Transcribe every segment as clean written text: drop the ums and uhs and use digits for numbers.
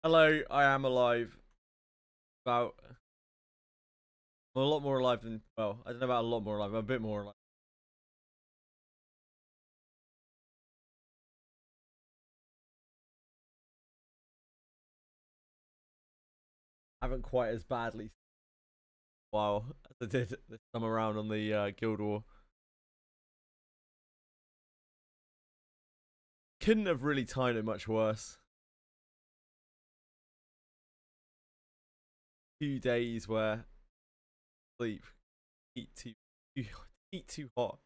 Hello, I am alive. About I'm a lot more alive than I don't know about a lot more alive. I'm a bit more alive. I haven't quite as badly as I did this time around on the Guild War. Couldn't have really timed it much worse. 2 days where sleep, eat too hot.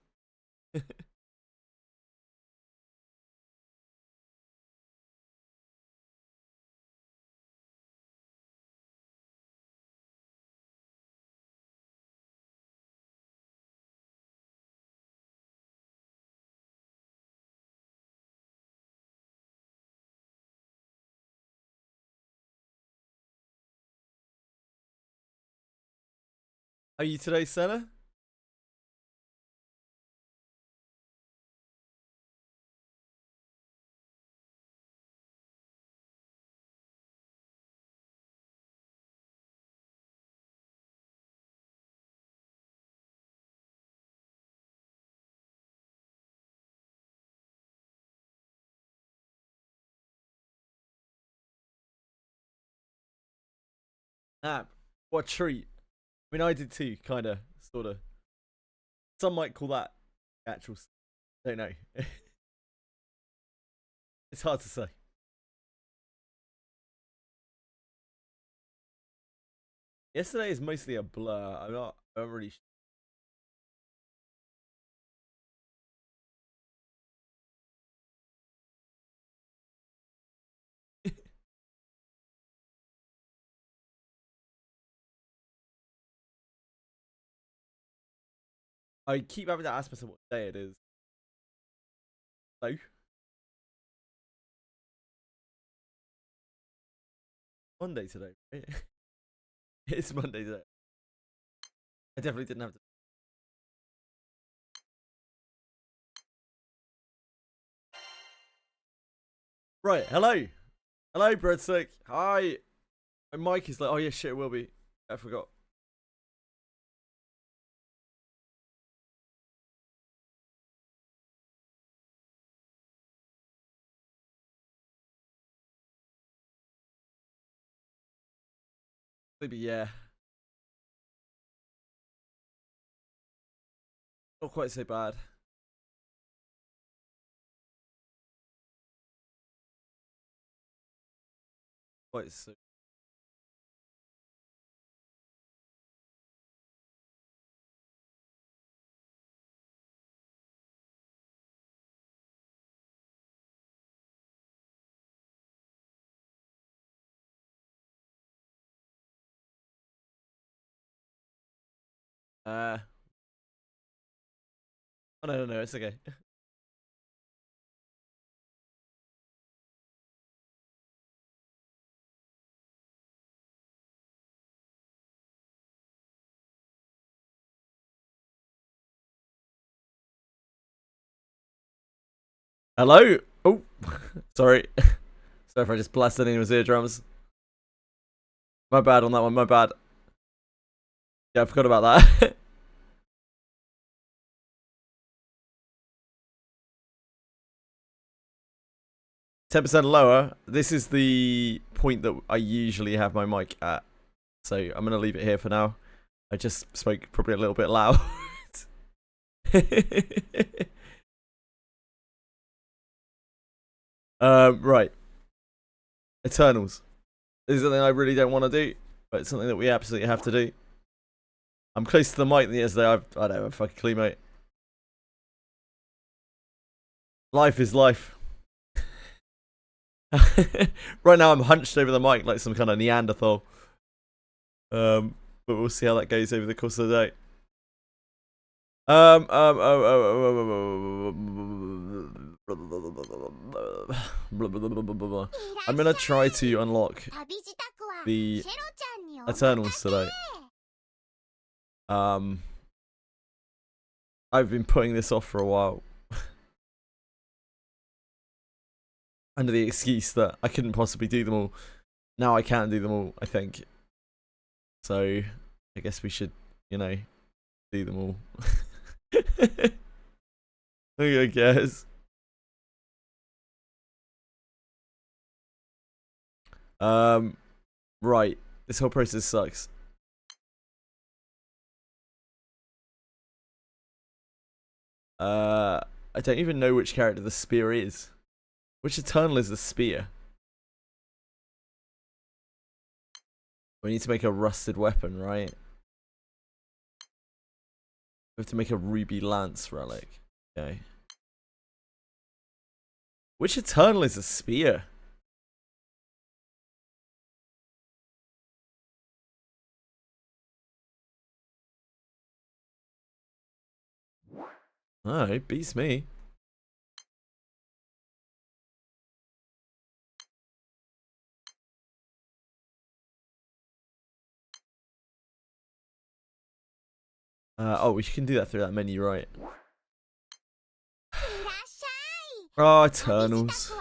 Are you today, Senna? Ah, what a treat. I mean, I did too, kind of, sort of. Some might call that actual. Don't know. It's hard to say. Yesterday is mostly a blur. I'm really. I keep having to ask myself what day it is. So, Monday today, right? It's Monday today. I definitely didn't have to. Right, hello. Hello, breadstick. Hi. My mic is like, oh yeah, shit, it will be. I forgot. Maybe, yeah. Not quite so bad. Quite so. Oh, no, no, no, it's okay. Hello. Oh, sorry. Sorry if I just blasted in his eardrums. My bad on that one. My bad. Yeah, I forgot about that. 10% lower. This is the point that I usually have my mic at. So I'm going to leave it here for now. I just spoke probably a little bit loud. Right. Eternals. This is something I really don't want to do, but it's something that we absolutely have to do. I'm close to the mic than yesterday. I don't have a fucking clue, mate. Life is life. Right now I'm hunched over the mic like some kind of Neanderthal. But we'll see how that goes over the course of the day. I'm gonna try to unlock the Eternals today. I've been putting this off for a while. Under the excuse that I couldn't possibly do them all. now I can do them all, I think. So I guess we should, you know, do them all. I guess. Right. This whole process sucks. I don't even know which character the spear is. Which Eternal is the spear? We need to make a rusted weapon, right? We have to make a ruby lance relic. Okay. Which Eternal is a spear? Oh, it beats me. Oh, we can do that through that menu, right? Oh, Eternals.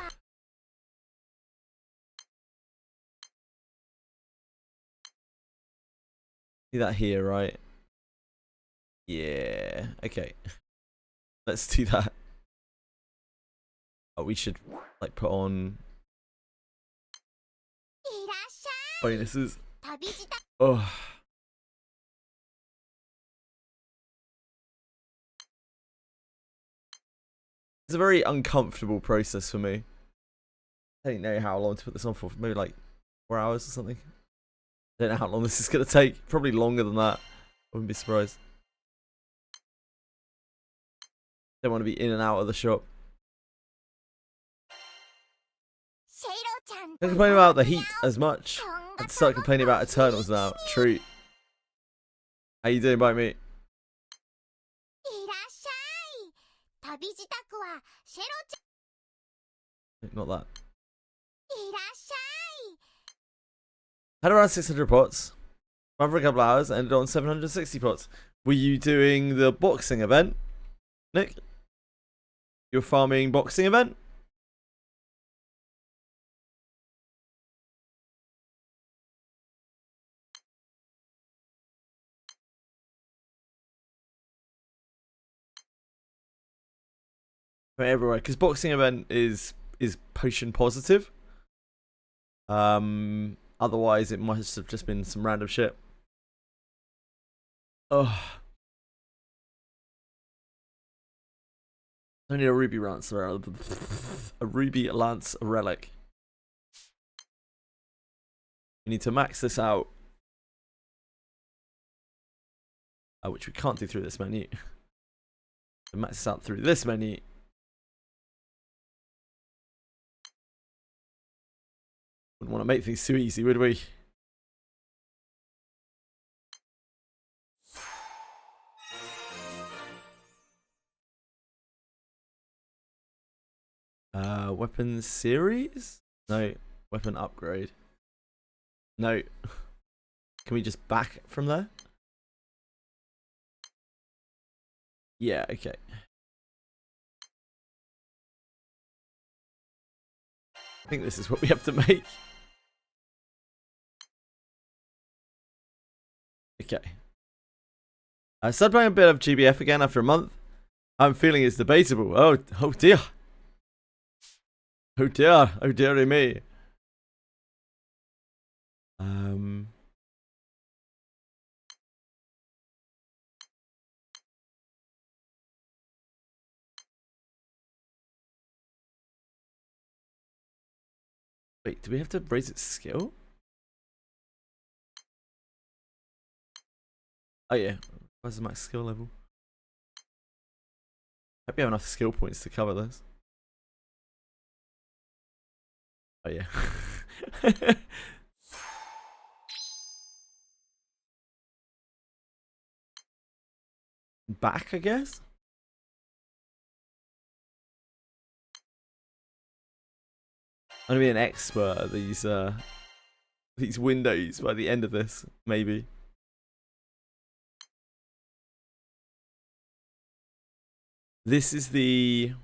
Do that here, right? Yeah. Okay. Let's do that. Oh, we should like put on bonuses. Oh. It's a very uncomfortable process for me. I don't know how long to put this on for. Maybe like 4 hours or something. I don't know how long this is going to take. Probably longer than that. I wouldn't be surprised. Don't want to be in and out of the shop. Don't complain about the heat as much. I have to start complaining about Eternals now. True. How you doing, Bite Meat? Not that. Had around 600 pots. Ran for a couple of hours. Ended on 760 pots. Were you doing the boxing event, Nick? Your farming boxing event? Everywhere, because boxing event is potion positive. Otherwise it must have just been some random shit. Oh, only a ruby lance, a ruby lance relic. We need to max this out, which we can't do through this menu. To max this out through this menu. Wouldn't want to make things too easy, would we? Weapon series? No. Weapon upgrade. No. Can we just back from there? Yeah, okay. I think this is what we have to make. Okay. I started playing a bit of GBF again after a month. I'm feeling it's debatable. Oh dear. Oh dear. Oh dearie me. Wait, do we have to raise its skill? Oh yeah. Where's the max skill level? Hope you have enough skill points to cover this. Oh yeah. Back, I guess? I'm gonna be an expert at these windows by the end of this, maybe. This is the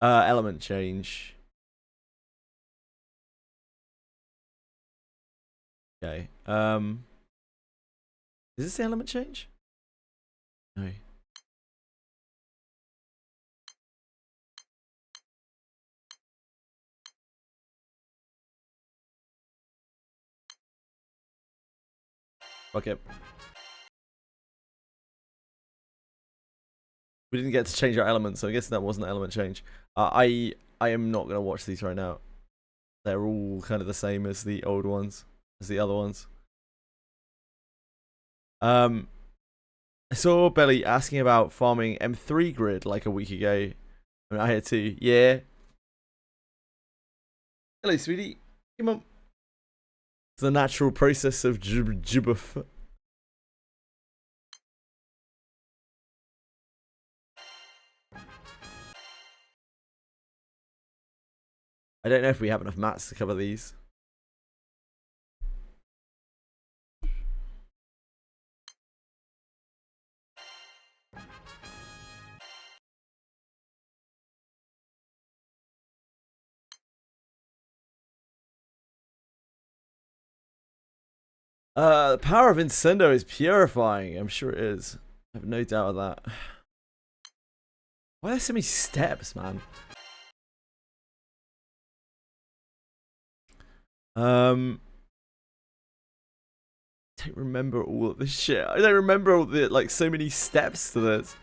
element change. Okay. Is this the element change? No. Okay. We didn't get to change our element, so I guess that wasn't an element change. I am not gonna watch these right now. They're all kind of the same as the old ones, as the other ones. I saw Belly asking about farming M3 grid like a week ago. I mean, I had to. Yeah. Hello, sweetie. Come on. It's the natural process of JJWF. I don't know if we have enough mats to cover these. The power of Incendo is purifying. I'm sure it is. I have no doubt of that. Why are there so many steps, man? I don't remember all of this shit. I don't remember all the, like, so many steps to this.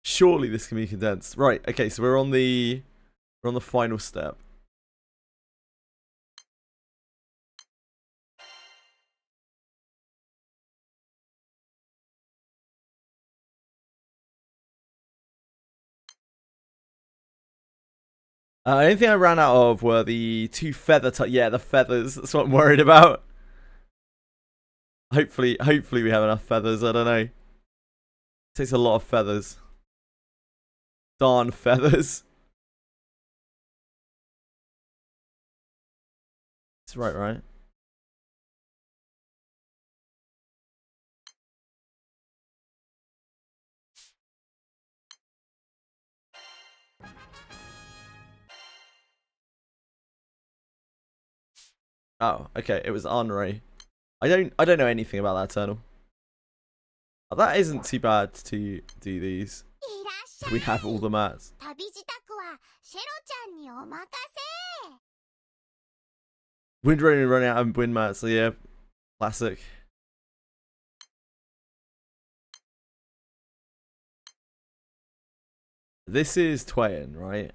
Surely this can be condensed. Right, okay, so we're on the final step. The only thing I ran out of were the 2 feather yeah, the feathers. That's what I'm worried about. Hopefully we have enough feathers. I don't know. It takes a lot of feathers. Darn feathers. It's right? Oh, okay. It was Henri. I don't know anything about that Eternal. Oh, that isn't too bad to do these. We have all the mats. Windrunner running out of wind mats, so yeah. Classic. This is Twain, right?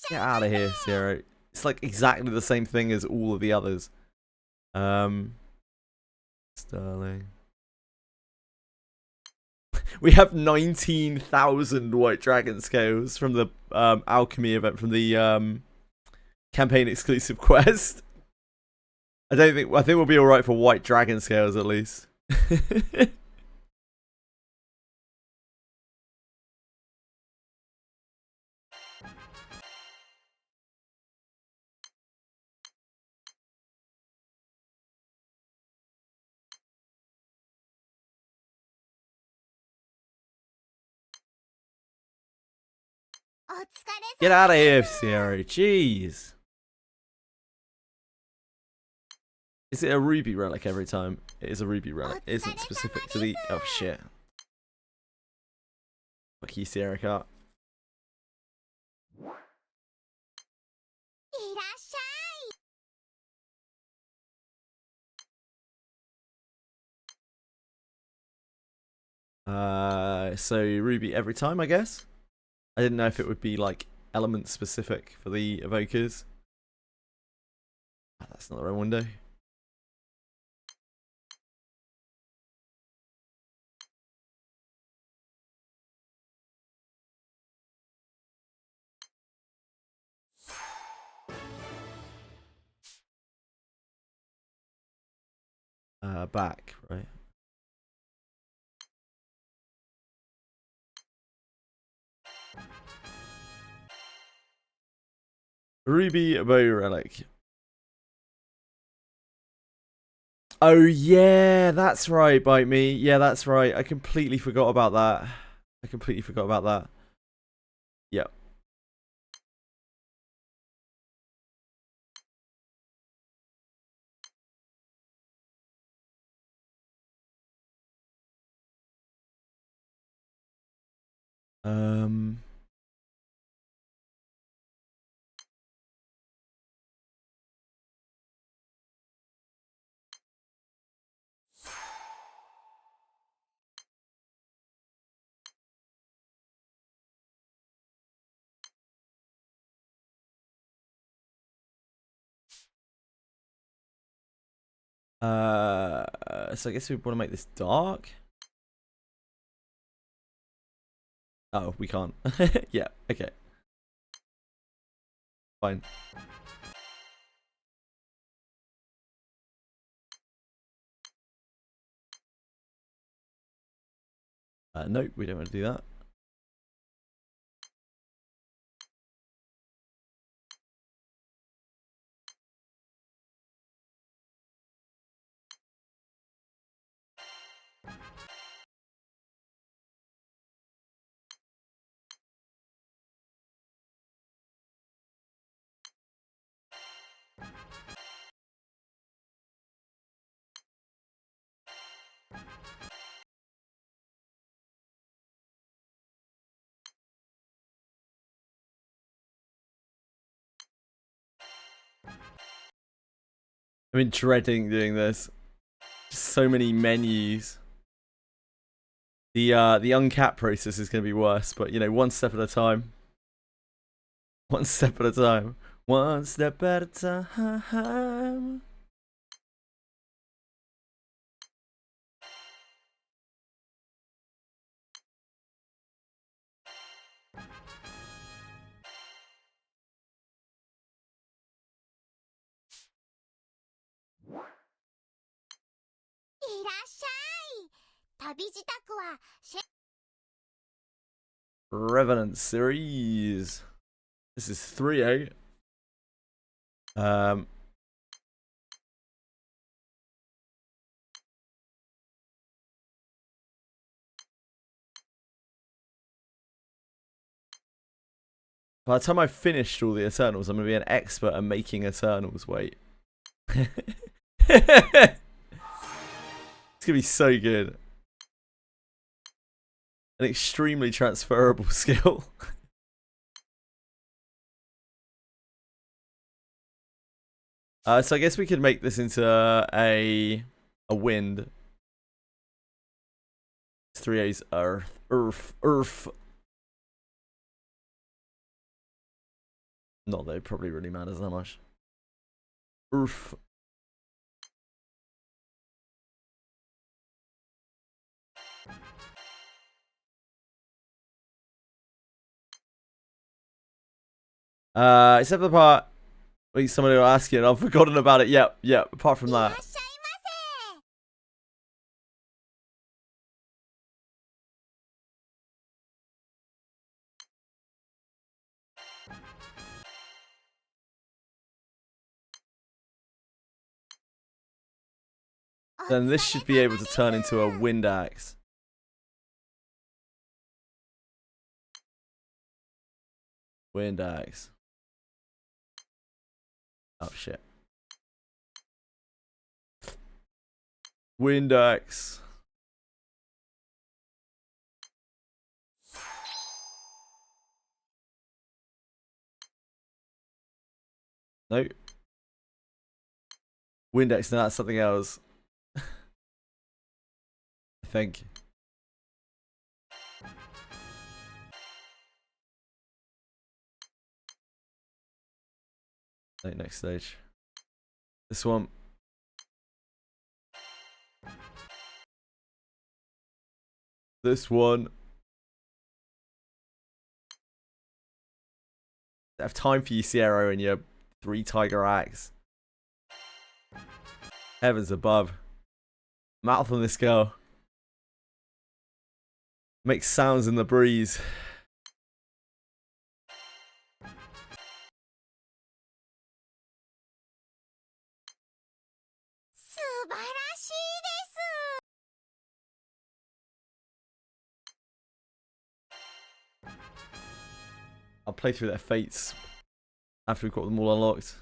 Get out of here, Sierra. It's like exactly the same thing as all of the others. Sterling. We have 19,000 white dragon scales from the alchemy event, from the campaign exclusive quest. I think we'll be alright for white dragon scales at least. Get out of here, Sierra. Jeez. Is it a ruby relic every time? It is a ruby relic. It isn't specific to the... Oh, shit. Fuck you, Sierra Cat. So ruby every time, I guess? I didn't know if it would be, like, element specific for the evokers. Oh, that's not the right window. Back, right? Ruby Bow Relic. Oh yeah, that's right, Bite Me. Yeah, that's right. I completely forgot about that. I completely forgot about that. Yep. Um. So I guess we want to make this dark. Oh, we can't. Yeah. Okay. Fine. Nope, we don't want to do that. I've been dreading doing this. Just so many menus. The uncap process is going to be worse, but you know, one step at a time. One step at a time. One step at a time. Revenant series. This is 3-8. By the time I've finished all the Eternals, I'm going to be an expert at making Eternals. Wait. It's going to be so good. An extremely transferable skill. So I guess we could make this into a wind. 3A's Earth. Not that it probably really matters that much. Earth. Except for the part where somebody will ask you and I've forgotten about it. Yep, apart from that. Then this should be able to turn into a wind axe. Wind axe. Oh shit. Wind axe. Nope. Wind axe, no, that's something else. I think. Next stage. This one. This one. I have time for you, Sierra, and your 3 tiger axe. Heavens above. Mouth on this girl. Makes sounds in the breeze. I'll play through their fates after we've got them all unlocked.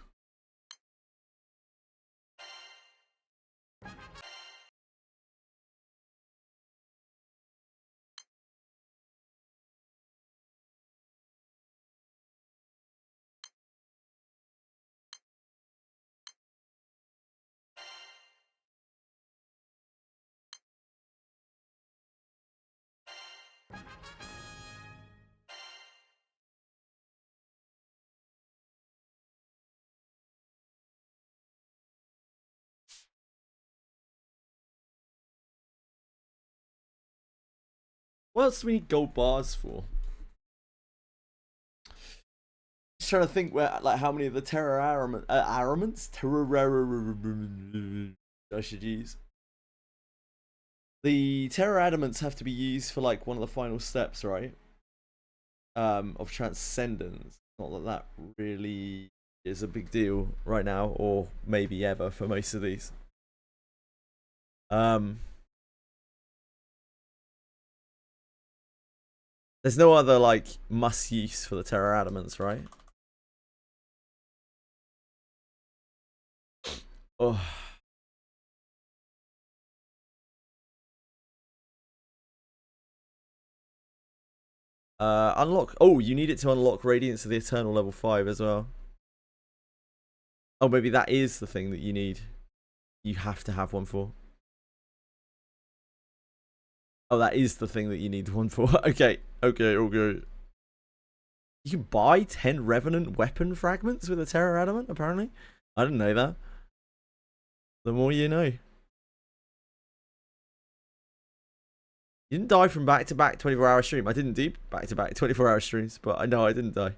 What else do we need gold bars for? Just trying to think where, like, how many of the terror armaments I should use. The terror adamants have to be used for like one of the final steps, right? Of transcendence. Not that that really is a big deal right now, or maybe ever for most of these. There's no other like must use for the terror adamants, right? Oh. Unlock. Oh, you need it to unlock Radiance of the Eternal level 5 as well. Oh, maybe that is the thing that you need. You have to have one for. Oh, that is the thing that you need one for. Okay, okay, okay. You can buy 10 Revenant weapon fragments with a Terror Adamant, apparently. I didn't know that. The more you know. You didn't die from back-to-back 24-hour stream. I didn't do back-to-back 24-hour streams, but I know I didn't die.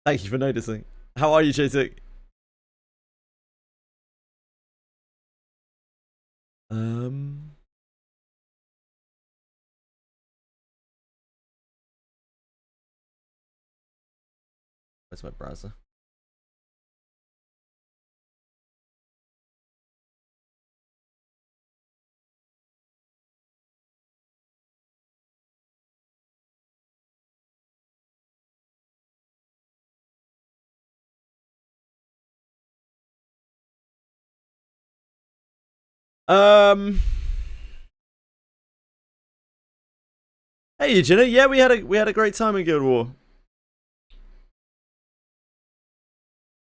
Thank you for noticing. How are you, Chasik? Where's my browser? Hey, Jenna. Yeah, we had a great time in Guild War.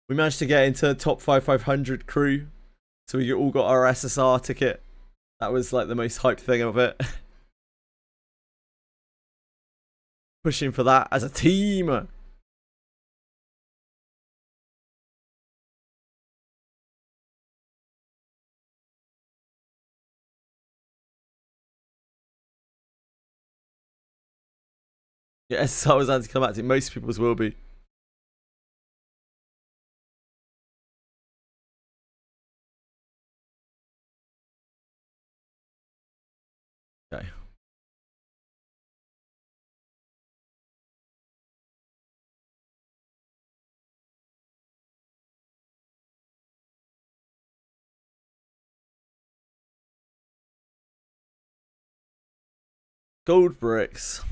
We managed to get into top 500 crew, so we all got our SSR ticket. That was like the most hyped thing of it. Pushing for that as a team. Yeah, SSR was anticlimactic. Most people's will be. Okay. Gold bricks.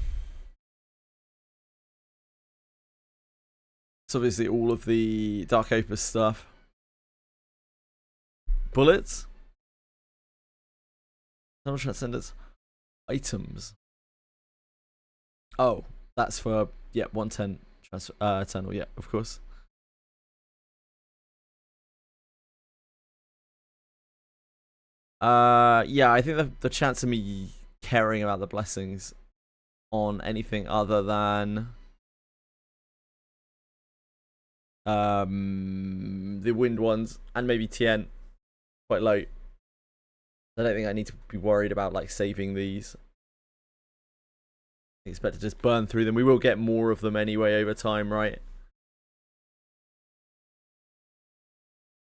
It's obviously all of the Dark Opus stuff. Bullets. Tunnel transcendence. Items. Oh, that's for, yeah, 110 tunnel, yeah, of course. Yeah, I think the chance of me caring about the blessings on anything other than the wind ones and maybe Tien quite low. I don't think I need to be worried about like saving these. I expect to just burn through them. We will get more of them anyway over time, right?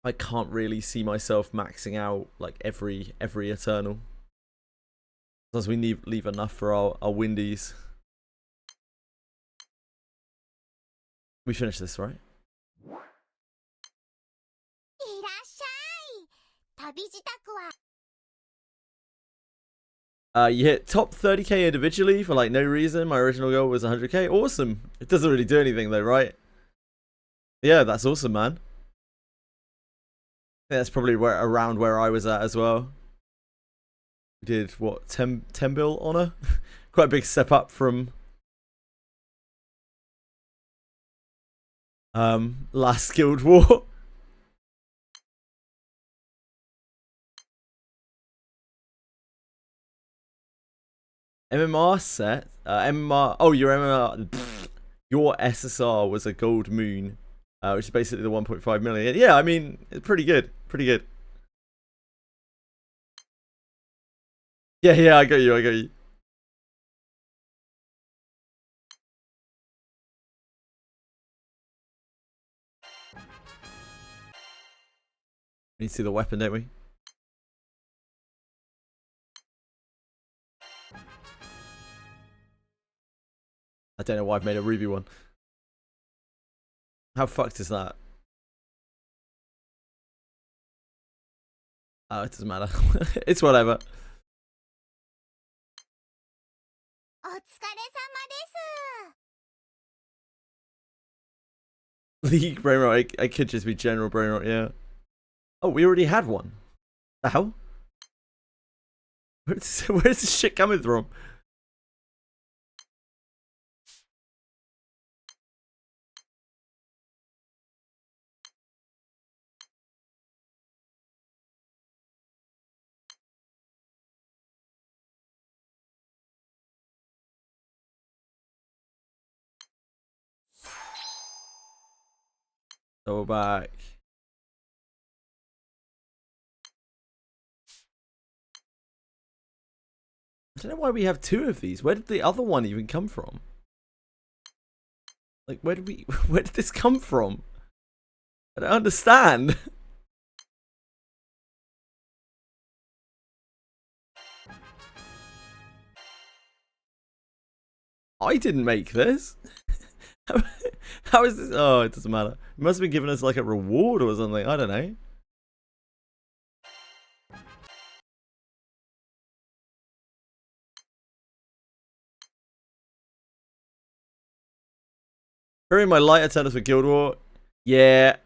I can't really see myself maxing out like every eternal. As long as we leave enough for our windies. We finished this, right? You hit top 30k individually for like no reason. My original goal was 100k. Awesome. It doesn't really do anything though, right? Yeah, that's awesome, man. I think that's probably around where I was at as well. We did what, 10 bill honor? Quite a big step up from last Guild War. MMR set. MMR. Oh, your MMR. Your SSR was a gold moon, which is basically the 1.5 million. Yeah, I mean, it's pretty good. Pretty good. Yeah, I got you. I got you. We need to see the weapon, don't we? I don't know why I've made a ruby one. How fucked is that? Oh, it doesn't matter. It's whatever. League brain rot. I could just be general brain rot, yeah. Oh, we already had one. The hell? Where's this shit coming from? Go back. I don't know why we have two of these. Where did the other one even come from? Like, where did this come from? I don't understand. I didn't make this. How is this? Oh, it doesn't matter. It must have been giving us like a reward or something. I don't know. Burying my lighter turners for Guild War. Yeah.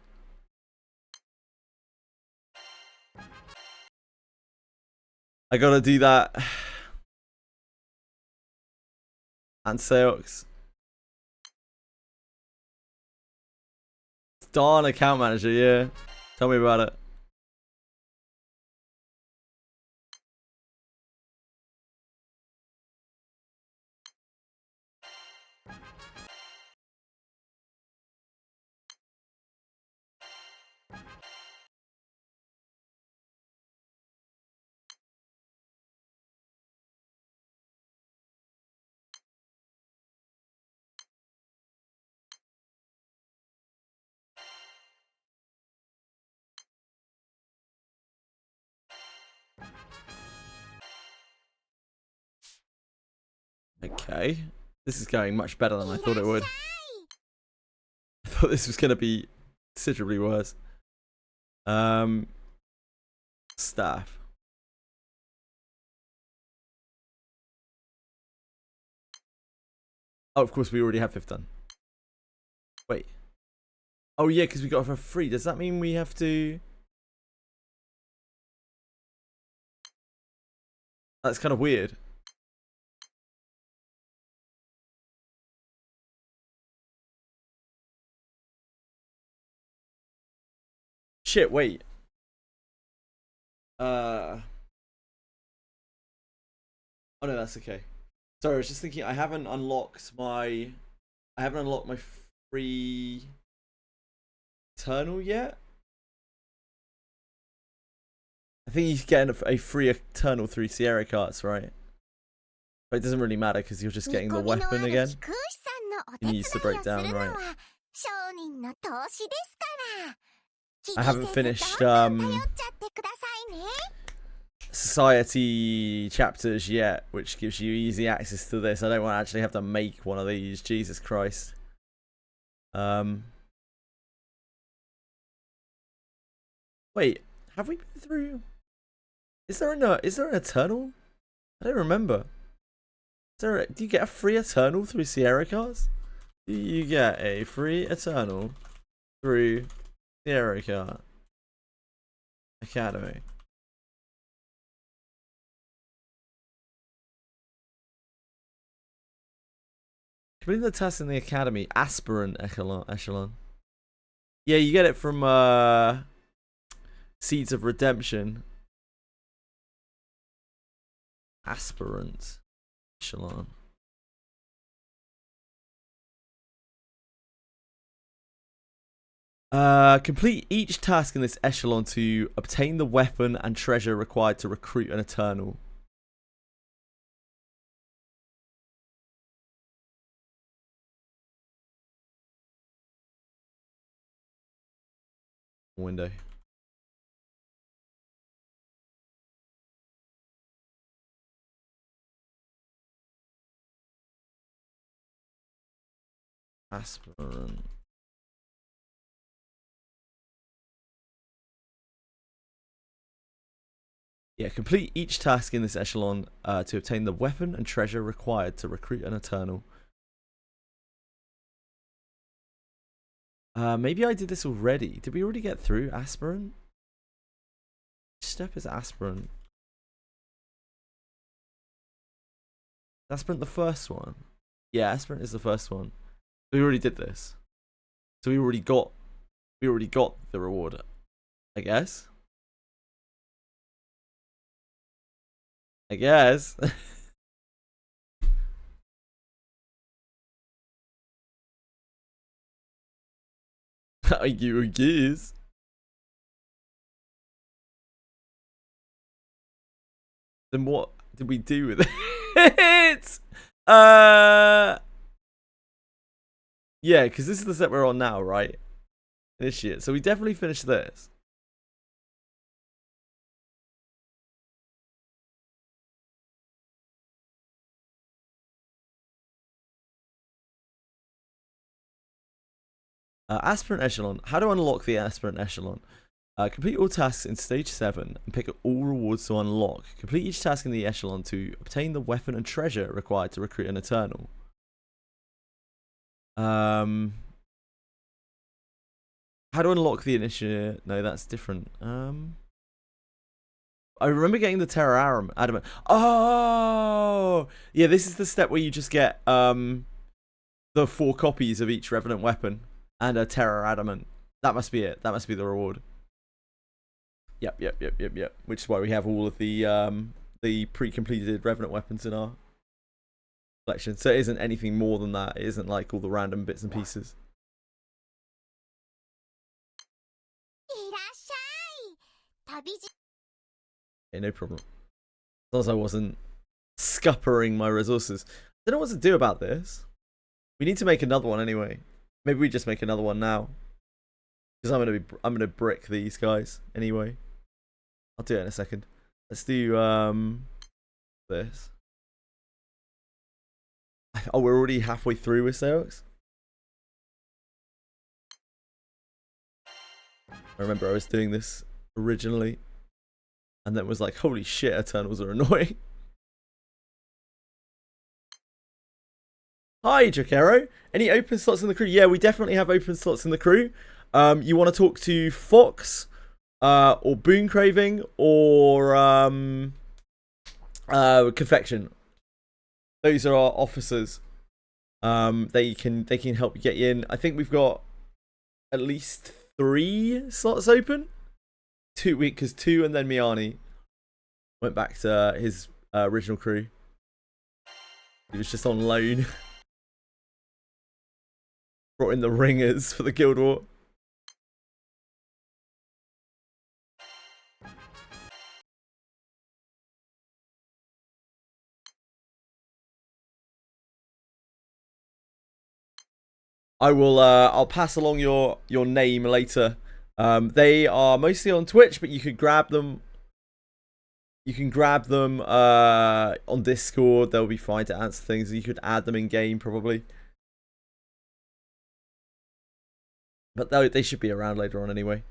I gotta do that. And Seox. Darn account manager, yeah. Tell me about it. Okay. This is going much better than I thought it would. I thought this was going to be considerably worse. Staff. Oh, of course, we already have 5th done. Wait. Oh, yeah, because we got it for free. Does that mean we have to... That's kind of weird. Shit, wait. Oh no, that's okay. Sorry, I was just thinking I haven't unlocked my free Eternal yet. I think you get a free Eternal through Sierra carts, right? But it doesn't really matter because you're just getting the weapon again. You need to break down, right? I haven't finished Society chapters yet, which gives you easy access to this. I don't want to actually have to make one of these. Jesus Christ. Wait, have we been through? Is there an Eternal? I don't remember. Do you get a free Eternal through Sierra cards? Do you get a free Eternal through Sierra card Academy? Completing the task in the Academy, Aspirant Echelon. Yeah, you get it from Seeds of Redemption. Aspirant Echelon. Complete each task in this echelon to obtain the weapon and treasure required to recruit an Eternal. Window. Aspirant. Yeah, complete each task in this echelon to obtain the weapon and treasure required to recruit an Eternal. Maybe I did this already. Did we already get through Aspirant? Which step is Aspirant? Aspirant the first one? Yeah, Aspirant is the first one. We already did this. So we already got the reward, I guess. I guess. I guess. Then what did we do with it? Yeah, because this is the set we're on now, right? This year. So we definitely finished this. Aspirant Echelon. How to unlock the Aspirant Echelon? Complete all tasks in stage 7 and pick all rewards to unlock. Complete each task in the echelon to obtain the weapon and treasure required to recruit an Eternal. How to unlock the initiative? No, that's different. I remember getting the Terra Adamant. Oh! Yeah, this is the step where you just get the 4 copies of each Revenant weapon and a Terra Adamant. That must be it. That must be the reward. Yep. Which is why we have all of the pre-completed Revenant weapons in our collection. So it isn't anything more than that. It isn't like all the random bits and pieces. Okay, no problem. As long as I wasn't scuppering my resources. I don't know what to do about this. We need to make another one anyway. Maybe we just make another one now. Because I'm gonna brick these guys anyway. I'll do it in a second. Let's do this. Oh, we're already halfway through with Seox. I remember I was doing this originally, and then was like, holy shit, Eternals are annoying. Hi, Jokero. Any open slots in the crew? Yeah, we definitely have open slots in the crew. You want to talk to Fox, or Boon Craving, or Confection. Those are our officers. They can help you get you in. I think we've got at least 3 slots open. 2 because 2 and then Miani went back to his original crew. He was just on loan. Brought in the ringers for the Guild War. I will. I'll pass along your name later. They are mostly on Twitch, but you could grab them. You can grab them on Discord. They'll be fine to answer things. You could add them in game probably. But they should be around later on anyway.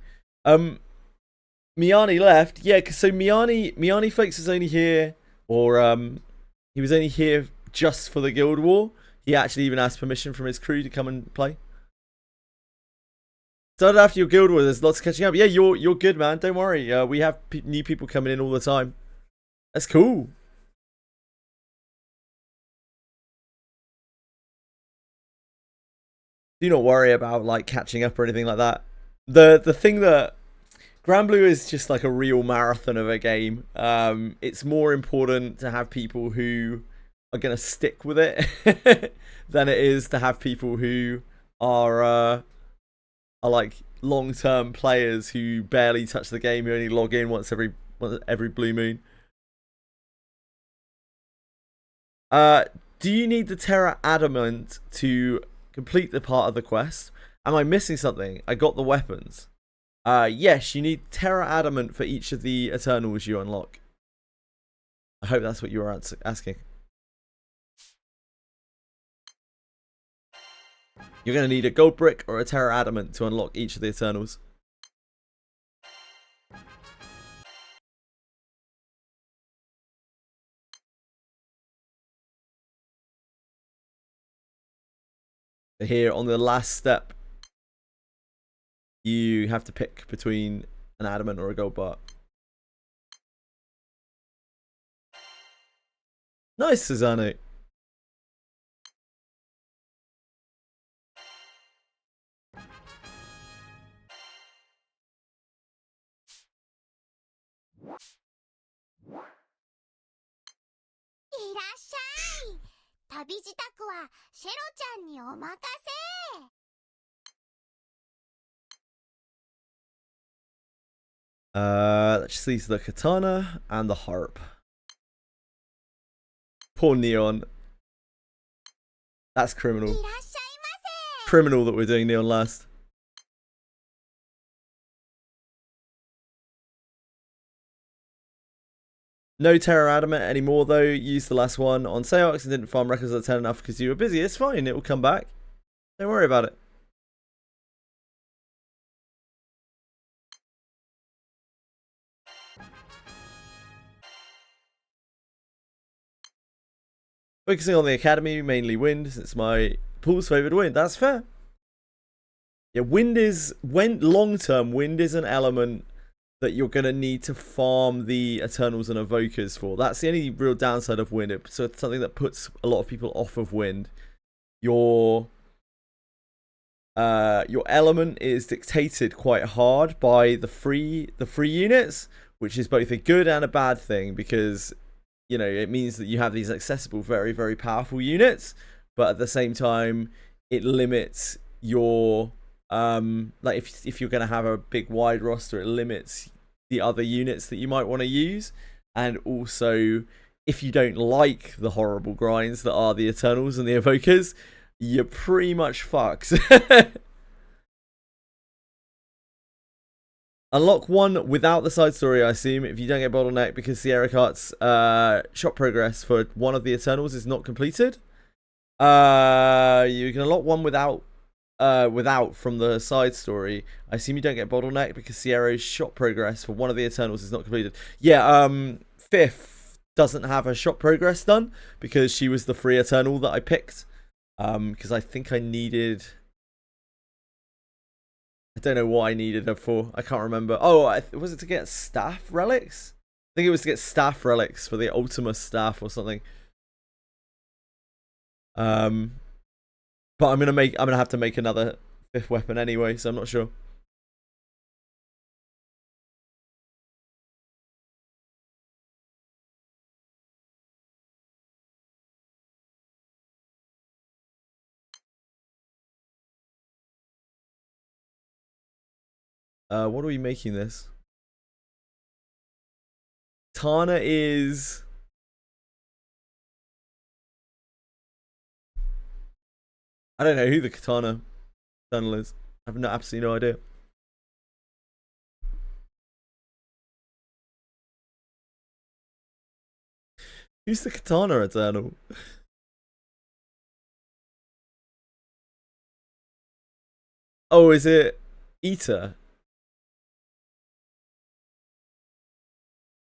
Miani left. Yeah, so Miani Flakes is only here, or he was only here just for the Guild War. He actually even asked permission from his crew to come and play. Started after your Guild War. There's lots catching up. Yeah, you're good, man. Don't worry. We have new people coming in all the time. That's cool. Do not worry about like catching up or anything like that. The thing that Granblue is just like a real marathon of a game. It's more important to have people who are gonna stick with it than it is to have people who are like long-term players who barely touch the game, who only log in once every blue moon. Do you need the Terra Adamant to complete the part of the quest? Am I missing something? I got the weapons. Yes, you need Terra Adamant for each of the Eternals you unlock. I hope that's what you were asking. You're going to need a gold brick or a Terra Adamant to unlock each of the Eternals. Here on the last step, you have to pick between an Adamant or a gold bar. Nice, Susanoo. Let's just use the katana and the harp. Poor Neon. That's criminal. Criminal that we're doing Neon last. No Terra Adamant anymore though. Used the last one on Seox and didn't farm records at 10 enough because you were busy. It's fine, it will come back. Don't worry about it. Focusing on the academy, mainly wind, since my pool's favoured wind. That's fair. Yeah, long term, wind is an element that you're going to need to farm the Eternals and Evokers for. That's the only real downside of wind. So it's something that puts a lot of people off of wind. Your element is dictated quite hard by the free units, which is both a good and a bad thing, because you know it means that you have these accessible, very, very powerful units, but at the same time it limits your like if you're going to have a big wide roster, it limits the other units that you might want to use. And also, if you don't like the horrible grinds that are the Eternals and the Evokers, you're pretty much fucked. Unlock one without the side story, I assume, if you don't get bottleneck, because Sierra Cart's shop progress for one of the Eternals is not completed. You can unlock one without from the side story. I assume you don't get bottleneck because Sierra's shop progress for one of the Eternals is not completed. Yeah, Fifth doesn't have her shop progress done because she was the free Eternal that I picked. Because I think I needed... I don't know what I needed her for. I can't remember. Oh, was it to get staff relics? I think it was to get staff relics for the Ultima staff or something. But I'm gonna have to make another fifth weapon anyway, so I'm not sure. What are we making this? Tana is... I don't know who the Katana Eternal is. I have absolutely no idea. Who's the Katana Eternal? Oh, is it Ether?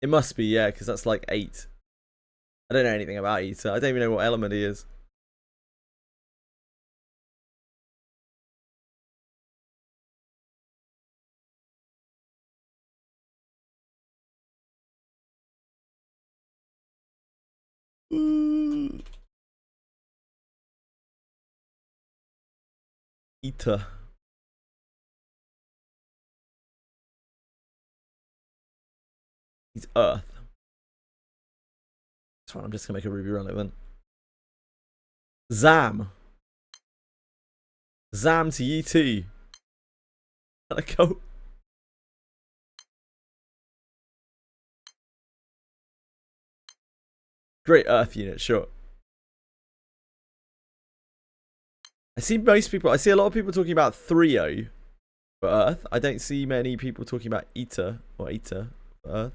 It must be, yeah, because that's like 8. I don't know anything about Ether. I don't even know what element he is. Ether. He's Earth. That's fine. I'm just gonna make a Ruby run it then. Zam. Zam to you too. Let go. Great Earth unit, sure. I see a lot of people talking about 3-0 for Earth. I don't see many people talking about Ether or Ether for Earth.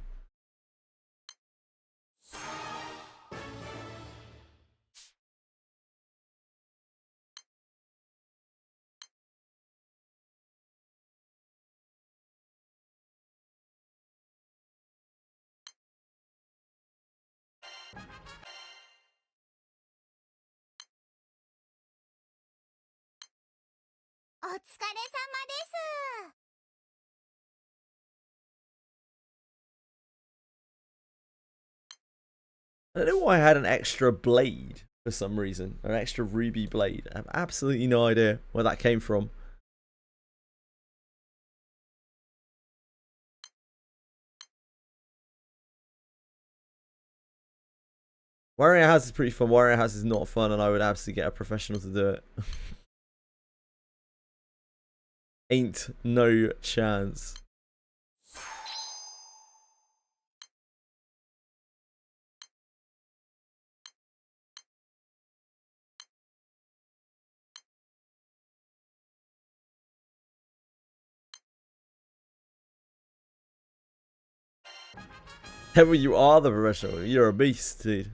I don't know why I had an extra blade for some reason. An extra ruby blade. I have absolutely no idea where that came from. Warrior House is pretty fun. Warrior House is not fun, and I would absolutely get a professional to do it. Ain't no chance. Ever you are the professional. You're a beast, dude.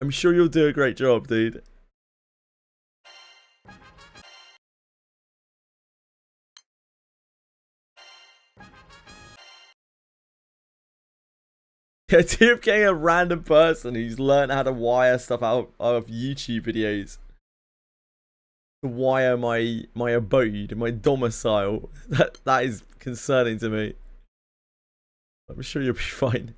I'm sure you'll do a great job, dude. The idea of getting a random person who's learned how to wire stuff out of YouTube videos to wire my abode, my domicile, that is concerning to me. I'm sure you'll be fine.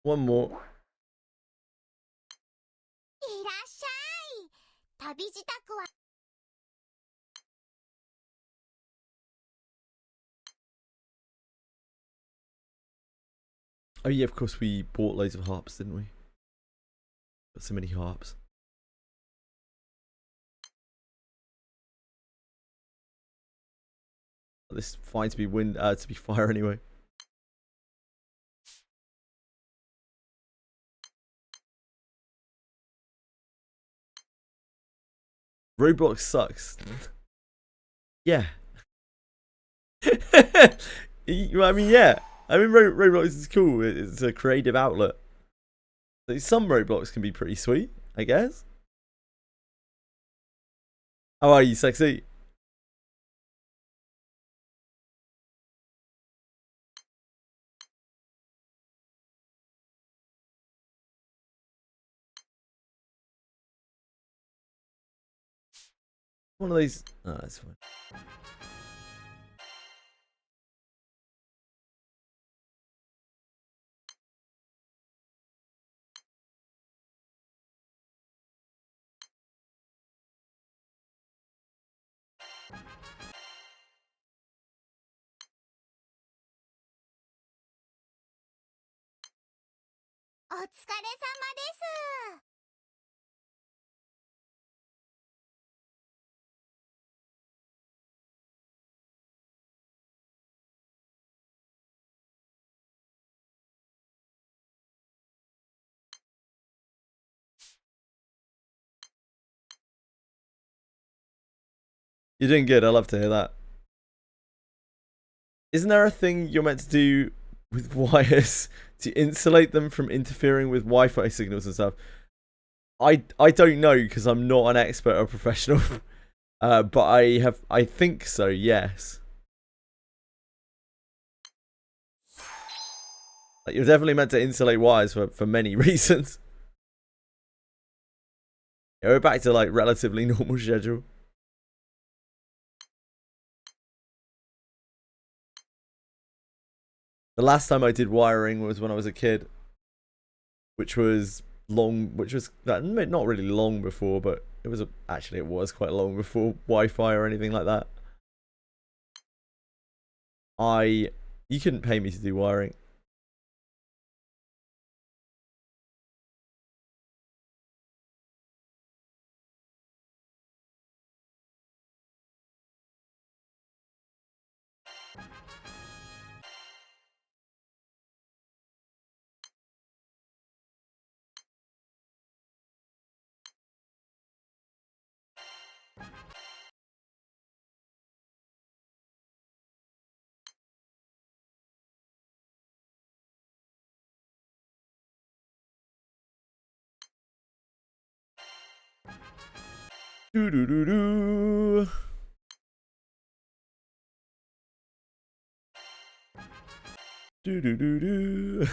One more. Oh yeah, of course we bought loads of harps, didn't we? Got so many harps. This fine to be to be fire anyway. Roblox sucks. Yeah. I mean, yeah. I mean, Roblox is cool. It's a creative outlet. Some Roblox can be pretty sweet, I guess. How are you, sexy? One of these. Oh, that's fine. You're doing good. I love to hear that. Isn't there a thing you're meant to do with wires to insulate them from interfering with Wi-Fi signals and stuff? I don't know because I'm not an expert or professional, but I think so. Yes. Like, you're definitely meant to insulate wires for many reasons. Yeah, we're back to like relatively normal schedule. The last time I did wiring was when I was a kid, which was not really long before, but it was actually it was quite long before Wi-Fi or anything like that. You couldn't pay me to do wiring. Do do do do. Do do do do.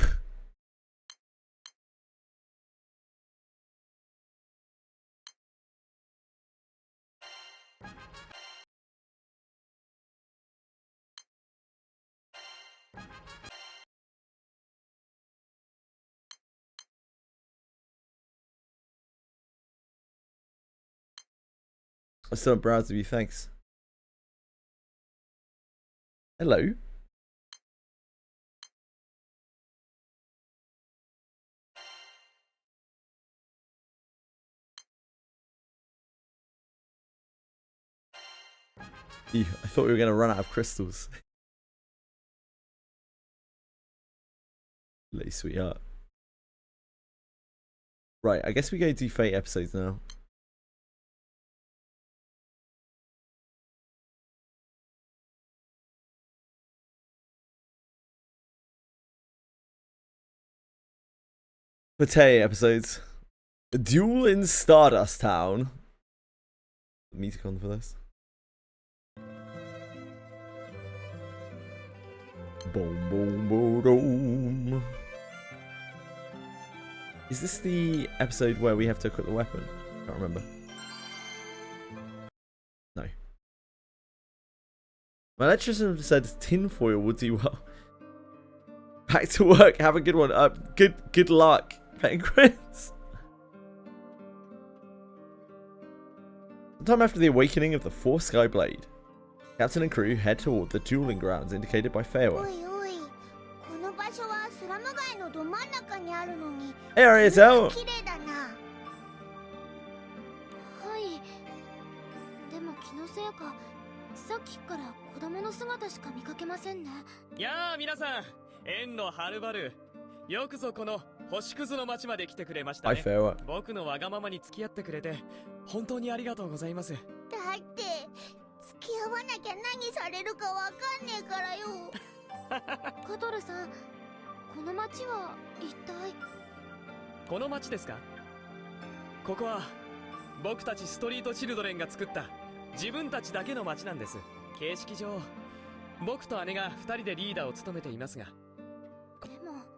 I'm still proud of you, thanks. Hello. I thought we were going to run out of crystals. Little sweetheart. Right, I guess we go do Fate episodes now. Fate episodes. A duel in Stardust Town. Musicon for this. Boom, boom, boom, boom. Is this the episode where we have to equip the weapon? I can't remember. No. My electrician said tinfoil would do well. Back to work. Have a good one. Good luck, penguins. Sometime after the awakening of the Four Sky Blade, Captain and crew head toward the dueling grounds indicated by Feywa. Hey, Ariel. Hi, Feywa.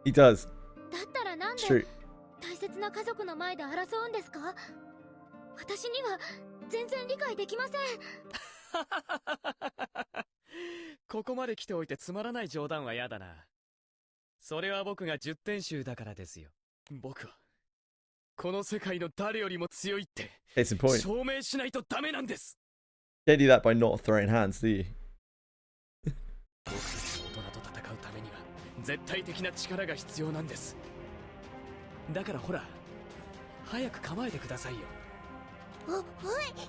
He does. It's true. Case in point. Can't do that by not throwing hands, do you? だからほら早く構えてくださいよ。おい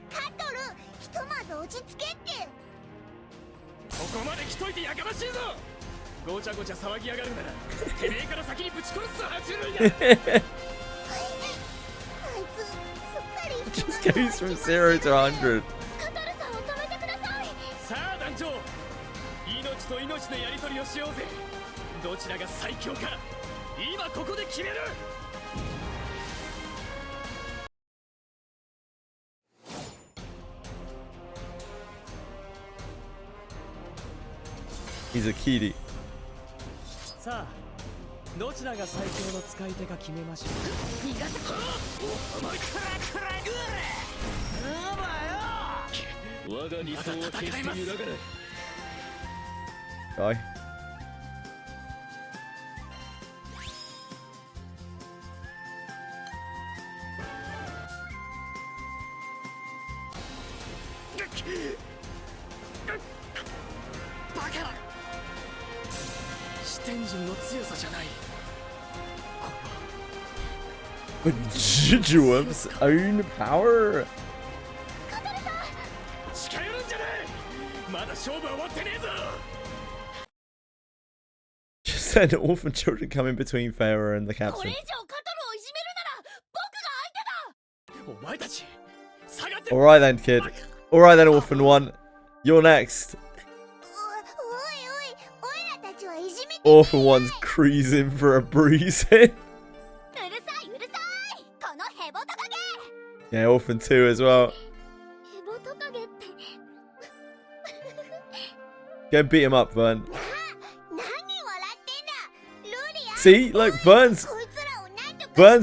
カトル、ひとまず落ち着けって。ここまで来といてやかましいぞ。ごちゃごちゃ騒ぎやがるならてめえから先にぶち殺すぞ爬虫類が。Just goes from 0 to 100. カトルさんを止めてください。さあ団長、命と命のやり取りをしようぜ。どちらが最強か今ここで決める。He's a kitty. さあどちらが最強の使い手か決めましょう。逃がせ。お前クラクラグレ。我が理想は決して揺らがない。Guy. But JJWF's own power? Just said orphan children come in between Farah and the captain. Alright then, kid. Alright then, Orphan 1. You're next. Orphan 1's cruising for a bruising. Yeah, Orphan 2 as well. Go beat him up, Vern. See? Look, Vern's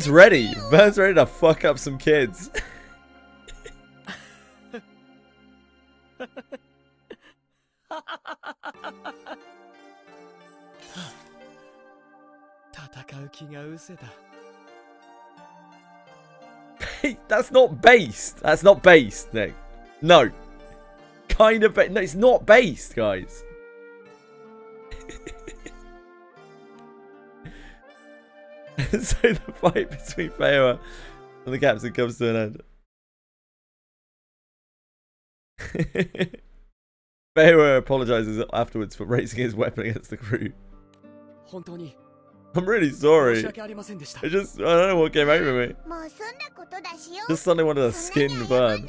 ready. Vern's ready to fuck up some kids. That's not based. That's not based, Nick. No. Kind of. No, it's not based, guys. So the fight between Farah and the captain comes to an end. Farah apologizes afterwards for raising his weapon against the crew. I'm really sorry. I don't know what came over me. Just suddenly wanted to skin Vern.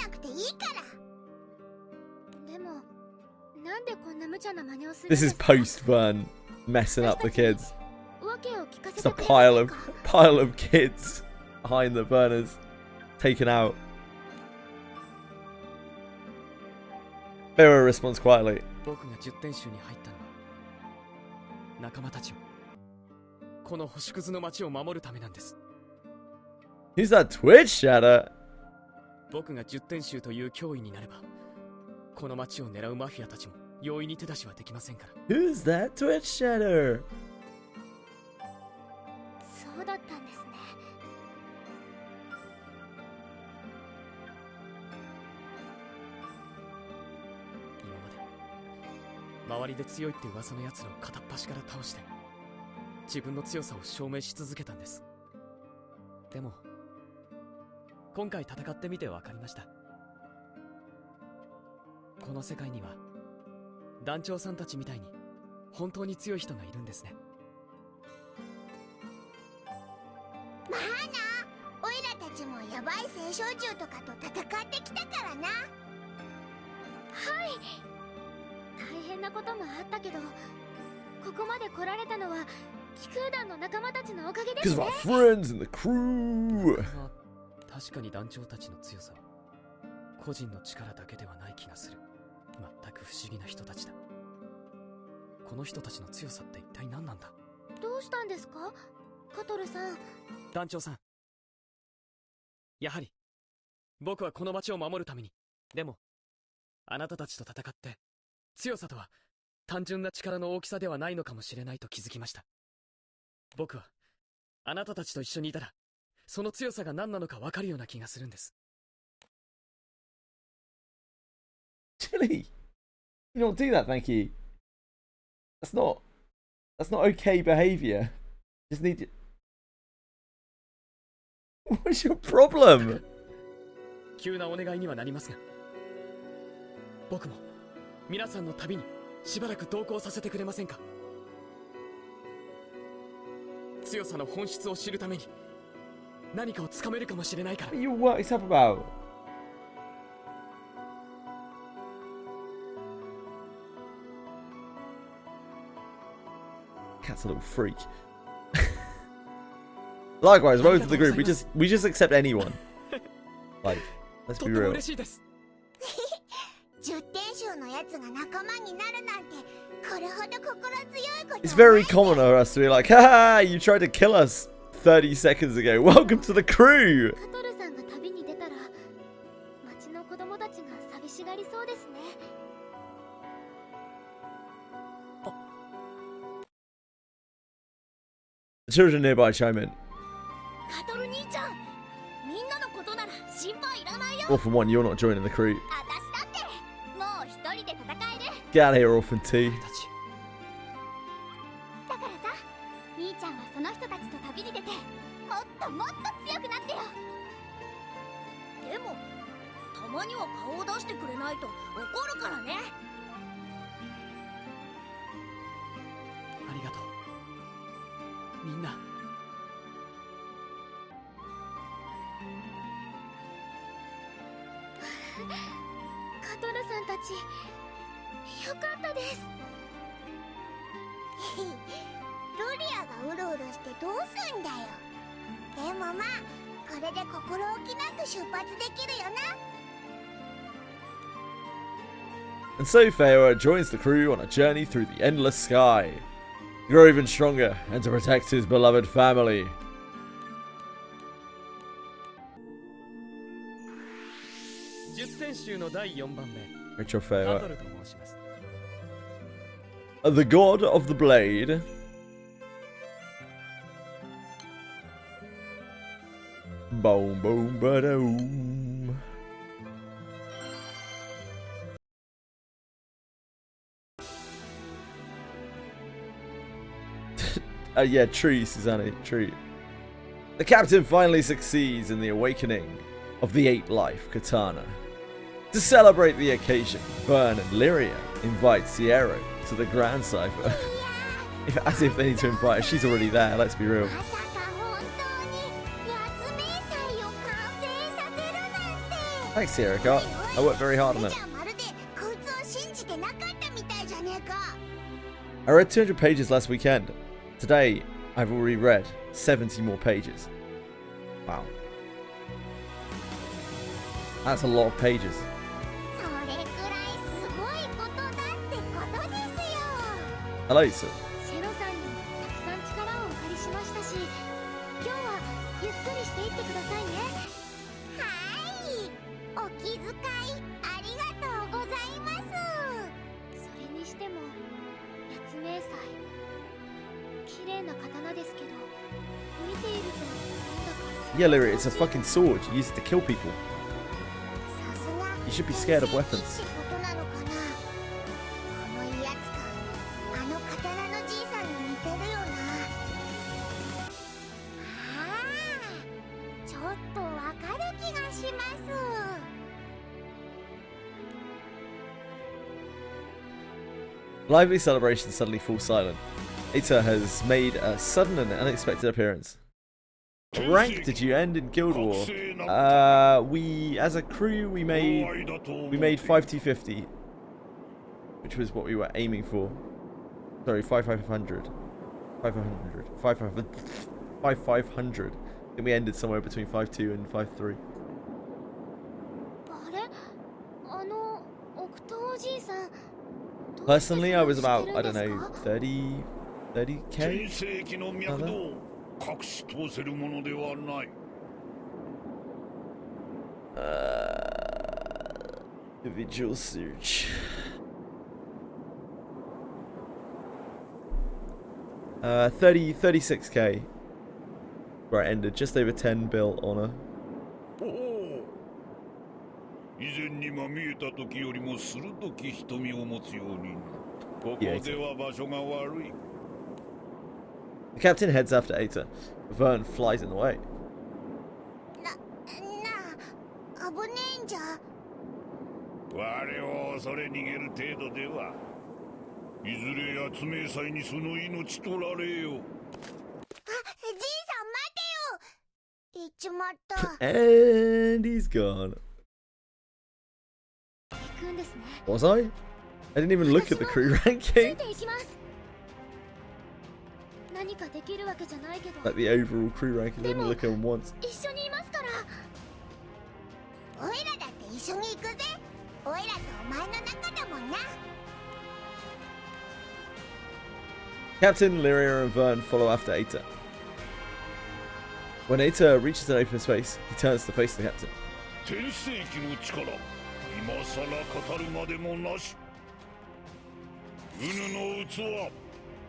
This is post Vern messing up the kids. It's a pile of kids behind the burners, taken out. Farah responds quietly. Who's that Twitch chatter? Who's that Twitch chatter? Because of our friends and the crew. Chili, you don't do that, thank you. That's not okay behavior. Just need to... What's your problem? 急なお願いにはなりますが、僕も皆さんの旅にしばらく同行させてくれませんか。強さの本質を知るために何かをつかめるかもしれないから。 What are you worked up about? Cat's a little freak. Likewise, welcome to the group. We just accept anyone. Like, let's と be っても real. 嬉しいです。10点集のやつが仲間になるなんてこれほど心強いことはない。 It's very common for us to be like, haha, you tried to kill us 30 seconds ago. Welcome to the crew. カトルさんが旅に出たら町の子供たちが寂しがりそうですね。 The children nearby chime in. カトル兄ちゃん、みんなのことなら心配いらないよ。 Orphan 1, you're not joining the crew. 私だってもう一人で戦える。 Get out of here, Orphan 2. だからさ、兄ちゃんはその人たちと旅に出てもっともっと強くなってよ。でもたまには顔を出してくれないと怒るからね。ありがとうみんな。カトルさんたちよかったです。ロリアがうろうろしてどうすんだよ。でもまあこれで心置きなく出発できるよな。 And so Feyre joins the crew on a journey through the endless sky, to grow even stronger and to protect his beloved family. 10点集の第4番目、 Rachel カ Feyre. トルと申します。 The god of the blade. Boom, boom, ba-doom. Yeah, true, Susanne, true. The captain finally succeeds in the awakening of the eight-life katana. To celebrate the occasion, Vern and Lyria invite Sierra to the Grand Cipher. As if they need to invite her, she's already there, let's be real. まさか本当に発明祭を完成させるなんて。 Thanks, Sierra Cart. I worked very hard on じ it. ゃあまるでこいつを信じてなかったみたいじゃねえか。 I read 200 pages last weekend. Today, I've already read 70 more pages. Wow. That's a lot of pages. それくらいすごいことだってことですよ。 Hello, sir. シェロさんにたくさん力をお借りしましたし、今日はゆっくりしていってくださいね。はい、お気遣いありがとうございます。それにしても発明祭、綺麗な刀ですけど、見ているとなんだか Yeah, Lyria, it's a fucking sword. You use it to kill people. さすが You should be scared of 先 weapons. 生ってことなのかな。この威圧感、あの刀のじいさんに似てるよな。ああ、ちょっとわかる気がします。 Lively celebration suddenly falls silent. Aita has made a sudden and unexpected appearance. What rank did you end in Guild War? We, as a crew, we made 5250, which was what we were aiming for. Sorry, 5500. 5500. And we ended somewhere between 52 and 53. あれ、あの奥戸おじいさん。 Personally, I was about, I don't know, 30k? 全盛期の脈動を隠し通せるものではない。Individual search. 36k. Where I ended, just over 10 bill honor. おお、以前にも見えた時よりも鋭き瞳を持つように。ここでは場所が悪い。 The captain heads after Aita. Vern flies in the way. じゃ。我を恐れ逃げる程度ではいずれ八名祭にその命取られよ。あ、じいさん待てよ。行っちまった。 And he's gone. 行くんですね。 Was I? I didn't even look at the crew つい ranking. ていきます。何かできるわけじゃないけど、 Like the overall crew ranking. I didn't look at them once. 一緒にいますから。おいらだって一緒に行くぜ。おいらとお前の仲だもんな。 Captain, Lyria, and Vern follow after Aita. When Aita reaches an open space, he turns to face the captain. 天世紀の力、今さら語るまでもなし。ウヌの器、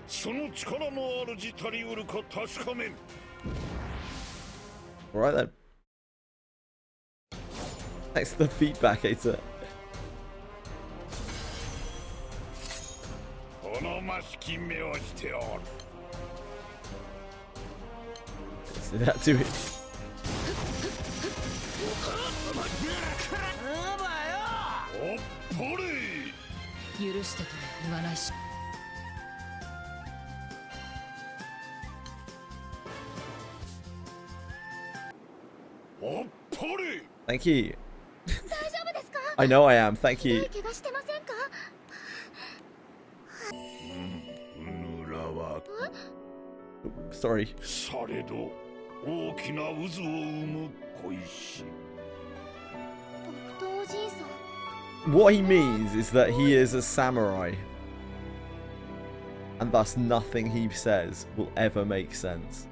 その力の主たりうるか確かめん。 Alright then. Thanks for the feedback, Aita. 好ましき目をしておる。 Did that do it? おっぱれ。許してとは言わないし。おっぱれ。 Thank you. 大丈夫ですか？ I know I am. Thank you. 怪我してませんか？ウヌラは Sorry. されど大きな渦を生む小石。僕とおじいさん。 What he means is that he is a samurai. And thus nothing he says will ever make sense.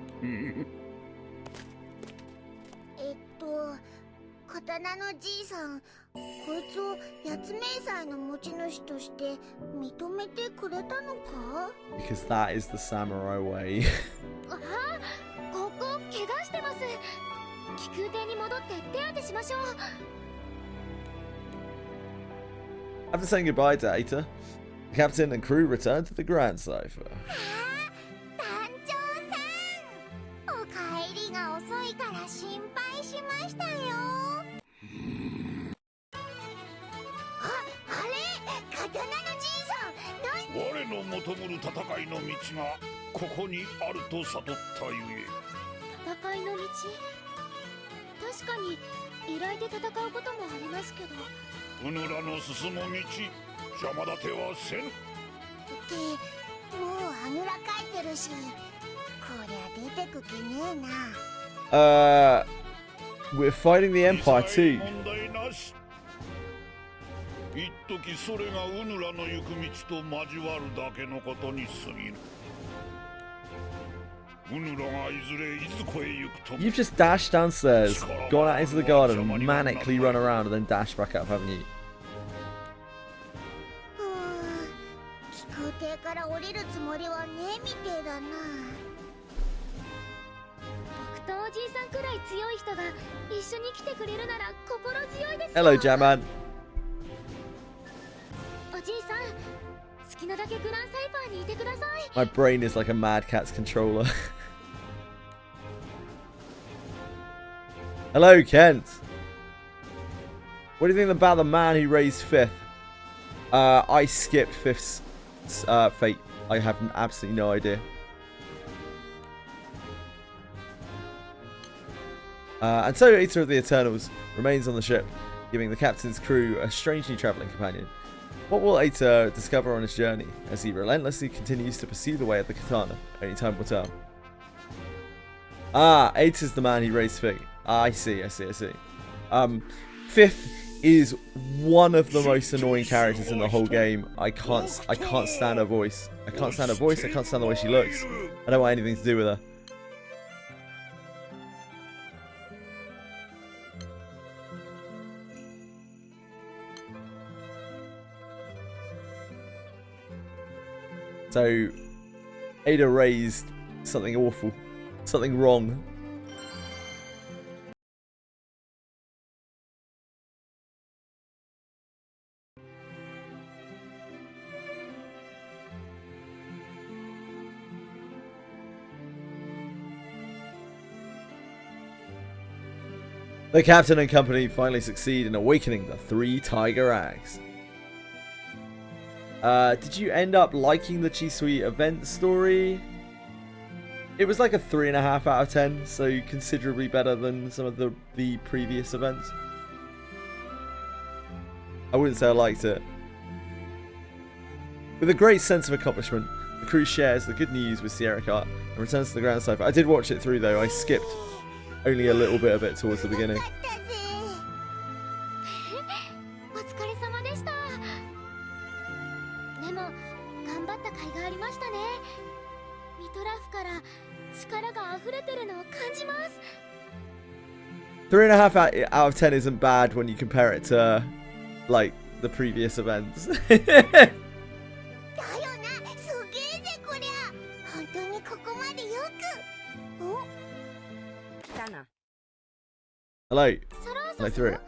刀のじいさん、こいつを八名祭の持ち主として認めてくれたのか？ Because that is the samurai way. ああ、ここ怪我してます。気空艇に戻って手当てしましょう。 After saying goodbye to Aita, the captain and crew return to the Grand Cipher. 団長さん、お帰りが遅いから心配しましたよ。あれ、刀のじいさん、我の求むる戦いの道がここにあると悟ったゆえ。戦いの道。確かに依頼で戦うこともありますけど。ウヌらの進む道、邪魔立てはせぬ。ってもうあぐらかいてるし、こりゃ出てく気ねえな。We're fighting the Empire too. 問題なし。一時それがウヌらの行く道と交わるだけのことに過ぎぬ。ウヌらがいずれいずこへ行くとも。 You've just dashed downstairs, gone out into the garden, manically run around, and then dashed back up, haven't you? 気空艇から降りるつもりはねえみてえだな。僕とおじいさんくらい強い人が一緒に来てくれるなら心強いですよ。 Hello, Jamman. おじいさん、好きなだけグランサイファーにいてください。 My brain is like a Mad Cat's controller. Hello, Kent. What do you think about the man who raised fifth? I skipped fifth's fate. I have absolutely no idea. And so Aita of the Eternals remains on the ship, giving the captain's crew a strangely travelling companion. What will Aita discover on his journey as he relentlessly continues to pursue the way of the katana? Only time will tell. Ah, Aita's the man who raised fifth. Ah, I see. Fifth is one of the most annoying characters in the whole game. I can't stand her voice. I can't stand the way she looks. I don't want anything to do with her. So, Ada raised something awful. Something wrong. The captain and company finally succeed in awakening the 3 Tiger Ags. Did you end up liking the Chisui event story? It was like a 3.5 out of 10, so considerably better than some of the previous events. I wouldn't say I liked it. With a great sense of accomplishment, the crew shares the good news with Sierra Cart and returns to the ground cipher. I did watch it through though. I skipped only a little bit of it towards the beginning. お疲れ様でした。でも頑張った甲斐がありましたね。ミトラフから力が溢れてるのを感じます。 3.5 out of 10 isn't bad when you compare it to like the previous events. だよな、すげえぜこりゃ。本当にここまでよく。お、来たな。 Hello. サラー Hello, サさん。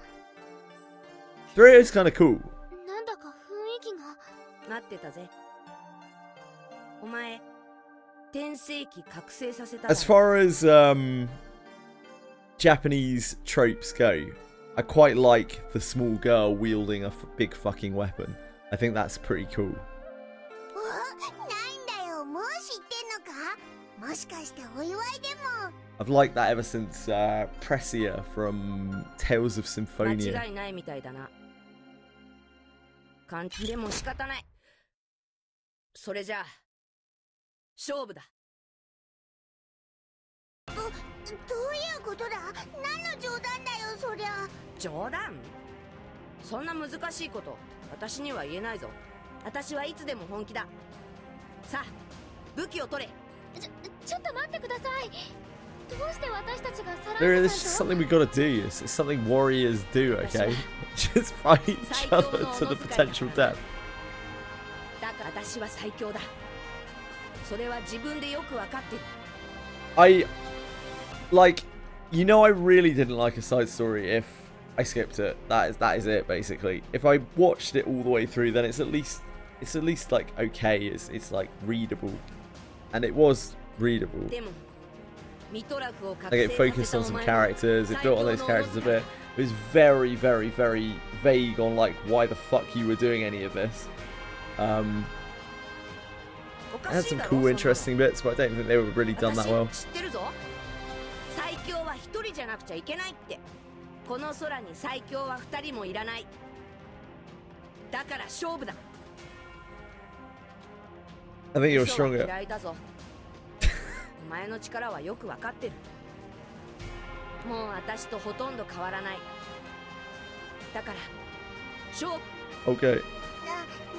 3 is kind of cool. なんだか雰囲気が。待ってたぜ。お前、転生期覚醒させた。 As far as Japanese tropes go, I quite like the small girl wielding a big fucking weapon. I think that's pretty cool. なんだよ、もう知ってんのか。もしかしてお祝いでも。 I've liked that ever since Pressia from Tales of 間 Symphonia. 違いないみたいだな。感じでも仕方ない。それじゃあ勝負だ。どういうことだ。何の冗談だよそりゃ。冗談？そんな難しいこと私には言えないぞ。私はいつでも本気だ。さあ武器を取れ。ちょっと待ってください。どうして私たちがサラ There ー is サ just さんと。 something we gotta do. It's something warriors do, okay? Just fight each other to the potential death. だから私は最強だ。それは自分でよくわかってる。I like, you know, I really didn't like a side story if I skipped it. That is it basically. If I watched it all the way through, then it's at least like okay. It's like readable, and it was readable. でもミトラフを Like it focused on some characters. It built on those characters a bit. It was very, very, very vague on like why the fuck you were doing any of this. It had some cool, interesting bits, but I don't think they were really done that well. 知ってるぞ。最強は一人じゃなくちゃいけないって。この空に最強は二人もいらない。だから勝負だ。 I think you're 嘘は stronger. 嫌いだぞ。お前の力はよくわかってる。もう私とほとんど変わらない。だから勝負。 Okay.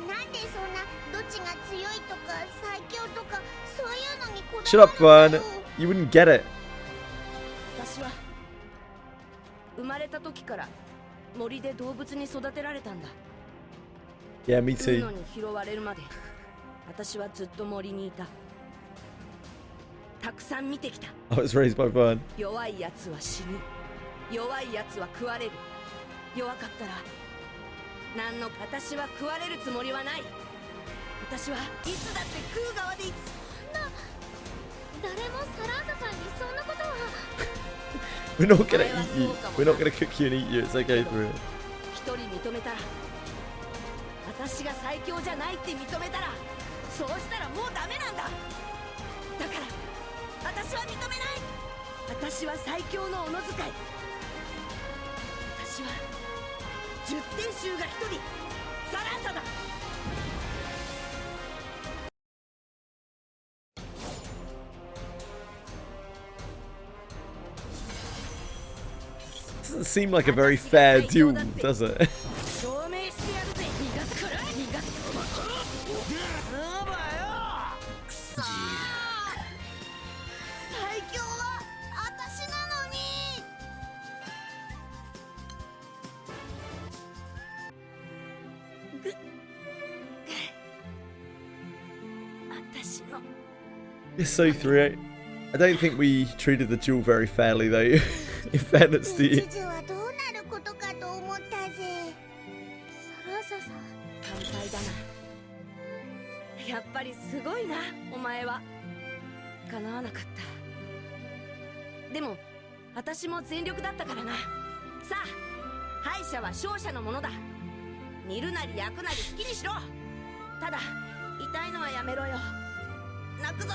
なんでそんなどっちが強いとか最強とかそういうのにこ Shut だわ up, るんだ Vern. よ。 You wouldn't get it. 私は生まれた時から森で動物に育てられたんだ。 Yeah, me ウ too. ノに拾われるまで私はずっと森にいた。たくさん見てきた。 I was raised by Vern. 弱いやつは死ぬ。弱いやつは食われる。弱かったら何の私は食われるつもりはない。私はいつだって食う側でいつ。誰もサラーサさんにそんなことは。 We're not gonna eat you. We're not gonna cook you and eat you. It's okay for real. 一人認めたら私が最強じゃないって認めたらそうしたらもうダメなんだ。だから私は認めない。私は最強のおのづかい。私は10点衆が一人サラーサだ。 Doesn't seem like a very fair duel, does it? 証明してやるぜ。逃がすから逃がす。やばよ。くそー。最強は私なのに。私の It's so 3. I don't think we treated the duel very fairly, though. In fairness to you. 一時はどうなることかと思ったぜ。サラーサさん。乾杯だな。やっぱりすごいな、お前は。叶わなかった。でも私も全力だったからな。さあ敗者は勝者のものだ。煮るなり焼くなり好きにしろ。ただ痛いのはやめろよ。泣くぞ。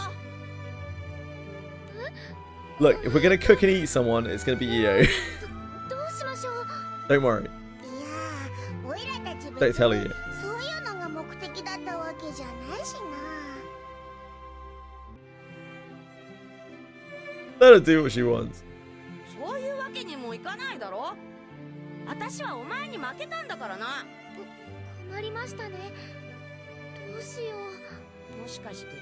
Look, if we're gonna cook and eat someone, it's gonna be Io. どうしましょう。 Don't worry. いやー、おいらたち Don't 別 tell に you. そういうのが目的だったわけじゃないしな。 Let her do what she wants. そういうわけにもいかないだろ。私はお前に負けたんだからな。困りましたね。どうしよう。もしかして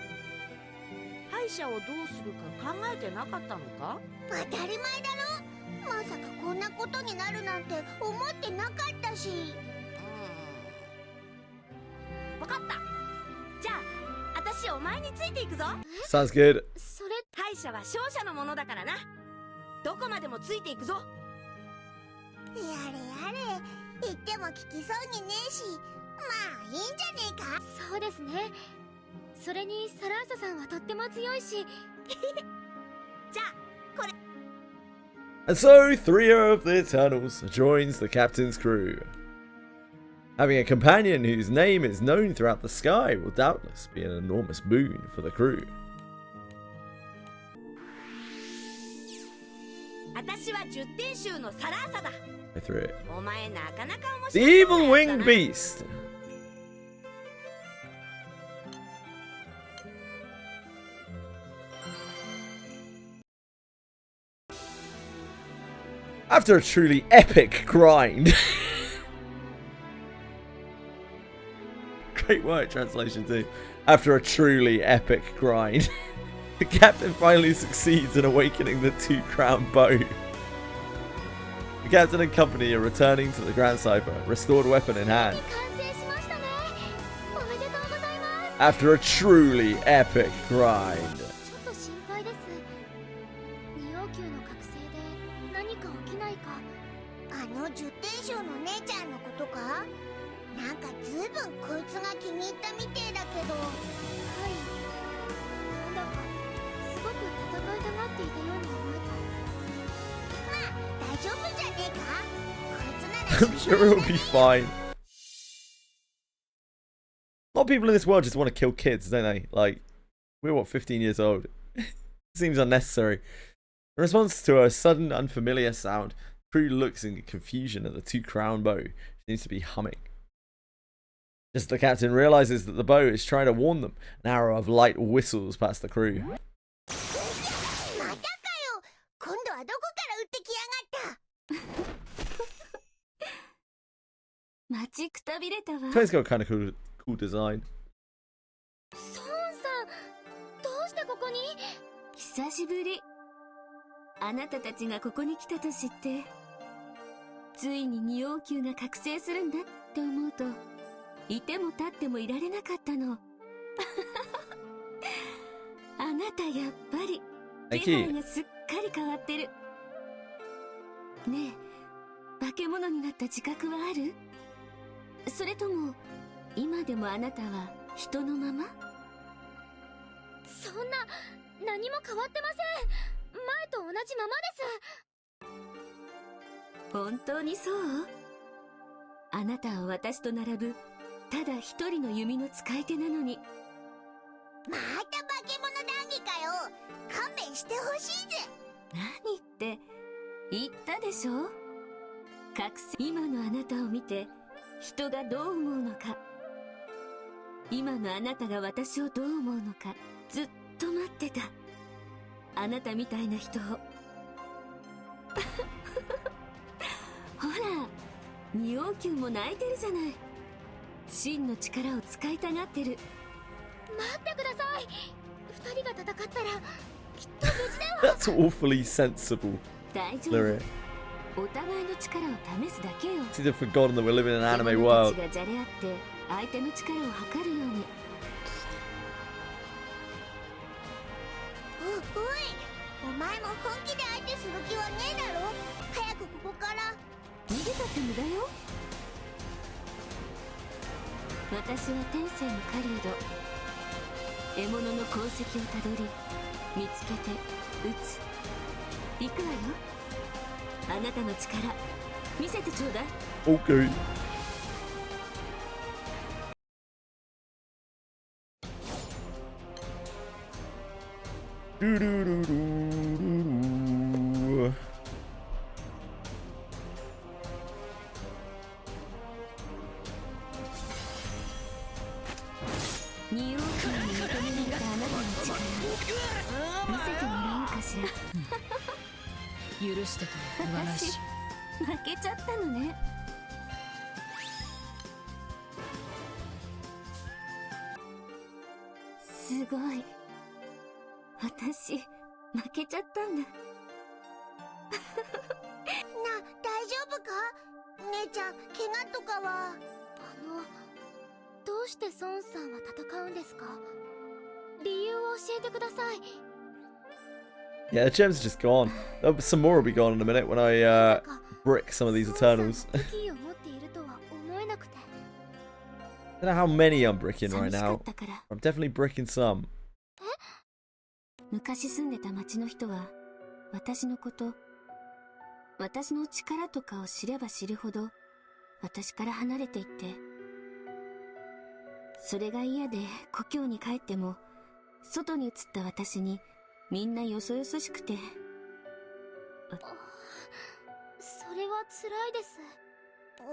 敗者をどうするか考えてなかったのか。当たり前だろ。まさかこんなことになるなんて思ってなかったし。分かった。じゃあ私お前についていくぞ。 Sounds good. それ敗者は勝者のものだからな。どこまでもついていくぞ。やれやれ、言っても聞きそうにねえし、まあいいんじゃねえか。そうですね。それにサラーサさんはとっても強いし。じゃあこれ。 And so, three of the Eternals joins the captain's crew. Having a companion whose name is known throughout the sky will doubtless be an enormous boon for the crew. 私は10点集のサラーサだ。 I threw it. お前なかなか面 The 白そう evil なやつだ winged な。 beast. After a truly epic grind. Great work, translation too. After a truly epic grind, the captain finally succeeds in awakening the two-crown bow. The captain and company are returning to the Grand Cipher, restored weapon in hand. 完成しましたね。おめでとうございます。 After a truly epic grind. ちょっと心配です。二王宮の覚醒で何か起きないか。あの10点賞の姉ちゃんのことか。なんかずいぶんこいつが気に入ったみてえだけど。はい。なんだかすごく戦いたがっていたように思えた。まあ大丈夫じゃねえか。こいつなら I'm sure it'll be fine. A lot of people in this world just want to kill kids, don't they? Like, we're what, 15 years old? Seems unnecessary. In response to a sudden unfamiliar sound, crew looks in confusion at the two-crown bow. It seems to be humming. Just as the captain realizes that the bow is trying to warn them, an arrow of light whistles past the crew. またかよ。今度はどこから撃ってきやがった。待ちくたびれたわ。 It's got kind of cool design. ソーンさん、どうしてここに。久しぶり。あなたたちがここに来たと知って、ついに二王宮が覚醒するんだって思うと、いても立ってもいられなかったの。あなたやっぱり気配がすっかり変わってる。ねえ、化け物になった自覚はある？それとも今でもあなたは人のまま？そんな、何も変わってません。前と同じままです。本当にそう？あなたは私と並ぶただ一人の弓の使い手なのに。また化け物談義かよ。勘弁してほしいぜ。何って言ったでしょ。覚醒。今のあなたを見て人がどう思うのか、今のあなたが私をどう思うのか、ずっと待ってた。あなたみたいな人を。ほら、二王宮も泣いてるじゃない。真の力を使いたがってる。待ってください。二人が戦ったらきっと無事では。 That's awfully sensible. 大丈 Lyric. 夫。お互いの力を試すだけよ。 It's either forgotten that we're living in an anime 自分 world. たちがじゃれ合って相手の力を測るように。おい、お前も本気で相手する気はねえだろ。早くここから。逃げたって無駄よ。私は天性の狩人。獲物の痕跡をたどり、見つけて撃つ。行くわよ。あなたの力見せてちょうだい。 Okay. Do-do-do-do-do-do. 2億円に認められたあなたの力見せてもらおうかしら。許してとは言わないし。負けちゃったのね。すごい。私負けちゃったんだ。大丈夫か？姉ちゃん、怪我とかは。どうして孫さんは戦うんですか？理由を教えてください。 Yeah, the gems are just gone. Some more will be gone in a minute when I brick some of these Eternals. I 武器を持っているとは思えなくて。 don't know how many I'm bricking right 寂しか now. ったから。 I'm definitely bricking some. 昔住んでた町の人は私のこと、私の力とかを知れば知るほど私から離れていって、それが嫌で故郷に帰っても外に移った私にみんなよそよそしくて。それは辛いです。で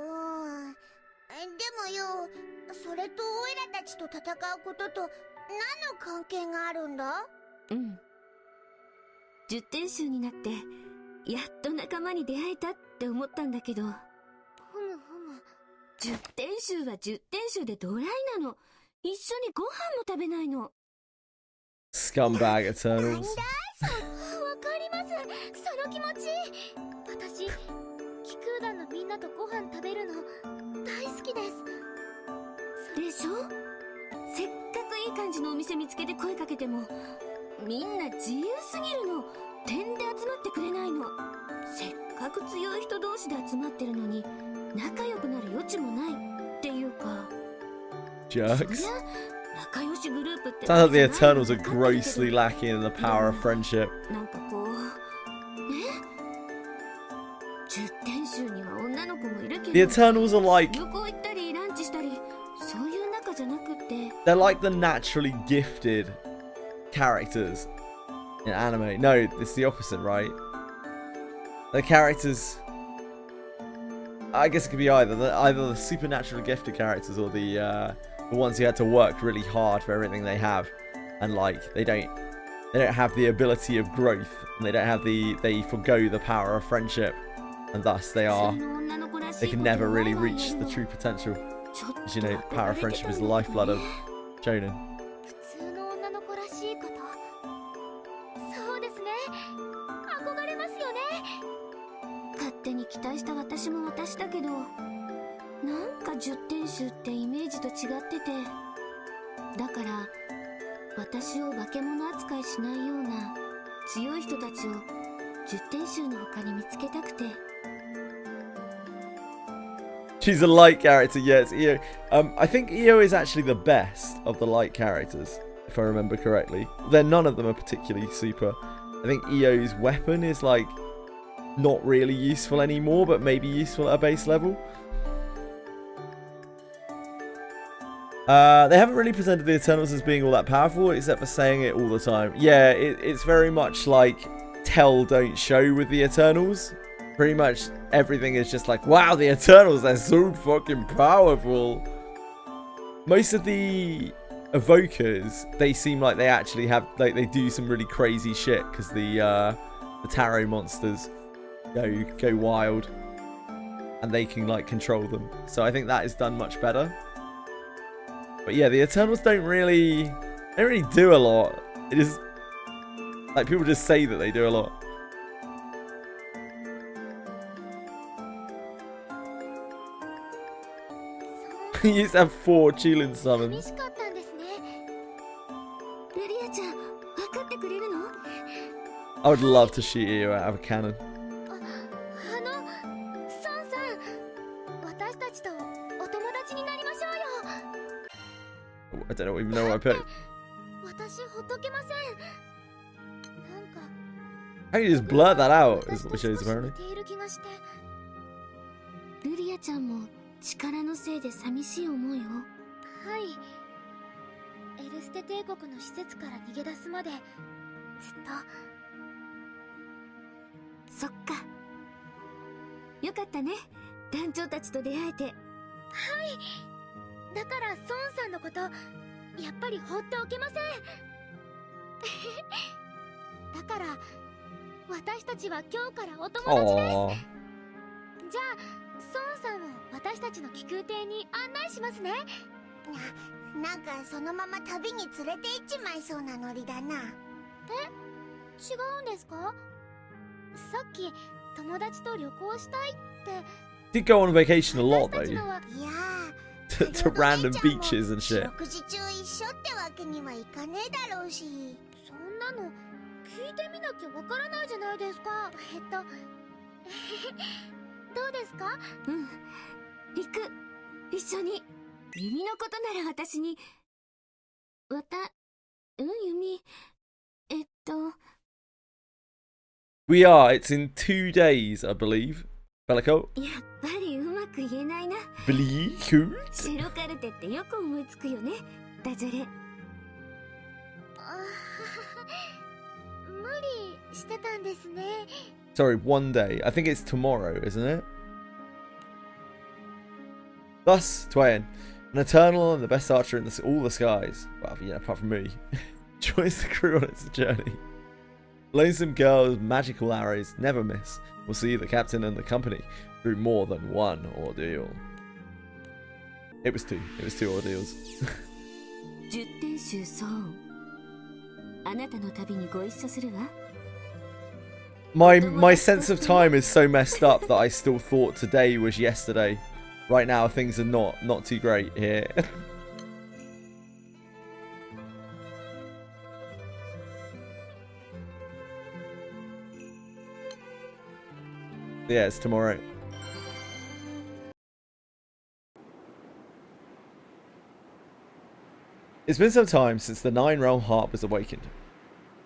もよ、それとオイラたちと戦うことと何の関係があるんだ？うん。10点集になってやっと仲間に出会えたって思ったんだけど。ふむふむ。10点集は10点集でドライなの。一緒にご飯も食べないの。 Scumbag Eternals. わかります。その気持ち。私、気空団のみんなとご飯食べるの大好きです。でしょ？せっかくいい感じのお店見つけて声かけてもみんな自由すぎるの。点で集まってくれないの。せっかく強い人同士で集まってるのに仲良くなる余地もないっていうか。 Jerks. 仲良しグループって Sounds like the Eternals are grossly lacking in the power of friendship. なんかこうね、10点集には女の子もいるけど、 The Eternals are like 旅行行ったりランチしたりそういう仲じゃなくって。 they're like the naturally gifted characters in anime. No, it's the opposite, right? The characters, I guess it could be either the supernaturally gifted characters or the ones who had to work really hard for everything they have, and like they don't have the ability of growth, and they forgo the power of friendship, and thus they can never really reach the true potential. Because, you know, power of friendship is the lifeblood of shonen. 普通の女の子らしいこと。そうですね。憧れますよね。勝手に期待した私も私だけど、なんか10点集ってイメージと違ってて、だから私を化け物扱いしないような強い人たちを10点集の他に見つけたくて。 She's a light character, yes, Io. I think Io is actually the best of the light characters, if I remember correctly. Then none of them are particularly super. I think Io's weapon is like not really useful anymore, but maybe useful at a base level. They haven't really presented the Eternals as being all that powerful, except for saying it all the time. Yeah, it's very much like tell, don't show with the Eternals. Pretty much everything is just like, wow, the Eternals, they're so fucking powerful. Most of the evokers, they seem like they actually have, like, they do some really crazy shit, because the tarot monsters go wild, and they can, like, control them. So I think that is done much better. But yeah, the Eternals don't really do a lot. It is, like, people just say that they do a lot. He used to have 4 Chilin summons. 寂しかったんですね。ルリアちゃん、分かってくれるの？ I would love to shoot you out of a cannon. ソンさん、私たちとお友達になりましょうよ。 I don't even know what I picked. 私ほっとけません。なんか How do you just blurt that out? Is what shows apparently. 似ている気がして。ルリアちゃんも力のせいで寂しい思いを。はい。エルステ帝国の施設から逃げ出すまでずっと。そっか。よかったね、団長たちと出会えて。はい。だからソンさんのことやっぱり放っておけません。だから私たちは今日からお友達です。じゃあソンさんを私たちの気空艇に案内しますね。なんかそのまま旅に連れて行っちまいそうなノリだな。え、違うんですか？さっき友達と旅行したいって。Did go on vacation a lot though. いやto random beaches and shit. 食事中一緒ってわけにはいかねえだろうし。そんなの聞いてみなきゃわからないじゃないですか。どうですか？うん、行く。一緒に。弓のことなら私に。弓。We are. It's in 2 days, I believe. Bellico. やっぱりうまく言えないな。Bellico? 白カルテってよく思いつくよね、ダジャレ。無理してたんですね。Sorry, 1 day. I think it's tomorrow, isn't it? Thus, Twain, an eternal and the best archer in all the skies, well, yeah, apart from me, joins the crew on its journey. Lonesome girls, magical arrows, never miss. We'll see the captain and the company through more than one ordeal. It was 2. It was 2 ordeals. 10点集ソーン。あなたの旅にご一緒するわ。My sense of time is so messed up that I still thought today was yesterday. Right now things are not too great here. Yeah, it's tomorrow. It's been some time since the 9-realm heart was awakened.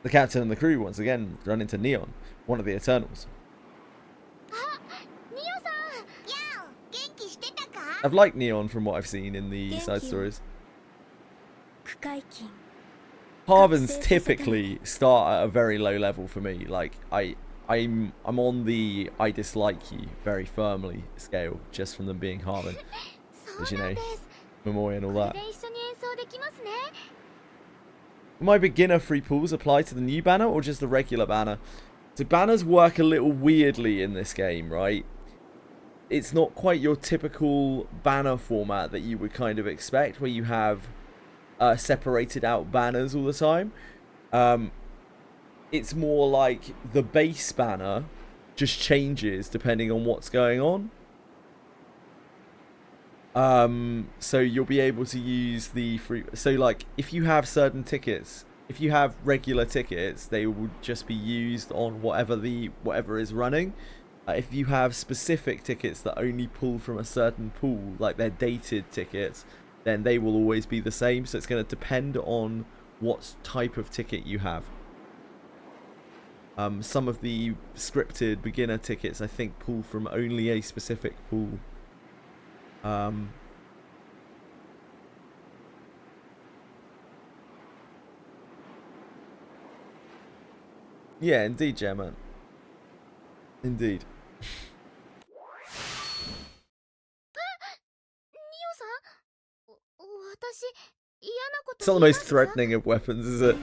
The captain and the crew once again run into Neon, one of the Eternals. I've liked Neon from what I've seen in the side stories. Harvens typically start at a very low level for me. Like I'm on the I dislike you very firmly scale just from them being Harven. As you know, Memory and all that. Will my beginner free pools apply to the new banner or just the regular banner? So banners work a little weirdly in this game, right? It's not quite your typical banner format that you would kind of expect, where you have separated out banners all the time. It's more like the base banner just changes depending on what's going on. So you'll be able to use the free... So like, if you have certain tickets, if you have regular tickets, they will just be used on whatever is running. If you have specific tickets that only pull from a certain pool, like they're dated tickets, then they will always be the same. So it's going to depend on what type of ticket you have. Some of the scripted beginner tickets, I think, pull from only a specific pool. Yeah, indeed, Gemma. Indeed. It's not the most threatening of weapons, is it?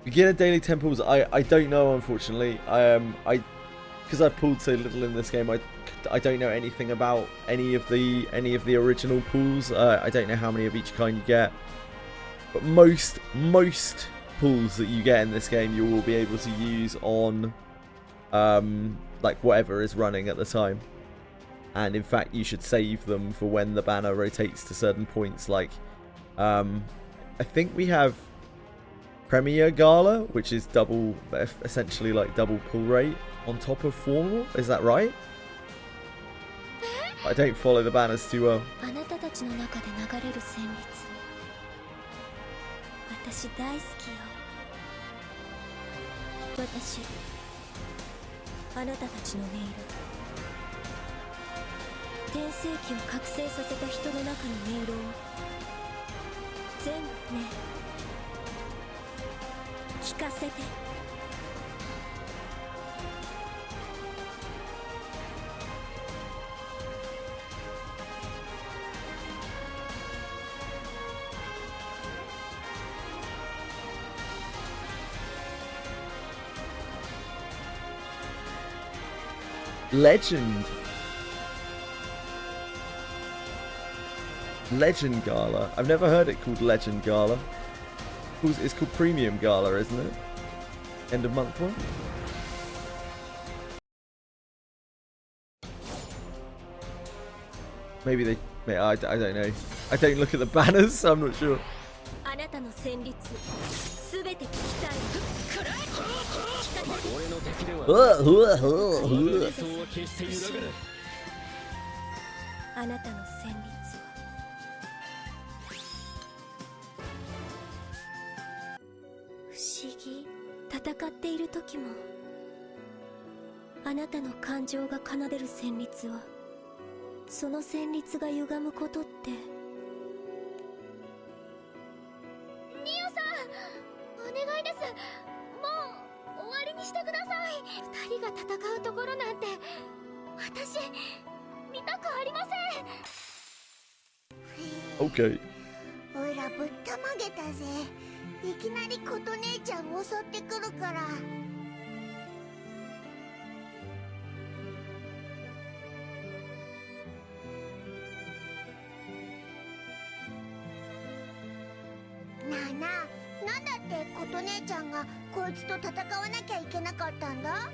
Beginner daily temples, I don't know, unfortunately. Because I've pulled so little in this game, I don't know anything about any of the original pools. I don't know how many of each kind you get, but most pools that you get in this game you will be able to use on like whatever is running at the time. And in fact, you should save them for when the banner rotates to certain points. Like, I think we have Premier Gala, which is double, essentially like double pull rate on top of formal. Is that right? I don't follow the banners too well. あなたたちの中で流れる旋律、私大好きよ。私、あなたたちの音色、天世紀を覚醒させた人の中の音色を全部ね、聞かせて。Legend. Legend Gala. I've never heard it called Legend Gala. It's called Premium Gala, isn't it? End of month one. Maybe they. I don't know. I don't look at the banners, so I'm not sure. あなたの旋律、すべて聞きたい。俺の敵ではそうは決して揺らがない。あなたの旋律は不思議。戦っている時もあなたの感情が奏でる旋律は、その旋律が歪むことって。ニオさん、お願いです。もう終わりにしてください。二人が戦うところなんて私見たくありません。 Okay. おいらぶったまげたぜ。いきなり琴姉ちゃん襲ってくるから。なあなあ、なんだって琴姉ちゃんがこいつと戦わなきゃいけなかったんだ？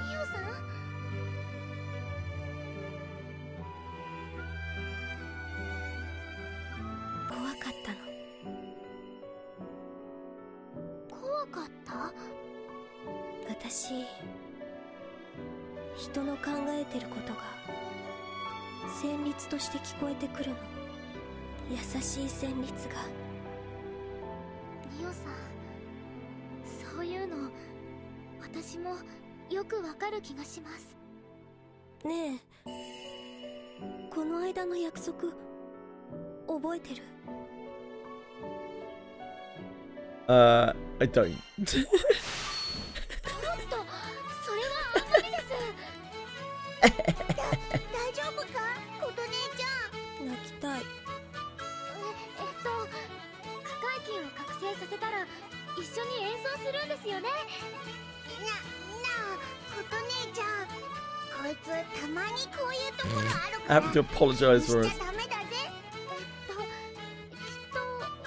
ニオさん？怖かったの。怖かった？私、人の考えてることが旋律として聞こえてくるの。優しい旋律が。ニオさん、そういうの私もよくわかる気がします。ねえ、この間の約束覚えてる？ I don't. ちょっと、それはあんまりです。大丈夫か、琴姉ちゃん。泣きたい。可解筋を覚醒させたら一緒に演奏するんですよね。なあ、琴姉ちゃん、こいつたまにこういうところあるから I have to apologize for し it. ちゃダメだぜ。きっと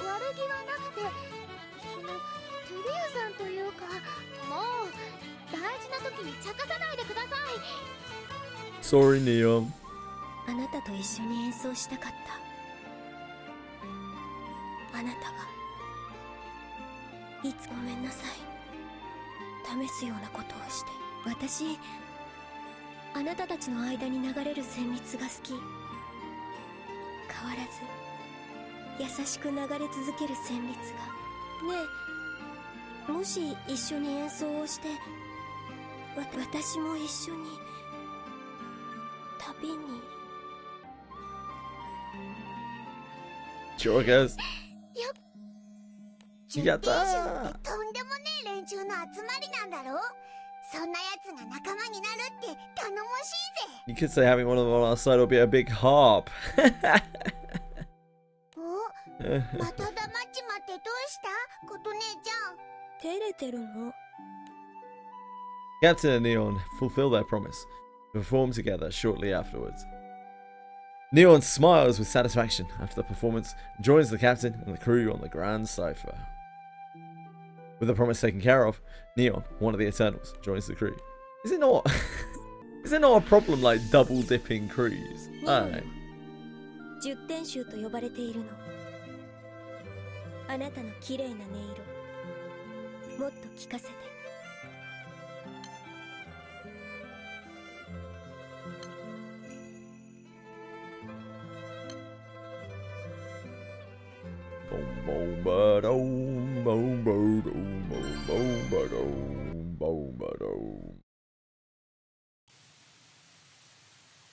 悪気はなくて、照屋さんというか、もう大事な時に茶化さないでください。 Sorry, Neon. あなたと一緒に演奏したかった。あなたがいつごめんなさい。試すようなことをして。私、あなたたちの間に流れる旋律が好き。変わらず優しく流れ続ける旋律が。ねえ、もし一緒に演奏をして、私も一緒に旅に。 Sure, guys. 準やったー練習ってとんでもねえ連中の集まりなんだろう。そんなやつが仲間になるって頼もしいぜ。 You could say having one of them on our side will be a big harp. お、また黙っちまってどうした琴姉ちゃん。照れてるの？ Captain and Neon fulfill their promise to perform together shortly afterwards. Neon smiles with satisfaction after the performance and joins the captain and the crew on the Grand Cipher. With the promise taken care of, Neon, one of the Eternals, joins the crew. Is it not? Is it not a problem like double dipping crews? I don't know. 10点集と呼ばれているの。あなたの綺麗な音色もっと聞かせて。Boom, boom, ba-dum, boom, ba-dum, boom, boom, ba-dum, boom, ba-dum.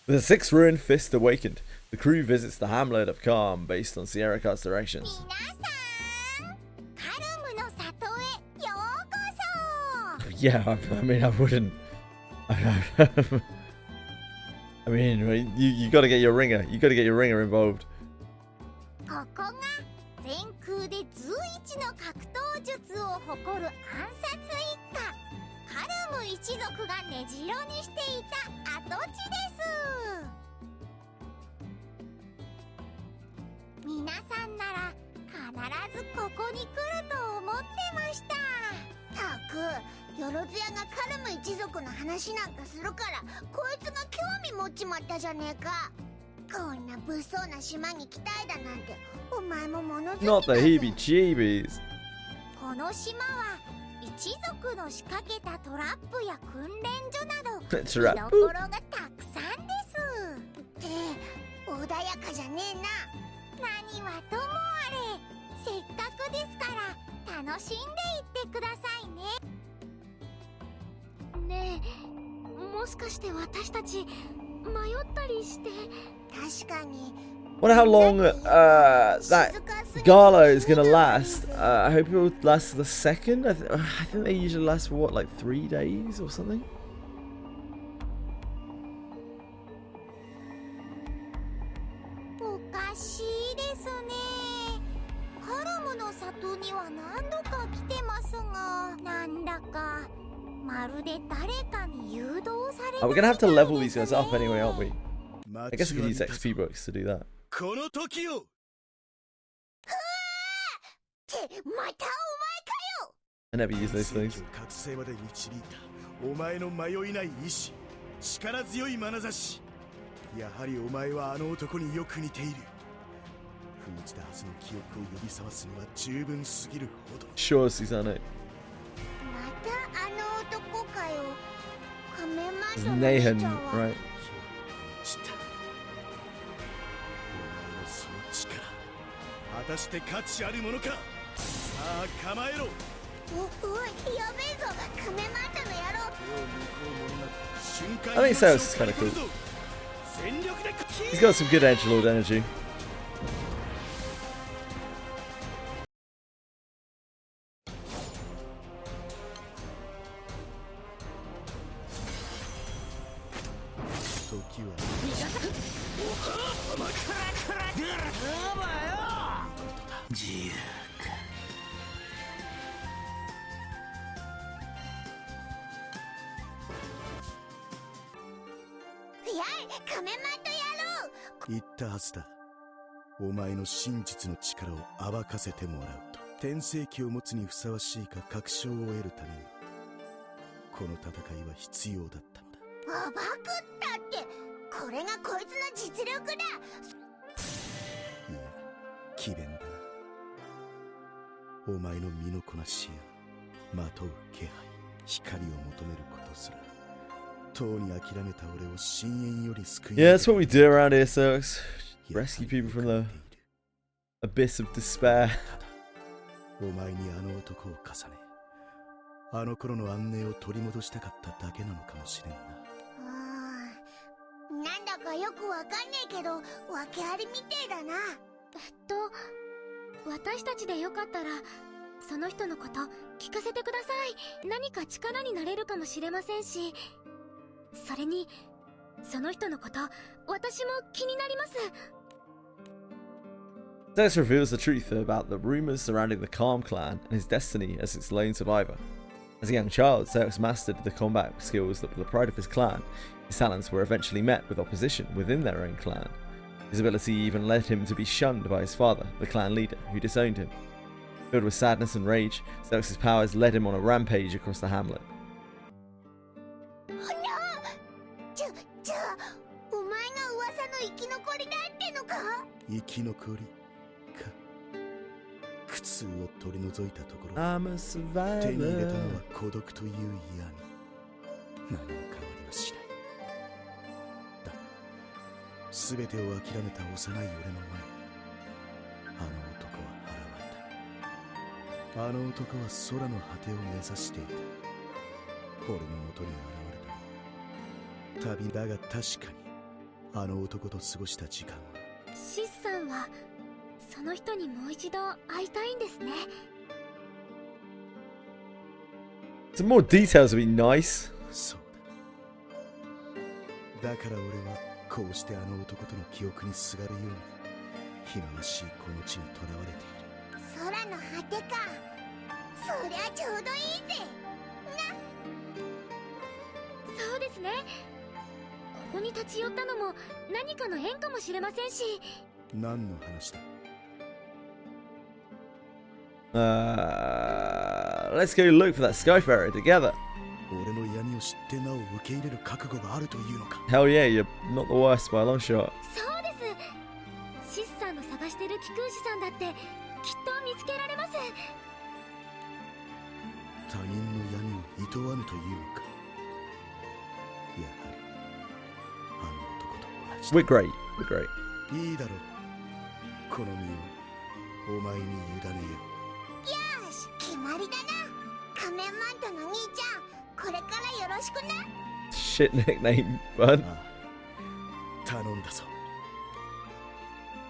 The sixth ruined fist awakened. The crew visits the hamlet of Calm based on Sierra Cart's directions. 皆さん、カルムの里へようこそ。 Yeah, I mean, I wouldn't. I mean, you gotta get your ringer. You gotta get your ringer involved. ここが全空で随一の格闘術を誇る暗殺一家カルム一族が根城にしていた跡地です。皆さんなら必ずここに来ると思ってました。たく、よろずやがカルム一族の話なんかするからこいつが興味持っちまったじゃねえか。こんな物騒な島に来たいだなんてお前も物好きだぜ。 Not the heebie-jeebies. この島は一族の仕掛けたトラップや訓練所など見どころがたくさんです。って穏やかじゃねえな。何はともあれせっかくですから楽しんでいってくださいね。ねえ、もしかして私たち迷ったりして。確かに。Wonder how long that gala is gonna last. I hope it will last to the second. I think they usually last for what, like 3 days or something. おかしいですね。カルムの里には何度か来てますが、なんだかまるで誰かに誘導された We're gonna have to level these guys up anyway, aren't we? I guess we could use XP books to do that. この時を。ってまたお前かよ。 I never use those things. 覚醒まで導いたお前の迷いない意志、力強い眼差し。やはりお前はあの男によく似ている。封じたはずの記憶を呼び覚ますには十分すぎるほど。Sure, Susanne. またあの男かよ。仮面マン It's トの姉 Nahan, ちゃんは right? したお前のその力、果たして価値あるものか。さあ構えろ。おい、やべえぞ、仮面マントの野郎。 I think Saos is kind of cool. He's got some good edgelord energy. Kamen 言ったはずだ。お前の真実の力を暴かせてもらうと。天聖機を持つにふさわしいか確証を得るためにこの戦いは必要だったのだ。暴くったってこれがこいつの実力だ。いや、詭弁だな。お前の身のこなしやまとう気配、光を求めることすらとうに諦めた俺を深淵より救い。 Yeah, that's what we do around here, Saos. Rescue people from the abyss of despair. お前にあの男を重ね、あの頃の安寧を取り戻したかっただけなのかもしれんな。なんだかよくわかんねえけど訳ありみてえだな。私たちでよかったらその人のこと聞かせてください。何か力になれるかもしれませんし、それにその人のこと私も気になります。Saos reveals the truth about the rumors surrounding the Calm clan and his destiny as its lone survivor. As a young child, Saos mastered the combat skills that were the pride of his clan. His talents were eventually met with opposition within their own clan. His ability even led him to be shunned by his father, the clan leader, who disowned him. Filled with sadness and rage, Saos' powers led him on a rampage across the hamlet. じゃあお前が噂の生き残りだってのか。生き残りか。苦痛を取り除いたところ I'm a 手に入れた survivor. のは孤独という闇。何も変わりはしない。だ全てを諦めた幼い俺の前にあの男は現れた。あの男は空の果てを目指していた。俺の元に現れた。旅だが確かにあの男と過ごした時間はシスさんはその人にもう一度会いたいんですね。 Some more details would be nice. そうだ。だから俺はこうしてあの男との記憶にすがるように忌まわしいこの地に囚われている。空の果てか。そりゃちょうどいいぜ。そうですね。ここに立ち寄ったのも何かの縁かもしれませんし。何の話だ。Let's go look for that Skyfarer together. 俺の闇を知ってなお受け入れる覚悟があるというのか。 Hell yeah, you're not the worst by a long shot. そうです。シスさんの探してる貴空士さんだってきっと見つけられます。他人の闇を厭わぬというのか。やはりあの男と同じだ。 We're great. We're great. いいだろう。この身をお前に委ねよう。よし、決まりだな。仮面マントの兄ちゃん、これからよろしくな。 Shit nickname, bud. ああ、頼んだぞ。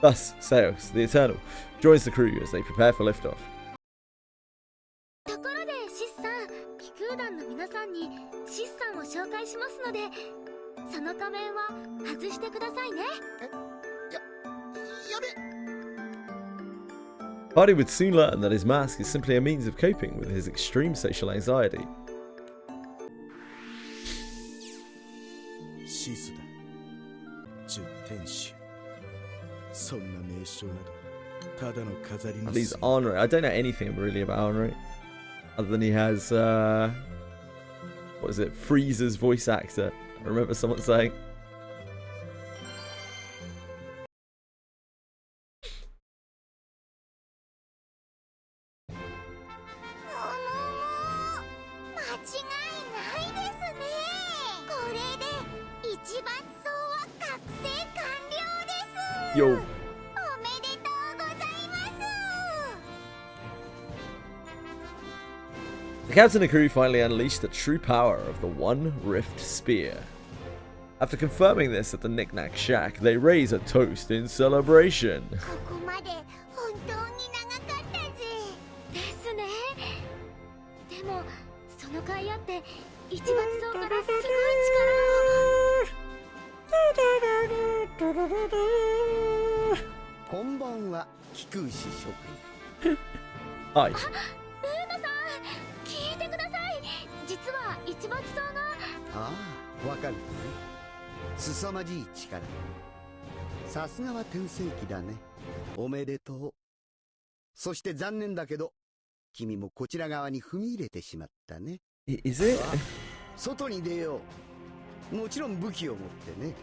Thus, Sails, the Eternal, joins the crew as they prepare for liftoff. ところでシスさん、気空団の皆さんにシスさんを紹介しますので、その仮面は外してくださいね。やべ。 Hardy would soon learn that his mask is simply a means of coping with his extreme social anxiety. シスだ。十天使。そんな名称などただの飾りの At least Henri. I don't know anything really about Henri. Other than he has, what is it? Frieza's voice actor. I remember someone saying. Yo. The captain and crew finally unleashed the true power of the One Rift Spear. After confirming this at the Knick-Knack Shack, they raise a toast in celebration. ここまで本当に長かったぜ。ですね。でもその甲斐あって一抜走からすごい力を。こんばんは、貴空士諸君。Hi. ルーナさん、聞いてください。実は一抜走が。ああ、わかるね。凄まじい力。さすがは天聖機だね。おめでとう。そして残念だけど、君もこちら側に踏み入れてしまったね。Is it? 外に出よう。もちろん武器を持ってね。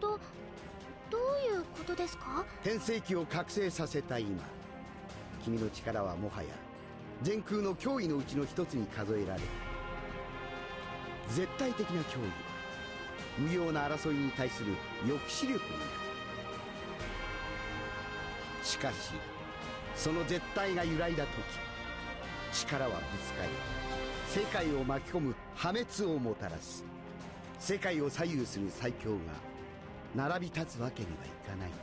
どういうことですか？天聖機を覚醒させた今、君の力はもはや全空の脅威のうちの一つに数えられる。絶対的な脅威は無用な争いに対する抑止力になる。しかしその絶対が揺らいだ時、力はぶつかり世界を巻き込む破滅をもたらす。世界を左右する最強が並び立つわけにはいかないんだ。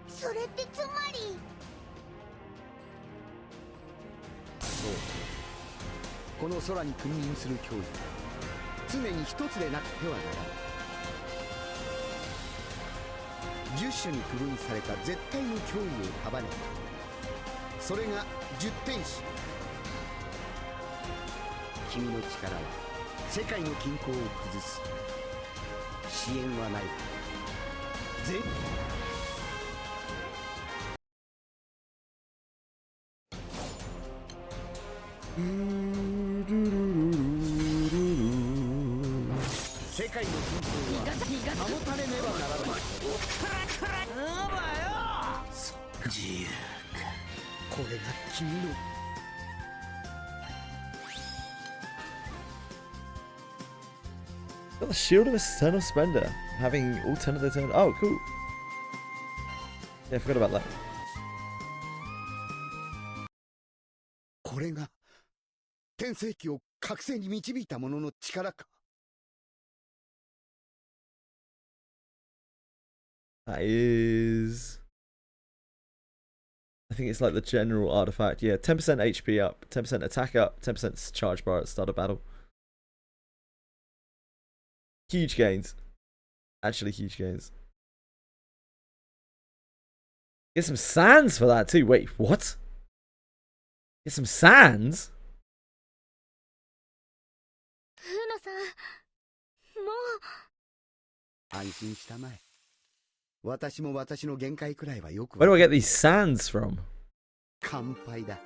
それってつまり。そうこの空に君臨する脅威は常に一つでなくてはならない。10種に区分された絶対の脅威を束ねた、それが10天使。君の力は世界の均衡を崩す。支援はない。全世界の均衡は保たれねばならない。自由か。これが君の。 Got the Shield of Eternal Splendor, having all 10 of their turn. Oh, cool. Yeah, I forgot about that. これが天聖機を覚醒に導いた者の力か。 That is... I think it's like the general artifact. Yeah, 10% HP up, 10% attack up, 10% charge bar at the start of battle. Huge gains. Actually, huge gains. Get some sands for that too. Wait, what? Get some sands? ウーノさん、もう。安心したまえ。私も私の限界くらいはよく。 Where do I get these sands from? 乾杯だ。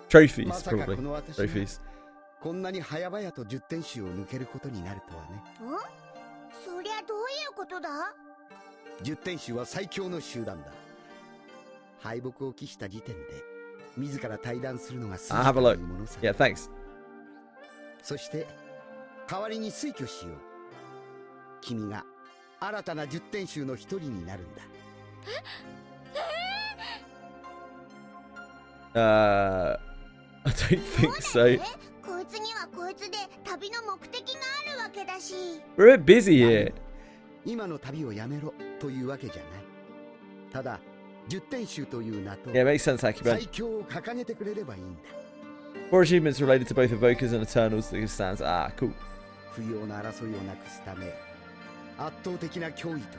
Trophies, まさか probably. この私が Trophies. こんなに早々と10点集を抜けることになるとはね。そりゃどういうことだ。10点集は最強の集団だ。敗北を喫した時点で自ら退団するのが筋 I'll have a と look. いうものさ。 Yeah, thanks. そして代わりに推挙しよう。君が新たな10点集の一人になるんだ。I don't think so. こいつにはこいつで旅の目的があるわけだし。 We're a bit busy here. 今の旅をやめろというわけじゃない。ただ10点集という名と Yeah, makes sense, Akiban. 最強を掲げてくれればいいんだ。 4 achievements related to both Evokers and Eternals that give stands. Ah, cool. 不要な争いをなくすため圧倒的な脅威というものが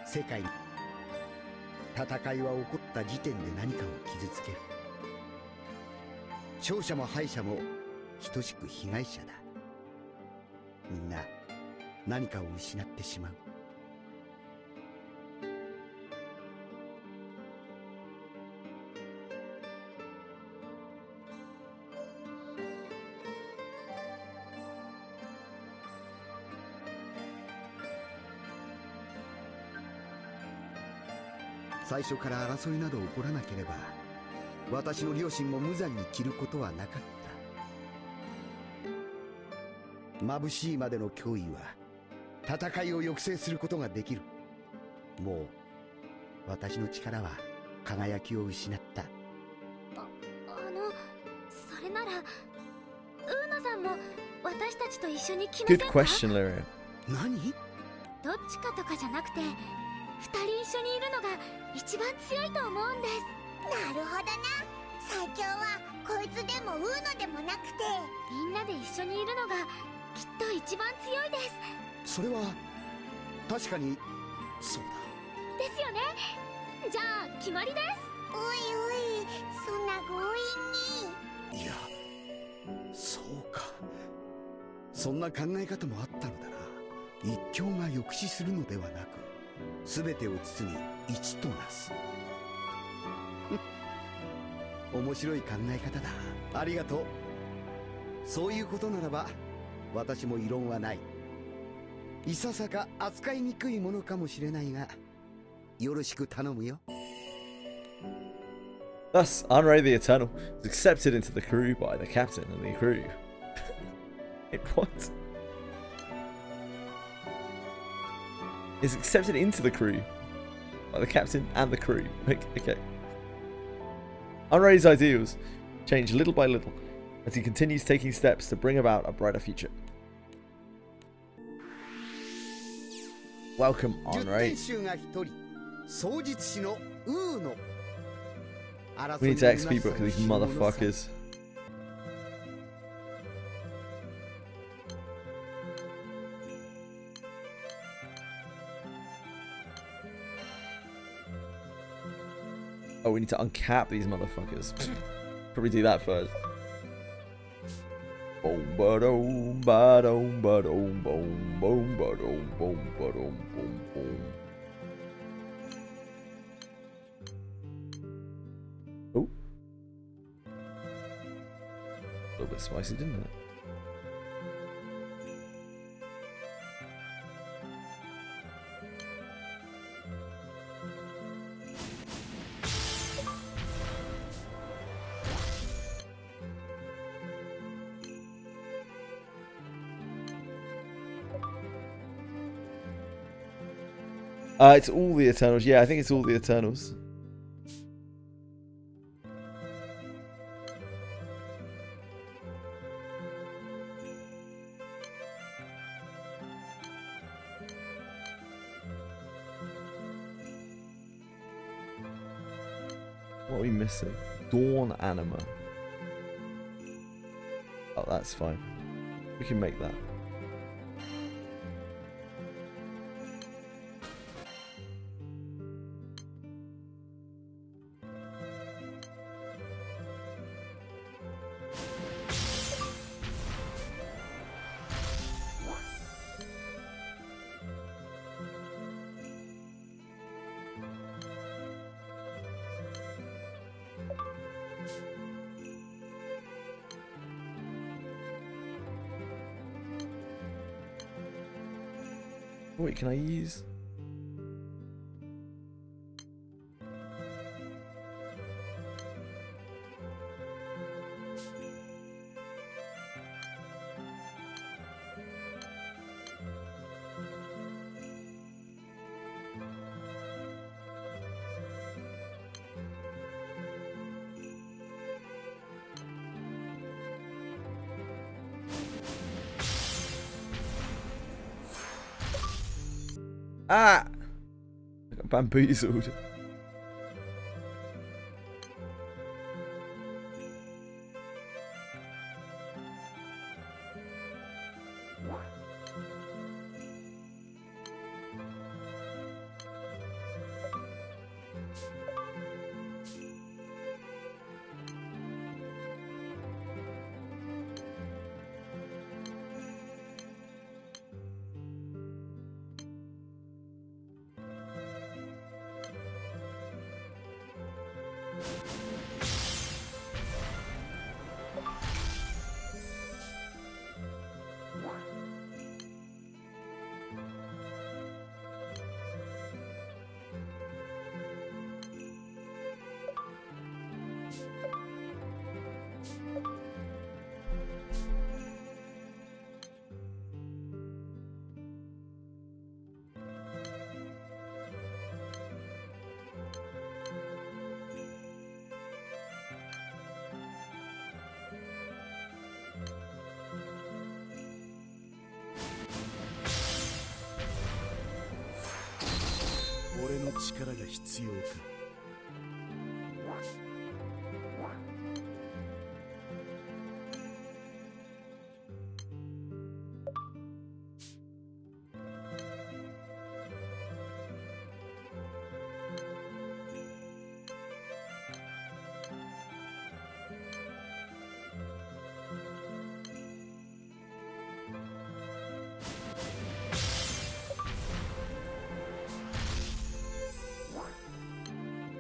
世界に。戦いは起こった時点で何かを傷つける。勝者も敗者も等しく被害者だ。みんな何かを失ってしまう。最初から争いなど起こらなければ私の両親も無残に着ることはなかった。眩しいまでの脅威は戦いを抑制することができる。もう私の力は輝きを失った。それならウーノさんも私たちと一緒に来ません Good か。 question, Lyria. 何？どっちかとかじゃなくて2人一緒にいるのが一番強いと思うんです。なるほどな。最強はこいつでもウーノでもなくてみんなで一緒にいるのがきっと一番強いです。それは確かにそうだ。ですよね。じゃあ決まりです。おいおい、そんな強引に。いや、そうか。そんな考え方もあったのだな。一強が抑止するのではなく全てを包み一となす。面白い考え方だ。ありがとう。そういうことならば私も異論はない。いささか扱いにくいものかもしれないがよろしく頼むよ。 Thus, Andre the Eternal is accepted into the crew by the captain and the crew. Wait, what? Is accepted into the crew by the captain and the crew. Okay. Andre's ideals change little by little as he continues taking steps to bring about a brighter future. Welcome, 10 Andre. 点衆が一人、双日師のウーノ。 We need to XP book these motherfuckers. Oh, we need to uncap these motherfuckers. Probably do that first. Boom, ba-dum, ba-dum, ba-dum, boom, boom, ba-dum, boom, ba-dum, boom, boom. Oh. A little bit spicy, didn't it? It's all the Eternals. Yeah, I think it's all the Eternals. What are we missing? Dawn Anima. Oh, that's fine. We can make that. Wait, can I use? Ah! I got bamboozled.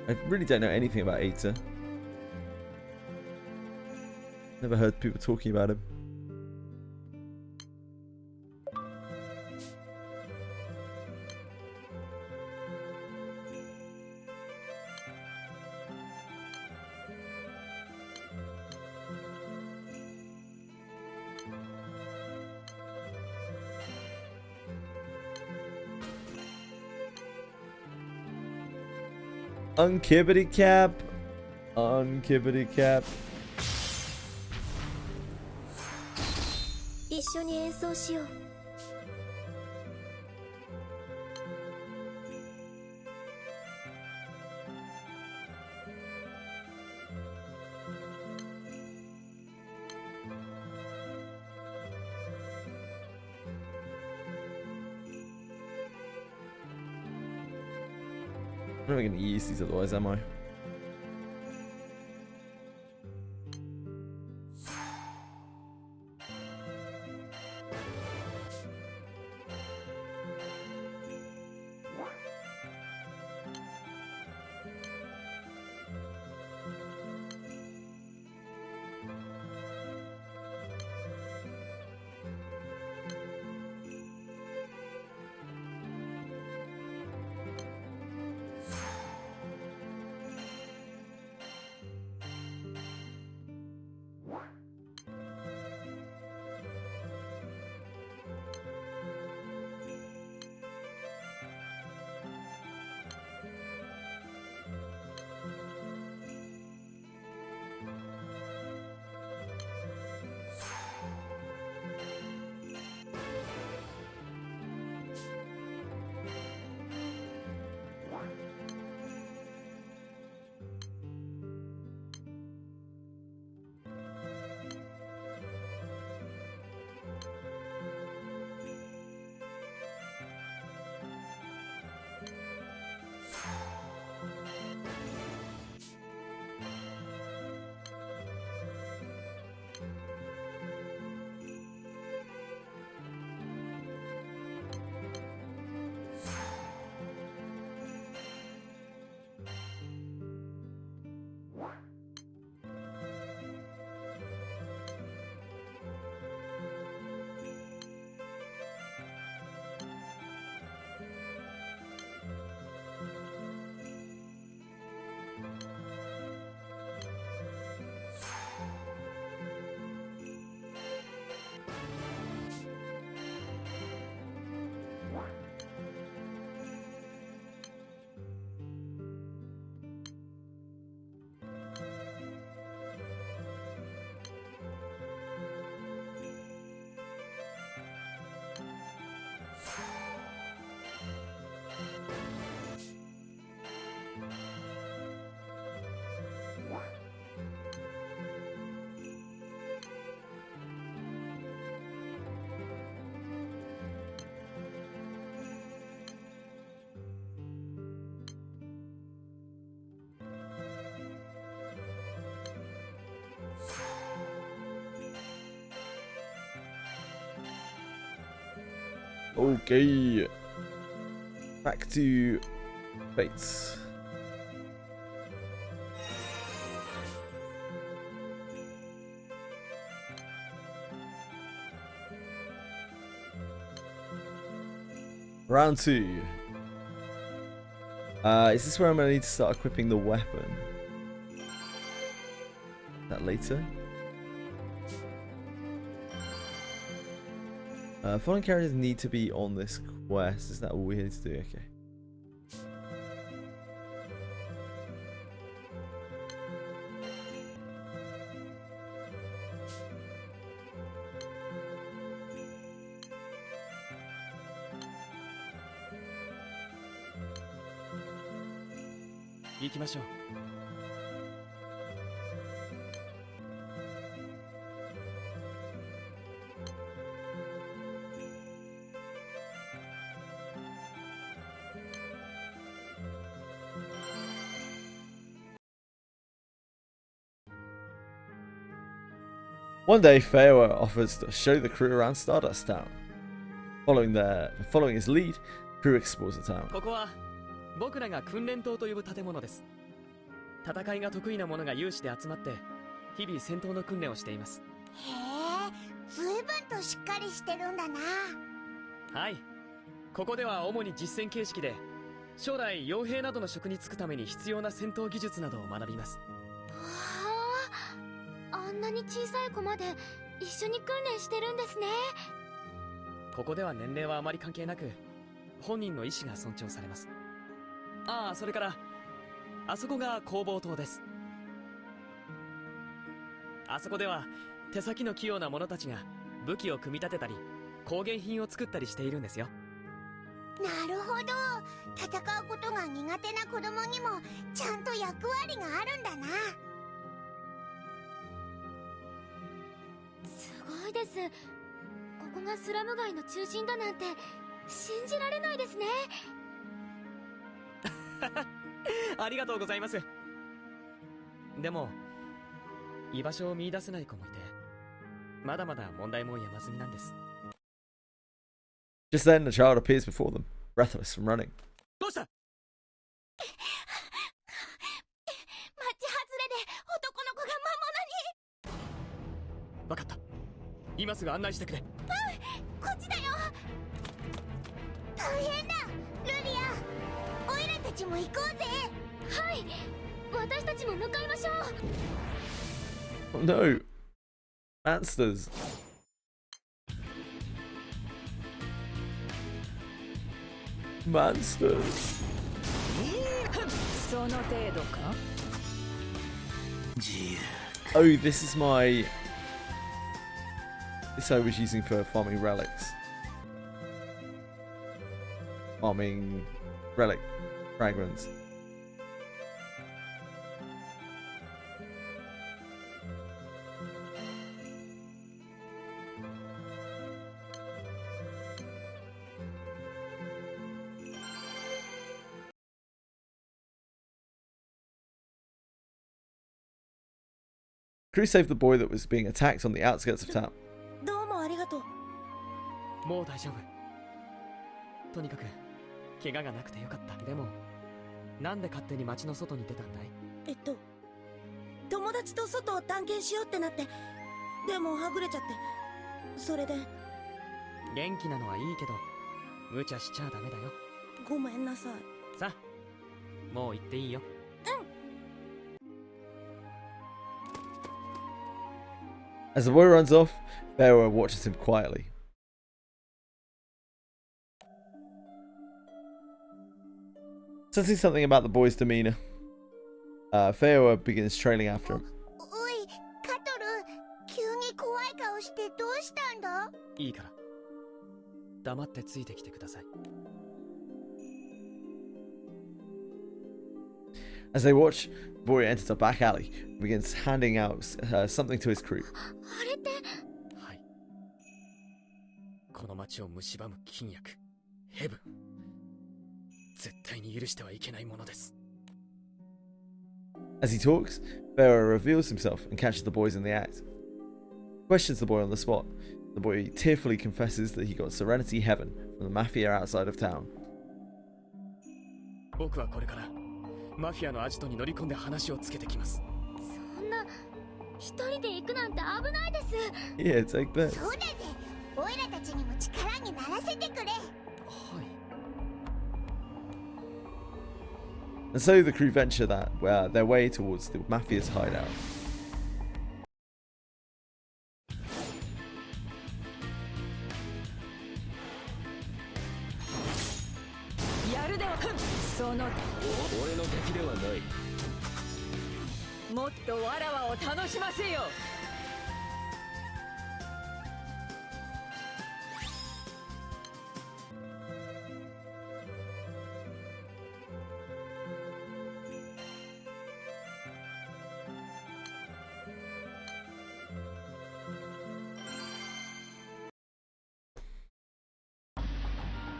I really don't know anything about Aita. Never heard people talking about him. Unkibbity cap. Unkibbity cap. 一緒に演奏しよう。I'm not going to use these otherwise, am I? Okay. Back to Fates. Round 2. Is this where I'm going to need to start equipping the weapon? That later? Following characters need to be on this quest. Is that all we need to do? Okay. One day, Feyre offers to show the crew around Stardust Town. Following his lead, the crew explores the town. ここは僕らが訓練棟と呼ぶ建物です。戦いが得意な者が有志で集まって日々戦闘の訓練をしています。へえ、ずいぶんとしっかりしてるんだな。はい。ここでは主に実戦形式で将来傭兵などの職に就くために必要な戦闘技術などを学びます。あんなに小さい子まで一緒に訓練してるんですね。ここでは年齢はあまり関係なく本人の意思が尊重されます。ああ、それからあそこが工房棟です。あそこでは手先の器用な者たちが武器を組み立てたり工芸品を作ったりしているんですよ。なるほど、戦うことが苦手な子供にもちゃんと役割があるんだな。すごいです。ここがスラム街の中心だなんて信じられないですね。ありがとうございます。でも居場所を見出せない子もいてまだまだ問題も山積みなんです。 Just then, a child appears before them, breathless from running. どうした？町外れで男の子が魔物に。わかった。今すぐ案内してくれ。こっちだよ。大変だ、ルリア。オイラたちも行こうぜ。はい、私たちも向かいましょう。 Oh no! Monsters! Monsters! その程度か。 Oh, this is my... This I was using for farming relics. Farming relic fragments. Crew saved the boy that was being attacked on the outskirts of town. どうもありがとう。もう大丈夫。とにかく怪我がなくてよかった。でもなんで勝手に町の外に出たんだい？友達と外を探検しようってなって、でもはぐれちゃって、それで。元気なのはいいけど無茶しちゃダメだよ。ごめんなさい。さあ、もう行っていいよ。As the boy runs off, Pharaoh watches him quietly. Sensing something about the boy's demeanor, Pharaoh begins trailing after him. おい、カトル、急に怖い顔してどうしたんだ？いいから黙ってついてきてください。 As they watch, the boy enters a back alley and begins handing out something to his crew. あれって。はい。この町を蝕む禁薬、ヘブン。絶対に許してはいけないものです。 As he talks, Pharaoh reveals himself and catches the boys in the act. Questions the boy on the spot, The boy tearfully confesses that he got Serenity Heaven from the Mafia outside of town. 僕はこれからマフィアのアジトに乗り込んで話をつけてきます。そんな一人で行くなんて危ないです。 Yeah, take this. そうだぜ、オイラたちにも力にならせてくれ。はい。 And so the crew venture their way towards the Mafia's hideout. やるではその俺の敵ではない。もっとわらわを楽しませよ。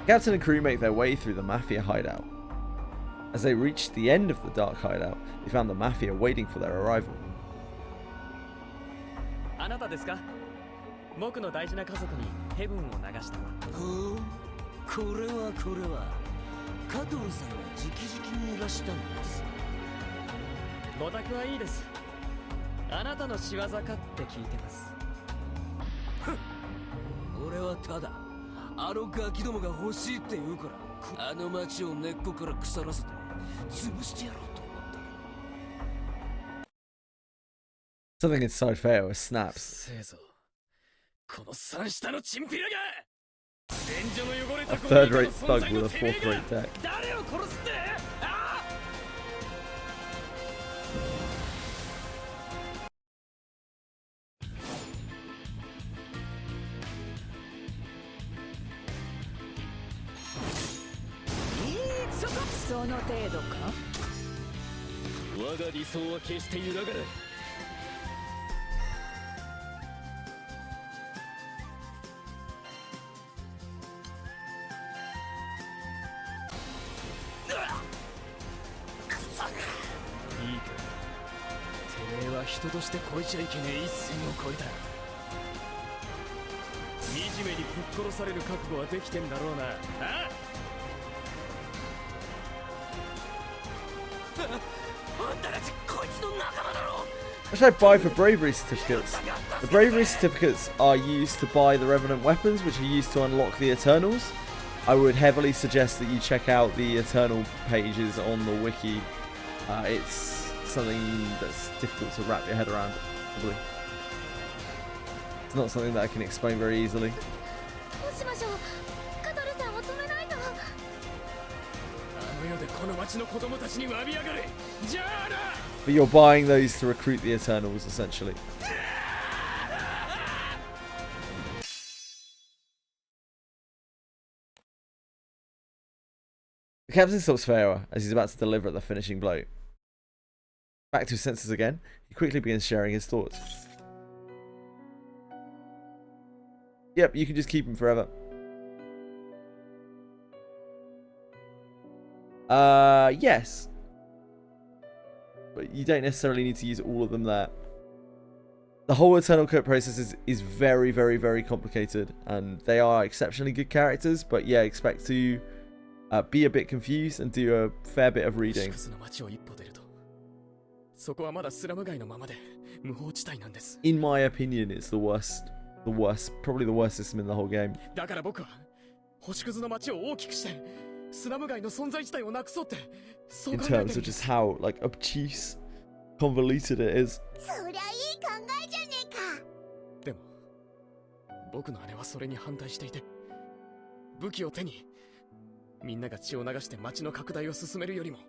Captain and crew make their way through the Mafia hideout. As they reach the end of the dark hideout, they found the Mafia waiting for their arrival. あなたですか？僕の大事な家族にヘブンを流したわ。ほう、これは加藤さんが直々にいらしたんです。ご託はいいです。あなたの仕業かって聞いてます。俺はただあのガキどもが欲しいって言うからあの町を根っこから腐らせて潰してやろうと思ったけど。 Something inside Feo snaps. せいぞ、この三下のチンピラが便所の汚れた A third-rate thug with a fourth-rate deck. 誰を殺すって？ああ！ その程度か。我が理想は決して揺らがない。いいか、てめえは人として越えちゃいけねえ一線を越えた。惨めにぶっ殺される覚悟はできてんだろうな。ああ、 Which I buy for bravery certificates. The bravery certificates are used to buy the revenant weapons, which are used to unlock the Eternals. I would heavily suggest that you check out the Eternal pages on the wiki. It's something that's difficult to wrap your head around, probably. It's not something that I can explain very easily. どうしましょう。カトルさんを止めないと。あの世でこの町の子供たちに詫びやがれ。じゃあな。 But you're buying those to recruit the Eternals, essentially. The captain stops Feyre as he's about to deliver the finishing blow. Back to his senses again, he quickly begins sharing his thoughts. Yep, you can just keep him forever. Yes. But you don't necessarily need to use all of them there. The whole Eternal Code process is very, very, very complicated. And they are exceptionally good characters. But yeah, expect to be a bit confused and do a fair bit of reading. In my opinion, it's the worst, probably the worst system in the whole game. In terms of just how like obtuse, convoluted it is. そりゃいい考えじゃねえか。でも僕の姉はそれに反対していて、武器を手にみんなが血を流して町の拡大を進めるよりも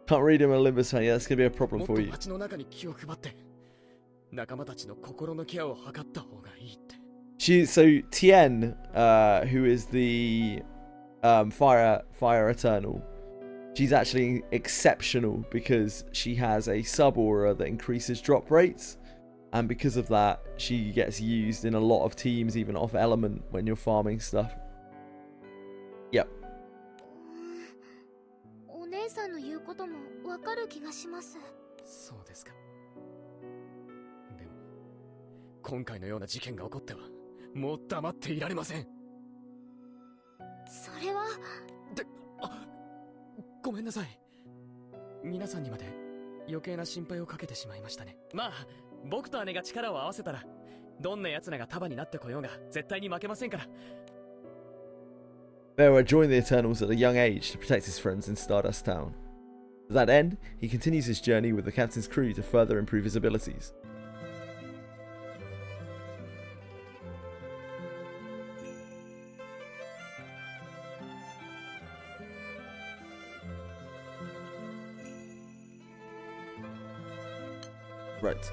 Can't read him a Limbus fan. Yeah, that's gonna be a problem もっ for と you. 町の中に気を配って仲間たちの心のケアを図った方がいいって。So Tien, who is the Fire Eternal, she's actually exceptional because she has a sub aura that increases drop rates, and because of that, she gets used in a lot of teams, even off element when you're farming stuff. Yep. お姉さんの言うこともわかる気がします。そうですか。でも今回のような事件が起こってはもう黙っていられません。それはごめんなさい。皆さんにまで余計な心配をかけてしまいましたね。まあ僕と姉が力を合わせたらどんな奴らが束になってこようが絶対に負けませんから。Vera joined the Eternals at a young age to protect his friends in Stardust Town. To that end, he continues his journey with the captain's crew to further improve his abilities. Right.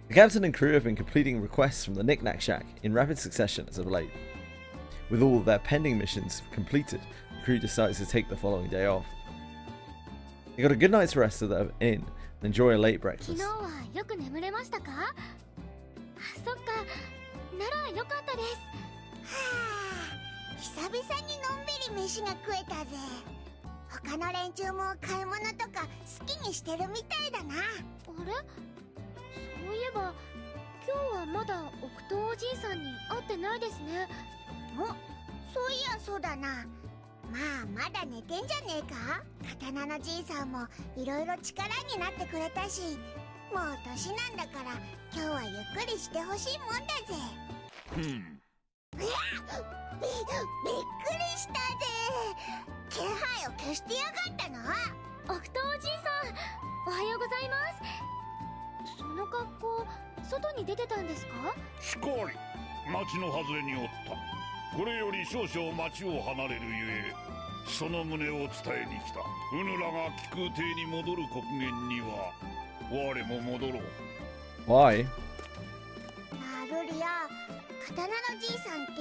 The captain and crew have been completing requests from the Knick-Knack Shack in rapid succession as of late. With all of their pending missions completed, the crew decides to take the following day off. They got a good night's rest at the inn and enjoy a late 昨 breakfast. 日はよく眠れましたか？あ、そっか、ならよかったです。はあ、久々にのんびり飯が食えたぜ。他の連中も買い物とか好きにしてるみたいだな。あれ、そういえば今日はまだ奥東おじいさんに会ってないですね。お、そういやそうだな。まあまだ寝てんじゃねえか。刀のじいさんもいろいろ力になってくれたし、もう年なんだから今日はゆっくりしてほしいもんだぜ。びっくりしたぜ。気配を消してやがったな。奥東おじいさん、おはようございます。その格好、外に出てたんですか？しかり町の外れにおった。これより少々町を離れるゆえ、その旨を伝えに来た。うぬらが気空亭に戻る刻限には我も戻ろう。 Why? なるりや、刀のじいさんって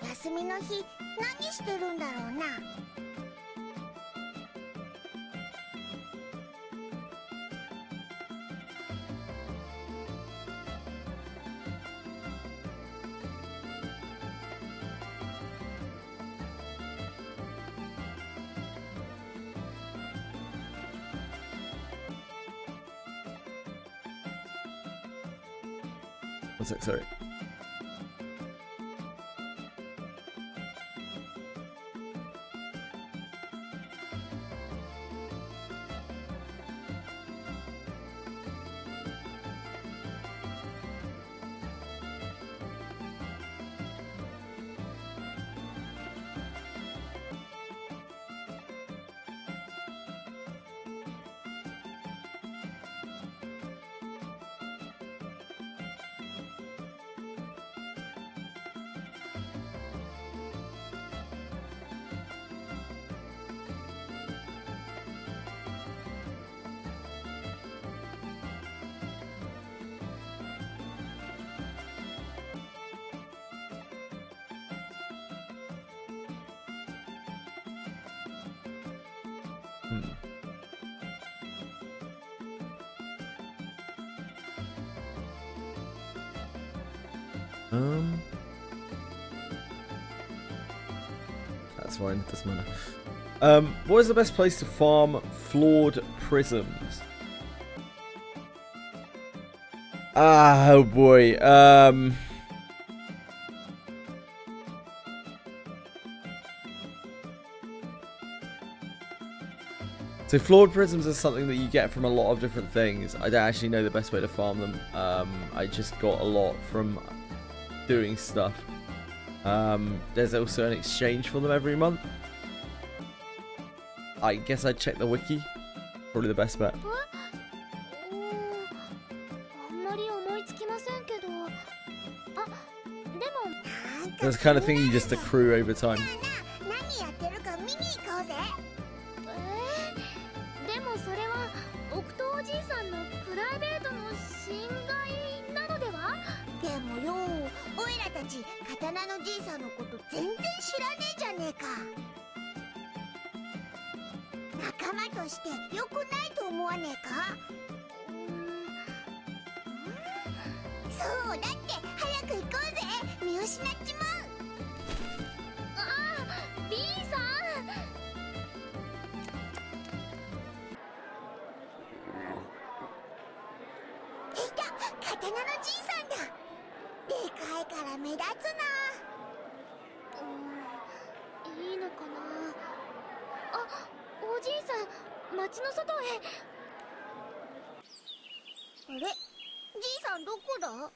休みの日何してるんだろうな。One sec, sorry. That's fine, it doesn't matter. What is the best place to farm flawed prisms? Oh boy. So flawed prisms are something that you get from a lot of different things. I don't actually know the best way to farm them. I just got a lot from doing stuff. There's also an exchange for them every month. I guess I'd check the wiki. Probably the best bet. あんまり思いつきませんけど。あ、でも That's the kind of thing you just accrue over time. 何やってるか見に行こうぜ。でもそれは奥東おじいさんのプライベートの私オイラたち刀のじいさんのこと全然知らねえじゃねえか。仲間として良くないと思わねえか。そうだって早く行こうぜ、見失っちまう。ああ、B さん。いた、刀のじいさんだ。でかいから目立つな。いいのかな。あ、おじいさん、町の外へ。あれ、じいさんどこだ。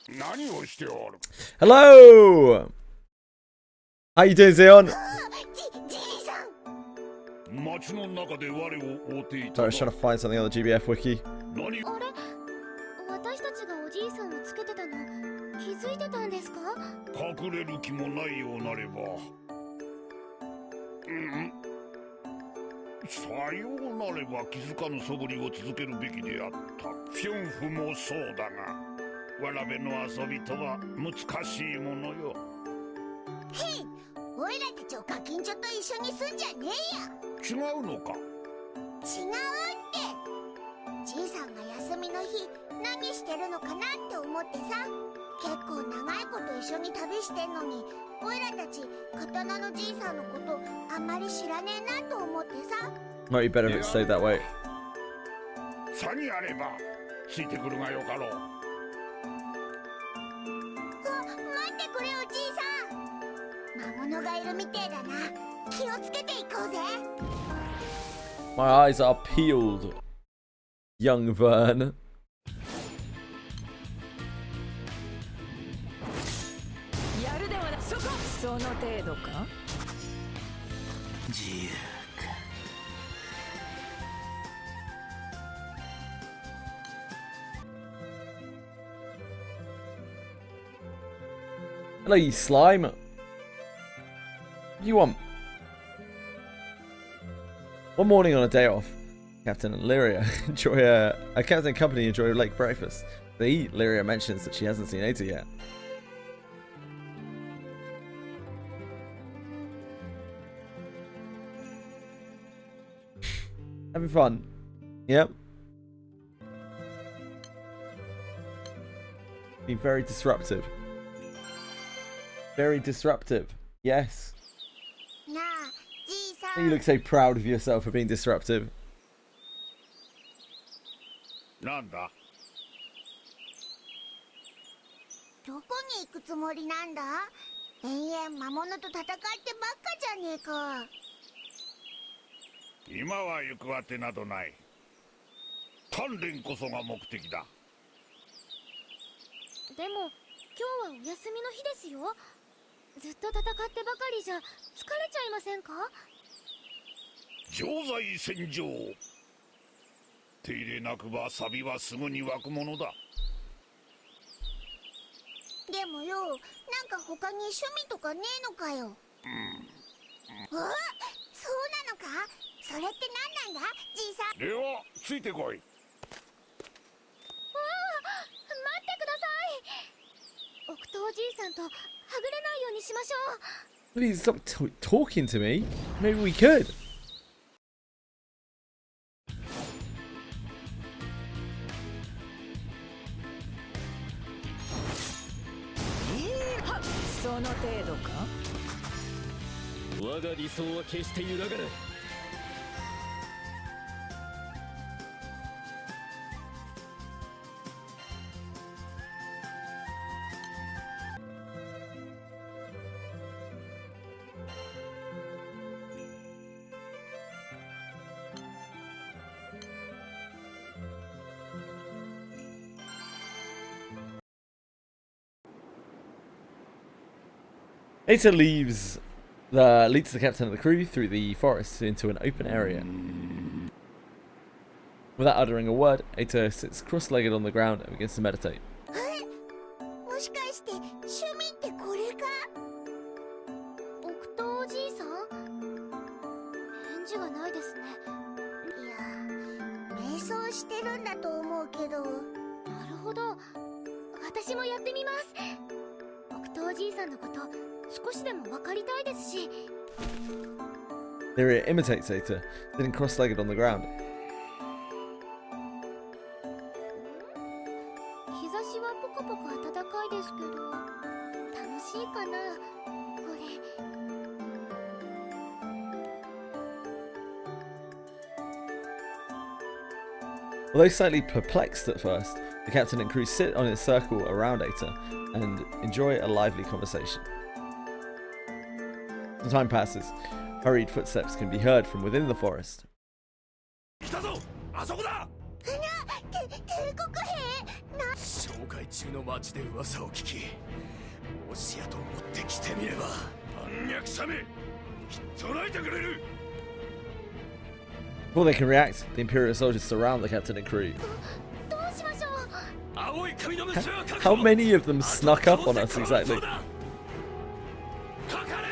何をしておる。 Hello! How you doing, Zeon? じいさん。町の中で我を追ってい Sorry, た I was trying to find something on the GBF wiki. 何。あれ、私たちがおじいさんをつけてたの気づいてたんですか。隠れる気もないようなれば。さようなれば気づかぬ素振りを続けるべきであった。フィョンフもそうだが、わらべの遊びとは難しいものよ。へい、おいらたちをガキンチョと一緒にすんじゃねえや。違うのか。違うって。じいさんが休みの日何してるのかなって思ってさ。結構長いこと一緒に旅してんのに、おいらたち刀のじいさんのことあんまり知らねえなと思ってさ。 Might be better if it stayed that way. さにあればついてくるがよかろう。待ってくれよじいさん。魔物がいるみてえだな。気をつけていこうぜ。 My eyes are peeled, young Vern. やるではなそこその程度か。自由か。Hello, you slime. What do you want? One morning on a day off, Captain and Lyria enjoy a Captain and Company enjoy a late breakfast. They eat. Lyria mentions that she hasn't seen Ada yet. Having fun. Yep. Being very disruptive. Very disruptive. Yes. なあ、じいさん。 You look so proud of yourself for being disruptive. なんだ。どこに行くつもりなんだ。延々魔物と戦ってばっかじゃねえか。今は行くあてなどない。鍛錬こそが目的だ。でも今日はお休みの日ですよ。ずっと戦ってばかりじゃ疲れちゃいませんか。常在戦場。手入れなくば錆はすぐに湧くものだ。でもよ、なんか他に趣味とかねえのかよ。そうなのか。それって何なんだ、じいさん。ではついてこい。待ってください。お奥とおじいさんとはぐれないようにしましょう。 Please stop talking to me. Maybe we could. その程度か。我が理想は決して揺らがない。Ata leads the captain of the crew through the forest into an open area. Without uttering a word, Ata sits cross-legged on the ground and begins to meditate. もしかして趣味ってこれか。奥とおじいさん、返事がないですね。いや、瞑想してるんだと思うけど。なるほど、私もやってみます。奥とおじいさんのこと少しでも分かりたいですし。 Lyria imitates Ata, sitting cross-legged on the ground. 日差しはポカポカ暖かいですけど、楽しいかなこれ。 Although slightly perplexed at first, the captain and crew sit on a circle around Ata and enjoy a lively conversation. Some time passes. Hurried footsteps can be heard from within the forest. 来たぞ、あそこだ。帝国兵な。紹介中の町で噂を聞き、もしやと思って来てみれば。反逆者め、きっと捉えてくれる。 Before they can react, the Imperial soldiers surround the captain and crew. どうしましょう。青い髪の虫は確 How 保。 many of them snuck up on us exactly? かかれ。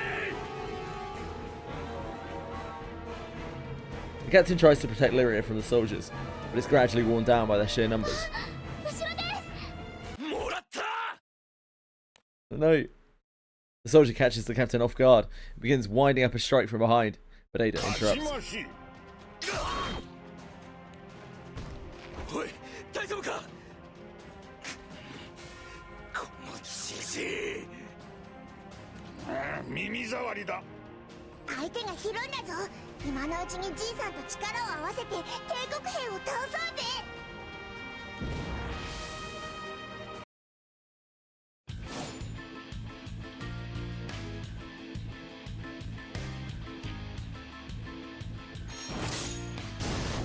The captain tries to protect Lyria from the soldiers, but is gradually worn down by their sheer numbers. 後ろです。もらった。 No. The soldier catches the captain off guard and begins winding up a strike from behind, but Ada し interrupts. まし。おい、大丈夫か。このじじい。耳障りだ。相手がひるんだぞ。今のうちにじいさんと力を合わせて帝国兵を倒そうぜ。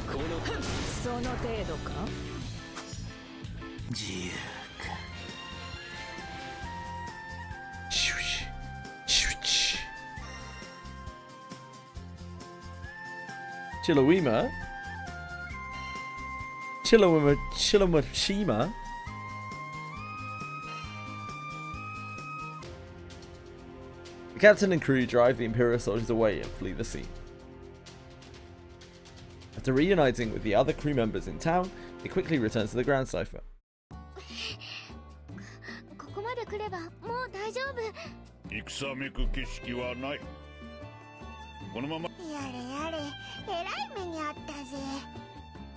このその程度か。自由か。 Shoosh. Shoosh. Chillawima? Chillawashima? The captain and crew drive the Imperial soldiers away and flee the scene. After reuniting with the other crew members in town, they quickly return to the Grand Cipher. ここまで来ればもう大丈夫。戦めく景色はない。このまま。やれやれ、えらい目にあったぜ。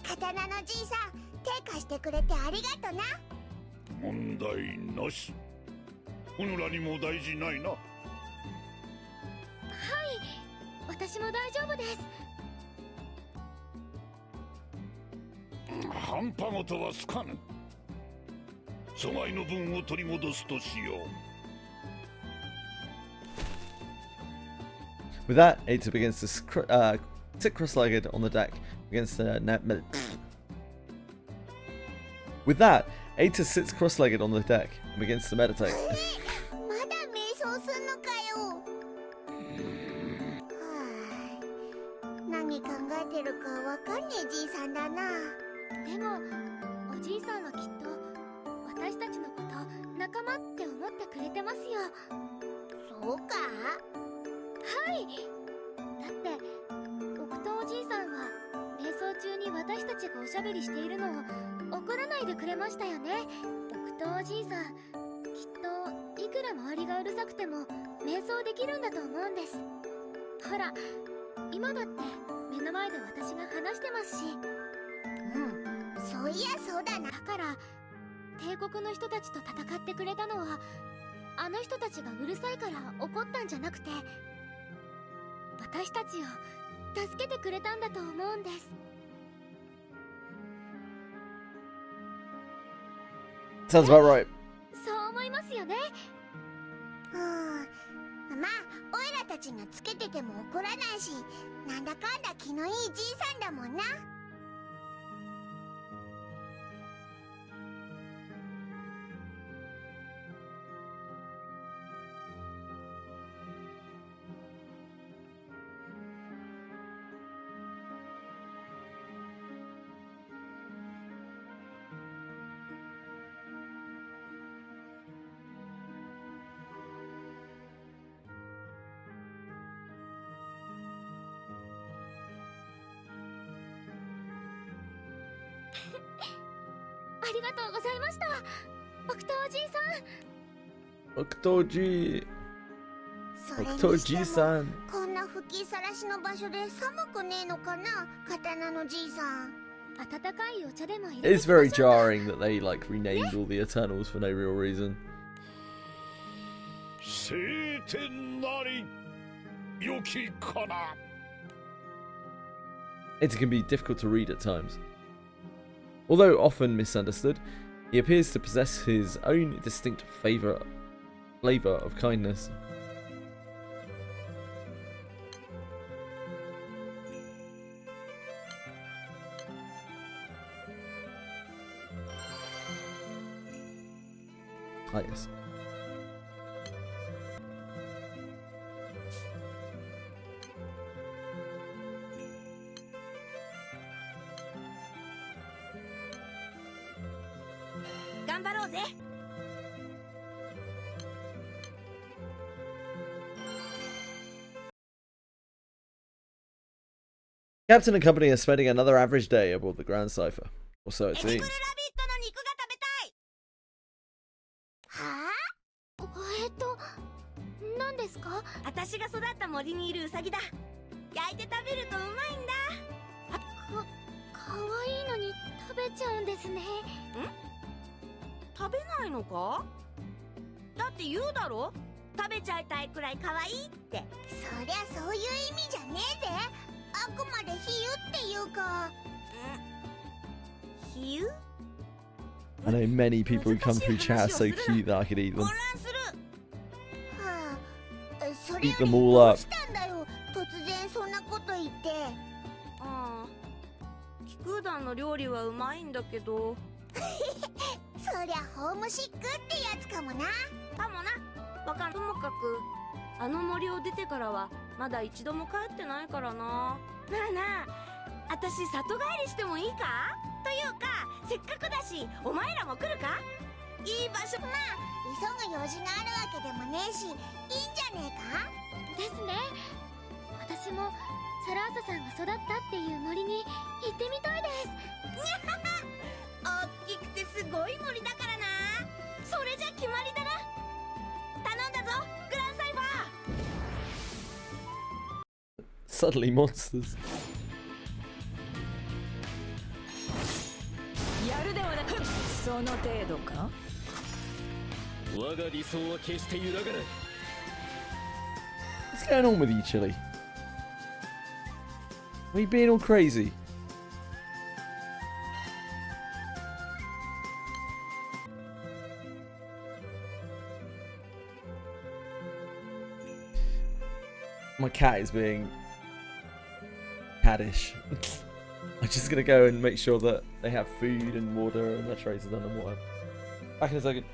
刀のじいさん、手貸してくれてありがとな。問題なし。うぬらにも大事ないな。はい、私も大丈夫です。半端ごとはすかぬ。阻害の分を取り戻すとしよう。 With that, Ata begins to sit cross-legged on the deck against the With that, Ata sits cross-legged on the deck and begins to meditate. まだ瞑想すんのかよ。はあ、何考えてるかわかんねえじいさんだな。でもおじいさんはきっと私たちのこと仲間って思ってくれてますよ。そうか。はい、だって奥とおじいさんは瞑想中に私たちがおしゃべりしているのを怒らないでくれましたよね。奥とおじいさん、きっとくら周りがうるさくても瞑想できるんだと思うんです。ほら今だって目の前で私が話してますし。そういやそうだな。だから帝国の人たちと戦ってくれたのはあの人たちがうるさいから怒ったんじゃなくて、私たちを助けてくれたんだと思うんです。Sounds about right. そう思いますよね。まあオイラたちがつけてても怒らないし、なんだかんだ気のいいじいさんだもんな。ありがとうございました、オクトおじいさん。オクトG。それにオクトして G さん。こんな吹きさらしの場所で寒くねえのかな、刀のじいさん。温かいお茶でも入 It れ is てきま very しょうか。 jarring that they like renamed all the Eternals for no real reason. 晴天なり良きかな。 It can be difficult to read at times. Although often misunderstood, he appears to possess his own distinct flavor of kindness. Ah, yes. 頑張ろうぜ。Captain and company are spending another average day aboard the Grand Cipher, or so it エディブルラビッ seems. トの肉が食べたい。はあ、何ですか？私が育った森にいるウサギだ。焼いて食べるとうまいんだ。かわいいのに食べちゃうんですね。食べないのか？だって言うだろ、食べちゃいたいくらい可愛いって。そりゃそういう意味じゃねえぜ。あくまで比喩っていうか。比喩？ I know many people who come through chat are so cute that I could eat them. 混乱する。はあ、それ Eat よ them り all どう up. したんだよ、突然そんなこと言って。ああ、気空団の料理はうまいんだけど。そりゃホームシックってやつかもな。かもな。わかんともかくあの森を出てからはまだ一度も帰ってないからな。なあなあ、あたし里帰りしてもいいか？というかせっかくだしお前らも来るか？いい場所。まあ急ぐ用事があるわけでもねえし、いいんじゃねえか。ですね。私もサラーサさんが育ったっていう森に行ってみたいです。大きくてすごい森だからな。それじゃ決まりだな。頼んだぞ、グランサイファー。 Suddenly monsters. やるではなく、その程度か。我が理想は決して揺らがない。 What's going on with you, Chili? Are you being all crazy? My cat is being caddish. I'm just gonna go and make sure that they have food and water and their trays are done and whatever. Back in a second.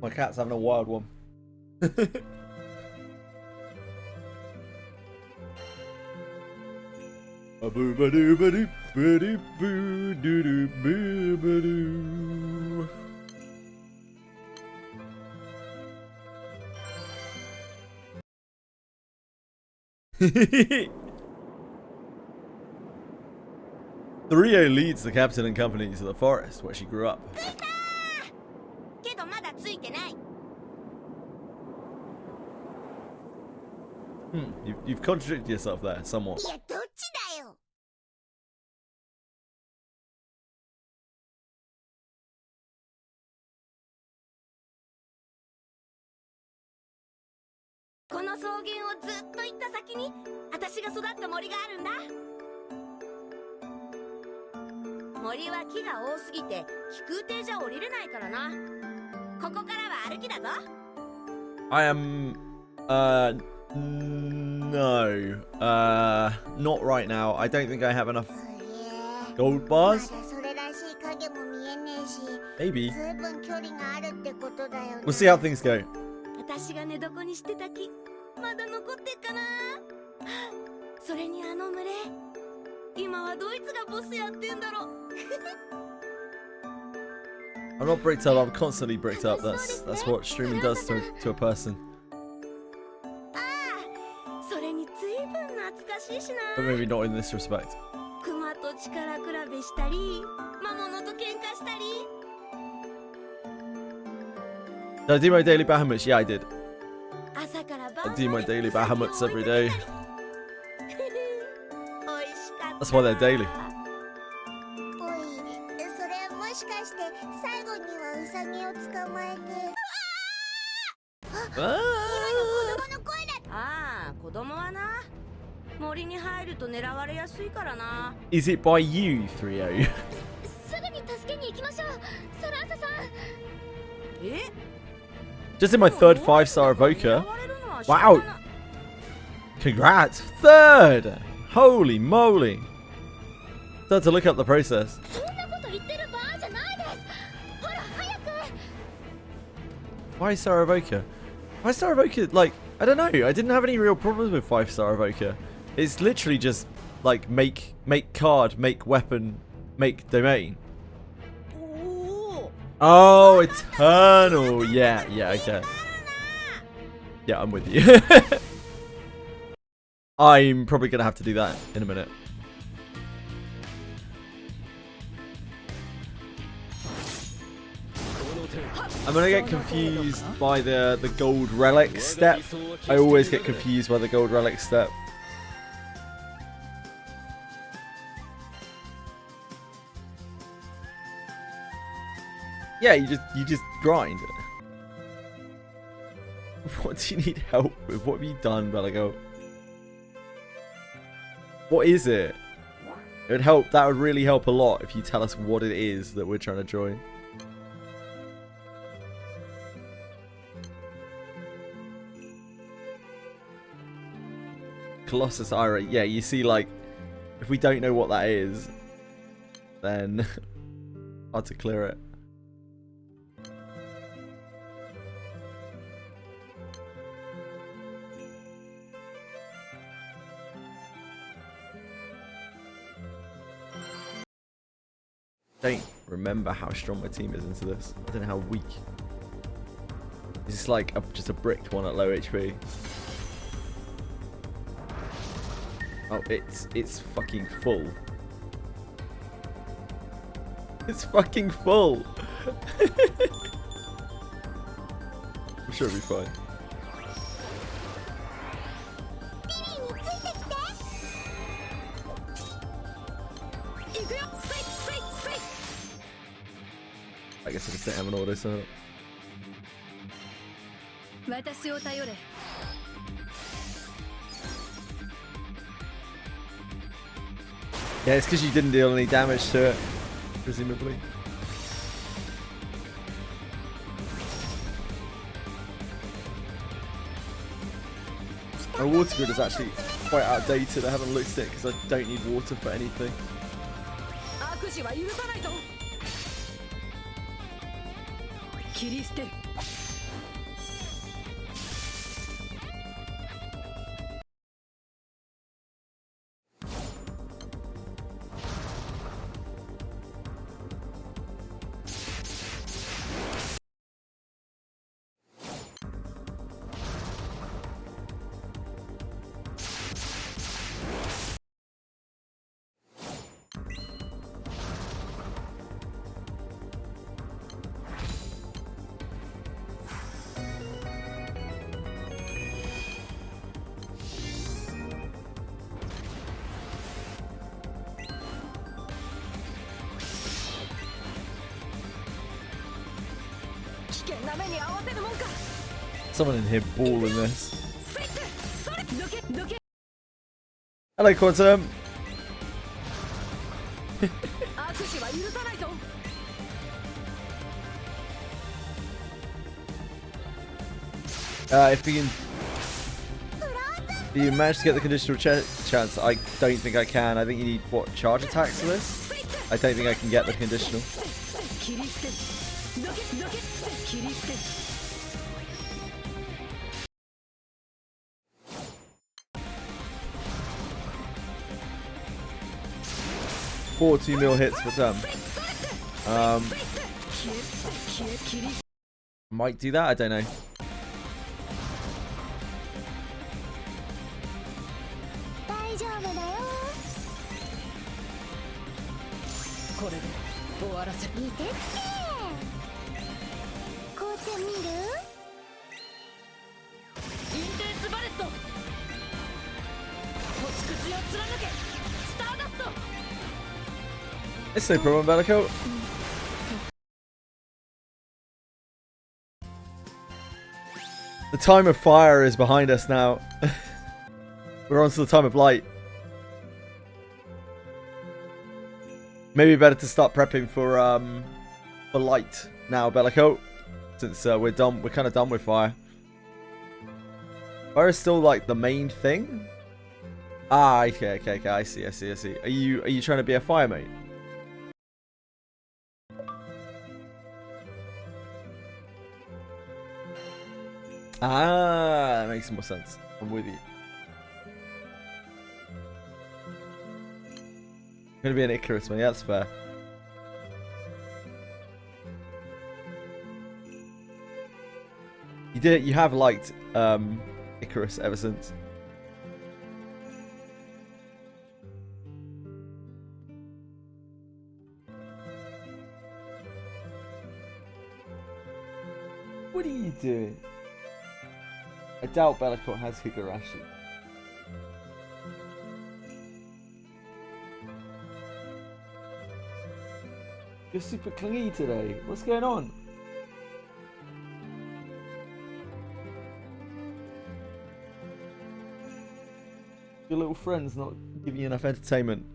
My cat's having a wild one. A boo ba doo ba doo ba doo boo doo doo boo ba doo. Rio leads the captain and company to the forest where she grew up. けどまだついてない。 You've contradicted yourself there somewhat. いやどっちだよ。この草原をずっと行った先に私が育った森があるんだ。森は木が多すぎて飛空艇じゃ降りれないからな。ここからは歩きだぞ。 I am no not right now. I don't think I have enough それ gold ま bars. だそれらしい影も見えねえし、 Maybe ずいぶん距離があるってことだよね。 we'll see how things go. 私が寝床にしてた木まだ残ってっかな。はあ、それにあの群れ今はドイツがボスやってんだろ。 I'm not bricked up. I'm constantly bricked up. That's what streaming does to a person. ああ、それに随分懐かしいしな。 But maybe not in this respect. クマと力比べしたり魔物と喧嘩したり。 Did I do my daily Bahamut's? Yeah, I did. 朝から I 晩 do my まで daily Bahamut's every day. 美味しかった。 That's why they're daily. おい、それもしかして最後にはウサギを捕まえて。今の子供の声だ。ああ、子供はな森に入ると狙われやすいからな。 Is it by you, 3-0? すぐに助けに行きましょう、サランサさん。え Just in my third 5-star evoker. Wow. Congrats. Third. Holy moly. Start to look up the process. そんなこと言ってる場合じゃないです。ほら早く。 5-star evoker. 5-star evoker, like, I don't know. I didn't have any real problems with 5-star evoker. It's literally just like make card, make weapon, make domain. おお。 Oh, eternal. Yeah, okay. Yeah, I'm with you. I'm probably gonna have to do that in a minute. I'm gonna get confused by the gold relic step. I always get confused by the gold relic step. Yeah, you just grind. What do you need help with? What have you done, Belago? What is it? It would help. That would really help a lot if you tell us what it is that we're trying to join. Colossus Ira. Yeah, you see, like, if we don't know what that is, then hard to clear it. Don't remember how strong my team is into this. I don't know how weak. It's just like just a bricked one at low HP. Oh, it's fucking full. It's fucking full. I'm sure it'll be fine. I guess I just don't have an auto set up. 私を頼れ。 Yeah, it's because you didn't deal any damage to it, presumably. My water grid is actually quite outdated. I haven't looked at it because I don't need water for anything. 切り捨てる。Someone in here balling this. Hello, Quantum. If you can, you manage to get the conditional chance. I don't think I can. I think you need what, charge attacks for this. I don't think I can get the conditional. $40 mil hits per turn. Might do that. I don't know. It's no problem, Bellico. The time of fire is behind us now. We're on to the time of light. Maybe better to start prepping for light now, Bellico, since we're done. We're kind of done with fire. Fire is still like the main thing. Ah, okay. I see. Are you trying to be a fire mate? Ah, that makes more sense. I'm with you. Gonna be an Icarus man, yeah, that's fair. You have liked Icarus ever since. What are you doing? I doubt Bellicott has Higurashi. You're super clingy today. What's going on? Your little friend's not giving you enough entertainment.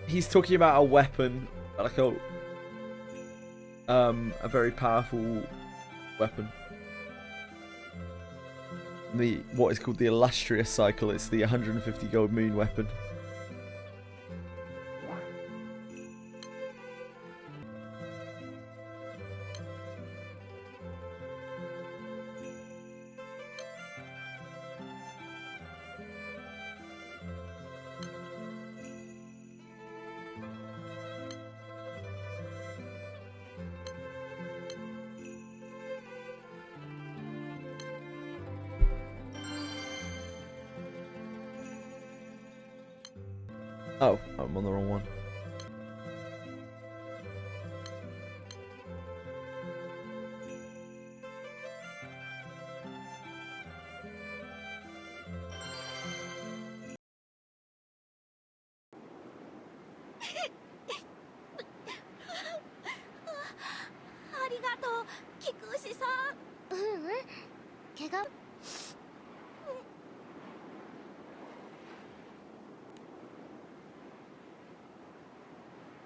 He's talking about a weapon, Bellicott. A very powerful weapon. What is called the illustrious cycle. It's the 150 gold moon weapon. Oh, I'm on the wrong one.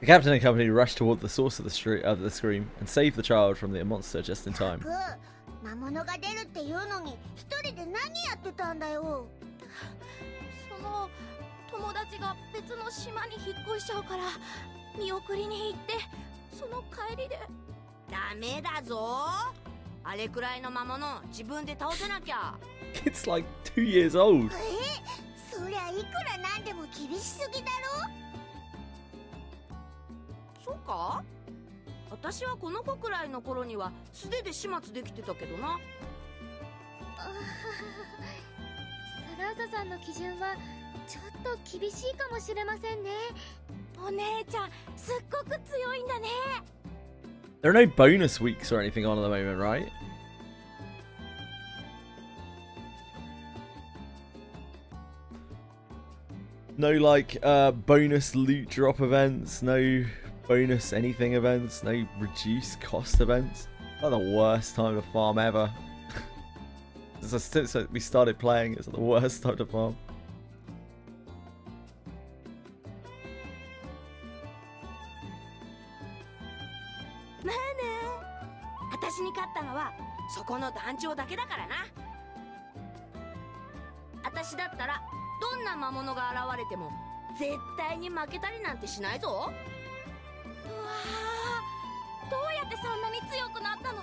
The captain and company rushed toward the source of the scream and saved the child from the monster just in time. 魔物が出るっていうのに一人で何やってたんだよ。その友達が別の島に引っ越しちゃうから見送りに行ってその帰りで。ダメだぞ。あれくらいの魔物自分で倒せなきゃ。It's like 2 years old. そりゃいくらなんでも厳しすぎだろ。そうか？私はこの子くらいの頃には素手で始末できてたけどな。サラーサさんの基準はちょっと厳しいかもしれませんね。お姉ちゃんすっごく強いんだね。There are no bonus weeks or anything on at the moment, right? No, like, bonus loot drop events, no bonus anything events, no reduced cost events. Not the worst time to farm ever. Since we started playing, it's the worst time to farm. ねえねえ、私に勝ったのはそこの団長だけだからな。私だったらどんな魔物が現れても絶対に負けたりなんてしないぞ。うわー、どうやってそんなに強くなったの？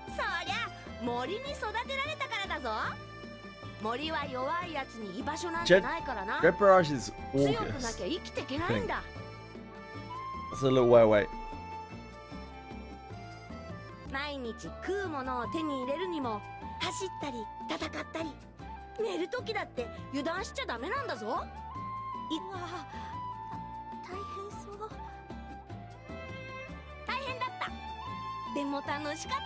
そりゃ森に育てられたからだぞ。森は弱いやつに居場所なんてないからな。Red Barrage is 強くな August. きゃ生きていけないんだ。 That's a little way away. 毎日食うものを手に入れるにも走ったり戦ったり寝る時だって油断しちゃダメなんだぞ。うわ、大変そう。大変だった。でも楽しかった。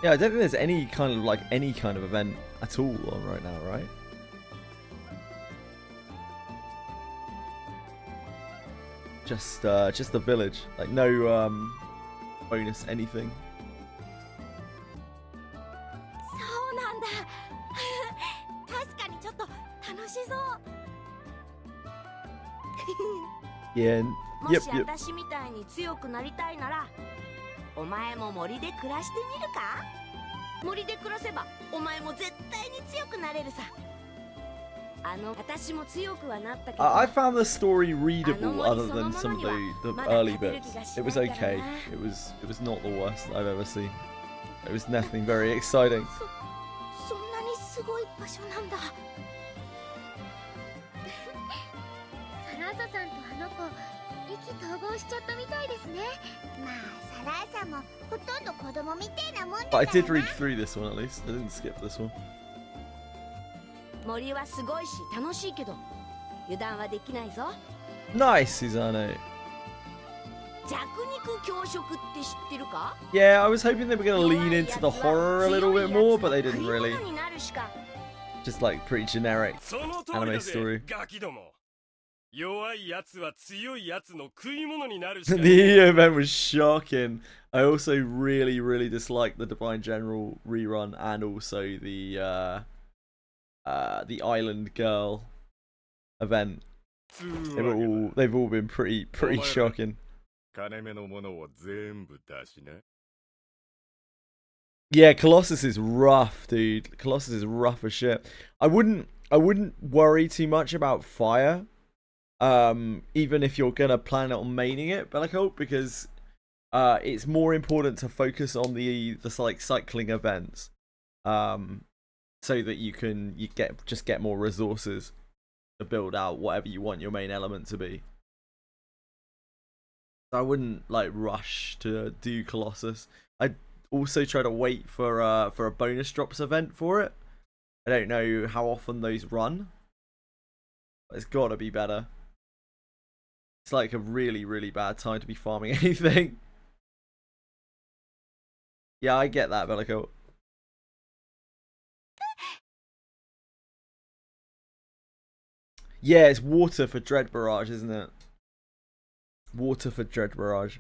Yeah, I don't think there's any kind of event at all on right now, right? Just the village, like no bonus anything. そうなんだ。確かにちょっと楽しそう。Yeah, も yep, し yep. 私みたいに強くなりたいなら、お前も森で暮らしてみるか？森で暮らせばお前も絶対に強くなれるさ。私も強くはなったけど。I found the story readable other than some of the early bits. It was okay. It was not the worst I've ever seen. It was nothing very exciting. そんなにすごい場所なんだ。サラーサさんとあの子意気投合しちゃったみたいですね。まあサラーさんもほとんど子供みたいなもんだ But か I ら did な。 read through this one at least. I didn't skip this one. 森はすごいし楽しいけど油断はできないぞ。 Nice, Susanne. 弱肉強食って知ってるか？ Yeah, I was hoping they were going to lean into the horror a little bit more, but they didn't really. 食い物になるしか。 Just like pretty generic その通り anime だぜ story. ガキども。弱いやつは強いやつの食い物になるしか The event was shocking. I also really disliked the Divine General rerun and also the Island Girl event. They've all been pretty shocking. 金目のものを全部出しな。 Yeah, Colossus is rough, dude. Colossus is rough as shit. I wouldn't worry too much about fire. Even if you're gonna plan on maining it, but I hope because it's more important to focus on the like cycling events. So that you get more resources to build out whatever you want your main element to be. I wouldn't like rush to do Colossus. I'd also try to wait for a bonus drops event for it. I don't know how often those run, but it's gotta be better. It's like a really bad time to be farming anything. Yeah, I get that, Bellico. Yeah, it's water for Dread Barrage, isn't it? Water for Dread Barrage.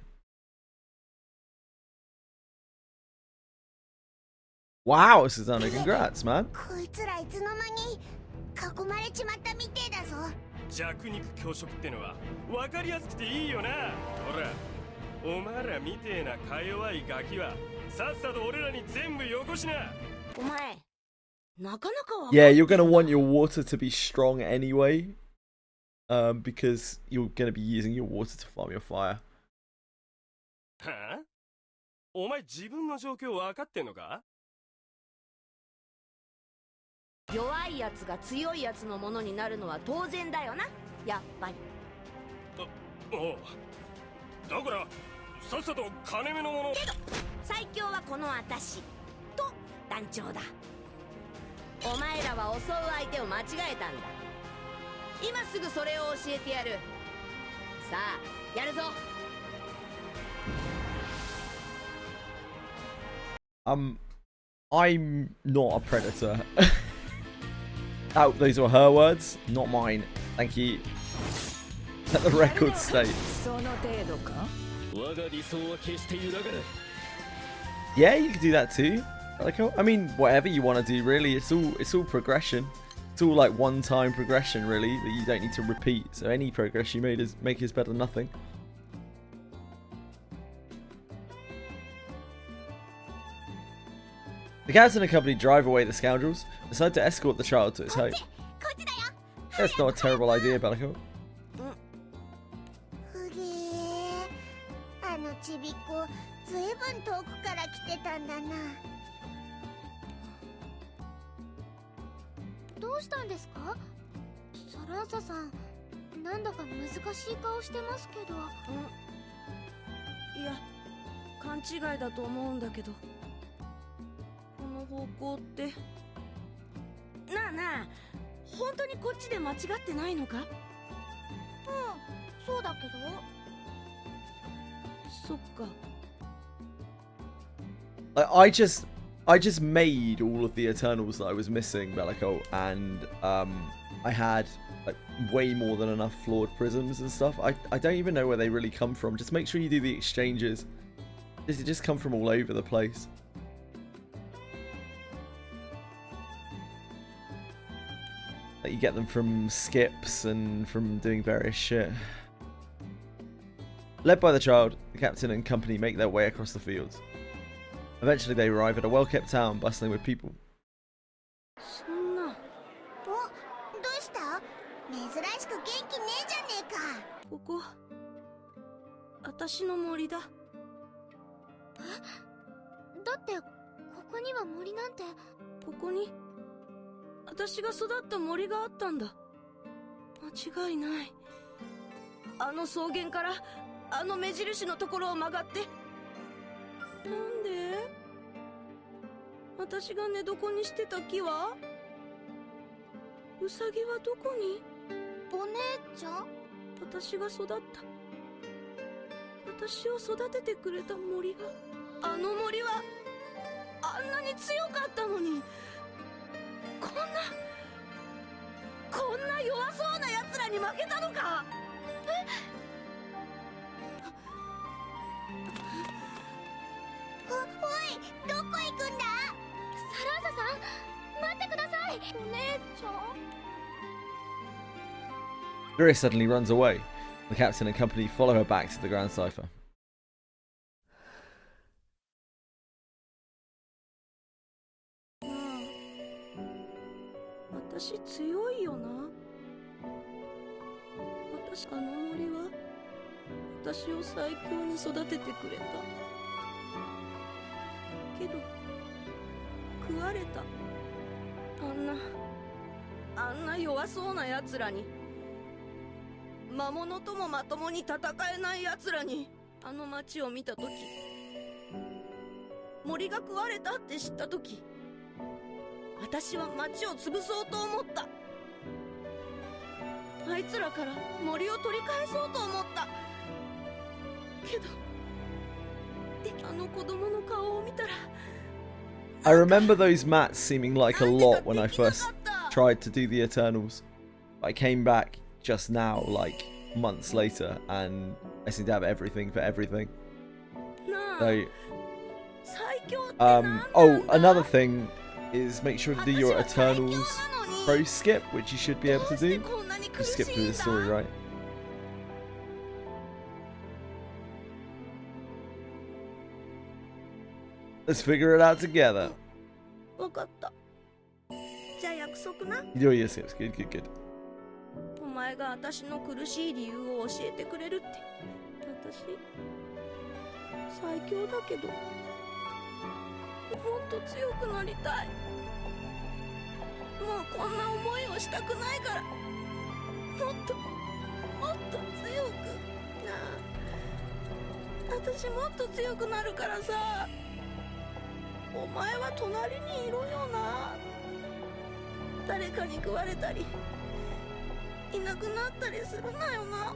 Wow, Susanna, congrats, man. こいつらいつの間に囲まれちまったみてえだぞ。弱肉強食ってのは分かりやすくていいよな。ほら、お前らみてえなか弱いガキはさっさと俺らに全部よこしな。お前なかなかわかん Yeah, you're gonna want your water to be strong anyway, because you're gonna be using your water to farm your fire. はあ、お前自分の状況分かってんのか？弱いやつが強いやつのものになるのは当然だよな、やっぱり。おう、だからさっさと金目のもの。けど最強はこの私と団長だ。お前らは襲う相手を間違えたんだ。今すぐそれを教えてやる。さあやるぞ。I'm not a predator. Oh, those were her words, not mine. Thank you. Let the record state. その程度か？我が理想は決して揺らがない。 Yeah, you could do that too. Like, I mean, whatever you want to do, really. It's all progression. It's all like one-time progression, really, that you don't need to repeat. So any progress you make is better than nothing. The captain and company drive away the scoundrels, decide to escort the child to its home. That's not a terrible idea, Bellico. ふげー、あのちびっこずいぶん遠くから来てたんだな。どうしたんですか？サランサさん、なんだか難しい顔してますけど。いや勘違いだと思うんだけど、この方向ってなあなあ、本当にこっちで間違ってないのか？そうだけど。そっか。I just made all of the Eternals that I was missing, Bellico, and I had like way more than enough flawed prisms and stuff. I don't even know where they really come from. Just make sure you do the exchanges. They just come from all over the place. Like you get them from skips and from doing various shit. Led by the child, the captain and company make their way across the fields. Eventually they arrive at a well-kept town bustling with people. そんな。お、どうした？珍しく元気ねえじゃねえか。ここ私の森だ。だってここには森なんて。ここに私が育った森があったんだ。間違いない。あの草原からあの目印のところを曲がって。なんで私が寝床にしてた木は？ウサギはどこに？お姉ちゃん？私が育った、私を育ててくれた森が、あの森はあんなに強かったのに、こんな弱そうな奴らに負けたのか？おい、どこ行くんだ？サランサさん、待ってください。お姉ちゃん。Very suddenly runs away. The captain and company follow her back to the Grand Cipher. 私強いよな。あの森は私を最強に育ててくれた。けど食われた。あんな弱そうな奴らに、魔物ともまともに戦えない奴らに、あの町を見た時、森が食われたって知った時、私は町を潰そうと思った。あいつらから森を取り返そうと思った。けどあの子供の顔を見たら、 I remember those mats seeming like a lot when I first tried to do the Eternals. I came back just now, like months later, and I seem to have everything for everything. So, oh, another thing is make sure to do your Eternals pro skip, which you should be able to do. You skip through the story, right? Let's figure it out together. わかった。じゃあ約束な。Yo, yes, yes. Good, good, good. お前が私の苦しい理由を教えてくれるって。私最強だけどもっと強くなりたい。もうこんな思いをしたくないから、もっと強くなあ。私もっと強くなるからさ、お前は隣にいろよな。誰かに食われたりいなくなったりするなよな。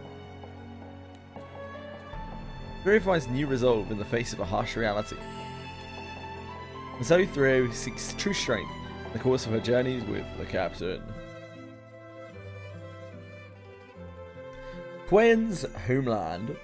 Throw finds new resolve in the face of a harsh reality. And so Throw seeks true strength in the course of her journeys with the Captain. Quinn's homeland.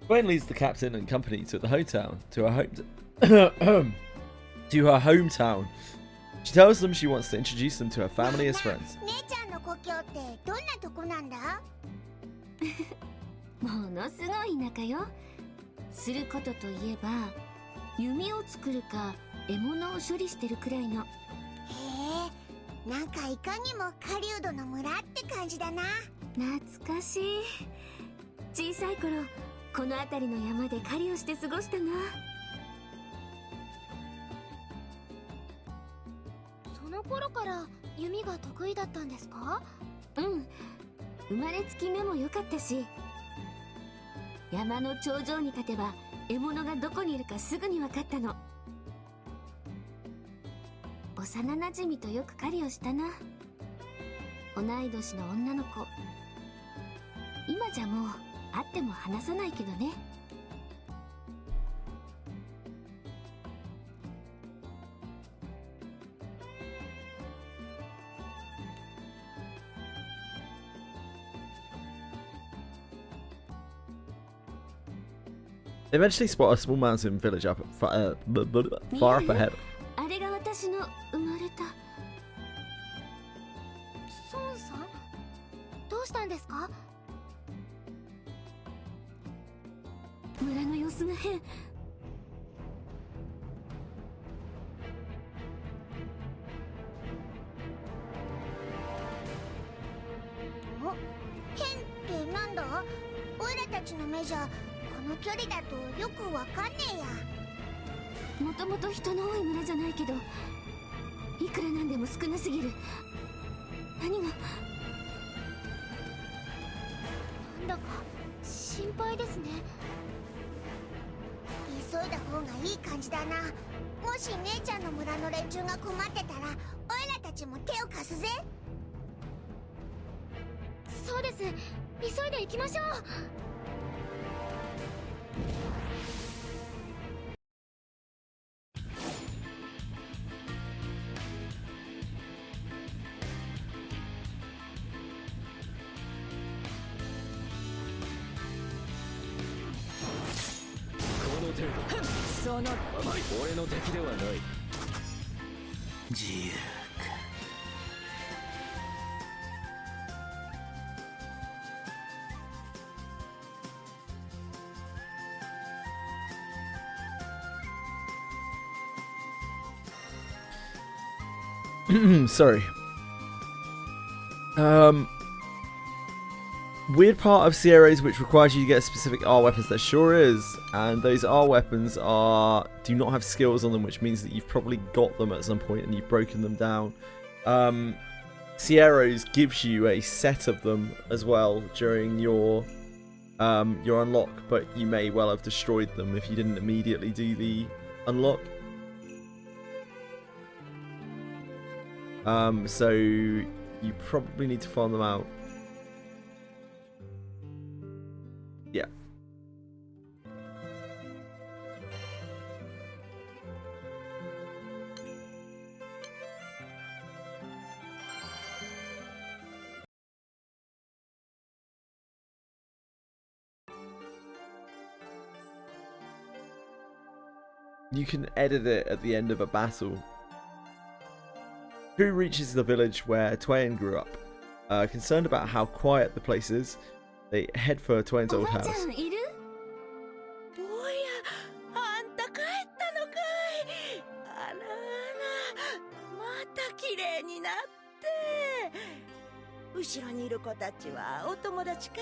Gwen leads the captain and company to the hotel, to her hometown. She tells them she wants to introduce them to her family as friends. 姉ちゃんの故郷ってどんなとこなんだ？ものすごい田舎よ。することといえば弓を作るか獲物を処理してるくらいの。へえ、なんかいかにも狩人の村って感じだな。懐かしい。小さい頃この辺りの山で狩りをして過ごしたな。その頃から弓が得意だったんですか？うん、生まれつき目も良かったし、山の頂上に立てば獲物がどこにいるかすぐに分かったの。幼なじみとよく狩りをしたな。同い年の女の子。今じゃもう会っても話さないけどね。They eventually spot a small mountain village far up ahead. あれが私の生まれた。ソンさん、どうしたんですか？村の様子が変。お、変ってなんだ？オイラたちの目じゃこの距離だとよくわかんねえや。もともと人の多い村じゃないけど、いくらなんでも少なすぎる。何が？なんだか心配ですね。急いだ方がいい感じだな。もし姉ちゃんの村の連中が困ってたら、オイラたちも手を貸すぜ。そうです。急いで行きましょう。その俺の敵ではない。自由か。Sorry. Weird part of CRAs which requires you to get specific R weapons. There sure is, and those R weapons do not have skills on them, which means that you've probably got them at some point and you've broken them down. Sierros gives you a set of them as well during your unlock, but you may well have destroyed them if you didn't immediately do the unlock. So you probably need to farm them out. Yeah. You can edit it at the end of a battle. Who reaches the village where Twain grew up? Concerned about how quiet the place is, they head for Twain's old house. おや、あんた帰ったのかい。あらあら、また綺麗になって。後ろにいる子たちはお友達かい？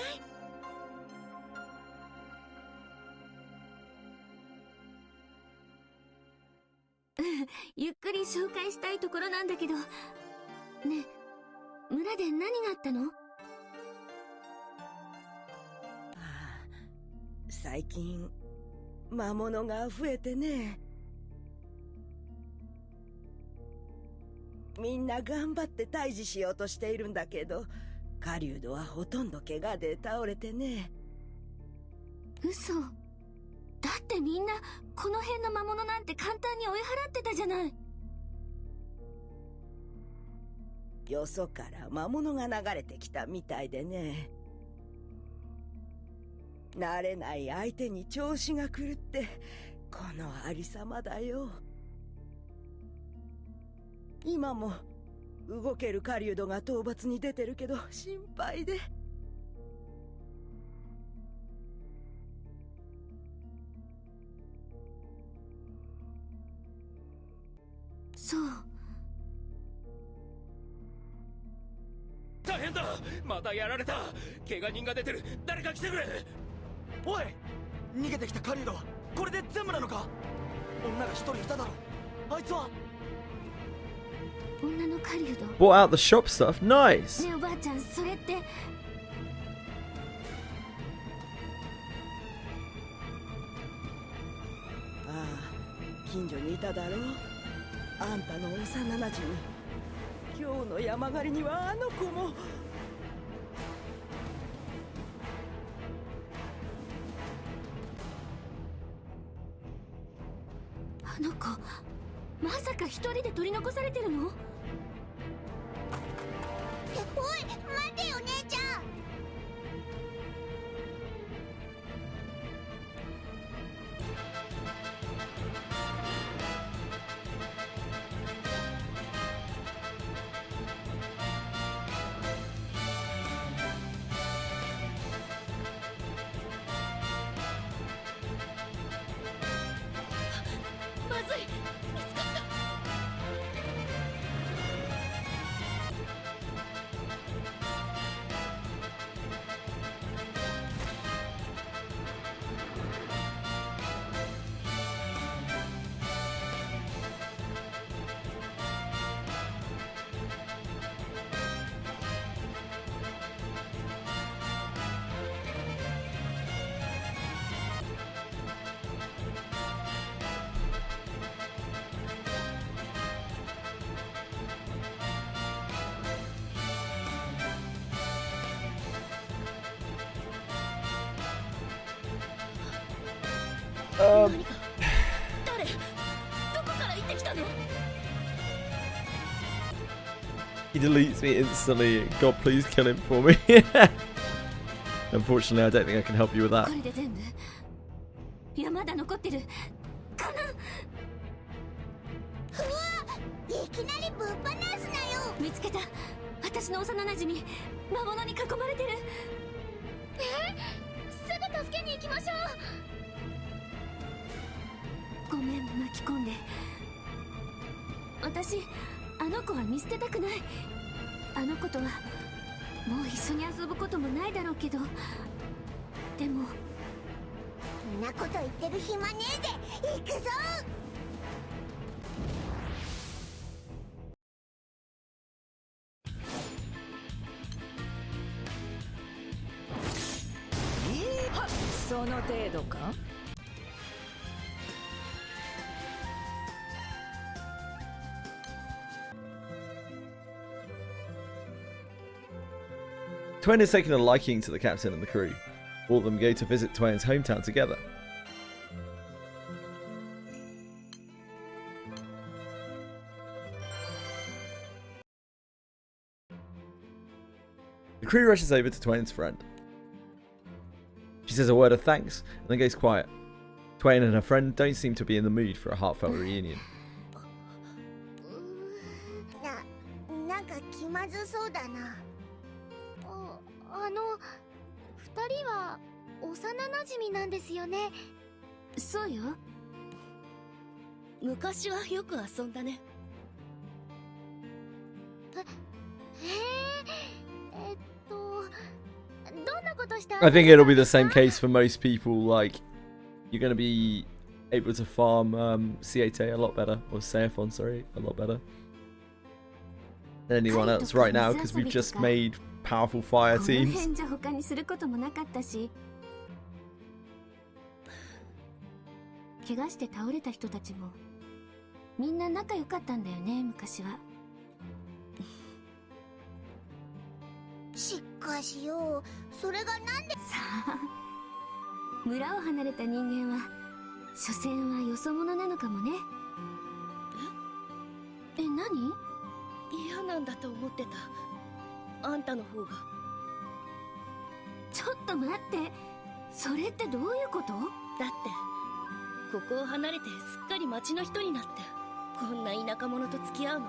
ゆっくり紹介したいところなんだけど。ねえ、村で何があったの？最近魔物が増えてね。みんな頑張って退治しようとしているんだけど、狩人はほとんど怪我で倒れてね。嘘。だってみんなこの辺の魔物なんて簡単に追い払ってたじゃない。よそから魔物が流れてきたみたいでね。慣れない相手に調子が狂って、このありさまだよ。今も動ける狩人が討伐に出てるけど心配で。そう。大変だ、またやられた。怪我人が出てる。誰か来てくれ。おい、逃げてきた狩人はこれで全部なのか？女が一人いただろ。あいつは女の狩人。 Bought out the shop stuff. Nice. ねえおばあちゃん、それって。ああ、近所にいただろう。あんたの幼なじみ。今日の山狩りにはあの子も。あの子、まさか一人で取り残されてるの？おい、待てよ姉ちゃん。まずい、見つかった。何か誰？どこから行ってきたの？ He deletes me instantly. God, please kill him for me. Unfortunately, I don't think I can help you with that. これで全部？いや、まだ残ってるかな。うわ、いきなりぶっ放すなよ。見つけた。私の幼なじみ、魔物に囲まれてる。すぐ助けに行きましょう。ごめん、巻き込んで。私、あの子は見捨てたくない。あの子とはもう一緒に遊ぶこともないだろうけど、でもそんなこと言ってる暇ねえぜ。行くぞ。の程度か。Twain has taken a liking to the captain and the crew. All of them go to visit Twain's hometown together. The crew rushes over to Twain's friend. She says a word of thanks and then goes quiet. Twain and her friend don't seem to be in the mood for a heartfelt reunion. なんか気まずそうだな。二人は幼馴染なんですよね。そうよ。昔はよく遊んだね。どんなことした？ I think it'll be the same case for most people. Like, you're going to be able to farm C8A a lot better, or Seiphon, sorry, a lot better than anyone else right now, because we've just made powerful fire teams. じゃ他にすることもなかったし、怪我して倒れた人たちもみんな仲良かったんだよね、昔は。しかしよ、それがなんでさあ、村を離れた人間は所詮はよそ者なのかもね。何？嫌なんだと思ってた。あんたの方が。ちょっと待って、それってどういうこと？だってここを離れてすっかり町の人になってこんな田舎者と付き合うの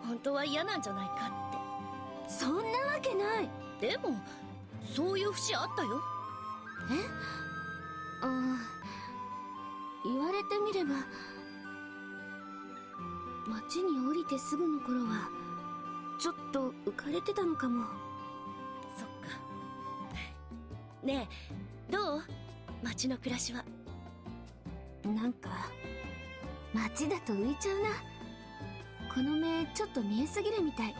本当は嫌なんじゃないかって。そんなわけない。でもそういう節あったよ。言われてみれば町に降りてすぐの頃はちょっと浮かれてたのかも。そっか。ねえ、どう？町の暮らしは。なんか町だと浮いちゃうな。この目ちょっと見えすぎるみたい。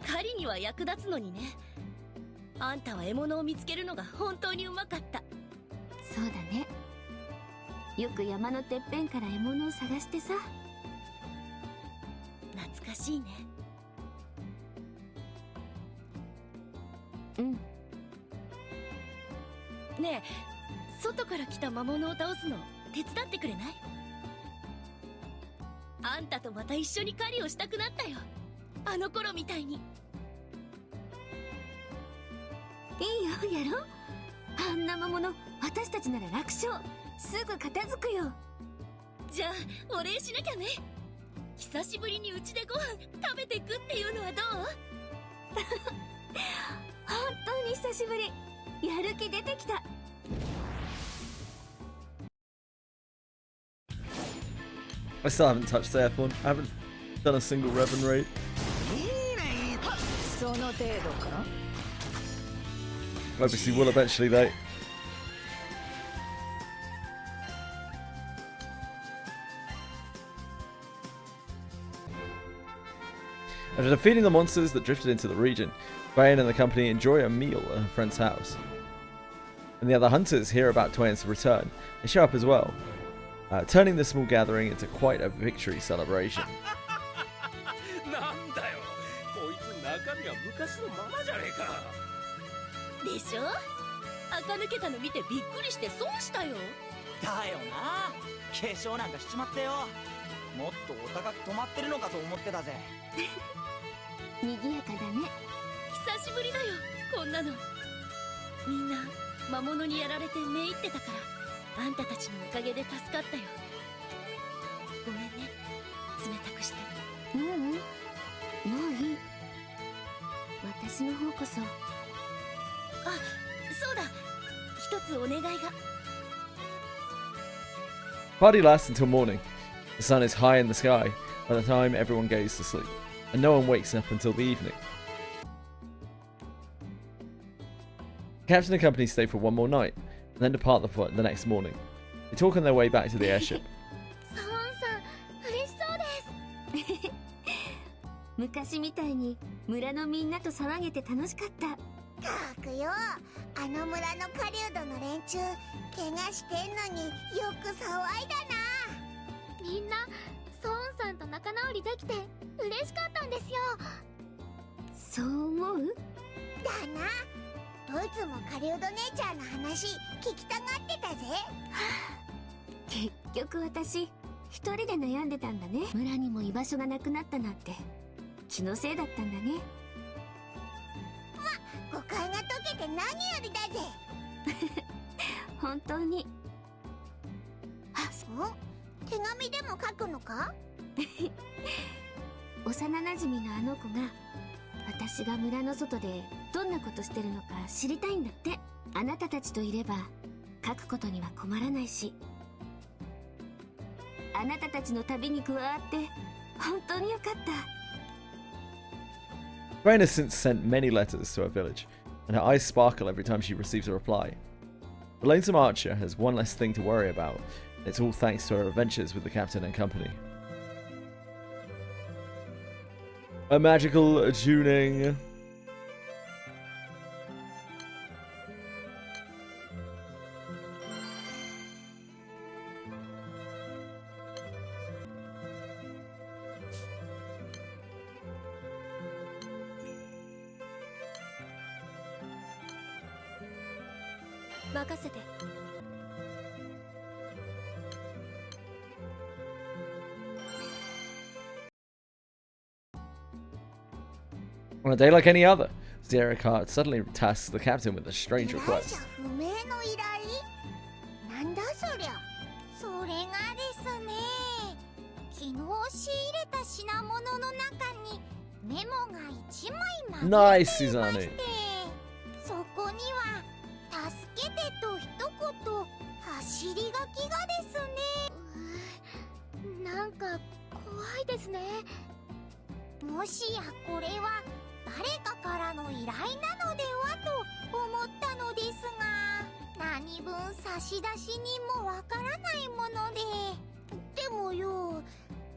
狩りには役立つのにね。あんたは獲物を見つけるのが本当にうまかった。そうだね。よく山のてっぺんから獲物を探してさ。懐かしいね。うん。ねえ、外から来た魔物を倒すの手伝ってくれない？あんたとまた一緒に狩りをしたくなったよ。あの頃みたいに。いいよ、やろう。あんな魔物私たちなら楽勝。すぐ片付くよ。じゃあお礼しなきゃね。久しぶりにうちでご飯食べてくっていうのはどう？本当に久しぶり。やる気出てきた。I still haven't touched Seiphon. I haven't done a single Revan raid. その程度か。 Obviously will eventually though. After defeating the monsters that drifted into the region, Twain and the company enjoy a meal at her friend's house. When the other hunters hear about Twain's return, they show up as well, turning the small gathering into quite a victory celebration. なんだよ、こいつ中身は昔のままじゃねえか。でしょ？垢抜けたの見てびっくりして損したよ。だよな。化粧なんかしちまってよ。もっとお高く止まってるのかと思ってたぜ。賑やかだね。久しぶりだよ、こんなの。みんな魔物にやられてめいってたから、あんたたちのおかげで助かったよ。ごめんね、冷たくして。ううん、もういい。私の方こそ。あ、そうだ、一つお願いが。Party lasts until morning. The sun is high in the sky by the time everyone goes to sleep, and no one wakes up until the evening. The captain and company stay for one more night, and then depart the next morning. They talk on their way back to the airship. サワンさん、嬉しそうです。昔みたいに村のみんなと騒げて楽しかった。たくよ、あの村の狩人の連中怪我してんのによく騒いだな。みんなソーンさんと仲直りできて嬉しかったんですよ。そう思う？だな。どいつも狩人姉ちゃんの話聞きたがってたぜ。結局私一人で悩んでたんだね。村にも居場所がなくなったなんて気のせいだったんだね。ま、誤解が解けて何よりだぜ。本当に。あ、そう？手紙でも書くのか？幼なじみのあの子が私が村の外でどんなことしてるのか知りたいんだって。あなたたちといれば書くことには困らないし、あなたたちの旅に加わって本当によかった。Rain has since sent many letters to her village, and her eyes sparkle every time she receives a reply. The lonesome archer has one less thing to worry about, and it's all thanks to her adventures with the captain and company. A magical tuning. On a day like any other, Sierra Card suddenly tasks the captain with a strange request. 不明の依頼？なんだそりゃ。それがですね、昨日仕入れた品物の中にメモが1枚まで Nice, Susanne. そこには助けてと一言走り書きがですね。なんか怖いですね。もしやこれは誰かからの依頼なのではと思ったのですが、何分差出人もわからないもので。でもよ、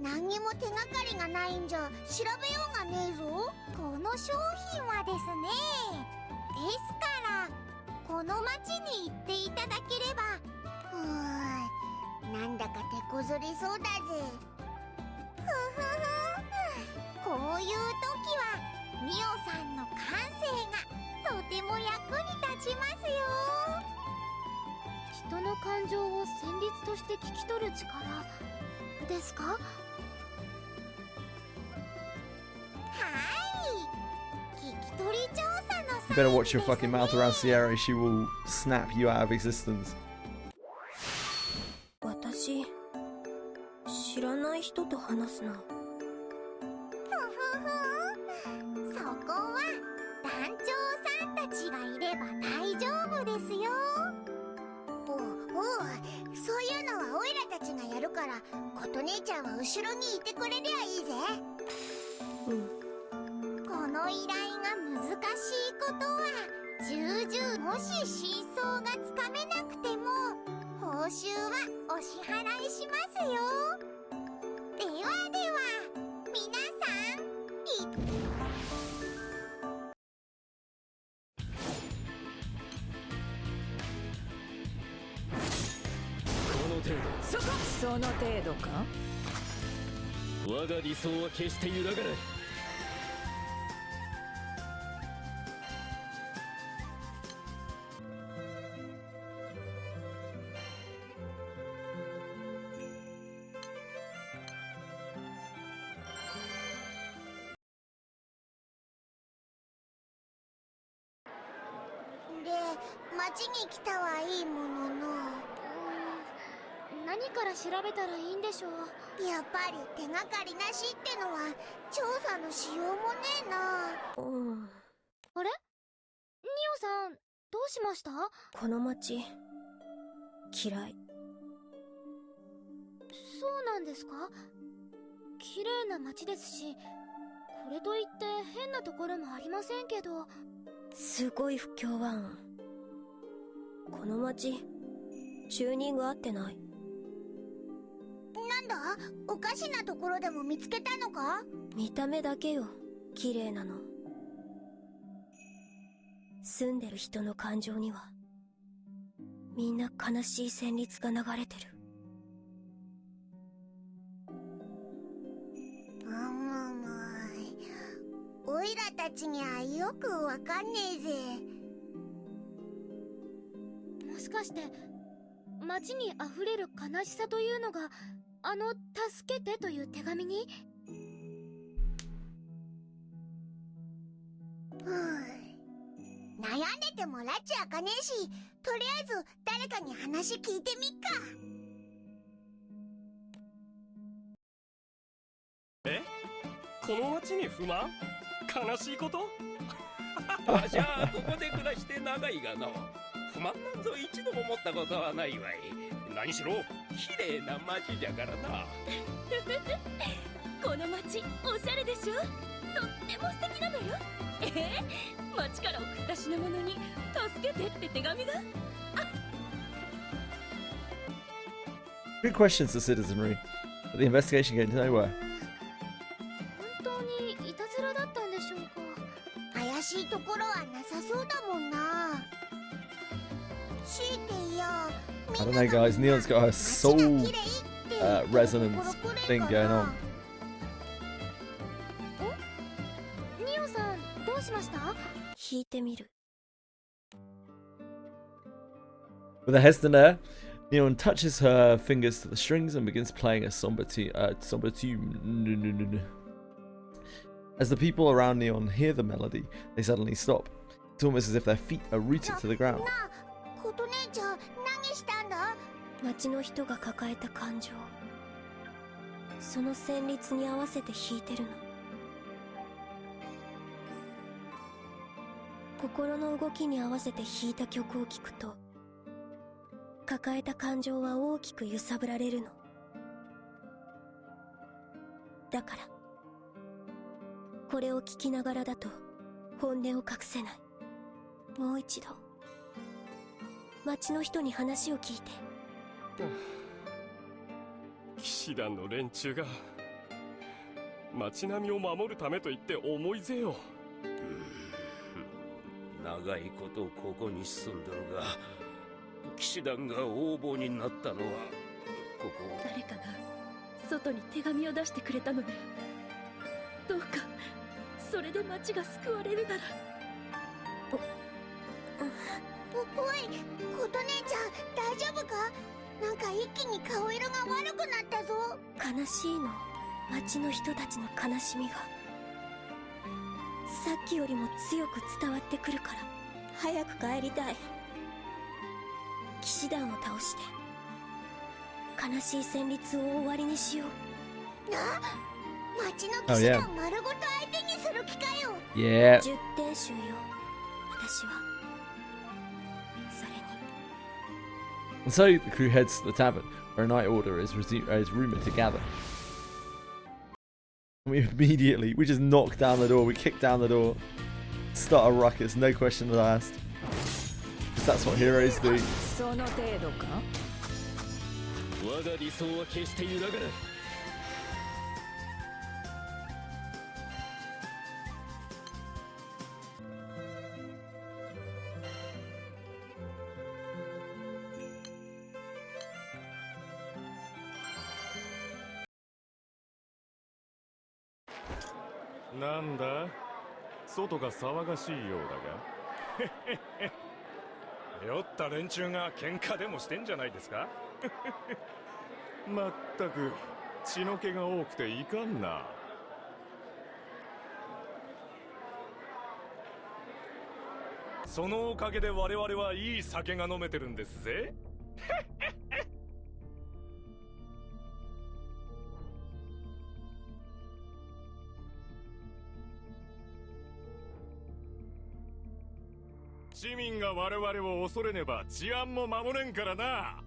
何にも手がかりがないんじゃ調べようがねえぞ。この商品はですね、ですからこの町に行っていただければ。なんだか手こずりそうだぜ。こういう時はミオさんの感性がとても役に立ちますよ。人の感情を旋律として聞き取る力ですか？はい、聞き取り調査の You better watch your fucking mouth around Sierra, she will snap you out of existence. 私、知らない人と話すの。そこは団長さんたちがいれば大丈夫ですよ。おう、そういうのはオイラたちがやるから、琴姉ちゃんは後ろにいてくれりゃいいぜ。この依頼が難しいことは重々、もし真相がつかめなくても報酬はお支払いしますよ。ではでは、皆さんその程度か？我が理想は決して揺らがない。で、町に来たはいいものの、何から調べたらいいんでしょう。やっぱり手がかりなしってのは調査のしようもねえな。あれ？ニオさん、どうしました？この町、嫌い。そうなんですか？綺麗な町ですし、これといって変なところもありませんけど。すごい不協和音。この町、チューニング合ってない。なんだ？おかしなところでも見つけたのか？見た目だけよ、綺麗なの。住んでる人の感情にはみんな悲しい旋律が流れてる。おいらたちにはよくわかんねえぜ。もしかして街に溢れる悲しさというのが助けてという手紙に。悩んでてもらっちゃあかねえし、とりあえず誰かに話聞いてみっか。この町に不満？悲しいこと？わしゃここで暮らして長いがの、不満なんぞ一度も持ったことはないわい。何しろ綺麗な町じゃからな。この町おしゃれでしょ。とっても素敵なのよ。町から送った品物に助けてって手紙が。Good questions to citizenry, but the investigation getting nowhere. 本当にいたずらだったんでしょうか。怪しいところはなさそうだもんな。強いて言や、 I don't know, guys. Neon's got her soul resonance thing going on. ニオさん、どうしました？弾いてみる。 With a hesitant air, Neon touches her fingers to the strings and begins playing a somber tune. As the people around Neon hear the melody, they suddenly stop. It's almost as if their feet are rooted to the ground. 琴姉ちゃん、何したんだ？町の人が抱えた感情、その旋律に合わせて弾いてるの。心の動きに合わせて弾いた曲を聴くと、抱えた感情は大きく揺さぶられるの。だからこれを聴きながらだと本音を隠せない。もう一度町の人に話を聞いて。騎士団の連中が町並みを守るためと言って重いぜよ。長いことここに住んどるが、騎士団が横暴になったのはここ。誰かが外に手紙を出してくれたので、どうかそれで町が救われるなら。おい、琴姉ちゃん、大丈夫か？なんか一気に顔色が悪くなったぞ。悲しいの、町の人たちの悲しみが。さっきよりも強く伝わってくるから、早く帰りたい。騎士団を倒して悲しい旋律を終わりにしよう。町の騎士団丸ごと相手にする気かよ。Yeah. 10点集よ、私は。それに。 And so the crew heads to the tavern, where a night order is rumored to gather. And we just knock down the door, we kick down the door, start a ruckus, no questions asked. Because that's what heroes do. その程度か？我が理想は決して揺らがない。なんだ、外が騒がしいようだが。酔った連中が喧嘩でもしてんじゃないですか。まったく血の気が多くていかんな。そのおかげで我々はいい酒が飲めてるんですぜ。市民が我々を恐れねば治安も守れんからな。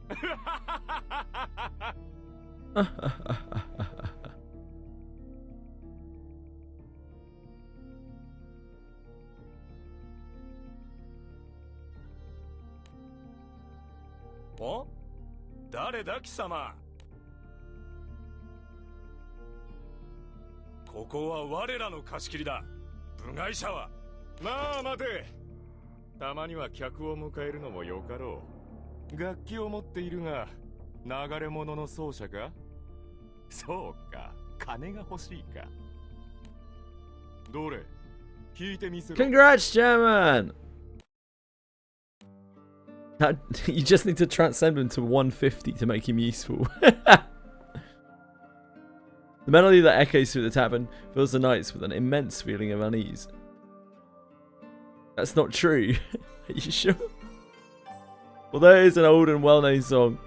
お？誰だ貴様？ここは我らの貸し切りだ。部外者は。まあ待て。たまには客を迎えるのもよかろう。楽器を持っているが、流れ物の奏者か？そうか、金が欲しいか。どれ、弾いてみせろ。 Congrats, German! You just need to transcend him to 150 to make him useful. The melody that echoes through the tavern fills the nights with an immense feeling of unease. That's not true. Are you sure? Although it is an old and well-known song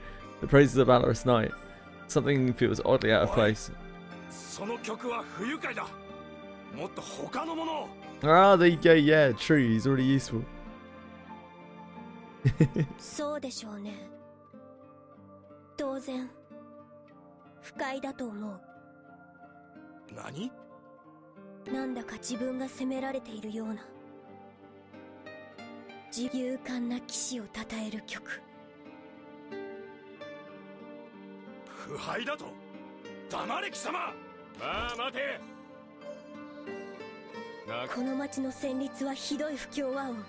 that praises a valorous knight, something feels oddly out of place. Ah, there you go. Yeah, true. He's already useful. そうでしょうね。当然不快だと思う。何？なんだか自分が責められているような、勇敢な騎士を称える曲。腐敗だと？黙れ貴様！まあ待て。この町の旋律はひどい不協和音。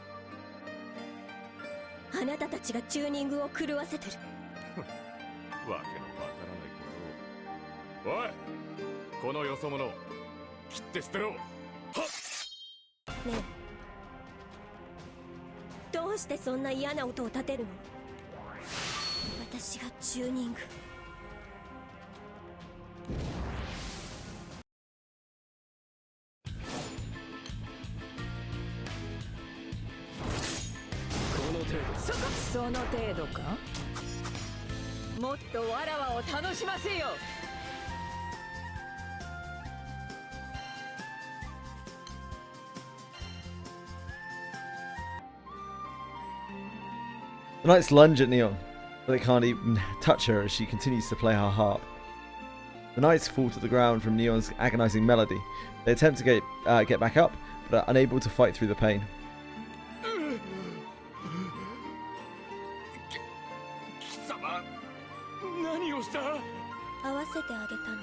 あなたたちがチューニングを狂わせてる。わけのわからないことを。おい、このよそ者、切って捨てろ。はっ。ねえ、どうしてそんな嫌な音を立てるの？私がチューニング。その程度か？もっとわらわを楽しませよ。The knights lunge at Neon, but they can't even touch her as she continues to play her harp. The knights fall to the ground from Neon's agonizing melody. They attempt to get back up, but are unable to fight through the pain. 何をした？合わせてあげたの。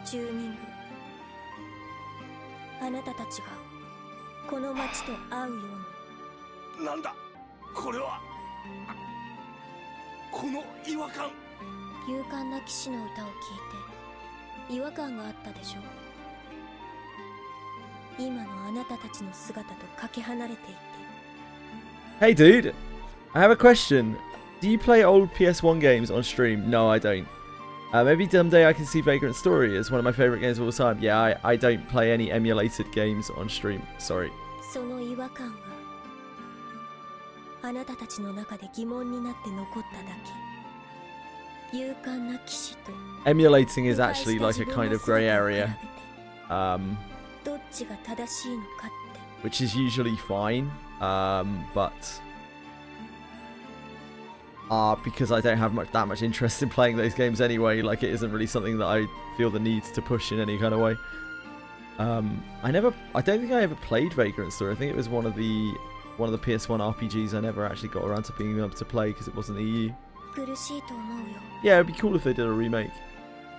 チューニング。あなたたちがこの町と会うように。なんだこれは。この違和感。勇敢な騎士の歌を聴いて違和感があったでしょう。今のあなたたちの姿とかけ離れていて。 Hey dude, I have a question. Do you play old PS1 games on stream? No, I don't. Maybe someday I can see Vagrant Story as one of my favorite games of all time. Yeah, I don't play any emulated games on stream. Sorry. その違和感があなたたちの中で疑問になって残っただけ。勇敢な騎士と Emulating is actually like a kind of grey area. どっちが正しいのかって。 Which is usually fine. But because I don't have that much interest in playing those games anyway, like it isn't really something that I feel the need to push in any kind of way. I don't think I ever played Vagrant Story. I think it was one of the PS1 RPGs I never actually got around to being able to play because it wasn't EU. Yeah, it'd be cool if they did a remake.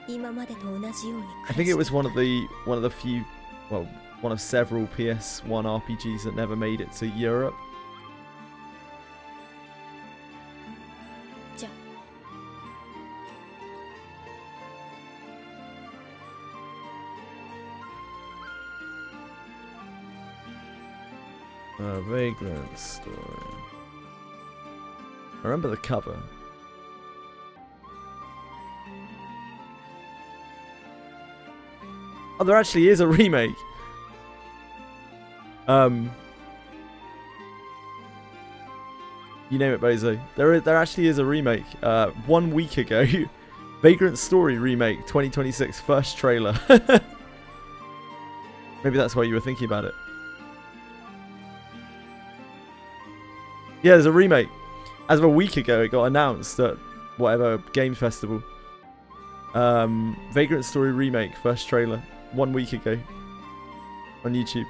I think it was one of the few, well, one of several PS1 RPGs that never made it to Europe. Vagrant Story. I remember the cover. Oh, there actually is a remake. You name it, Bozo. There actually is a remake. 1 week ago, Vagrant Story remake 2026 first trailer. Maybe that's why you were thinking about it. Yeah, there's a remake. As of a week ago, it got announced at whatever game festival. Vagrant Story remake first trailer 1 week ago on YouTube.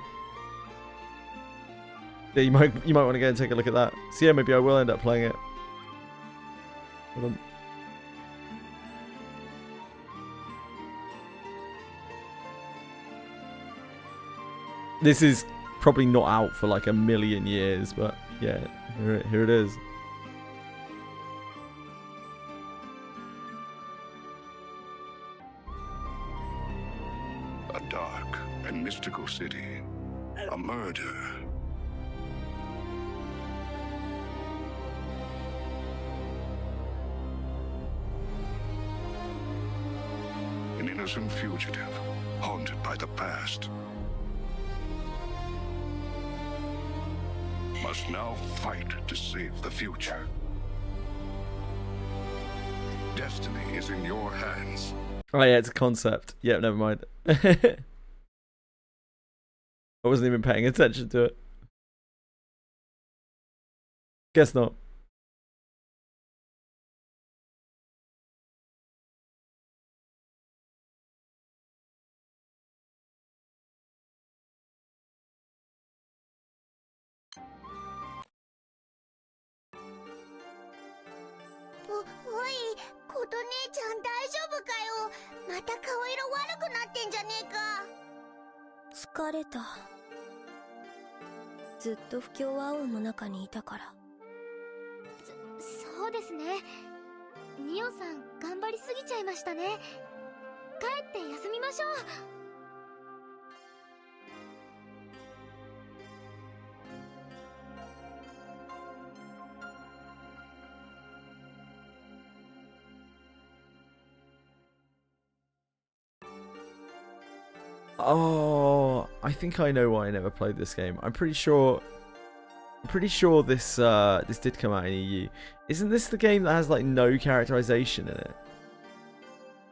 Yeah, you might want to go and take a look at that. So yeah, maybe I will end up playing it. Hold on. This is probably not out for like a million years, but yeah, here it is. A dark and mystical city. A murder. An innocent fugitive, haunted by the past, must now fight to save the future. Destiny is in your hands. Oh yeah, it's a concept. Yeah, never mind. I wasn't even paying attention to it. Guess not.おい、琴姉ちゃん大丈夫かよ。また顔色悪くなってんじゃねえか。疲れた。ずっと不協和音の中にいたから。そうですね。ニオさん頑張りすぎちゃいましたね。帰って休みましょう。Oh, I think I know why I never played this game. I'm pretty sure this this did come out in EU. Isn't this the game that has like no characterization in it?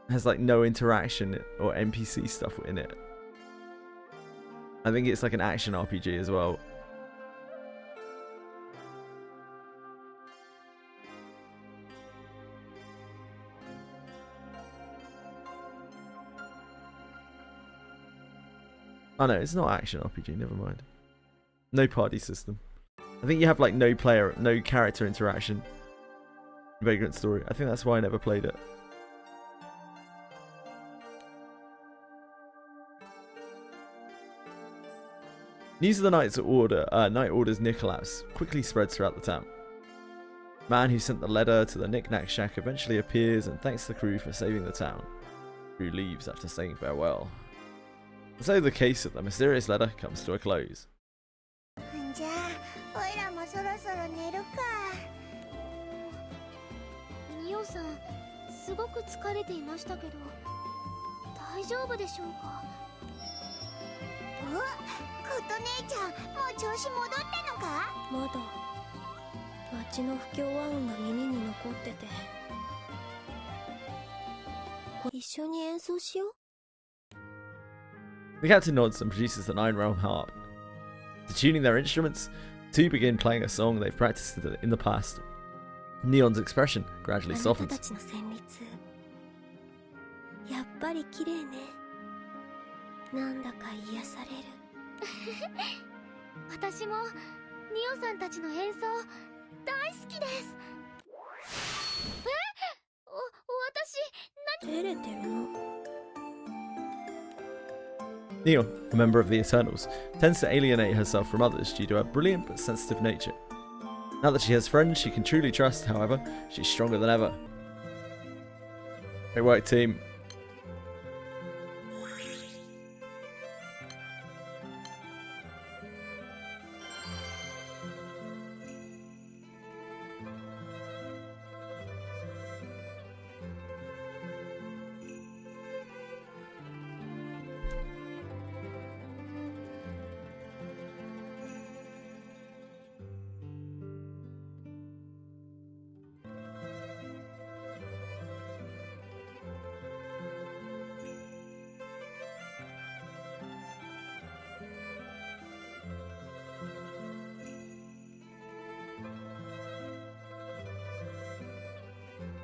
It has like no interaction or NPC stuff in it. I think it's like an action RPG as well. Oh no, it's not action RPG, never mind. No party system. I think you have like no character interaction. Vagrant Story. I think that's why I never played it. News of the Night Order's near collapse quickly spreads throughout the town. The man who sent the letter to the Knick-Knack Shack eventually appears and thanks the crew for saving the town. The crew leaves after saying farewell. And so the case of the mysterious letter comes to a close. じゃあ、おいらもそろそろ寝るか。ニオさん、すごく疲れていましたけど、大丈夫でしょうか。お、琴姉ちゃん、もう調子戻ったのか？まだ街の不協和音が耳に残ってて。一緒に演奏しよう。The captain nods and produces the 9-realm harp. After tuning their instruments, the two begin playing a song they've practiced in the past. Neon's expression gradually softens. やっぱり綺麗ね。なんだか癒される。私もニオさんたちの演奏大好きです。私照れてるの。Neon, a member of the Eternals, tends to alienate herself from others due to her brilliant but sensitive nature. Now that she has friends she can truly trust, however, she's stronger than ever. Great work, team.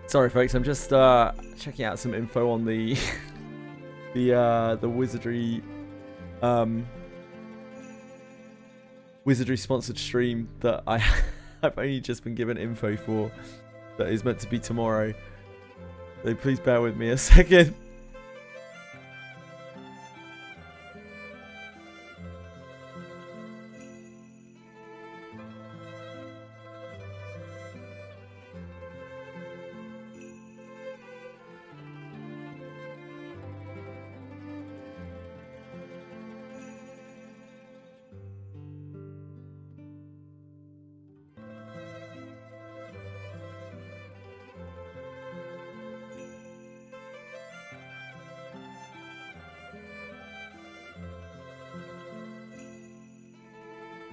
Sorry, folks. I'm just checking out some info on the Wizardry Wizardry sponsored stream that I've only just been given info for. That is meant to be tomorrow. So please bear with me a second.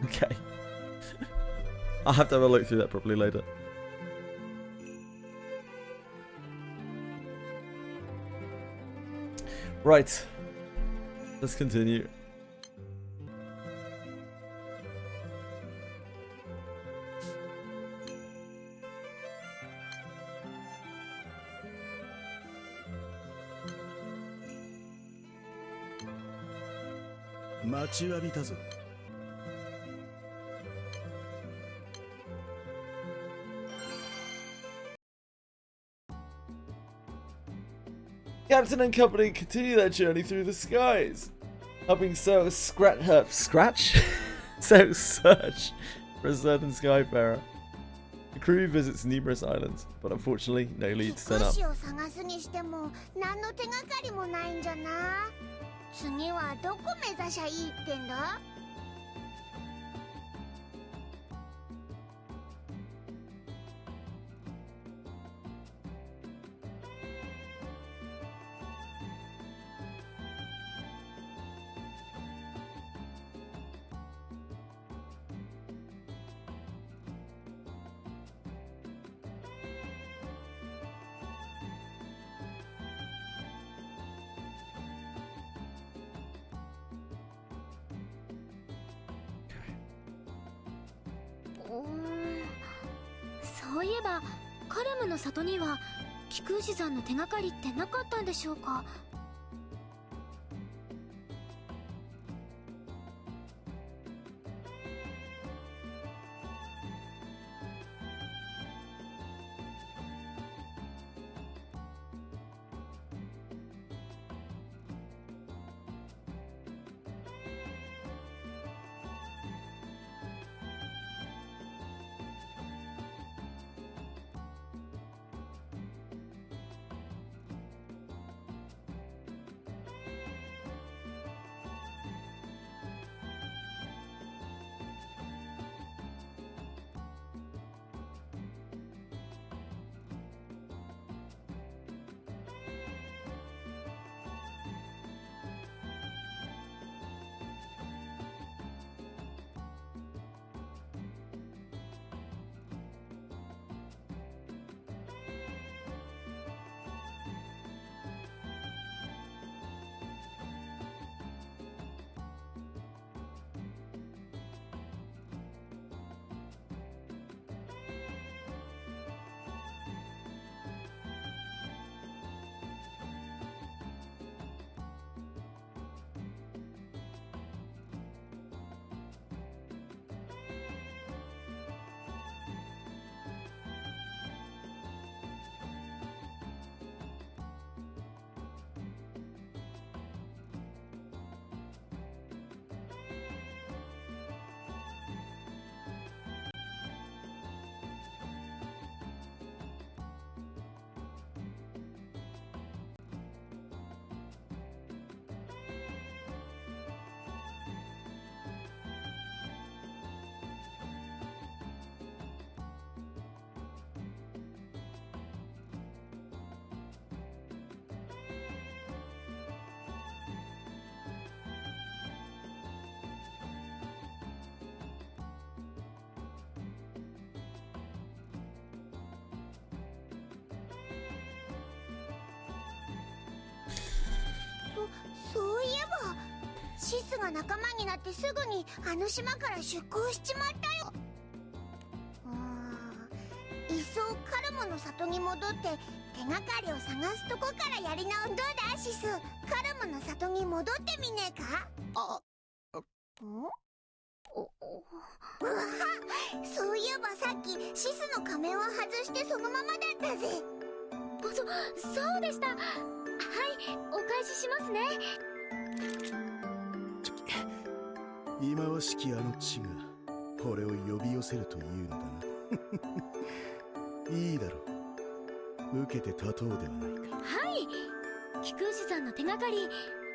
Okay. I'll have to have a look through that properly later. Right. Let's continue. Captain and company continue their journey through the skies, helping Sail search for a certain skyfarer. The crew visits numerous islands, but unfortunately, no leads turn up. を探すにしても何の手がかりもないんじゃな。次はどこ目指しゃいいってんだ。そういえばカルムの里には貴空寺山の手がかりってなかったんでしょうか。そういえばシスが仲間になってすぐにあの島から出港しちまったよ。いっそカルムの里に戻って手がかりを探すとこからやり直す。どうだシス、カルムの里に戻ってみねえか。そういえばさっきシスの仮面を外してそのままだったぜ。そうでした。はい、お返ししますね。忌まわしきあの地が俺を呼び寄せるというのだな。いいだろう、受けて立とうではないか。はい、貴空寺さんの手がかり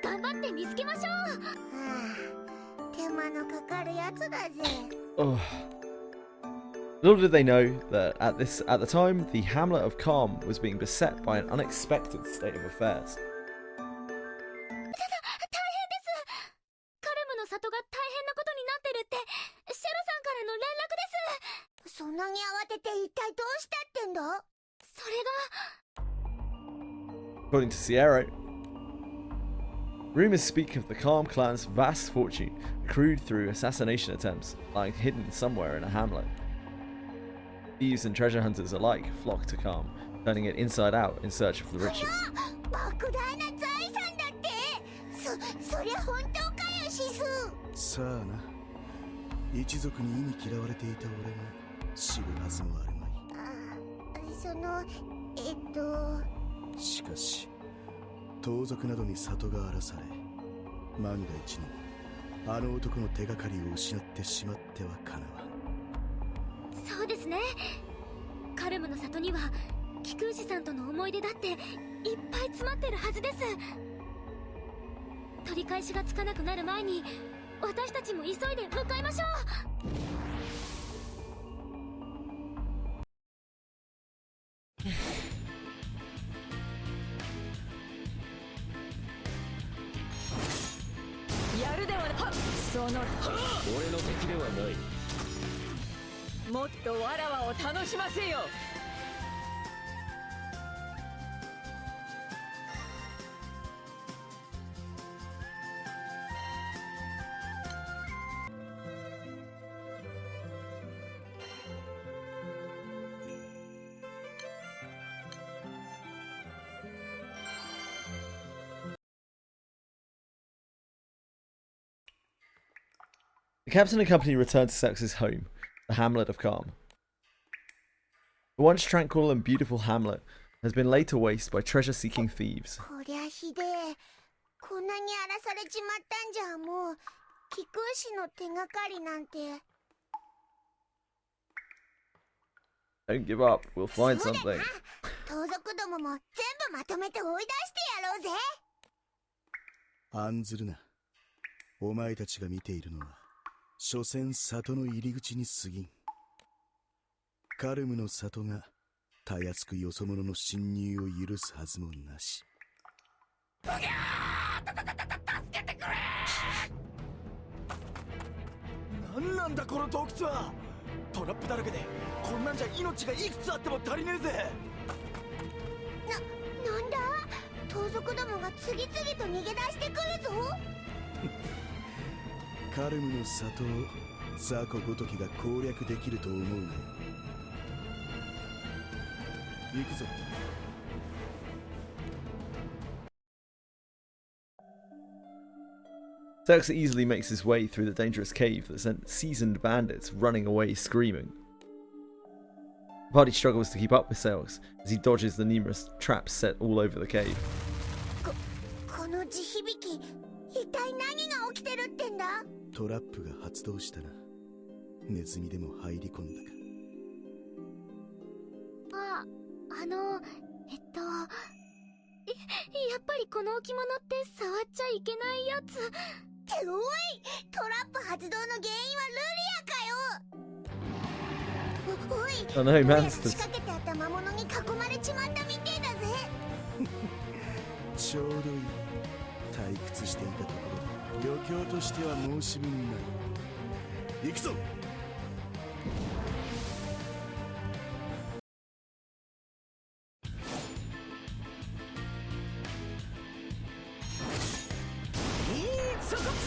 頑張って見つけましょう。手間のかかるやつだぜ。Little did they know that at the time, the hamlet of Calm was being beset by an unexpected state of affairs. 大変です。カルムの里が大変なことになってるってシてて一体どうしたってんだ？それが According to Sierra, rumors speak of the Calm clan's vast fortune accrued through assassination attempts lying hidden somewhere in a hamlet. Thieves and treasure hunters alike flock to Calm, turning it inside out in search of the riches. 莫大な財産だって。そりゃ本当かよ、シス。さあな、一族に意に嫌われていた俺も知るはずもあるまい。しかし盗賊などに里が荒らされ、万が一にあの男の手がかりを失ってしまってはかなわん。そうですね。カルムの里には貴空寺さんとの思い出だっていっぱい詰まってるはずです。取り返しがつかなくなる前に私たちも急いで向かいましょう。やるではない。その俺の敵ではない。もっとわらわを楽しませよ。The captain and company return to Sex's home, the hamlet of Calm. The once tranquil and beautiful hamlet has been laid to waste by treasure-seeking thieves. こりゃひでえ。こんなに荒らされちまったんじゃ、もう貴空士の手がかりなんて。Don't give up, we'll find something. 盗賊どもも全部まとめて追い出してやろうぜ。案ずるな。お前たちが見ているのは所詮里の入り口に過ぎん。カルムの里がたやすくよそ者の侵入を許すはずもなし。助けてくれ。なんなんだこの洞窟は。トラップだらけでこんなんじゃ命がいくつあっても足りねえぜ。なんだ、盗賊どもが次々と逃げ出してくるぞ。カルムの里を雑魚ごときが攻略できると思うね。行くぞ。Sex easily makes his way through the dangerous cave that sent seasoned bandits running away screaming. The party struggles to keep up with Sex as he dodges the numerous traps set all over the cave. この地響き、一体何が起きてるってんだ？トラップが発動したな。ネズミでも入り込んだか。やっぱりこの置物って触っちゃいけないやつ。っておい、トラップ発動の原因はルリアかよ。おい、Oh no, ルリアが monsters. 仕掛けてあった魔物に囲まれちまったみてえだぜ。ちょうどいい。退屈していたところ、余興としては申し分ない。行くぞ。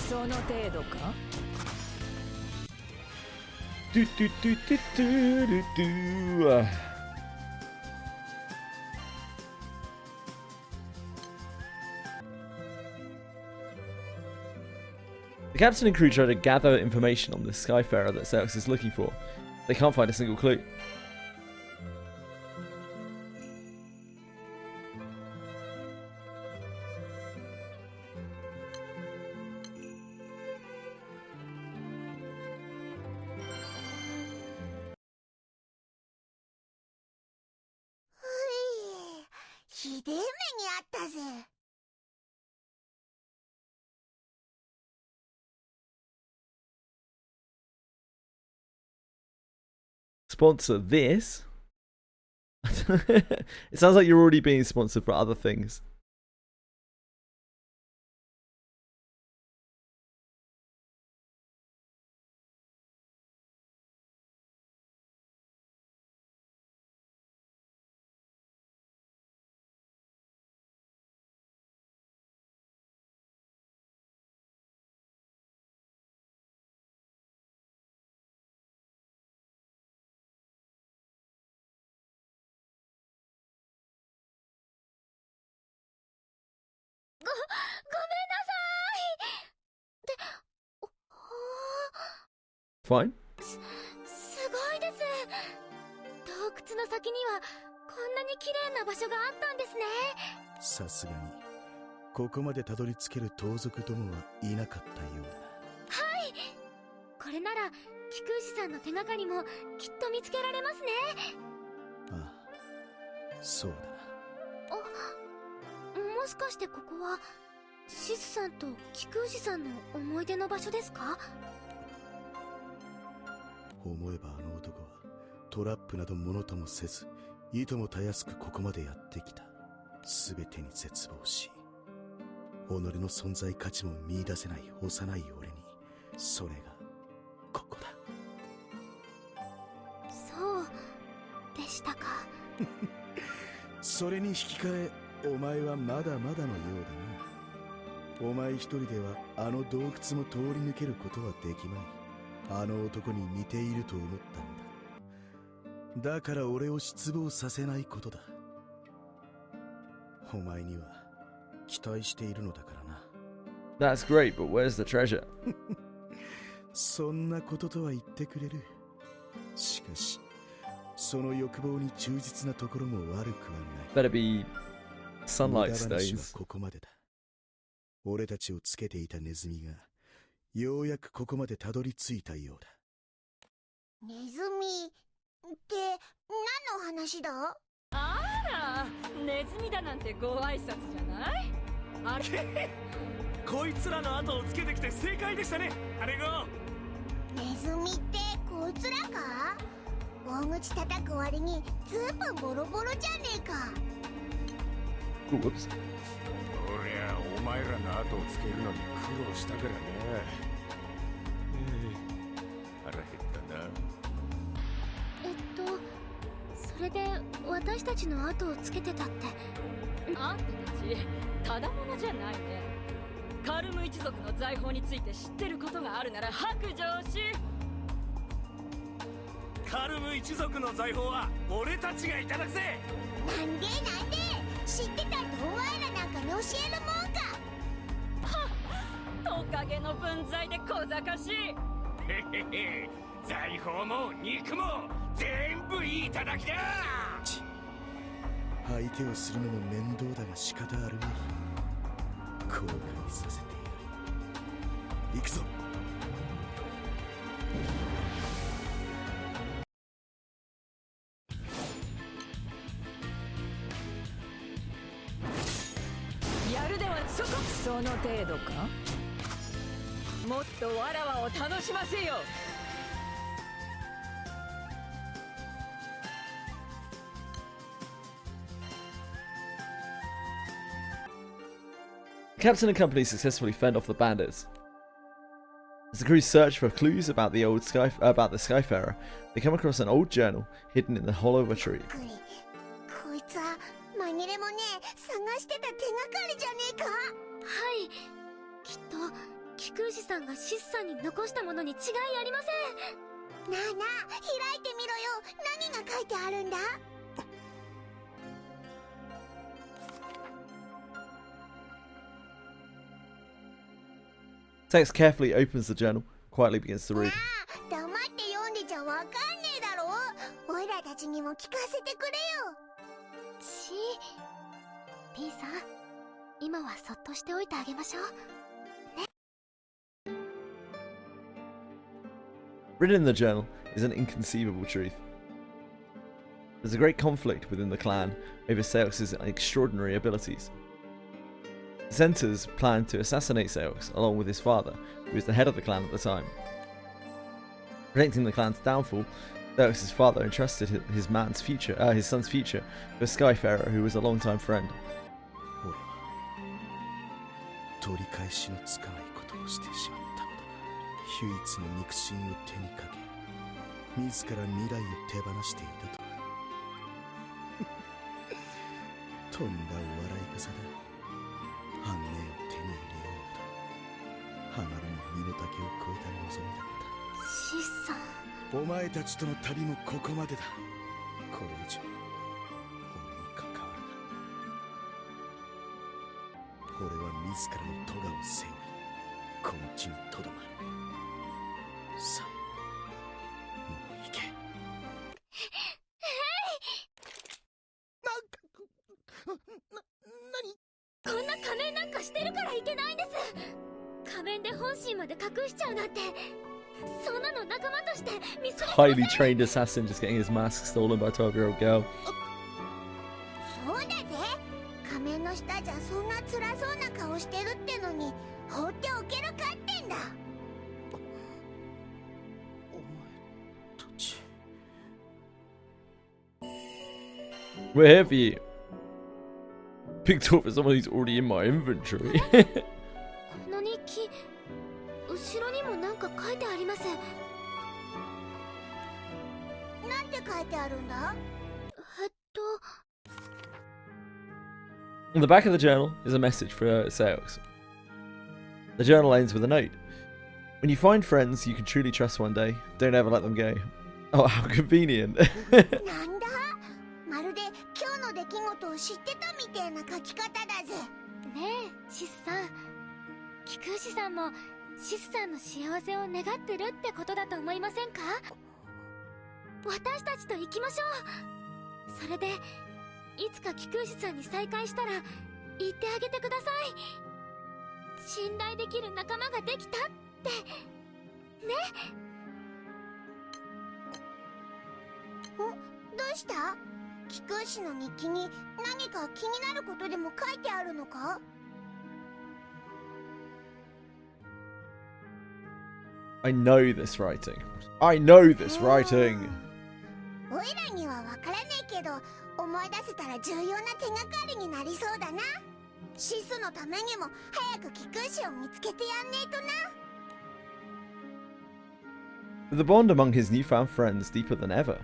その程度か。Do do do do do do do. The captain and crew try to gather information on the Skyfarer that Sex is looking for. They can't find a single clue. Ui, ひでえ目にあったぜ。Sponsor this? It sounds like you're already being sponsored for other things. Fine. すごいです。洞窟の先にはこんなに綺麗な場所があったんですね。さすがにここまでたどり着ける盗賊どもはいなかったようだな。はい、これなら貴空士さんの手がかりもきっと見つけられますね。ああ、そうだな。もしかしてここはシスさんと貴空士さんの思い出の場所ですか？思えばあの男はトラップなどものともせず、いともたやすくここまでやってきた。全てに絶望し、己の存在価値も見出せない幼い俺に、それがここだ。そうでしたか。それに引き換え、お前はまだまだのようだな。お前一人ではあの洞窟も通り抜けることはできまい。あの男に似ていると思ったんだ。だから俺を失望させないことだ。お前には期待しているのだからな。That's great, but where's the treasure? そんなこととは言ってくれる。しかしその欲望に忠実なところも悪くはない。 Better be sunlight 無駄話は stains. ここまでだ。俺たちをつけていたネズミがようやくここまでたどり着いたようだ。ネズミって何の話だ？あら、ネズミだなんてご挨拶じゃない？あれこいつらの後をつけてきて正解でしたね、ハレゴ。ネズミってこいつらか？大口叩く割にずいぶんボロボロじゃねえか。 Oops. おりゃお前らの後をつけるのに苦労したからな。腹減ったな。それで私たちの後をつけてたって。あんたたちただものじゃないね。カルム一族の財宝について知ってることがあるなら白状し。カルム一族の財宝は俺たちがいただくぜ。なんで知ってたってお前らなんかに教えるもんか。トカゲの分際で小賢しい。へへへ、財宝も肉も全部いただきだ。相手をするのも面倒だが仕方あるまい。後悔させてやる。行くぞ。やるではその程度か。もっとわらわを楽しませよ。Captain and company successfully fend off the bandits. As the crew search for clues about the Skyfarer, they come across an old journal hidden in the hollow of a tree. こいつは紛れもね探してた手がかりじゃねえか。はい、きっと貴空士さんがシスさんに残したものに違いありません。なあなあ、開いてみろよ。何が書いてあるんだ？ Tex carefully opens the journal, quietly begins to read. 黙って読んでちゃわかんねえだろ。おいらたちにも聞かせてくれよ。P さん、今はそっとしておいてあげましょう。 Written in the journal is an inconceivable truth. There's a great conflict within the clan over Seox's extraordinary abilities. The Centaurs plan to assassinate Seox along with his father, who was the head of the clan at the time. Predicting the clan's downfall, Seox's father entrusted his son's future to a Skyfarer who was a long-time friend. 俺は取り返しのつかないことをしてしまったのだな。唯一の肉親を手にかけ、自ら未来を手放していたとは。とんだお笑い草だ。繁栄を手に入れようと、離れに身の丈を越えた望みだった。シスさん、お前たちとの旅もここまでだ。これ以上俺に関わるな。俺は自らの咎を背負いこの地にとどまる。さあもう行け。こんな仮面なんかしてるからいけないんです。仮面で本心まで隠しちゃうなんて、そんなの仲間として見過ごせません。 Highly trained assassin just getting his mask stolen by a 12-year-old girl. そうだぜ。仮面の下じゃそんな辛そうな顔してるってのに放っておけるかってんだ。We're here for you. Picked up for someone who's already in my inventory. この日記、後ろにもなんか書いてあります。なんて書いてあるんだ？On the back of the journal is a message for Sales. The journal ends with a note. When you find friends you can truly trust one day, don't ever let them go. Oh, how convenient. なんだ？まるで今日の出来事を知ってたみたいな書き方だぜ。ねえ、シスさん。貴空士さんもシスさんの幸せを願ってるってことだと思いませんか？私たちと行きましょう。それでいつか貴空士さんに再会したら言ってあげてください。信頼できる仲間ができたってね。どうした？貴空士の日記に何か気になることでも書いてあるのか？ I know this writing. I know this writing. おいらにはわからねえけど、思い出せたら重要な手がかりになりそうだな。シスのためにも早く貴空士を見つけてやんねえとな。 With the bond among his newfound friends deeper than ever,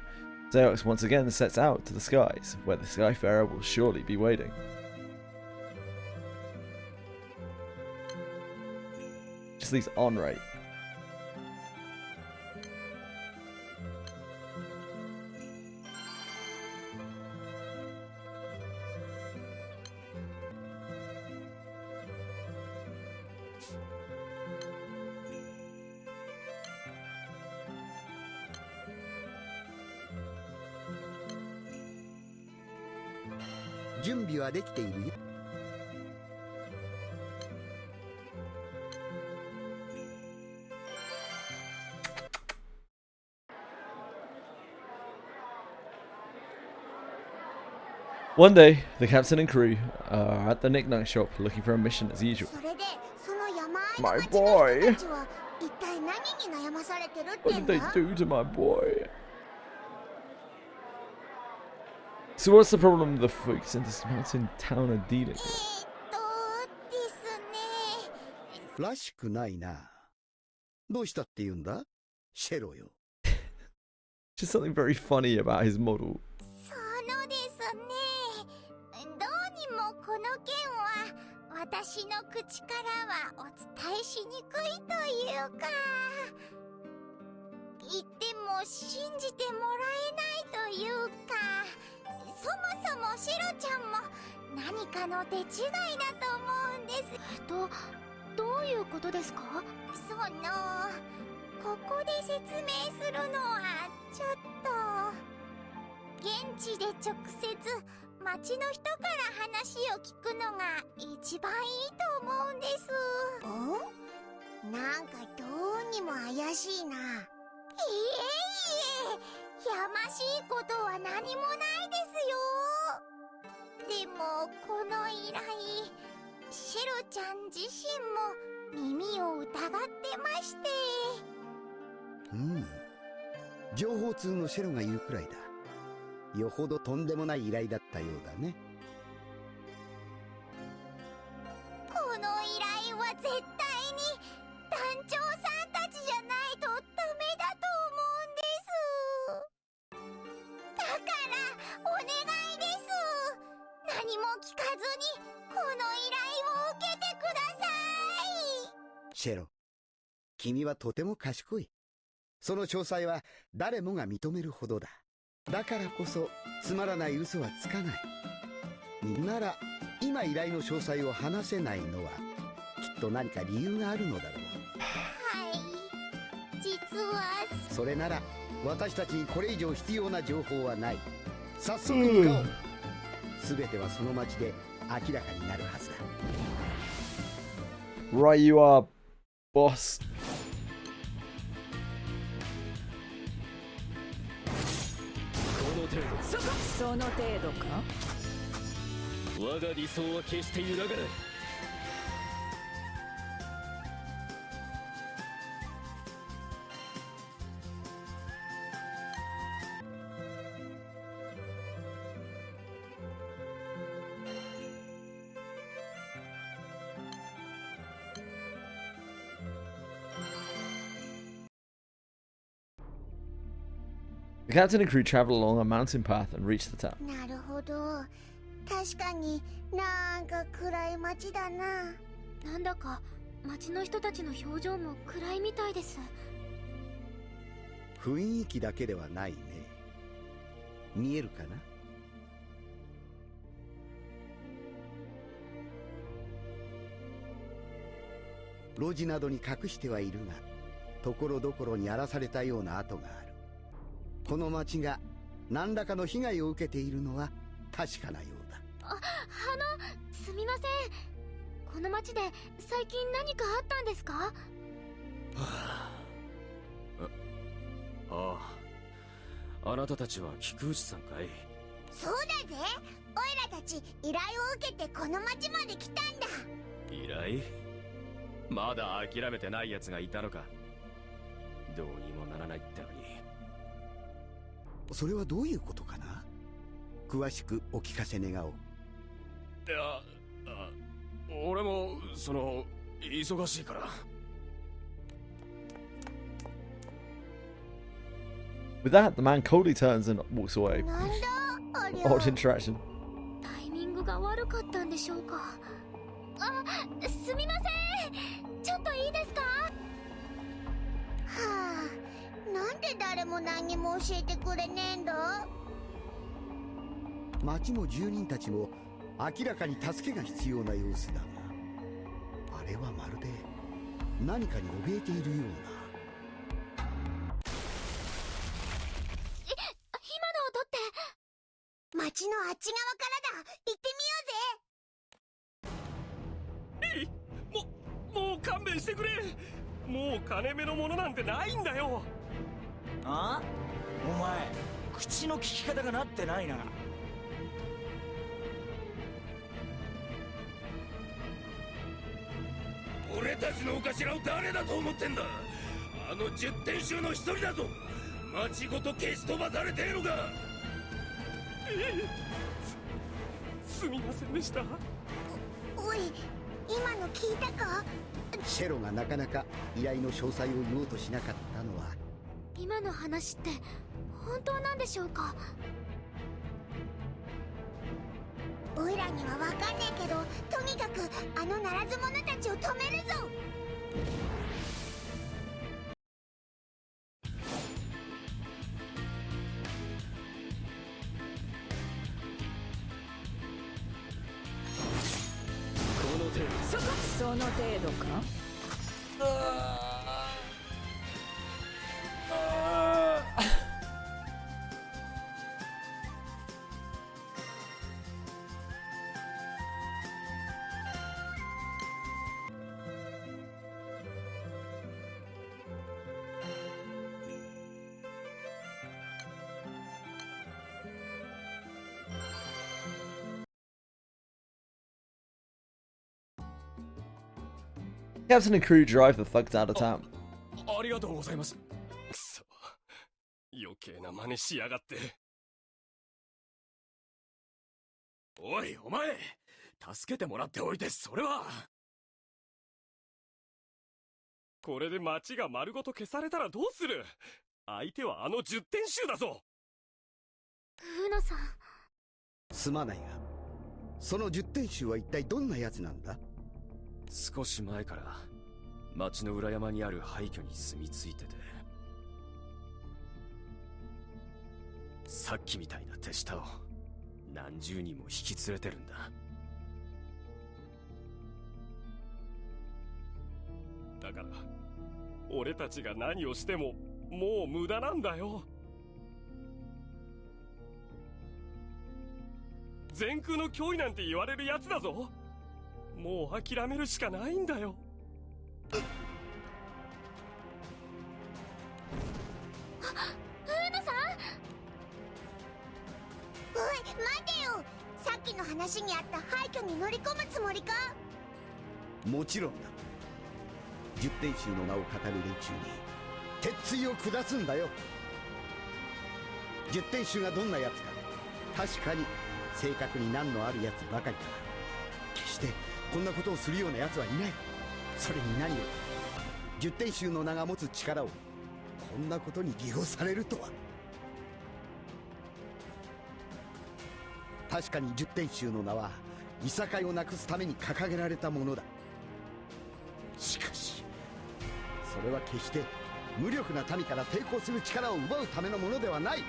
Xerox once again sets out to the skies, where the Skyfarer will surely be waiting. Just leaves on right.準備はできているよ。One day, the captain and crew are at the knick-knack shop looking for a mission as usual. それでその山あいの My 町の boy! 人たちは一体何に悩まされてるって What ん did だ？ they do to my boy? So what's the problem the folks in this mountain town are dealing with? ですね。らしくないな。どうしたって言うんだ？シェロよ。 Just something very funny about his model. そのですね。どうにもこの件は私の口からはお伝えしにくいというか、言っても信じてもらえないというか、そもそもシロちゃんも何かの手違いだと思うんです。どういうことですか？ここで説明するのはちょっと、現地で直接町の人から話を聞くのが一番いいと思うんです。なんかどうにも怪しいな。いえいえ、やましいことは何もないですよ。でもこの依頼、シロちゃん自身も耳を疑ってまして。情報通のシェロが言うくらいだ。よほどとんでもない依頼だったようだね。この依頼は絶対に団長さんたちじゃないとダメだと思うんです。だからお願いです。何も聞かずにこの依頼を受けてください。シェロ、君はとても賢い。その詳細は誰もが認めるほどだ。だからこそつまらない嘘はつかない。なら今依頼の詳細を話せないのはきっと何か理由があるのだろう。はい実はそれなら私たちにこれ以上必要な情報はない。早速向かおう。全てはその町で明らかになるはずだ。 Right, you are, boss. その程度か。我が理想は決して揺らがない。The captain and crew travel along a mountain path and reach the town. なるほど。確かになんか暗い街だな。なんだか街の人たちの表情も暗いみたいです。雰囲気だけではないね。見えるかな。路地などに隠してはいるが、ところどころに荒らされたような跡がある。この町が何らかの被害を受けているのは確かなようだ。すみません。この町で最近何かあったんですか？ああ、あなたたちは菊内さんかい。そうだぜ。オイラたち依頼を受けてこの町まで来たんだ。依頼？まだ諦めてない奴がいたのか。どうにもならないってのに。それはどういうことかな。詳しくお聞かせ願おう。いや、俺も忙しいから。With that, the man coldly turns and walks away. なんだありゃ。 Odd interaction. タイミングが悪かったんでしょうか。すみません。ちょっといいですか？はあ、なんで誰も何も教えてくれねえんだ？町も住人たちも明らかに助けが必要な様子だが、あれはまるで何かに怯えているような。今の音って町のあっち側からだ。行ってみようぜ。もう勘弁してくれ。もう金目のものなんてないんだよ。あ？お前口の利き方がなってないな。俺たちのお頭を誰だと思ってんだ。あの10点衆の一人だぞ。町ごと消し飛ばされているが。すみませんでした。おい、今の聞いたか？シェロがなかなか依頼の詳細を言おうとしなかったのは、今の話って本当なんでしょうか？オイラには分かんねえけど、とにかくあのならず者たちを止めるぞ。その程度か。Captain and crew drive the thugs out of town. ありがとうございます。くそ、余計な真似しやがって。おいお前、助けてもらっておいてそれは。これで町が丸ごと消されたらどうする。相手はあの10点衆だぞ。フノさん、すまないが、その10点衆は一体どんなやつなんだ。少し前から町の裏山にある廃墟に住み着いてて、さっきみたいな手下を何十人も引き連れてるんだ。だから俺たちが何をしてももう無駄なんだよ。全空の脅威なんて言われるやつだぞ。もう諦めるしかないんだよ。ウーナさん、おい待てよ。さっきの話にあった廃墟に乗り込むつもりか？もちろんだ。十天衆の名を語る連中に鉄槌を下すんだよ。十天衆がどんなやつか確かに正確に難のあるやつばかりだが、決してこんなことをするようなやつはいない。それに何より十天衆の名が持つ力をこんなことに利用されるとは。確かに十天衆の名はいさかいをなくすために掲げられたものだ。しかしそれは決して無力な民から抵抗する力を奪うためのものではない。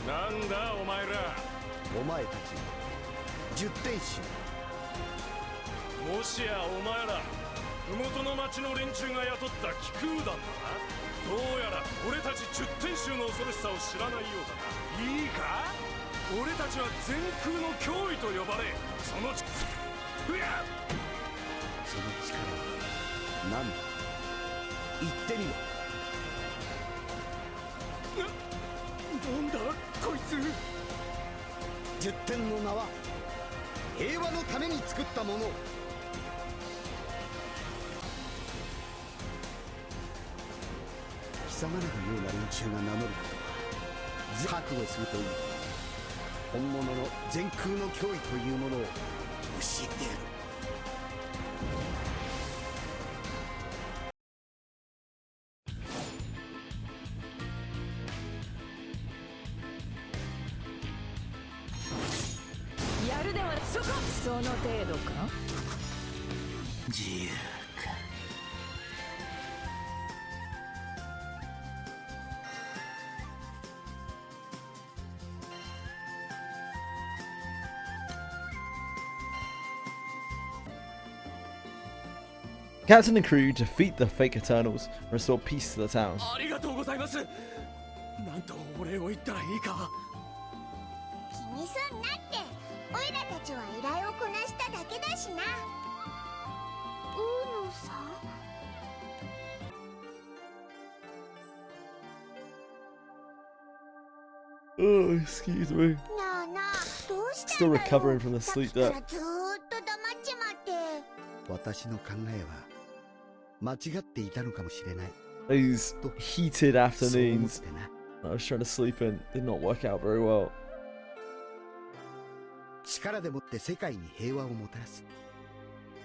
なんだお前ら。お前たち十天衆。もしやお前ら麓の町の連中が雇った気空団だな。どうやら俺たち十天衆の恐ろしさを知らないようだな。いいか、俺たちは全空の脅威と呼ばれ、その力は何だ。言ってみろ。なんだこいつ。十天の名は平和のために作ったもの。貴様らのような連中が名乗ることは覚悟するといい。本物の全空の脅威というものを教えてやる。やるではその程度か。自由か。Captain and crew defeat the fake Eternals and restore peace to the town. ありがとうございます。なんとお礼を言ったらいいか。気にすんなって。オイラたちは依頼をこなしただけだしな。ウーノさん。Oh, excuse me. なあなあ、どうしたん Still だよ。 recovering from the sleep さっ that. きからずーっと黙っちまって。私の考えは間違っていたのかもしれない。 These heated afternoons I was trying to sleep in did not work out very well. 力でもって世界に平和をもたらす。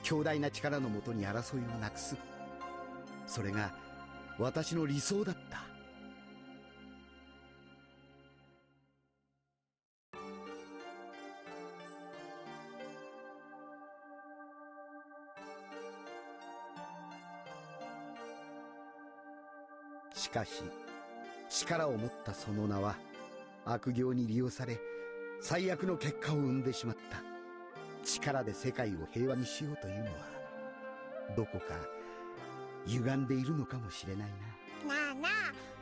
強大な力のもとに争いをなくす。それが私の理想だった。しかし力を持ったその名は悪行に利用され最悪の結果を生んでしまった。力で世界を平和にしようというのはどこか歪んでいるのかもしれないな。なあなあ、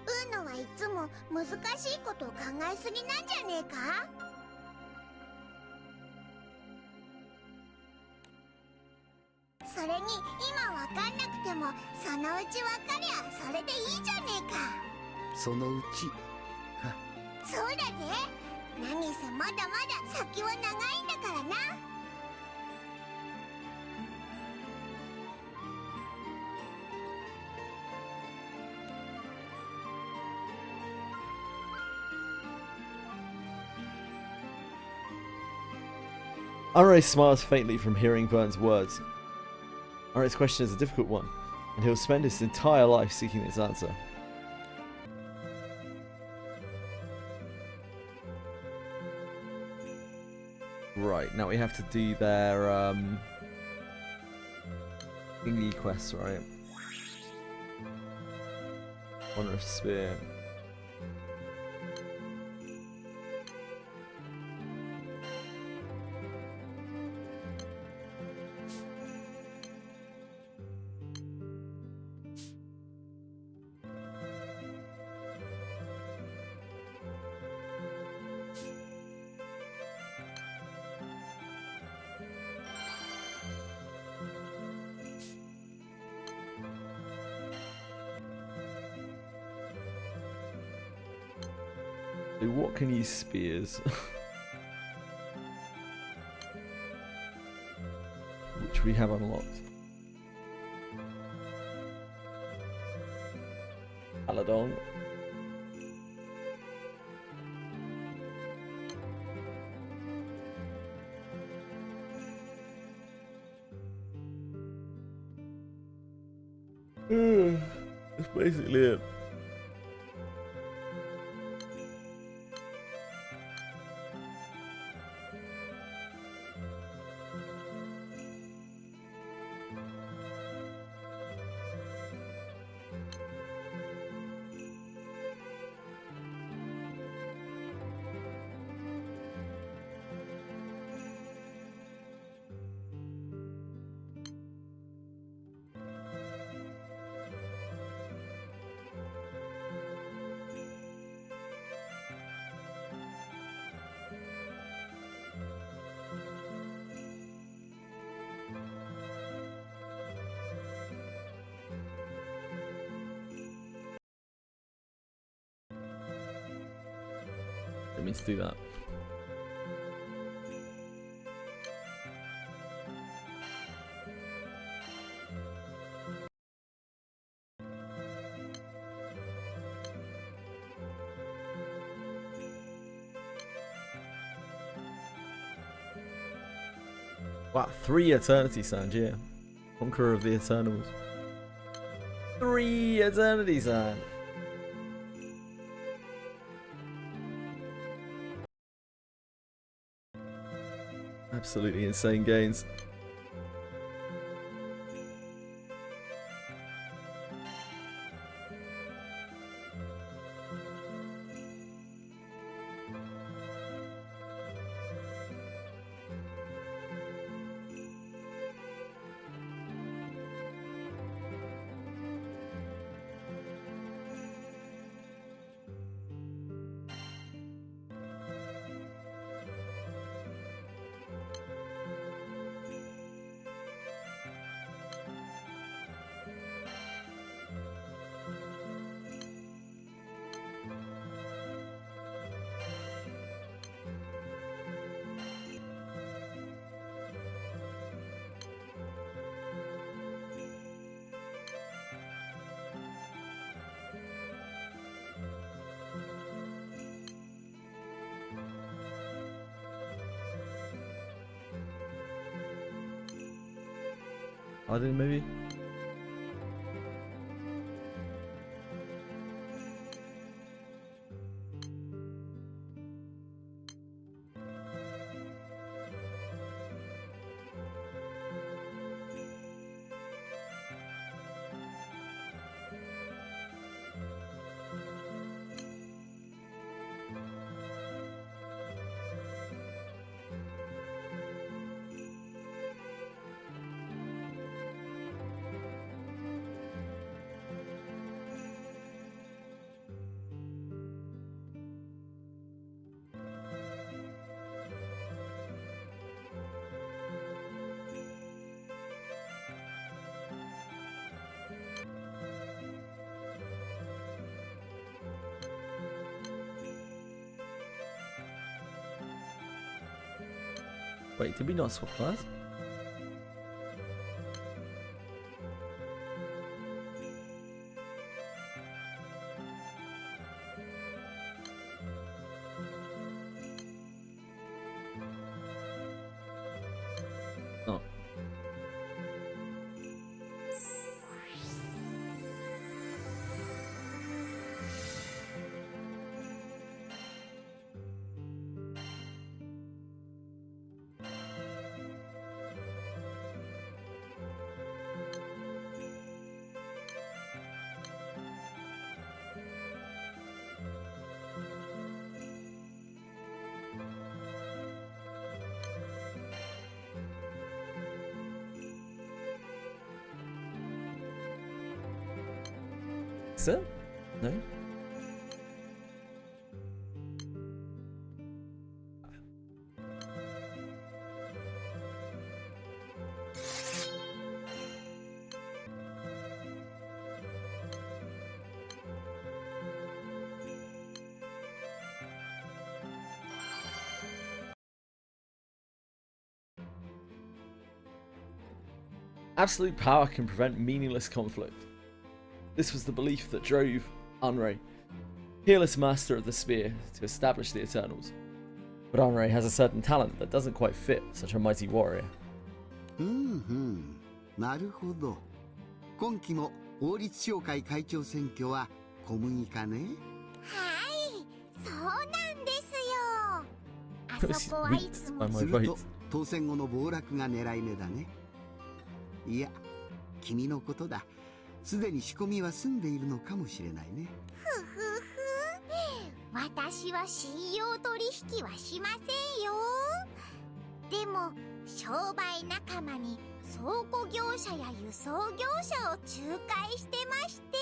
ウーノはいつも難しいことを考えすぎなんじゃねえか。それに今わかんなくてもそのうちわかりゃそれでいいじゃねえか。そのうちか。そうだぜ。何せまだまだ先は長いんだからな。Unray smiles faintly from hearing Vern's words. Unray's question is a difficult one, and he'll spend his entire life seeking its answer. Right, now we have to do their thingy quests, right? Honor of Spear. What can use spears? Which we have unlocked. Aladon. That's basically it. Let me do that. Wow, 3 Eternity Sands, yeah. Conqueror of the Eternals. 3 Eternity Sands. Absolutely insane gains. I didn't maybe. Wait, did we not swap class? Oh. Sir? No? Absolute power can prevent meaningless conflict. This was the belief that drove Anrei, peerless master of the spear, to establish the Eternals. But Anrei has a certain talent that doesn't quite fit such a mighty warrior. なるほど。今期も王立商会会長選挙は小麦かね。はい、そうなんですよ。あそこはいつもすると当選後の暴落が狙い目だね。いや、君のことだ。すでに仕込みは済んでいるのかもしれないね。ふふふ。私は信用取引はしませんよ。でも商売仲間に倉庫業者や輸送業者を仲介してまして。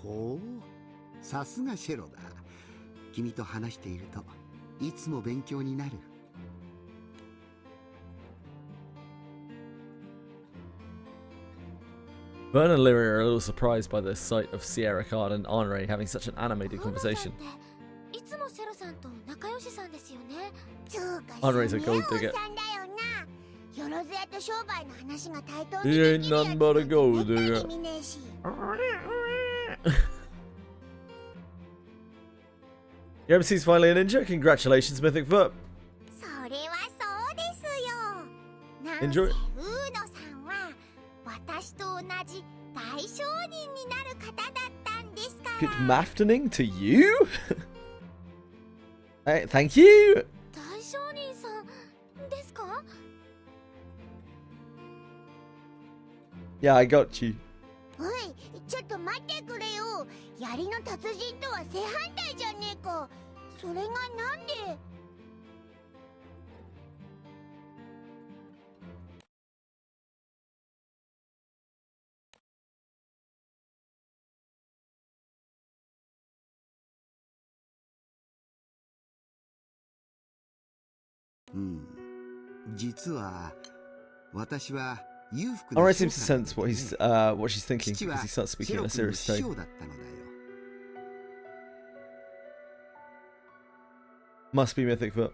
ほう、さすがシェロだ。君と話しているといつも勉強になる。Vern and Lyria are a little surprised by the sight of Sierra Card and Anrei having such an animated conversation. いつもセロさんと仲良しさんですよね。Anrei's a gold digger. よろずやと商売の話が対等 He にで ain't きるやつ nothing but a gold めった digger. に見ねえし。Yomasi's finally a ninja. Congratulations, Mythic Foot. それはそうですよ。なんせ Enjoy. ウーノさんは私と同じ大商人になる方だったんですから。 Good maftening to you? Hey, thank you. 大商人さんですか？ Yeah, I got you. おい、ちょっと待ってくれよ。槍の達人とは正反対じゃねえか。それがなんで。実は私は Anrei seems to sense what she's thinking because he starts speaking in a serious tone. Must be Mythic Foot.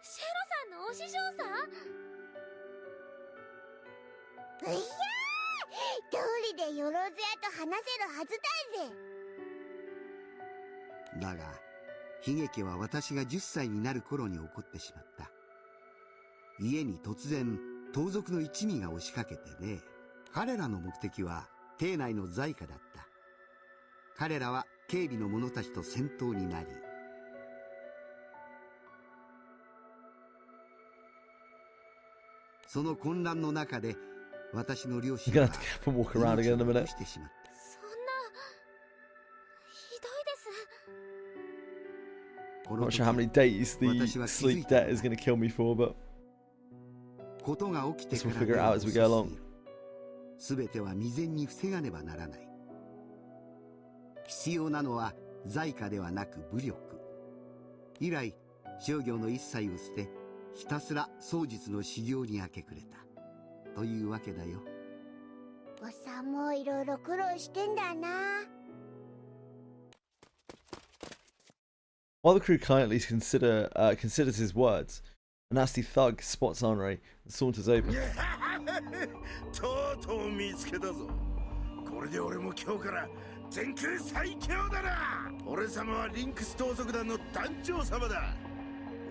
シェロさんのお師匠さん？いやー、通りでよろずやと話せるはずだぜ。だが悲劇は私が10歳になる頃に起こってしまった。家に突然盗賊の一味が押しかけてね。彼らの目的は邸内の財貨だった。彼らは警備の者たちと戦闘になり、その混乱の中で私の両親 You're は gonna have to get up and walk around again in a 命を minute. 落としてしまった。そんなひどいです。 I'm not sure how many days the sleep debt is going to kill me for, but ことが起きて we'll から figure it out as we go along. すべては未然に防がねばならない。必要なのは財貨ではなく武力。以来商業の一切を捨て、ひたすら槍術の修行に明け暮れたというわけだよ。おっさんもいろいろ苦労してんだな。 While the crew kindly considers his words, a nasty thug spots Anrei and saunters over. とうとう見つけたぞ。これで俺も今日から全空最強だな。俺様はリンクス盗賊団の団長様だ。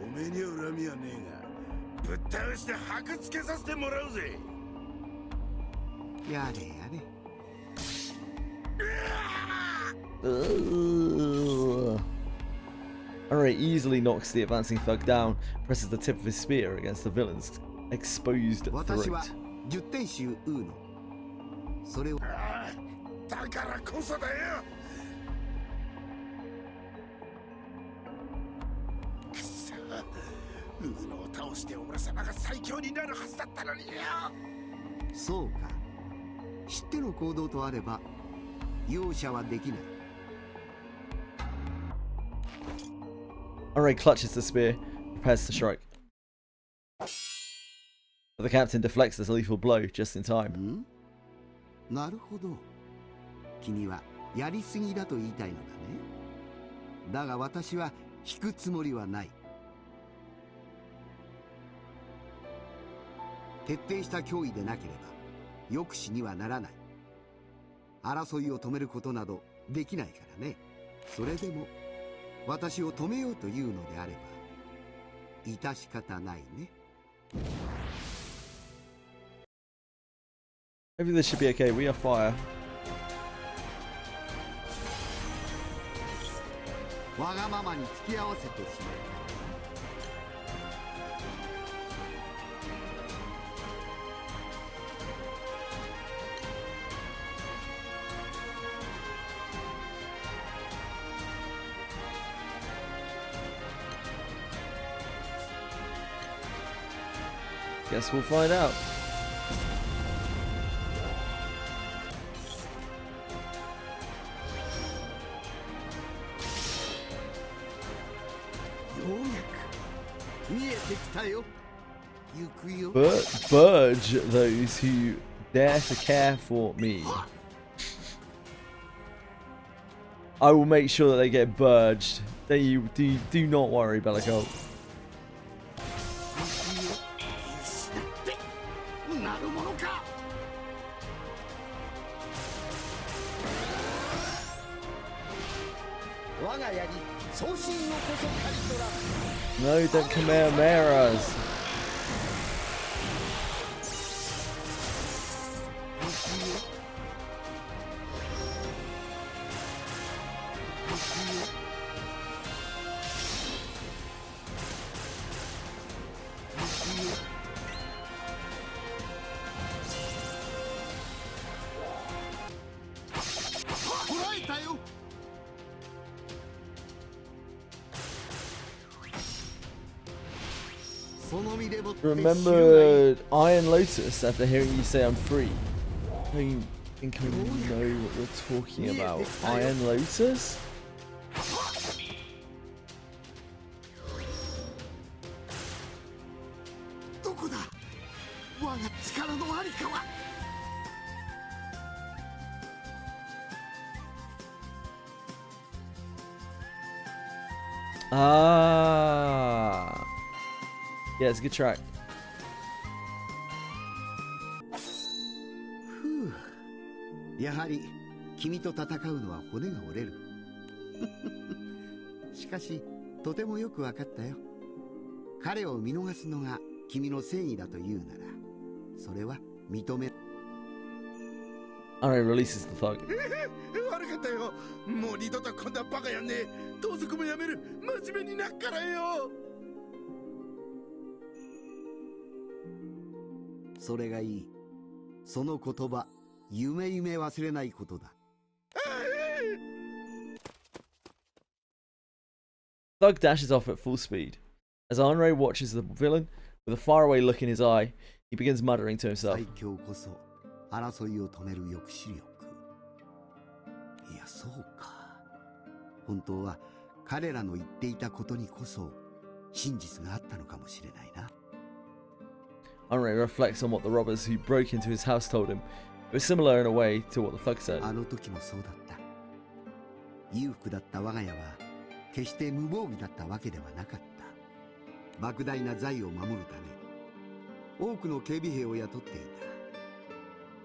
おめえには恨みはねえが、ぶっ倒して箔つけさせてもらうぜ。やれやれ。Anrei easily knocks the advancing thug down, presses the tip of his spear against the villain's exposed 私は throat. 十天衆ウーノ。それをだからこそだよ。くそ、ウーノを倒して俺様が最強になるはずだったのによ。そうか。知っての行動とあれば容赦はできない。 Henri clutches the spear, prepares to strike. But the captain deflects this lethal blow just in time. なるほど。君はやりすぎだと言いたいのだね。だが私は引くつもりはない。徹底した脅威でなければ抑止にはならない。争いを止めることなどできないからね。それでも私を止めようというのであれば致し方ないね。 Maybe this should be okay. We are fire. わがままに付き合わせてしまう。 Guess we'll find out. Burge those who dare to care for me. I will make sure that they get burged. That you do not worry, Bellico. 我が槍、送信のこそカリトラ。 No, don't Kamehameha us. Remembered Iron Lotus after hearing you say I'm free. I don't think I know what you're talking about. Iron Lotus? Ah. Yeah, it's a good track. やはり君と戦うのは骨が折れる。しかしとてもよくわかったよ。彼を見逃すのが君の正義だというなら、それは認め。Alright, releases the thug. 悪かったよ。もう二度とこんなバカやんねえ。盗賊もやめる。真面目になっからよ。それがいい。その言葉、夢忘れないことだ。Thug dashes off at full speed. As Henri watches the villain with a faraway look in his eye, he begins muttering to himself. 最強こそ争いを止める抑止力。いや、そうか。本当は彼らの言っていたことにこそ真実があったのかもしれないな。Henri reflects on what the robbers who broke into his house told him. It was similar in a way to what the thug said. あの時もそうだった。裕福だった我が家は決して無防備だったわけではなかった。莫大な財を守るため多くの警備兵を雇ってい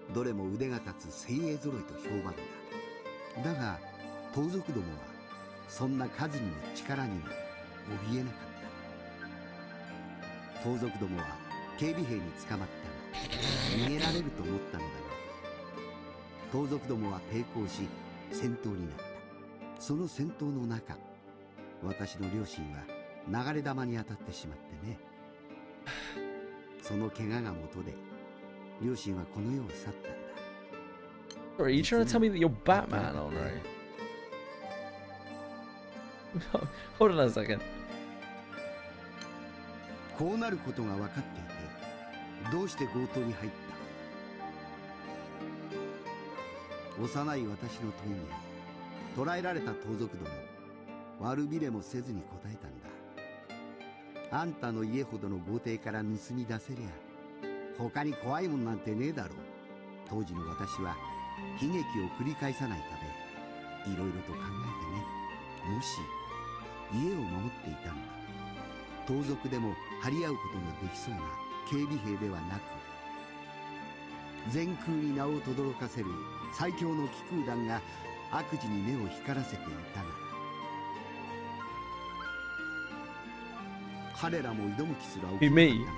た。どれも腕が立つ精鋭揃いと評判だ。だが盗賊どもはそんな数にも力にも怯えなかった。盗賊どもは警備兵に捕まったら逃げられると思ったのだが、盗賊どもは抵抗し戦闘になった。その戦闘の中、私の両親は流れ弾に当たってしまってね。その怪我が元で両親はこの世を去ったんだ。 Sorry, are you trying to tell me that you're Batman, Henri? Hold on a second. こうなることが分かっていて、どうして強盗に入った？幼い私の問いに捕らえられた盗賊ども悪びれもせずに答えたんだ。あんたの家ほどの豪邸から盗み出せりゃ他に怖いもんなんてねえだろう。当時の私は悲劇を繰り返さないためいろいろと考えてね。もし家を守っていたのは盗賊でも張り合うことのできそうな警備兵ではなく、全空に名を轟かせる最強の気空団が悪事に目を光らせていたなら、彼らも挑む気すら起き Who, なか me? ったので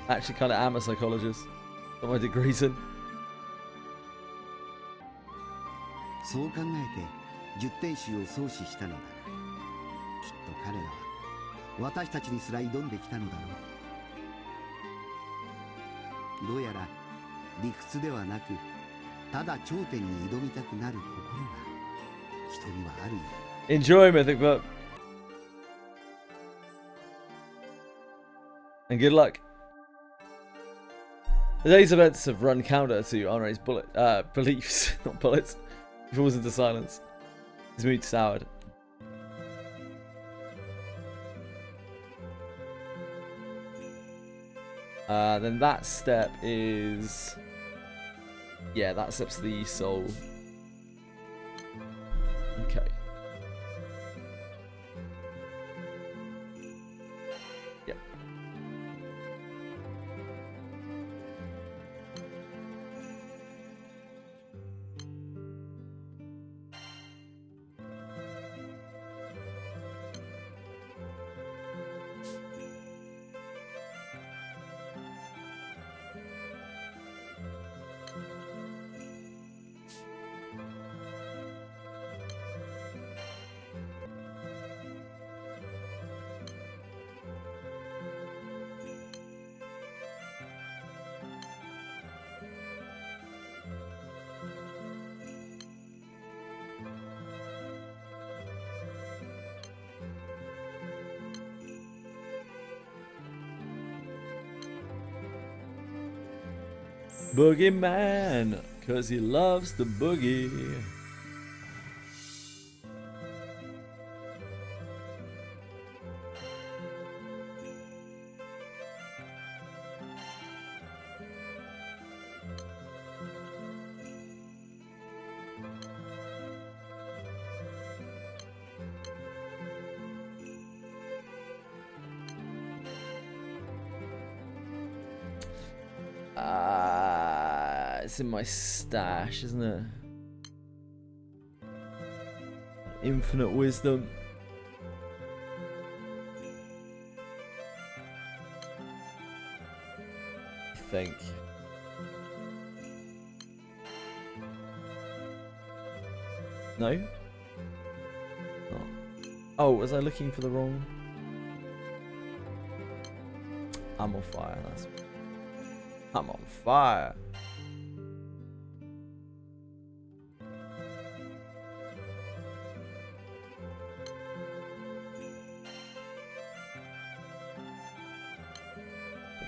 はない。 Actually, kind of am a psychologist. Got my degrees in. そう考えて10点集を創始したのだが、きっと彼らは私たちにすら挑んできたのだろう。どうやら理屈ではなく、ただ頂点に挑みたくなる心が人にはあるようだ。 Enjoy, Mythic Book. And good luck. Today's events have run counter to Honore's beliefs, not bullets. He falls into silence. His mood soured. Then that step is... Yeah, that step's the soul. Okay. Yep. Boogeyman, 'cause he loves the boogie. It's in my stash, isn't it? Infinite wisdom. I think. No? Oh, was I looking for the wrong? I'm on fire. I'm on fire.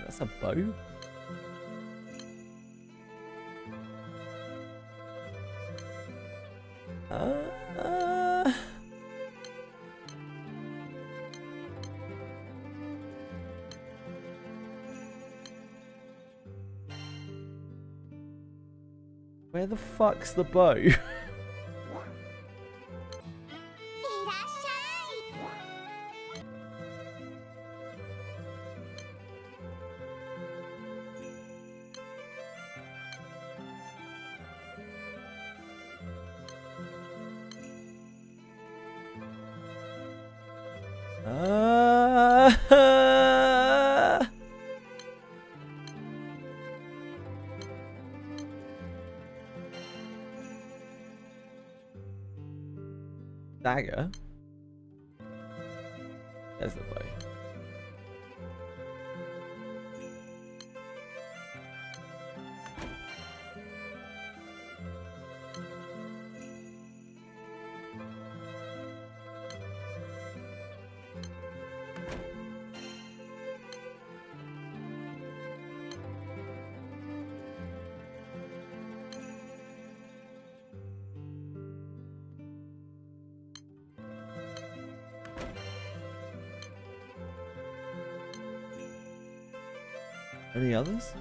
That's a bow. Where the fuck's the bow? Dagger? There's the bow. Any others?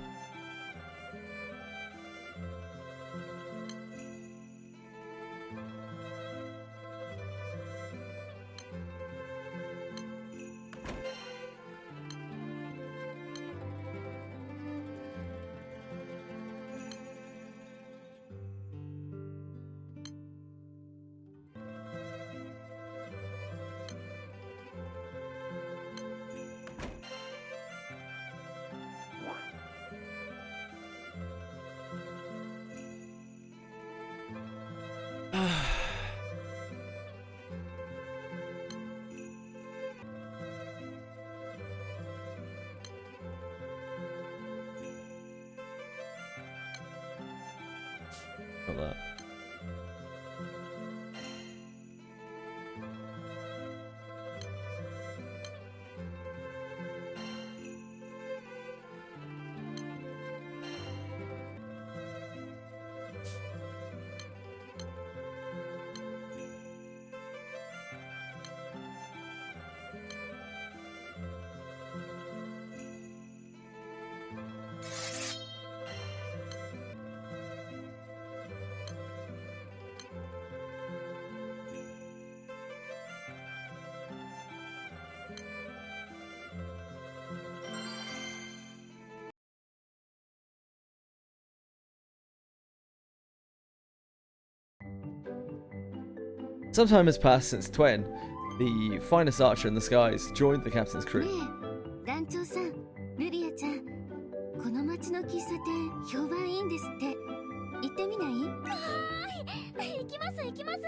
Not that. Some time has passed since Twain, the finest archer in the skies, joined the captain's crew. 団長さん、ルリアちゃん、この町の喫茶店評判いいんですって。行ってみない？はい、行きます行きます。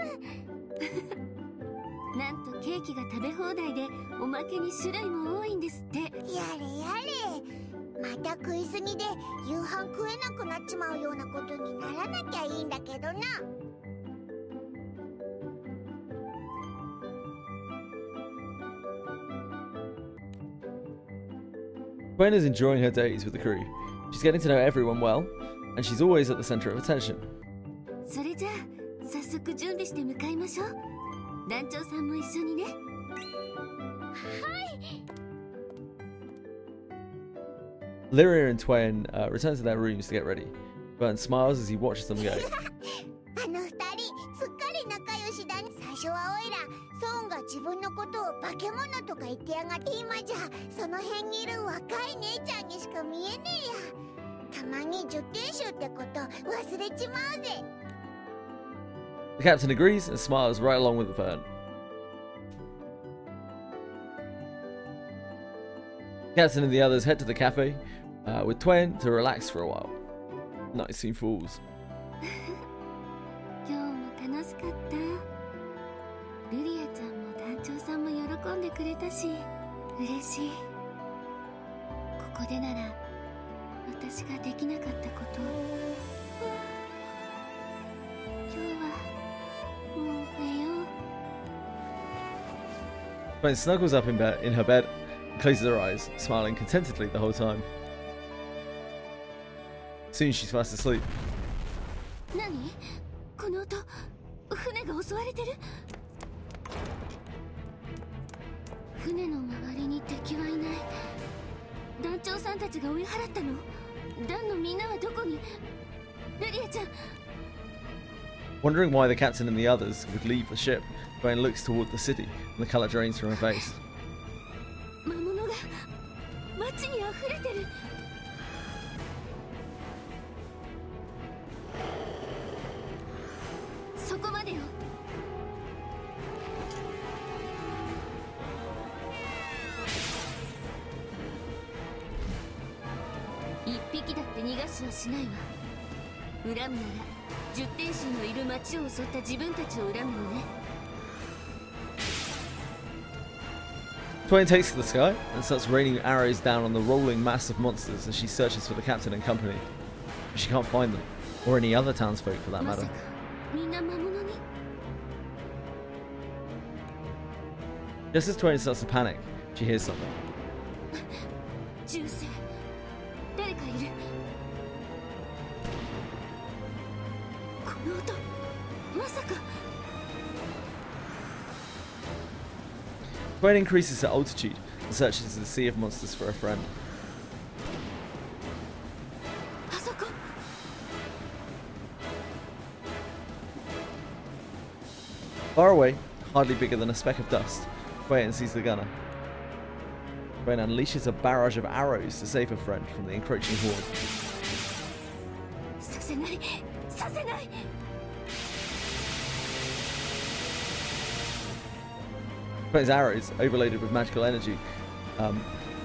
なんとケーキが食べ放題でおまけに種類も多いんですって。やれやれ。また食いすぎで夕飯食えなくなっちまうようなことにならなきゃいいんだけどな。Twain is enjoying her days with the crew. She's getting to know everyone well, and she's always at the center of attention. それじゃあ早速準備して向かいましょう。団長さんも一緒にね。はい。Lyria and Twain return to their rooms to get ready. Vern smiles as he watches them go. あの二人すっかり仲良しだね。最初はオイラソーンが自分のことを化け物とか言ってやがって今じゃその辺にいる若い姉ちゃんにしか見えねえや。たまに受験集ってこと忘れちまうぜ。The captain agrees and smiles right along with Vern. The captain and the others head to the cafe with Twain to relax for a while. Night scene falls. 今日も楽しかった。ルリアちゃんも団長さんも喜んでくれたし嬉しい。ここでなら私ができなかったことを。今日はもう寝よう。Twain snuggles up in her bed and closes her eyes, smiling contentedly the whole time. Soon she's fast asleep. 何？この音、船が襲われてる？船の周りに敵はいない。団長さんたちが追い払ったの？団のみんなはどこに？ルリアちゃん。Wondering why the captain and the others would leave the ship, Twain looks toward the city and the color drains from her face. 魔物が街に溢れてる。そこまでよ。一匹だって逃がしはしないわ。恨むなら十天神のいる町を襲った自分たちを恨むのね。Twain takes to the sky and starts raining arrows down on the rolling mass of monsters as she searches for the captain and company. But she can't find them, or any other townsfolk for that matter. みんな魔物に。 Just as Twain starts to panic, she hears something. 銃声。誰かいる。この音、まさか。Twain increases her altitude and searches the sea of monsters for a friend. Far away, hardly bigger than a speck of dust, Quain sees the gunner. Quain unleashes a barrage of arrows to save her friend from the encroaching horde. Quain's arrows, overloaded with magical energy,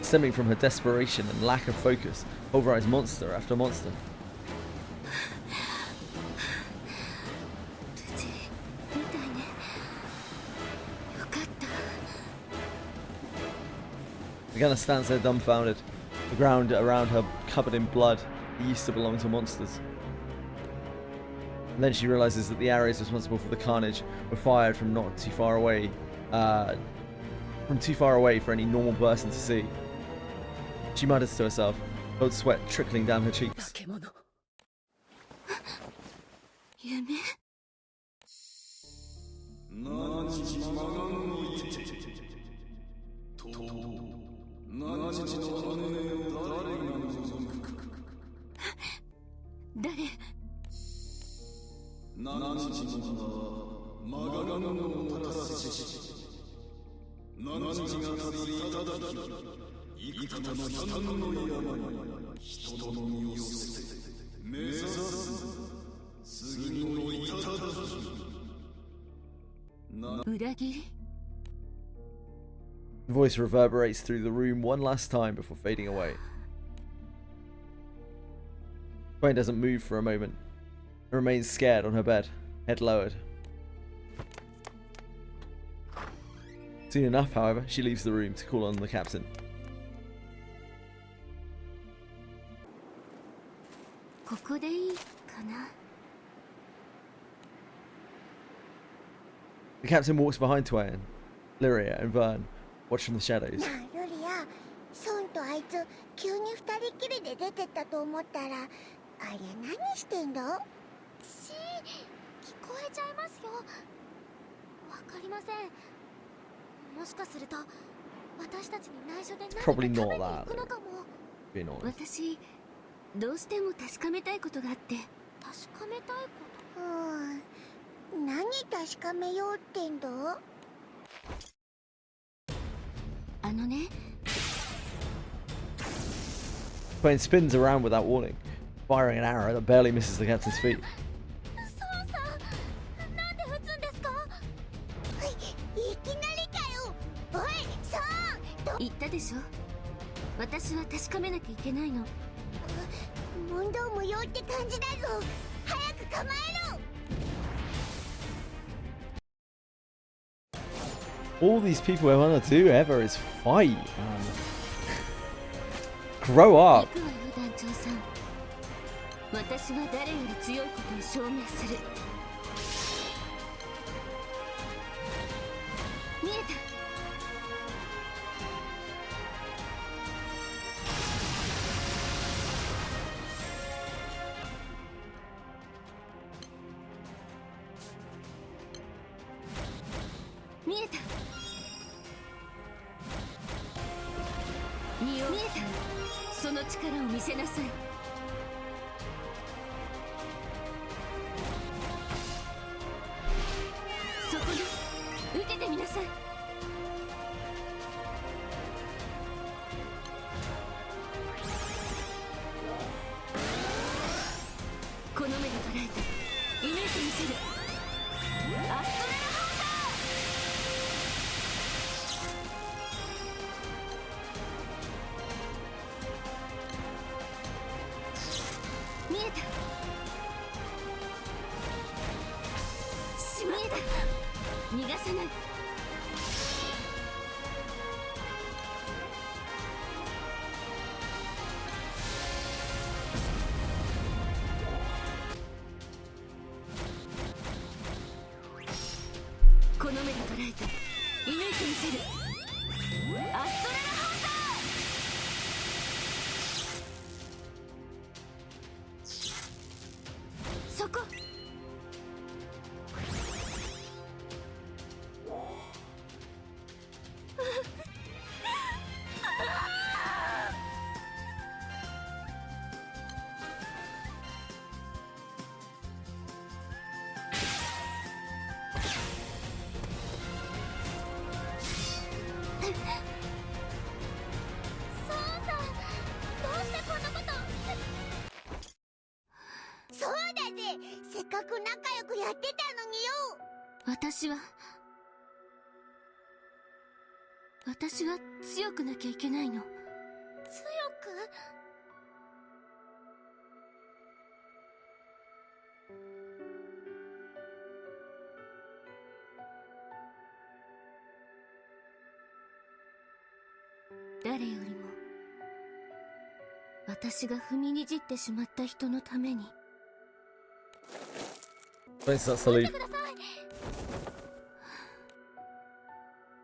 stemming from her desperation and lack of focus, pulverize monster after monster. The gunner stands there dumbfounded, the ground around her covered in blood that used to belong to monsters. And then she realizes that the arrows responsible for the carnage were fired from not too far away, for any normal person to see. She mutters to herself, cold sweat trickling down her cheeks. The voice reverberates through the room one last time before fading away. Quain doesn't move for a moment and remains scared on her bed, head lowered. Soon enough, however, she leaves the room to call on the captain. The captain walks behind Twain. Lyria and Vern watch from the shadows. ルリア、ソンとあいつ急に二人きりで出てったと思ったら、あれ何してんだ？聞こえちゃいますよ。わかりません。もしかすると私たちに内緒で何か食べに行くのかも。私どうしても確かめたいことがあって。確かめたいこと？何確かめようってんだ？あのね。Quain spins around without warning, firing an arrow that barely misses the captain's feet. なんで撃つんですか？いきなりかよ。おい、ソン！言ったでしょ。私は確かめなきゃいけないの。問答無用って感じだぞ。早く構えろ。All these people want to do ever is fight, man. Grow up. 行くわよ、団長さん。私は誰より強いことを証明する。見えた。見えた。見えた。その力を見せなさい。そこで受けてみなさい。この目で捉えて射抜いてみせる。アストラルハンター。見えた。しまえた。逃がさない。この目で捉えて射抜いてみせる。アストラルハンター。そこ。やってたのによ。私は強くなきゃいけないの。強く？誰よりも私が踏みにじってしまった人のために。 When starts to leave.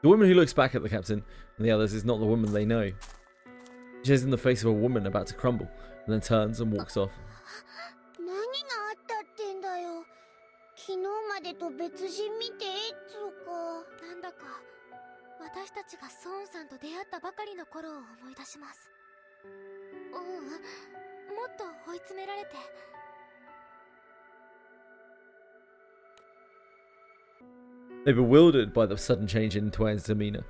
The woman who looks back at the captain and the others is not the woman they know. She is in the face of a woman about to crumble, and then turns and walks off. 何があったってんだよ。昨日までと別人見てつうか。なんだか私たちがソーンさんと出会ったばかりの頃を思い出します。もっと追い詰められて。They're bewildered by the sudden change in Twain's demeanor.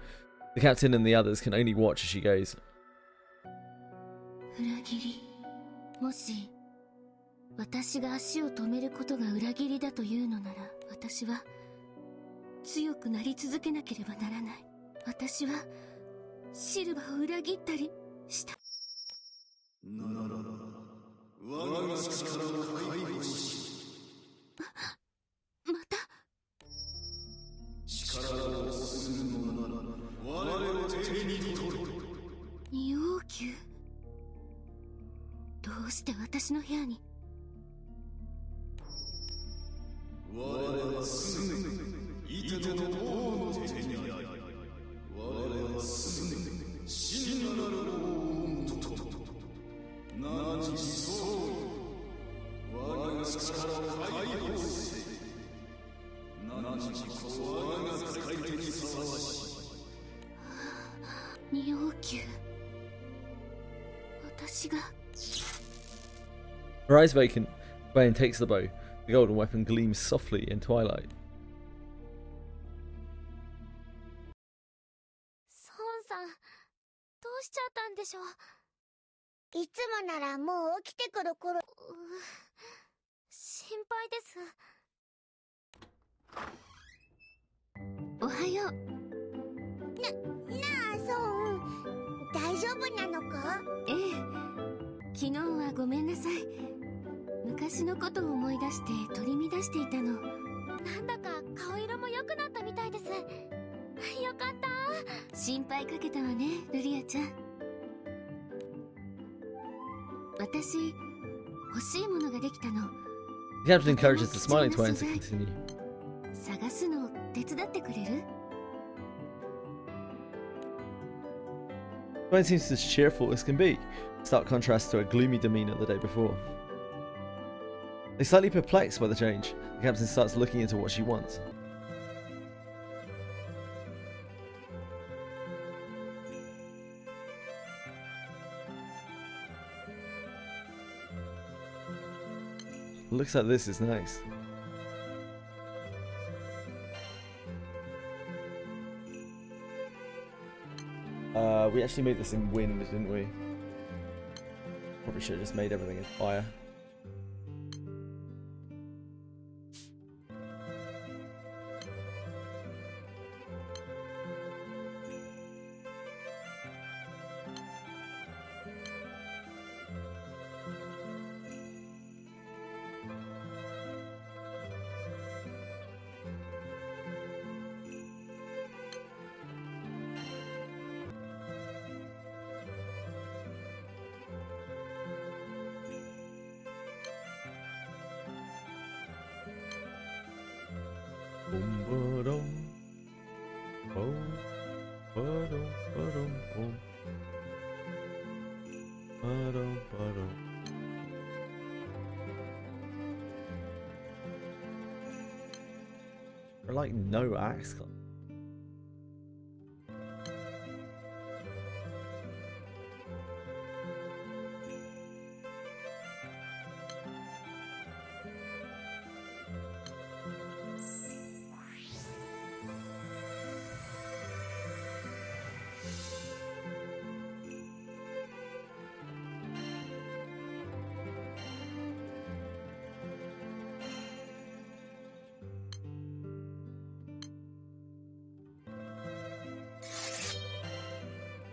The captain and the others can only watch as she goes. 裏切り。もし私が足を止めることが裏切りだというのなら、私は強くなり続けなければならない。私はシルバーを裏切ったりした。なら我が力を解放し、また力をするのなら我を手に取る。二王宮、どうして私の部屋に。我はすでにいてての王の手にあり、我はすでに真なる王となきそう我が力を解放せ。なきこそ我が使い手にふさわしい。二王宮、私が。 Her eyes vacant, Bain takes the bow. The golden weapon gleams softly in twilight. ソーンさん、どうしちゃったんでしょう。いつもならもう起きてくる頃。心配です。おはよう。なあソーン、大丈夫なのか？ええ、昨日はごめんなさい。昔のことを思い出して取り乱していたの。なんだか顔色も良くなったみたいです。よかった。心配かけたわね、ルリアちゃん。私、欲しいものができたの。 The captain encourages the smiling Twain to continue. 探すの手伝ってくれる？ Twain seems as cheerful as can be, stark contrast to her gloomy demeanor the day before. They're slightly perplexed by the change. The captain starts looking into what she wants. Looks like this is nice. We actually made this in wind, didn't we? Probably should have just made everything in fire. Or like no axe.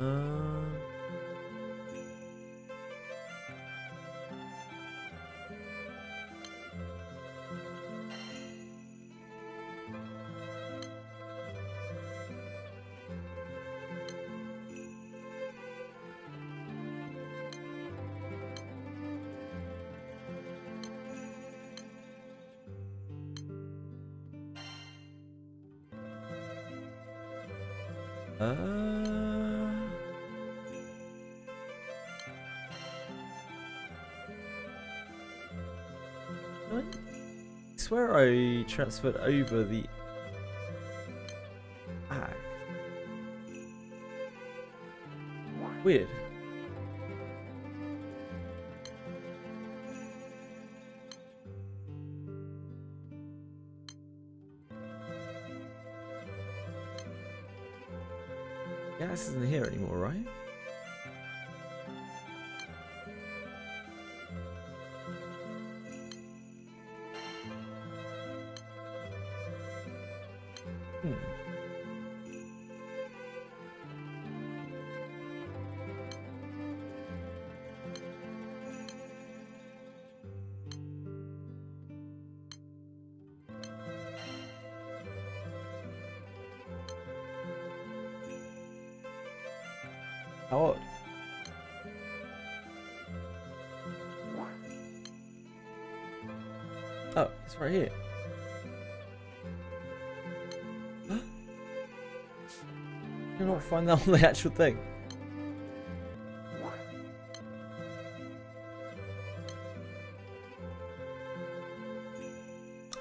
I swear I transferred over the act. Weird. Gas isn't here anymore, right? How odd. Oh, it's right here. Huh? You'll not find that on the actual thing.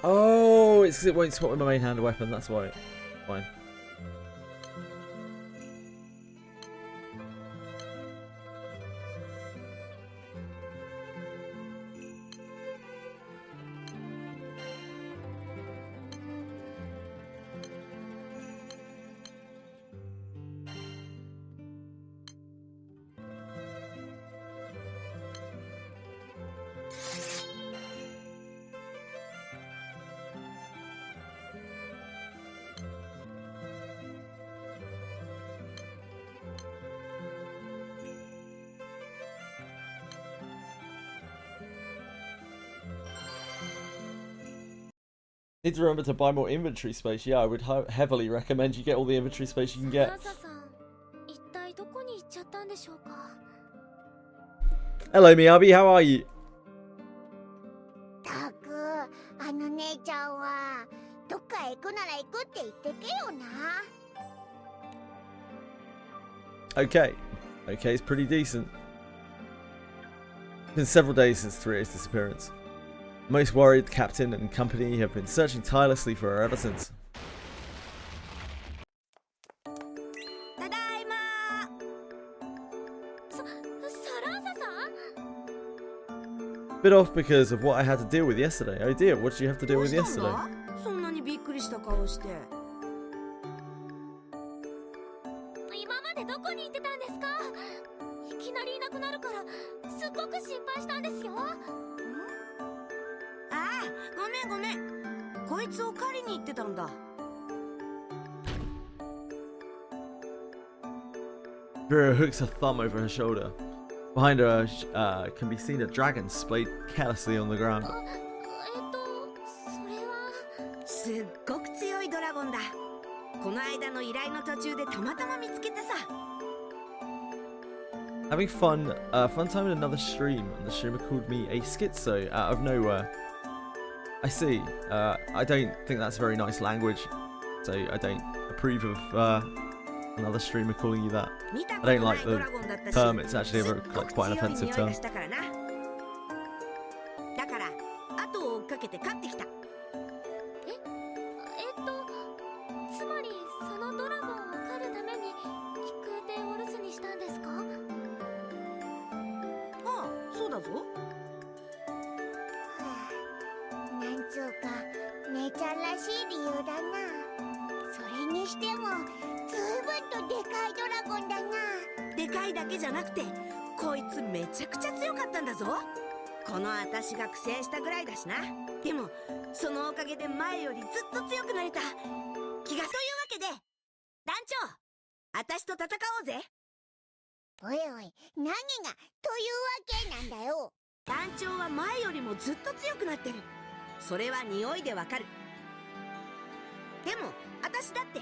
Oh, it's because it won't swap with my main hand weapon, that's why. Fine. Need to remember to buy more inventory space. Yeah, I would heavily recommend you get all the inventory space you can get. Hello, Miyabi. How are you? たく、あの姉ちゃんはどっか行くなら行くって言ってけよな。Okay. Okay, it's pretty decent. It's been several days since Taria's disappearance. Most worried, the captain and company have been searching tirelessly for her ever since. Bit off because of what I had to deal with yesterday. Oh dear, what did you have to deal with yesterday? そんなにびっくりした顔して。今までどこに行ってたんですか？いきなりいなくなるからすっごく心配したんですよ。ああ、ごめん。こいつを狩りに行ってたんだ。Vera hooks her thumb over her shoulder. Behind her can be seen a dragon splayed carelessly on the ground. それはすっごく強いドラゴンだ。この間の依頼の途中でたまたま見つけてさ。Having fun time in another stream, and the streamer called me a schizo out of nowhere. I see. I don't think that's very nice language, so I don't approve of another streamer calling you that. I don't like the term. It's actually quite an offensive term. だから後を追っかけて勝ってきた。つまりそのドラゴンを狩るために飛空艇を留守にしたんですか？ああ、そうだぞ。なんつうか姉ちゃんらしい理由だな。それにしてもずいぶんとでかいドラゴンだな。でかいだけじゃなくてこいつめちゃくちゃ強かったんだぞ。この私が苦戦したぐらいだしな。でもそのおかげで前よりずっと強くなれた気が。というわけで団長、私と戦おうぜ。おいおい、何がというわけなんだよ。団長は前よりもずっと強くなってる。それは匂いでわかる。でも私だって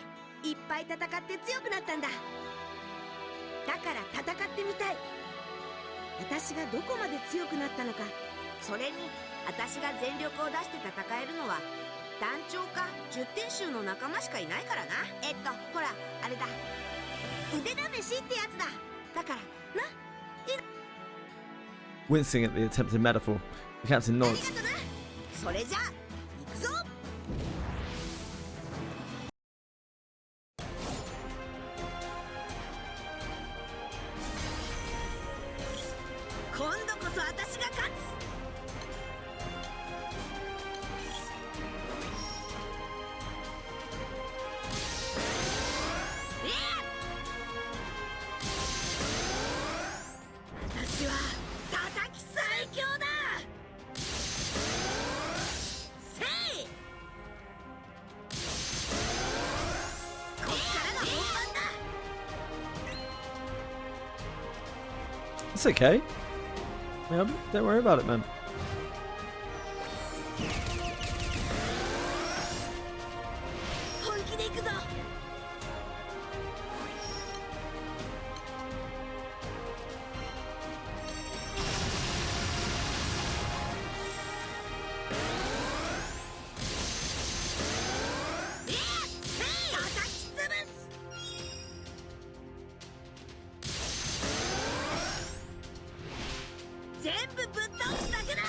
いっぱい戦って強くなったんだ。だから戦ってみたい。私がどこまで強くなったのか。それに私が全力を出して戦えるのは団長か10点衆の仲間しかいないからな。ほらあれだ、腕試しってやつだ。だからな。Wincing at the attempted metaphor, the captain nods. それじゃ行くぞ。今度こそ私が勝つ。私は叩き最強だ。せい。こっからが本番だ。 It's okay. Yeah, don't worry about it, man. 本気で行くぞ。叩き潰す。全部ぶっ倒すだけだ。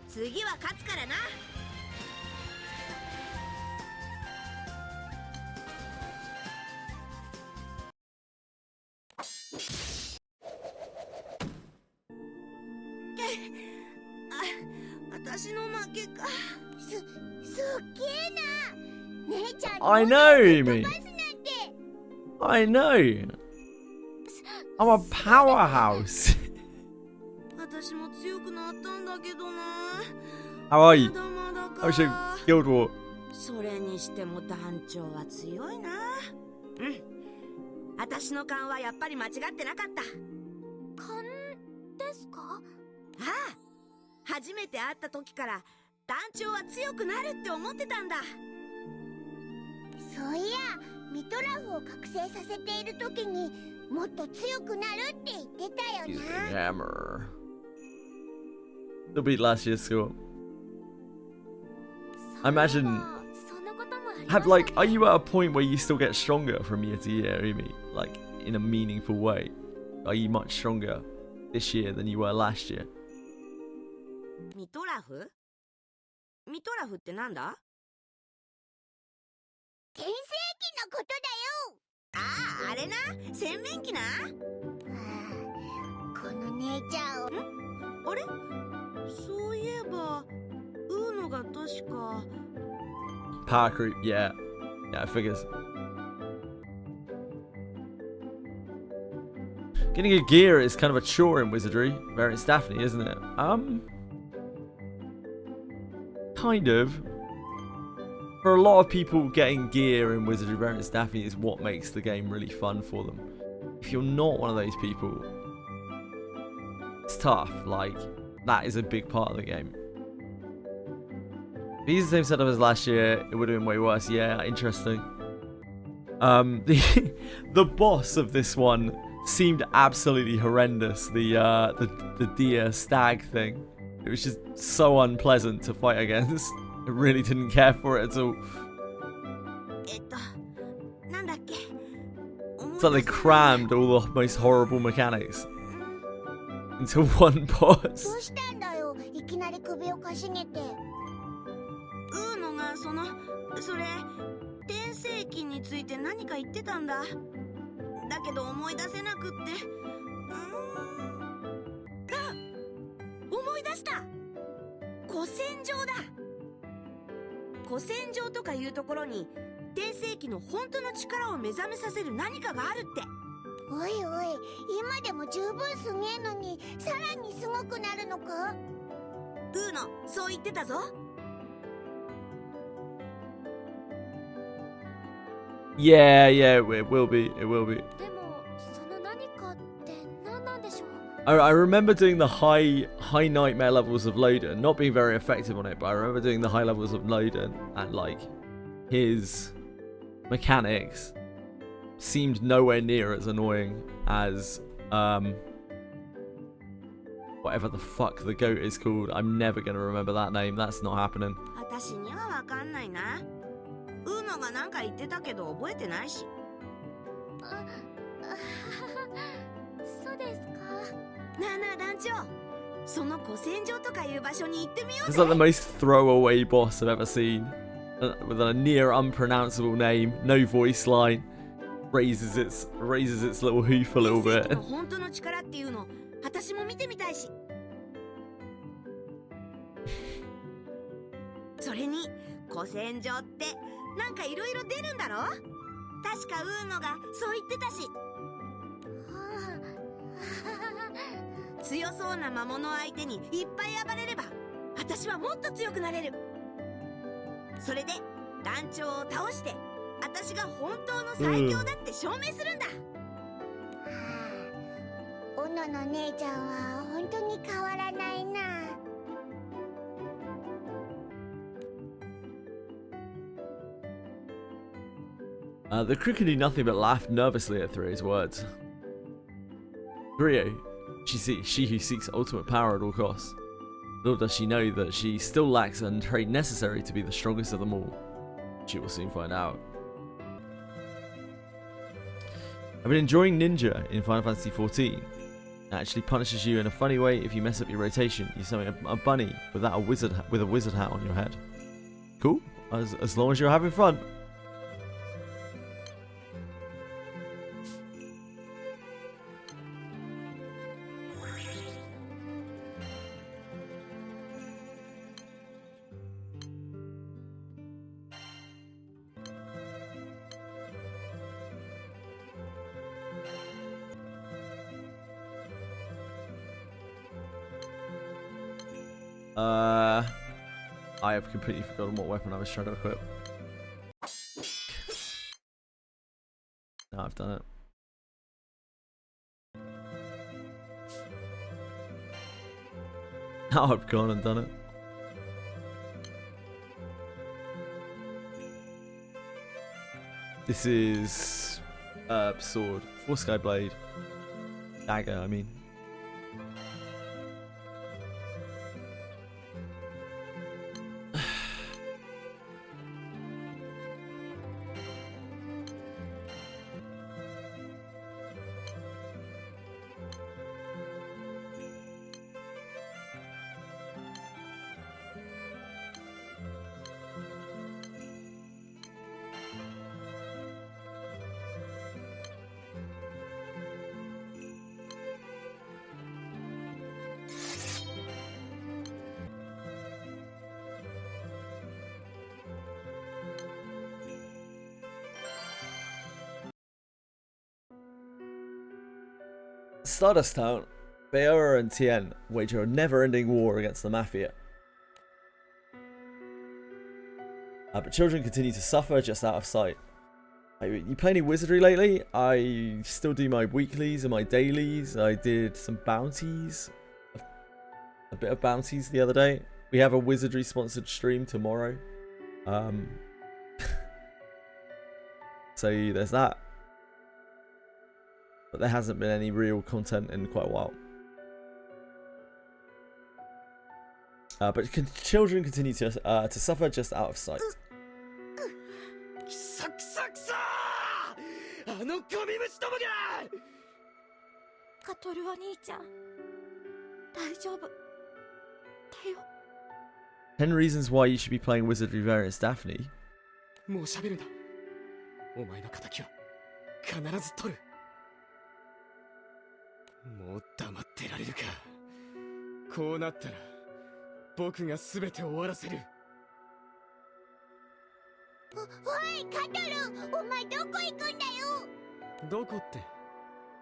次は勝つからな。私の負けか。すっげえな。姉ちゃん I know, Amy. I know. I'm a powerhouse. 私も強くなったんだけどな。 How are you? まだまだか。 How's your guild war? それにしても団長は強いな。うん。私の勘はやっぱり間違ってなかった。勘ですか？ああ。初めて会った時から団長は強くなるって思ってたんだ。そういや、ミトラフを覚醒させている時にもっと強くなるって言ってたよ Using な。 hammer. They'll beat last year's score. I imagine. Are you at a point where you still get stronger from year to year, Umi? Like, in a meaningful way? Are you much stronger this year than you were last year? ミトラフ？ミトラフってなんだ？転生期のことだよ。ああ、あれな。洗面器な。この姉ちゃんを。あれ？そういえばウーノが確か Power creep, yeah. Yeah, it figures. Getting a gear is kind of a chore in Wizardry. Variant Daphne, isn't it? Kind of. For a lot of people, getting gear in Wizardry Variant Daphne is what makes the game really fun for them. If you're not one of those people, it's tough. Like, that is a big part of the game. If he's the same setup as last year, it would have been way worse. Yeah, interesting. The boss of this one seemed absolutely horrendous. The deer stag thing. It was just so unpleasant to fight against. I really didn't care for it at all. It's like they crammed all the most horrible mechanics into one boss. どうしたんだよ、いきなり首をかしげて。ウーノがそれ転生期について何か言ってたんだ。だけど思い出せなくって。あ、思い出した。古戦場だ。古戦場とかいうところに転生期の本当の力を目覚めさせる何かがあるって。おいおい、今でも十分すげえのにさらにすごくなるのか？ウーノ、そう言ってたぞ。Yeah, it will be. It will be. でも I remember doing the high nightmare levels of Loden, not being very effective on it, but I remember doing the high levels of Loden, and like his mechanics seemed nowhere near as annoying as whatever the fuck the goat is called. I'm never gonna remember that name. That's not happening. 私にはわかんないな。ウーノがなんか言ってたけど覚えてないし。そうですか。なあなあ団長、その古戦場とかいう場所に行ってみよう It's ぜ。 like the most throwaway boss I've ever seen. With a near unpronounceable name, no voice line, raises its little hoof a little bit. 本当の力っていうの、私も見てみたいし。それに古戦場ってなんかいろいろ出るんだろ？確かウーノがそう言ってたし。強そうな魔物相手にいっぱい暴れれば、私はもっと強くなれる。それで団長を倒して、私が本当の最強だって証明するんだ。オノの姉ちゃんは本当に変わらないな。The crew can do nothing but laugh nervously at Thrio's words. Thrio, she who seeks ultimate power at all costs. Little does she know that she still lacks a trait necessary to be the strongest of them all. She will soon find out. I've been enjoying Ninja in Final Fantasy XIV. It actually punishes you in a funny way if you mess up your rotation. You summon a bunny without a wizard with a wizard hat on your head. Cool, as long as you're having fun. I have completely forgotten what weapon I was trying to equip. Now I've done it. Now I've gone and done it. This is sword, Force Sky Blade, dagger. I mean. Stardust Town, Bayora and Tien wager a never-ending war against the Mafia. But children continue to suffer just out of sight. You play any Wizardry lately? I still do my weeklies and my dailies. I did some bounties. A bit of bounties the other day. We have a Wizardry sponsored stream tomorrow. So there's that. But there hasn't been any real content in quite a while. But children continue to suffer just out of sight. くさくさくさー、あのゴミ虫どもが。カトルお兄ちゃん、大丈夫だよ。 10 reasons why you should be playing Wizardry variants, Daphne. もう喋るな。お前の仇は必ず取る。もう黙ってられるか。こうなったら僕が全て終わらせる。おいカトル、お前どこ行くんだよ。どこって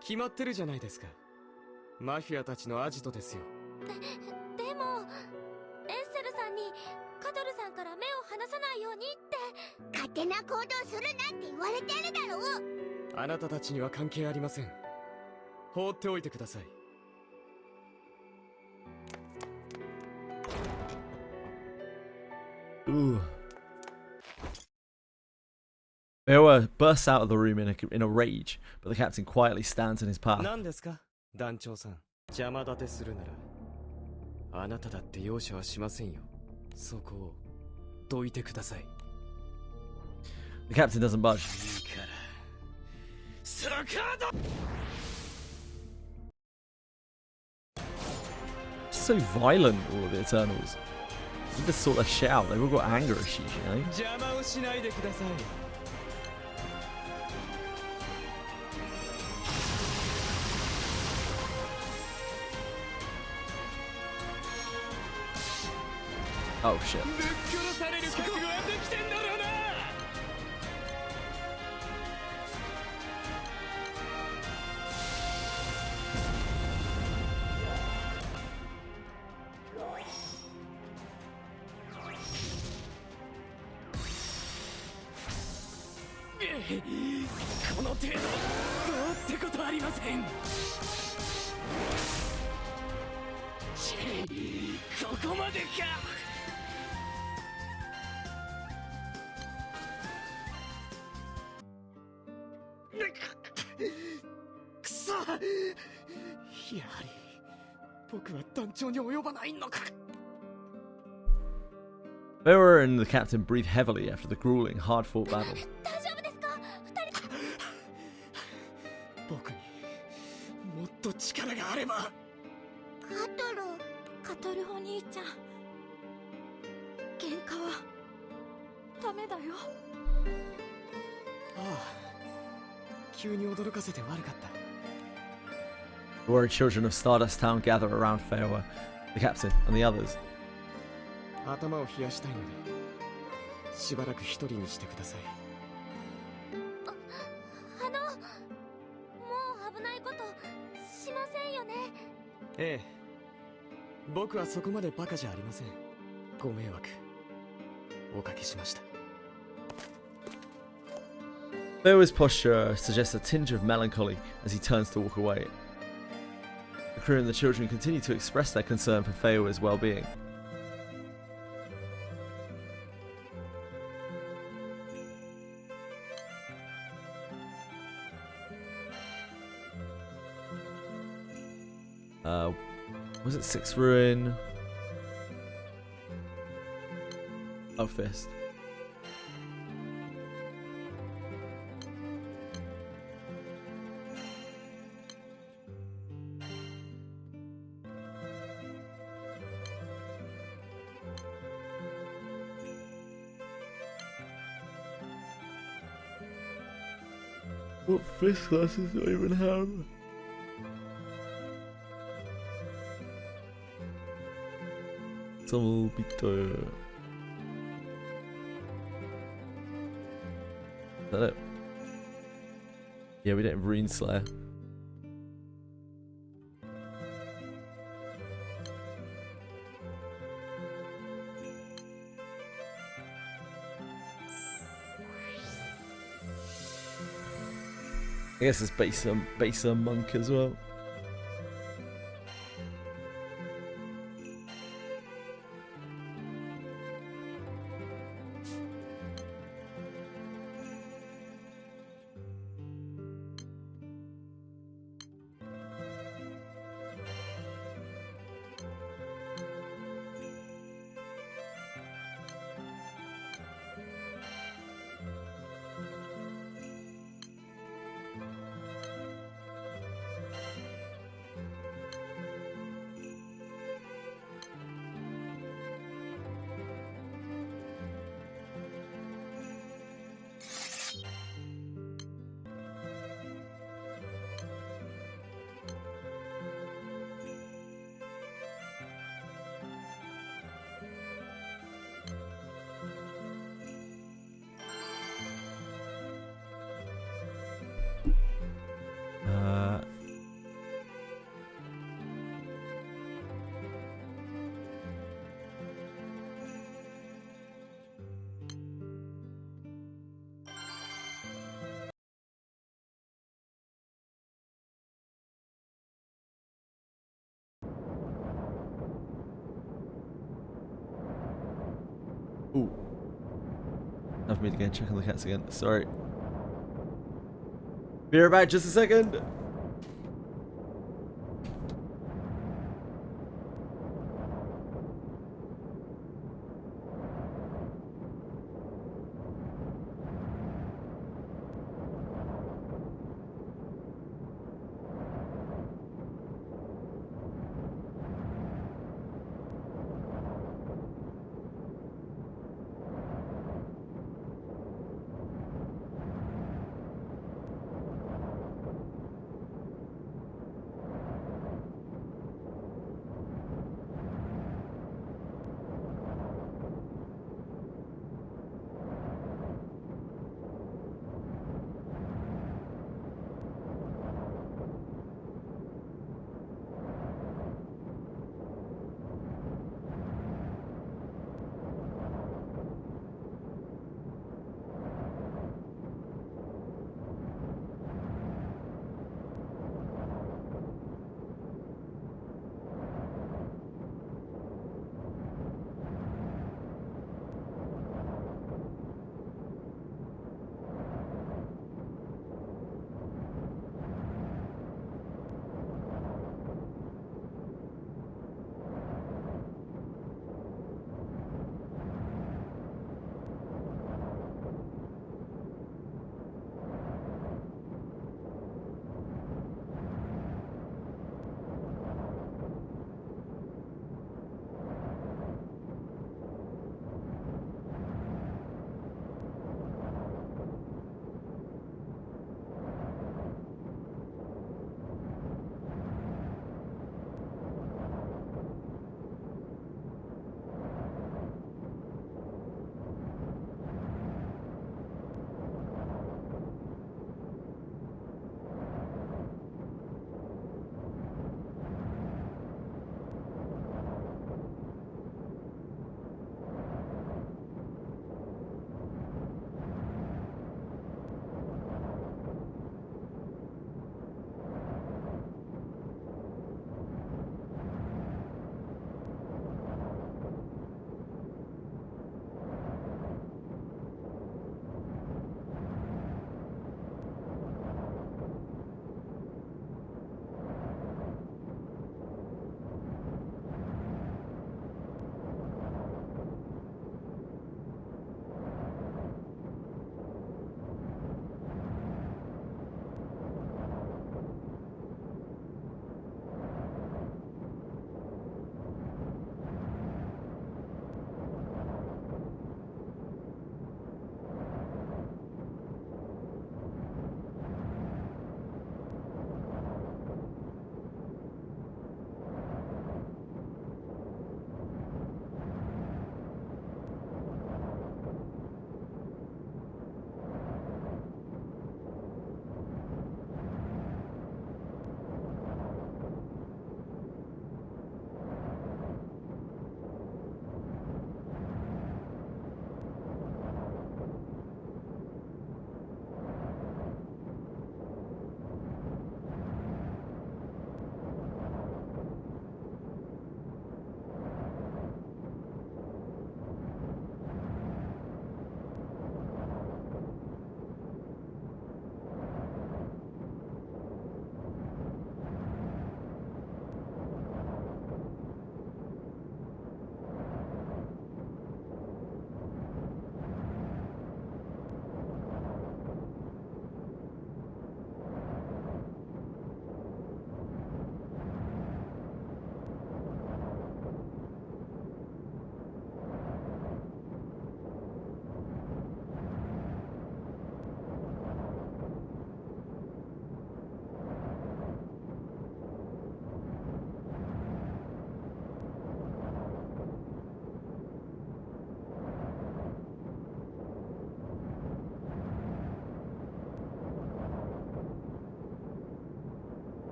決まってるじゃないですか。マフィアたちのアジトですよ。でもエッセルさんにカトルさんから目を離さないようにって勝手な行動するなって言われてるだろう。あなたたちには関係ありません。放っておいてください。Ooh. Beowa bursts out of the room in a rage, but the captain quietly stands in his path. 何ですか団長さん。邪魔立てするならあなただって容赦はしませんよ。そこをどいてください。 The captain doesn't budge. いいからスラカード So violent, all of the Eternals. They just sort their shit out. They've all got anger issues, you know? 邪魔をしないでください。 Oh shit. ぶっ殺される覚悟はできてんだろうな。 この程度どうってことありません。ここまでか。 くそ、やはり僕は団長に及ばないのか。 Beowa and the captain breathe heavily after the grueling, hard-fought battle. 大丈夫ですか二人。僕にもっと力があれば。カトルお兄ちゃん、喧嘩はダメだよ。ああ、急に驚かせて悪かった。 The worried children of Stardust Town gather around Beowa, the captain, and the others. 頭を冷やしたいのでしばらく一人にしてください。もう危ないことしませんよね。ええ、僕はそこまでバカじゃありません。ご迷惑おかけしました。 Beowa's posture suggests a tinge of melancholy as he turns to walk away. The crew and the children continue to express their concern for Beowa's well-being. Was it Sixth Ruin? Oh, Fist. What Fist classes do I even have? Some bitter. Is that it? Yeah, we don't have Rune Slayer. I guess it's baser monk as well. Ooh. Time for me to go and check on the cats again. Sorry. Be right back, just a second.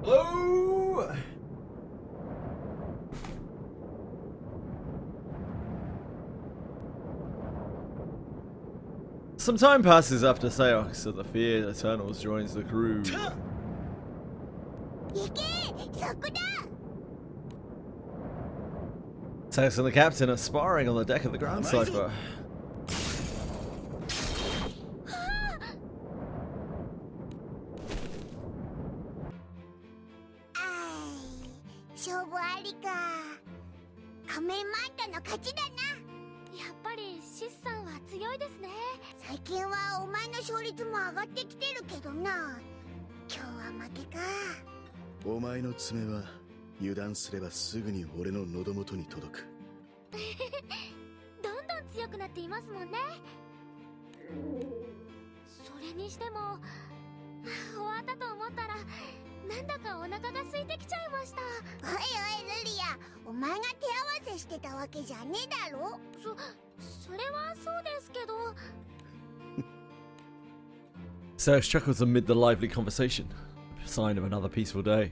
Hello! Some time passes after Seox, so the feared Eternals joins the crew. Seox and the captain are sparring on the deck of the Ground Cipher.お前の爪は油断すればすぐに俺の喉元に届く。どんどん強くなっていますもんね。それにしても終わったと思ったらなんだかお腹が空いてきちゃいました。おいおいルリア、お前が手合わせしてたわけじゃねえだろ。それはそうですけど。Seox chuckles amid the lively conversation, a sign of another peaceful day.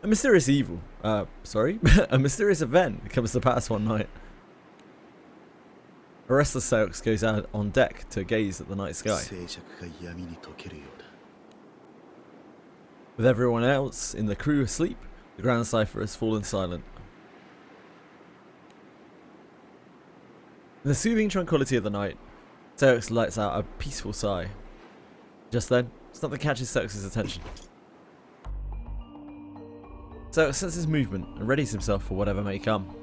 A mysterious a mysterious event comes to pass one night. A restless Seox goes out on deck to gaze at the night sky. With everyone else in the crew asleep, the Ground Cipher has fallen silent. In the soothing tranquility of the night, Seox lets out a peaceful sigh. Just then, something catches Seox's attention. Seox senses movement and readies himself for whatever may come.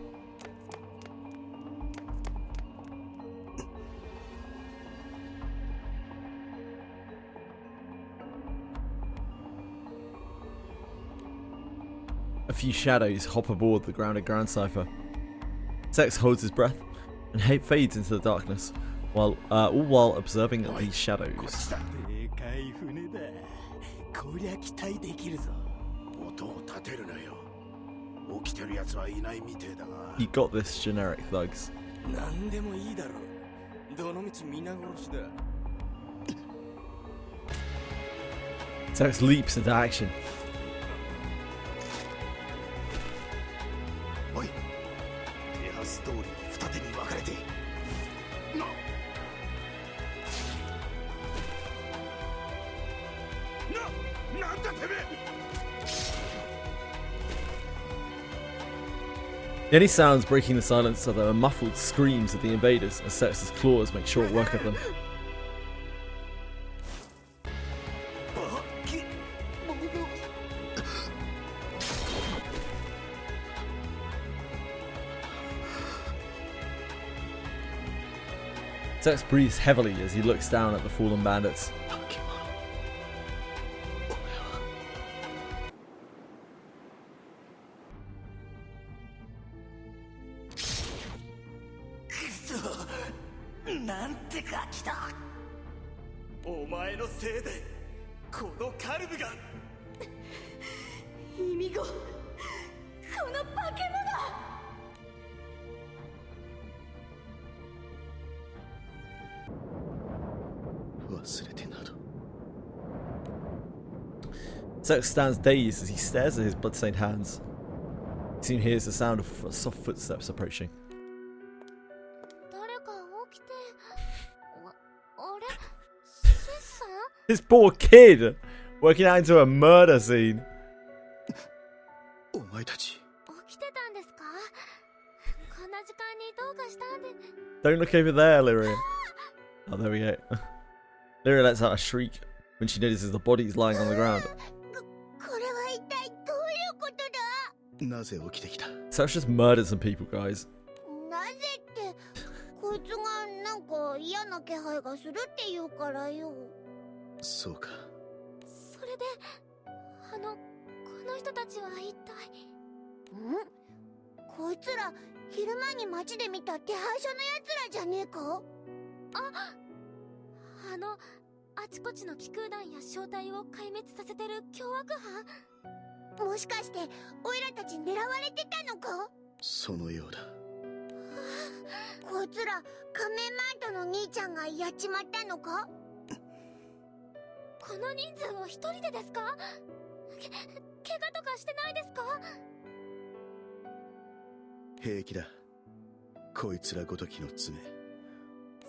A few shadows hop aboard the grounded Ground Cipher. Seox holds his breath and fades into the darkness, all while observing these shadows. You got this, generic thugs. Seox leaps into action. The only sounds breaking the silence are the muffled screams of the invaders as Seox's claws make short work of them. Seox breathes heavily as he looks down at the fallen bandits. Seox stands dazed as he stares at his bloodstained hands. He soon hears the sound of soft footsteps approaching. This poor kid working out into a murder scene. Don't look over there, Lyria. Oh, there we go. Lyria lets out a shriek when she notices the bodies lying on the ground. Seox just murdered some people, guys. この人数を一人でですか？怪我とかしてないですか？平気だ。こいつらごときの爪。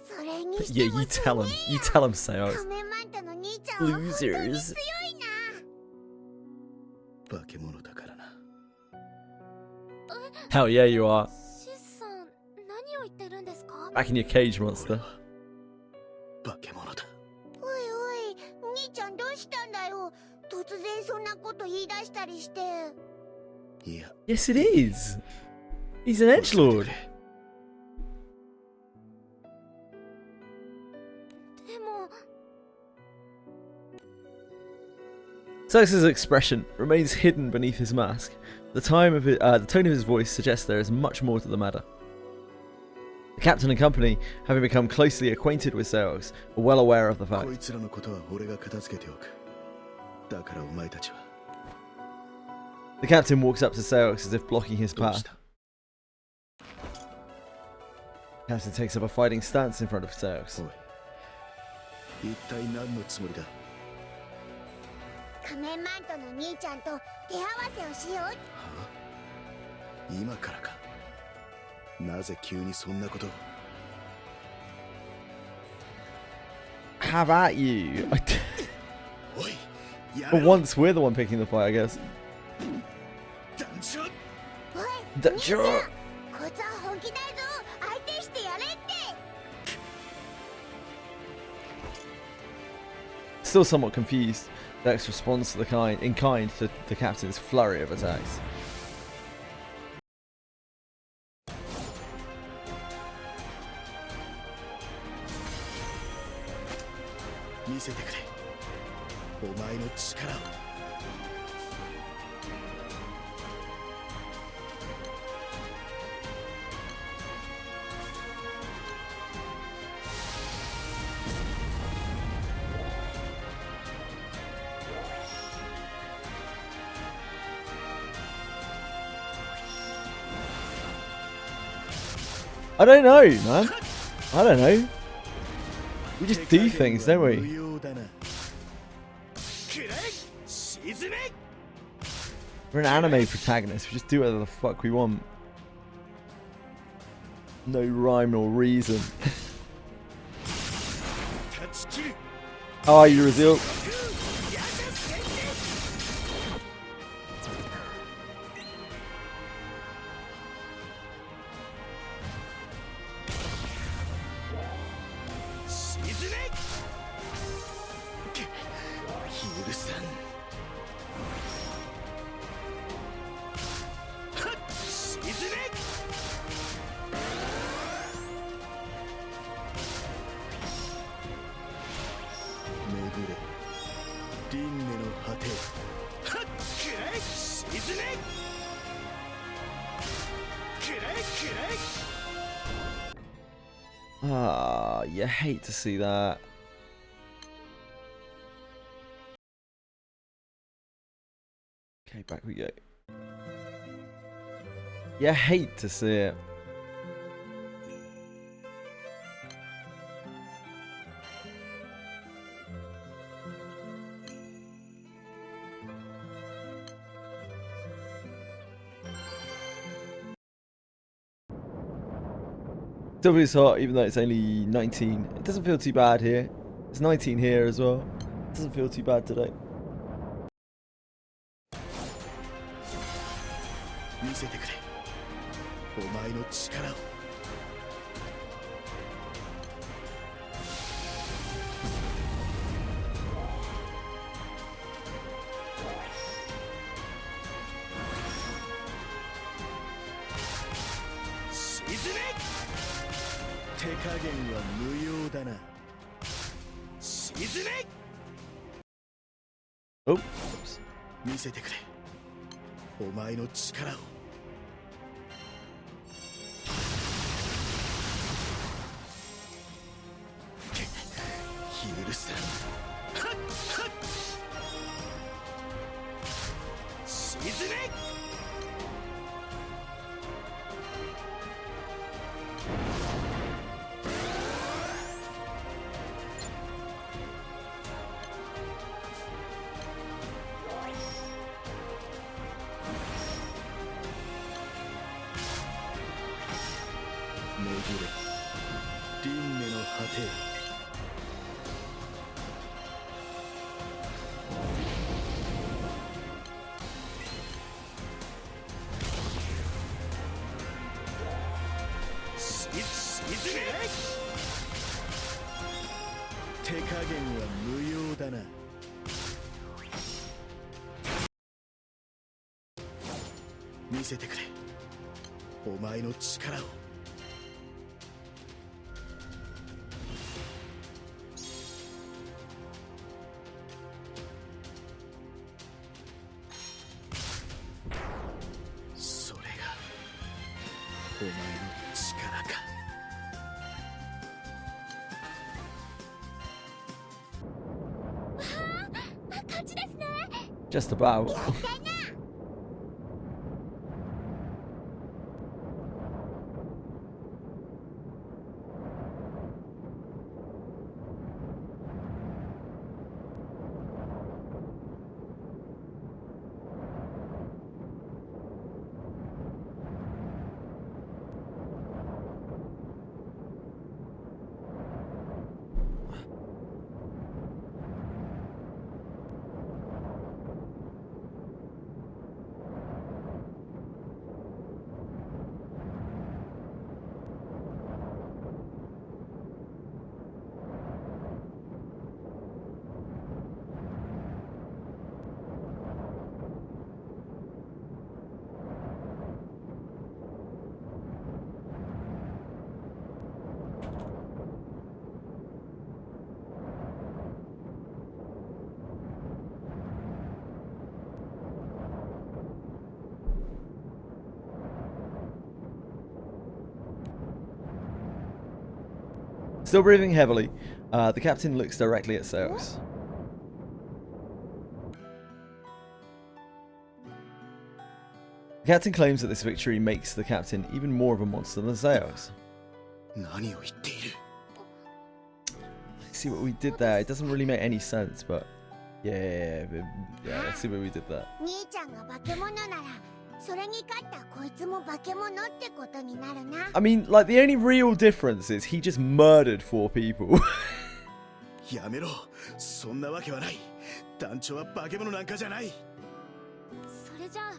それに Yeah, you tell him. You tell him, Seox. 仮面マントの兄ちゃんは本当に強い Losers. な。化け物だからな。Hell yeah, you are. シスさん、何を言ってるんですか？ Back in your cage, monster. 化け物だ。おいおい、兄ちゃんどうしたんだよ。突然そんなこと言い出したりして。いや。 Yes, it is. He's an edgelord. でも Seox's expression remains hidden beneath his mask. The tone of his voice suggests there is much more to the matter. The captain and company, having become closely acquainted with Seox, are well aware of the こ fact. いつらのことは俺が片付けておく。だからお前たちは。 The captain walks up to Seox as if blocking his どうし path. た？ The captain takes up a fighting stance in front of Seox. おい。一体何のつもりだ？仮面マントの兄ちゃんと手合わせをしよう。はあ？今からか。なぜ急にそんなことを。 Have at you. おい。や For れろ。 once, we're the one picking the fight, I guess. 団長。おい、だ兄ちゃん、こいつは本気だぞ。相手してやれって。 Still somewhat confused, Dex responds in kind to the captain's flurry of attacks. 見せてくれ。お前の力を。 I don't know, man. I don't know. We just do things, don't we? 無用だな。 We're an anime protagonist. We just do whatever the fuck we want. No rhyme nor reason. How are you, Razil? Ah, you hate to see that. Okay, back we go. You hate to see it. Still feels hot, even though it's only 19. It doesn't feel too bad here. It's 19 here as well. It doesn't feel too bad today. 見せてくれ。お前の力を。 手加減は無用だな。沈め。 Oh, oops. 見せてくれ。お前の力を。 許さん。はっはっ。沈め。 Oh, 手加減は無用だな。見せてくれ、お前の力を。それがお前の力か。勝ちですね。 Just about. Still breathing heavily, the captain looks directly at Seos. The captain claims that this victory makes the captain even more of a monster than Seos. See what we did there? It doesn't really make any sense, but yeah, let's see what we did there. 兄ちゃんが化け物なら、それに勝ったこいつも化け物ってことになるな。 I mean, like, the only real difference is he just murdered 4 people. やめろ、そんなわけはない。団長は化け物なんかじゃない。それじゃあ、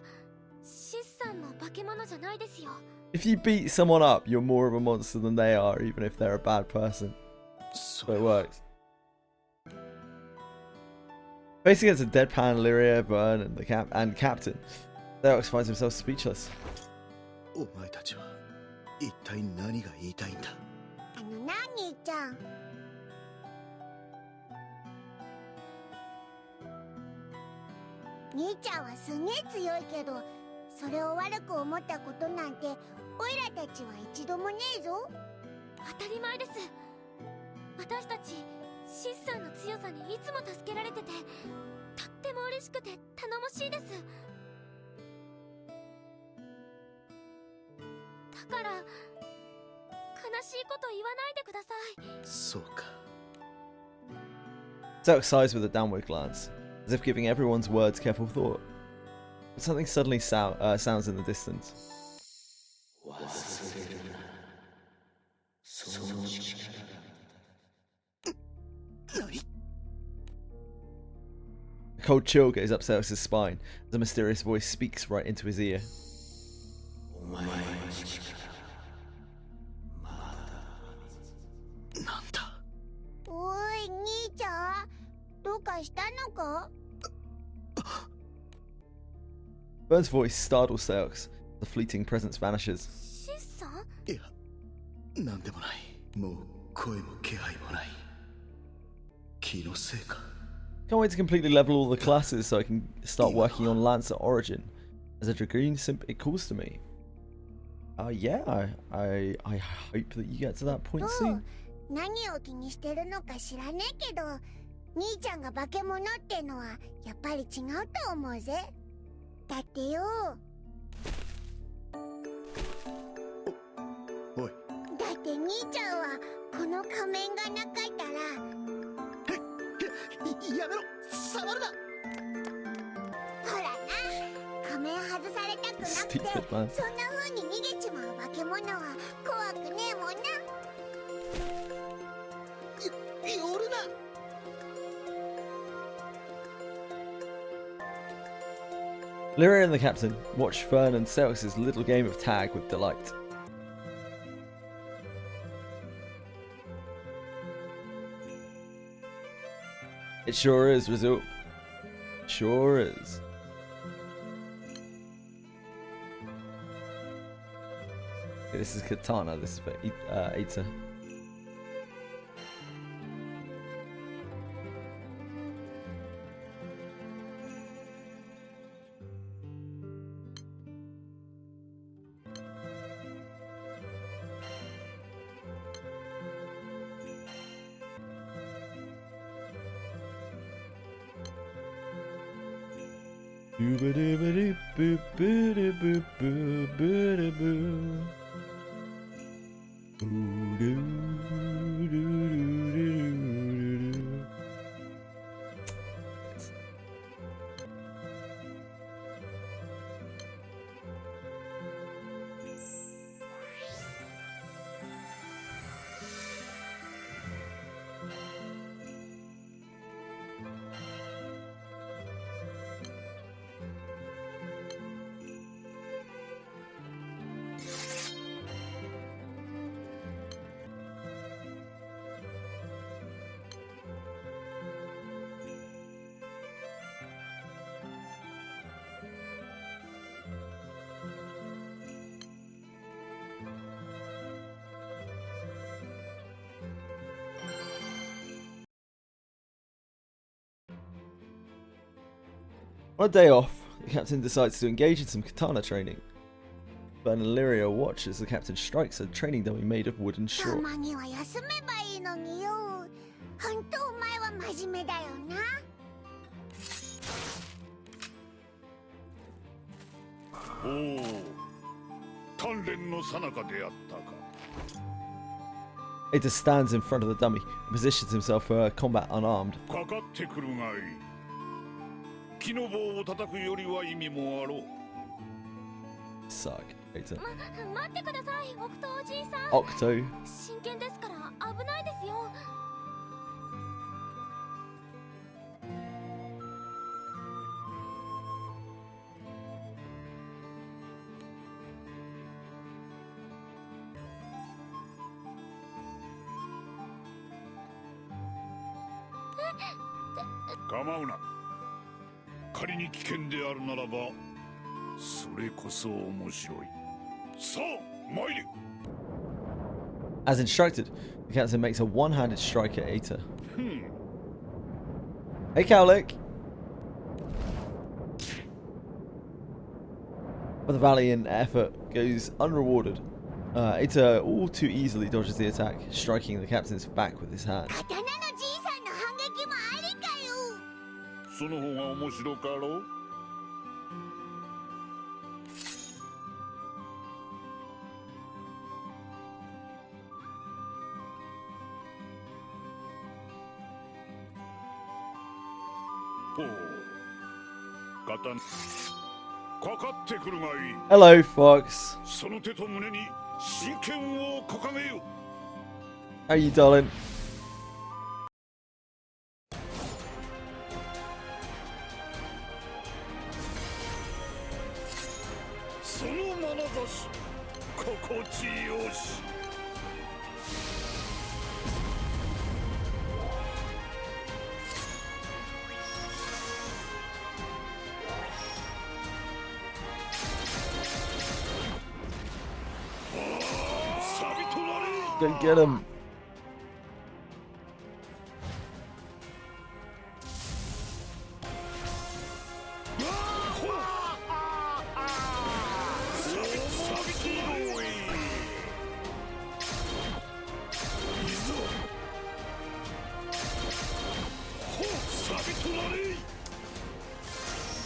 シスさんも化け物じゃないですよ。 If you beat someone up, you're more of a monster than they are, even if they're a bad person. So it works. Facing against a deadpan Lyria, Vern, and the captain, Seos finds himself speechless. お前たちは一体何が言いたいんだ。な、兄ちゃん。兄ちゃんはすげえ強いけど、それを悪く思ったことなんてオイラたちは一度もねえぞ。当たり前です。私たちシスさんの強さにいつも助けられてて、とっても嬉しくて頼もしいです。だから悲しいこと言わないでください。そうか。 Seos sighs with a downward glance, as if giving everyone's words careful thought. But something suddenly sounds in the distance. A cold chill goes up Seos' spine as a mysterious voice speaks right into his ear. おい、兄ちゃん、どうかしたのか？ Vern's voice startles Seos. The fleeting presence vanishes. シスさん？いや、なんでもない。もう声も気配もない。気のせいか。 Can't wait to completely level all the classes so I can start working on Lance at Origin. As a Dragoon simp, it calls to me. Yeah, I hope that you get to that point soon. 何を気にしてるのか知らねえけど、兄ちゃんが化け物ってのはやっぱり違うと思うぜ。だってよ。おい。だって兄ちゃんはこの仮面がなかったら。やめろ、触るな。ほらな、仮面外されたくなくて、そんな風に逃げちまう化け物は怖くねえもんな。寄るな。Lyria and the captain watch Fern and Celix's little game of tag with delight. It sure is, Rizzo. Sure is. Okay, this is Katana, this is for Ita. On a day off, the captain decides to engage in some katana training. Fern and Lyria watch as the captain strikes a training dummy made of wood and straw. たまには休めばいいのによ。本当お前は真面目だよな。おお、鍛錬の最中であったか。Ita stands in front of the dummy and positions himself for combat unarmed. かかってくるがいい。木の棒を叩くよりは意味もあろう。Suck, Ita. 待ってください、オクトおじいさん。 Octo. 真剣ですから危ないですよ。構うな。仮に危険であるならばそれこそ面白い。さあ参れ。 As instructed, the captain makes a one-handed strike at Ita. Hey, Cowlick! But the valiant effort goes unrewarded. Ita all too easily dodges the attack, striking the captain's back with his hand. 刀のじいさんの反撃もありかよ。その方が面白かろう。ほう、刀かかってくるがいい。 Hello, Fox. その手と胸に真剣を掲げよ。 How you, darling? その眼差し心地よし。Go get him.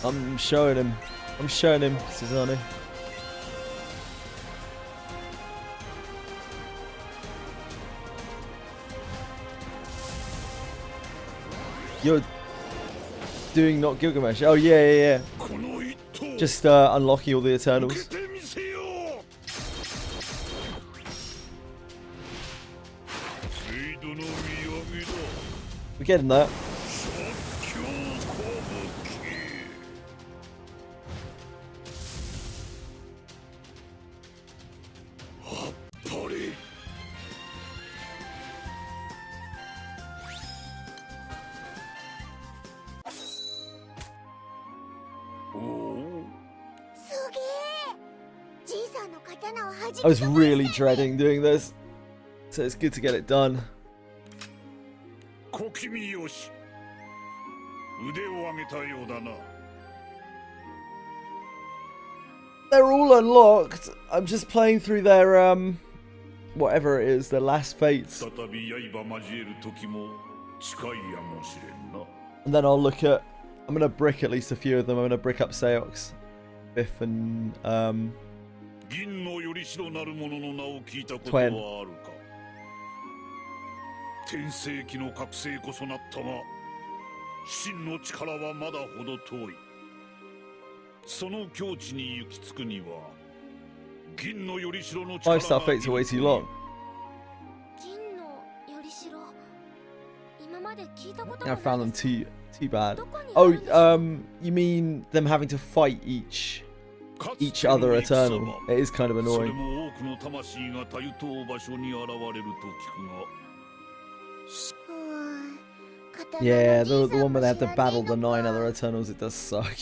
I'm showing him. I'm showing him, Susanne. You're doing not Gilgamesh. Oh yeah. Just unlocking all the Eternals. We're getting there. I was really dreading doing this, so it's good to get it done. They're all unlocked. I'm just playing through their whatever it is, their last fates. And then I'll look at, I'm gonna brick at least a few of them. I'm gonna brick up Seox, Biff, and Twen. 天世紀の覚醒こそなったが真の力はまだほど遠い。その境地に行き着くには銀のよりしろの力が 5-star fates are way too long. 銀のよりしろ今まで聞いたこと I found them too bad. Oh, you mean them having to fight each other eternal? It is kind of annoying. Yeah, the one where they have to battle the 9 other Eternals, it does suck.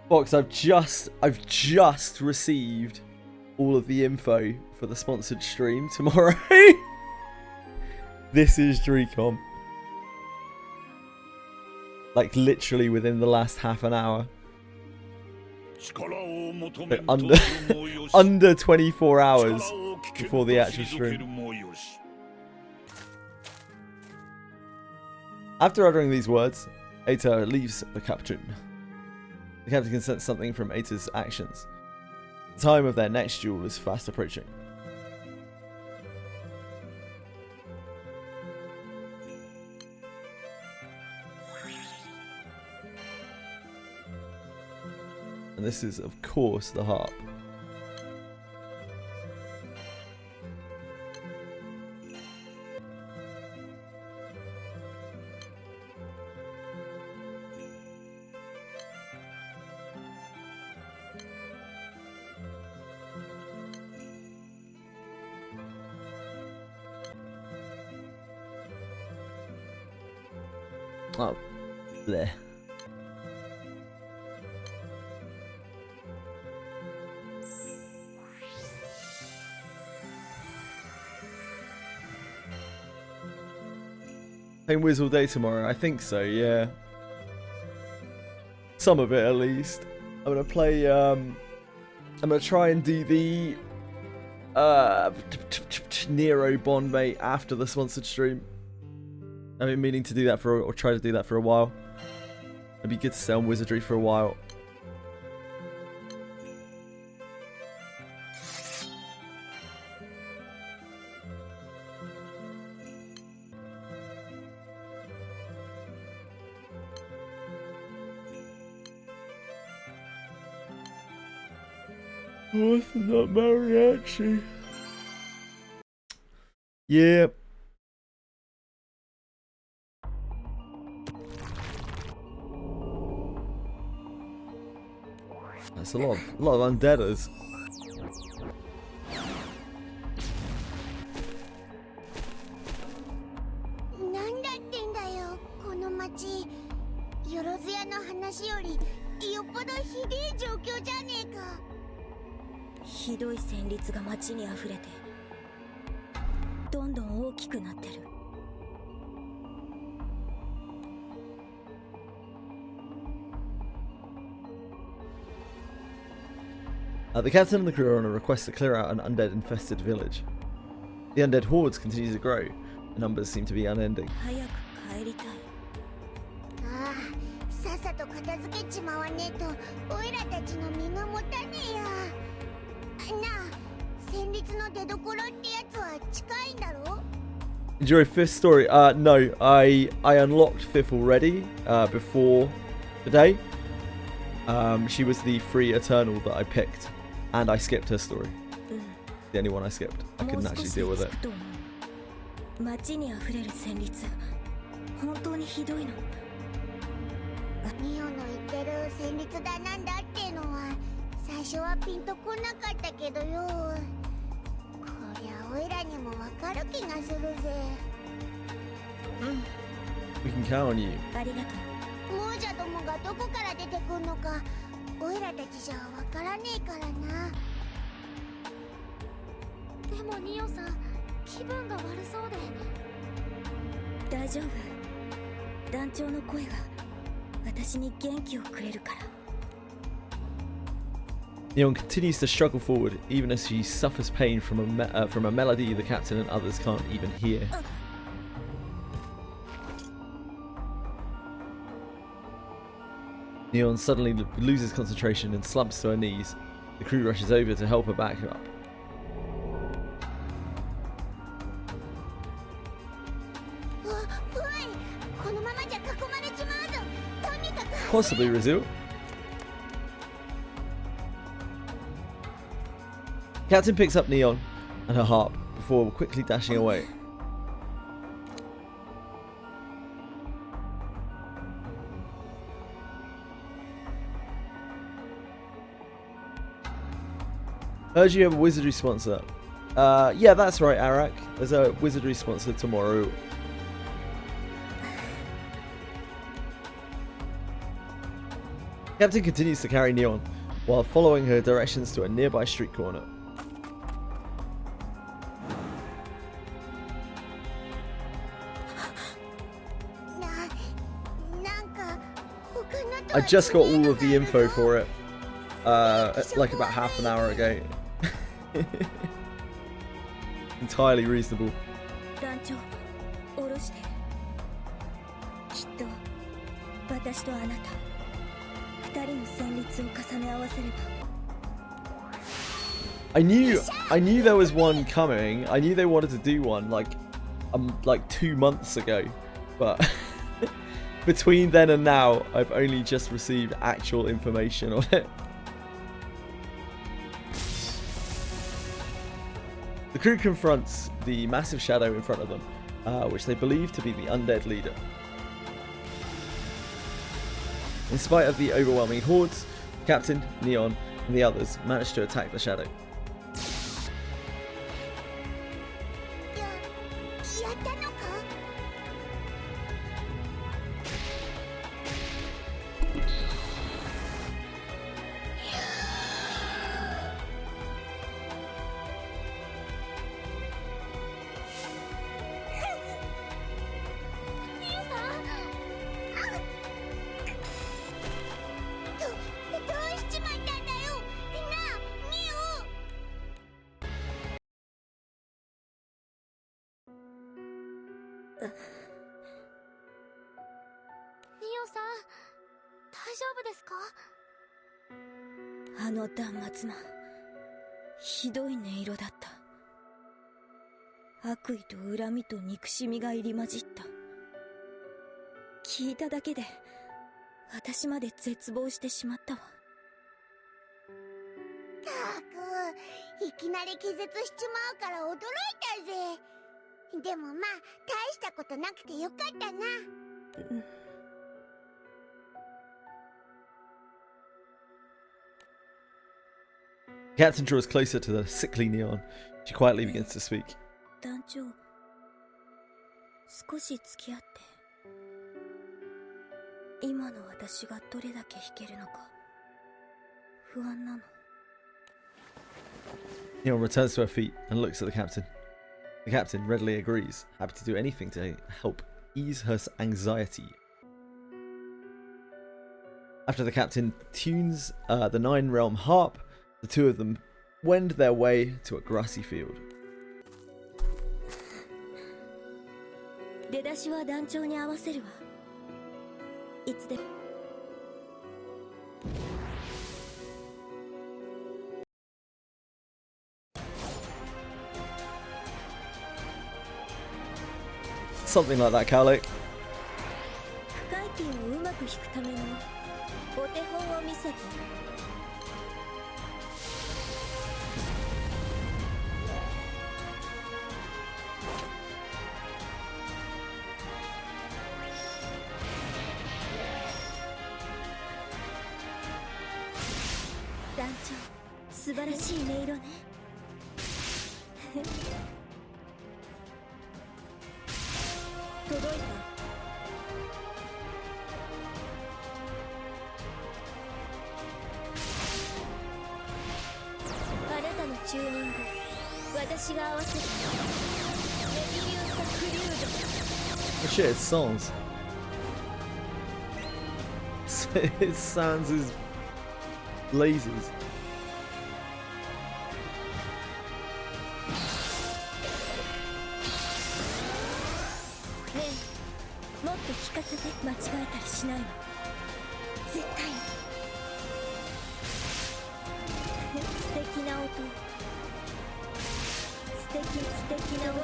Box, I've just received all of the info for the sponsored stream tomorrow. This is DreamCom. Like literally within the last half an hour. But under 24 hours before the actual stream. After uttering these words, Aita leaves the captain. The captain can sense something from Aita's actions. The time of their next duel is fast approaching. And this is, of course, the harp. Oh, bleh. Playing Wiz all day tomorrow? I think so, yeah. Some of it, at least. I'm gonna play, I'm gonna try and do the, Nero Bond mate after the sponsored stream. I've been meaning to do that or try to do that for a while. It'd be good to stay on Wizardry for a while. Oh, it's not mariachi. Yeah. That's a lot of undeaders. The captain and the crew are on a request to clear out an undead-infested village. The undead hordes continue to grow. The numbers seem to be unending. Enjoy fifth story? No, I unlocked fifth already before today. She was the free Eternal that I picked and I skipped her story. The only one I skipped. I couldn't actually deal with it. 街に溢れる旋律、本当にひどいの。ミオの言ってる旋律だなんだってのは最初はピンとこなかったけどよ。こりゃおいらにもわかる気がするぜ。We can count on you. ありがとう。亡者どもがどこから出てくんのか、おいらたちじゃわからねえからな。でもニオさん、気分が悪そうで。大丈夫。団長の声が私に元気をくれるから。Neon continues to struggle forward, even as she suffers pain from a melody the captain and others can't even hear. Neon suddenly loses concentration and slumps to her knees. The crew rushes over to help her back up. Possibly Rizul. Captain picks up Neon and her harp before quickly dashing away. Heard you have a Wizardry sponsor. Yeah, that's right, Arak. There's a Wizardry sponsor tomorrow. Captain continues to carry Neon while following her directions to a nearby street corner. I just got all of the info for it, like about half an hour ago. Entirely reasonable. I knew there was one coming. I knew they wanted to do one like 2 months ago, but between then and now, I've only just received actual information on it. The crew confronts the massive shadow in front of them, which they believe to be the undead leader. In spite of the overwhelming hordes, Captain, Neon, and the others manage to attack the shadow.断末魔、ひどい音色だった。悪意と恨みと憎しみが入り混じった。聞いただけで私まで絶望してしまったわ。たく、いきなり気絶しちまうから驚いたぜ。でもまあ大したことなくてよかったな。Captain draws closer to the sickly Neon. She quietly begins to speak. 団長、少し付き合って。今の私がどれだけ弾けるのか不安なの。Neon returns to her feet and looks at the captain. The captain readily agrees, happy to do anything to help ease her anxiety. After the captain tunes the Nine-Realm harp, the two of them wend their way to a grassy field. 出だしは団長に合わせるわ。いつで。Something like that, Kalik. 深い金をうまく弾くためのお手本を見せて。団長、素晴らしい音色ね。届いた。あなたのチューニング、私が合わせた。レビリオサクリュード。Oh shit, it's songs. It sounds as lasers. ねえ、もっと聞かせて。間違えたりしないの？絶対に。素敵な音。素敵な声。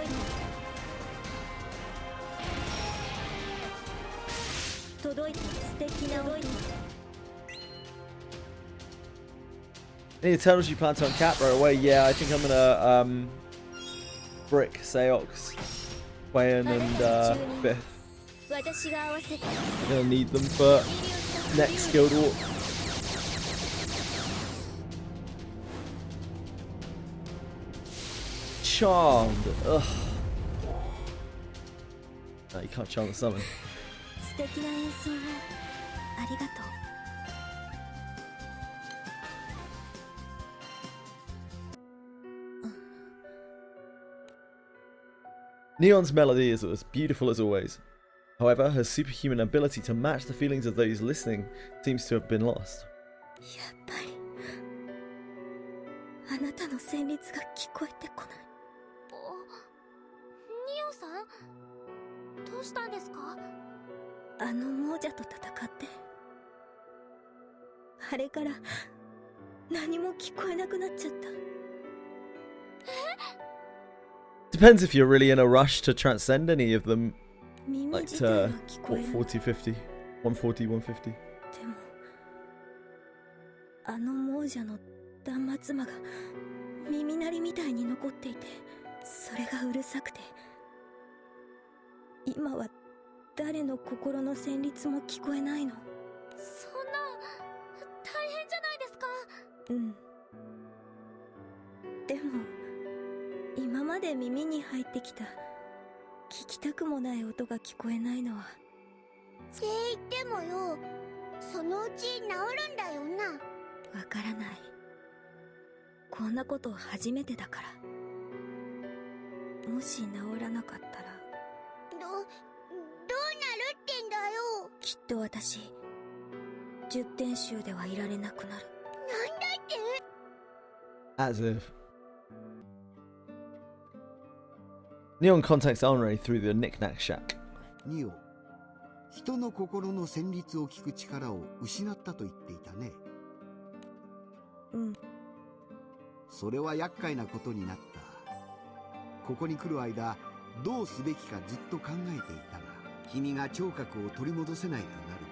届いた。素敵な音。Any turtles you plan to uncap right away? Yeah, I think I'm gonna brick Seox, Quayan and Fifth. I'm gonna need them for next Guild War. Charmed. Ugh. No, you can't charm the summon. 素敵な演奏をありがとう。Neon's melody is as beautiful as always. However, her superhuman ability to match the feelings of those listening seems to have been lost. やっぱりあなたの旋律が聞こえてこない。ニオさん、どうしたんですか？あの亡者と戦って、あれから何も聞こえなくなっちゃった。Depends if you're really in a rush to transcend any of them. Like to, what, 40, 50? 140, 150? でも、あの亡者の断末魔が耳鳴りみたいに残っていて、それがうるさくて、今は誰の心の旋律も聞こえないの。そんな、大変じゃないですか。うん。でも、今まで耳に入ってきた聞きたくもない音が聞こえないのは。って言ってもよ、そのうち治るんだよな。わからない。こんなこと初めてだから。もし治らなかったら。どうなるってんだよ。きっと私、10点集ではいられなくなる。なんだって？ As if. Neon contacts Henri through the knick-knack shack. ニオ、人の心の旋律を聞く力を失ったと言っていたね。うん。それは厄介なことになった。ここに来る間、どうすべきかずっと考えていたが、君が聴覚を取り戻せないとなる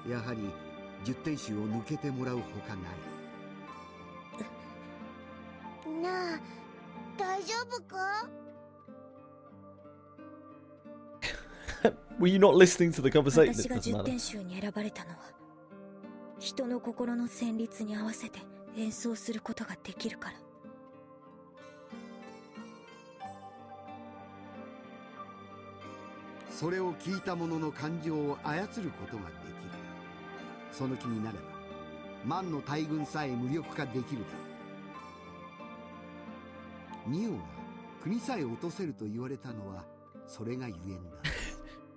と、やはり10点集を抜けてもらうほかない。なあ、大丈夫か？Were you not listening to the conversation? 私が10点集に選ばれたのは、人の心の旋律に合わせて演奏することができるから。それを聞いた者の感情を操ることができる。その気になれば、万の大軍さえ無力化できるだろう。ニオが国さえ落とせると言われたのは、それがゆえんだ。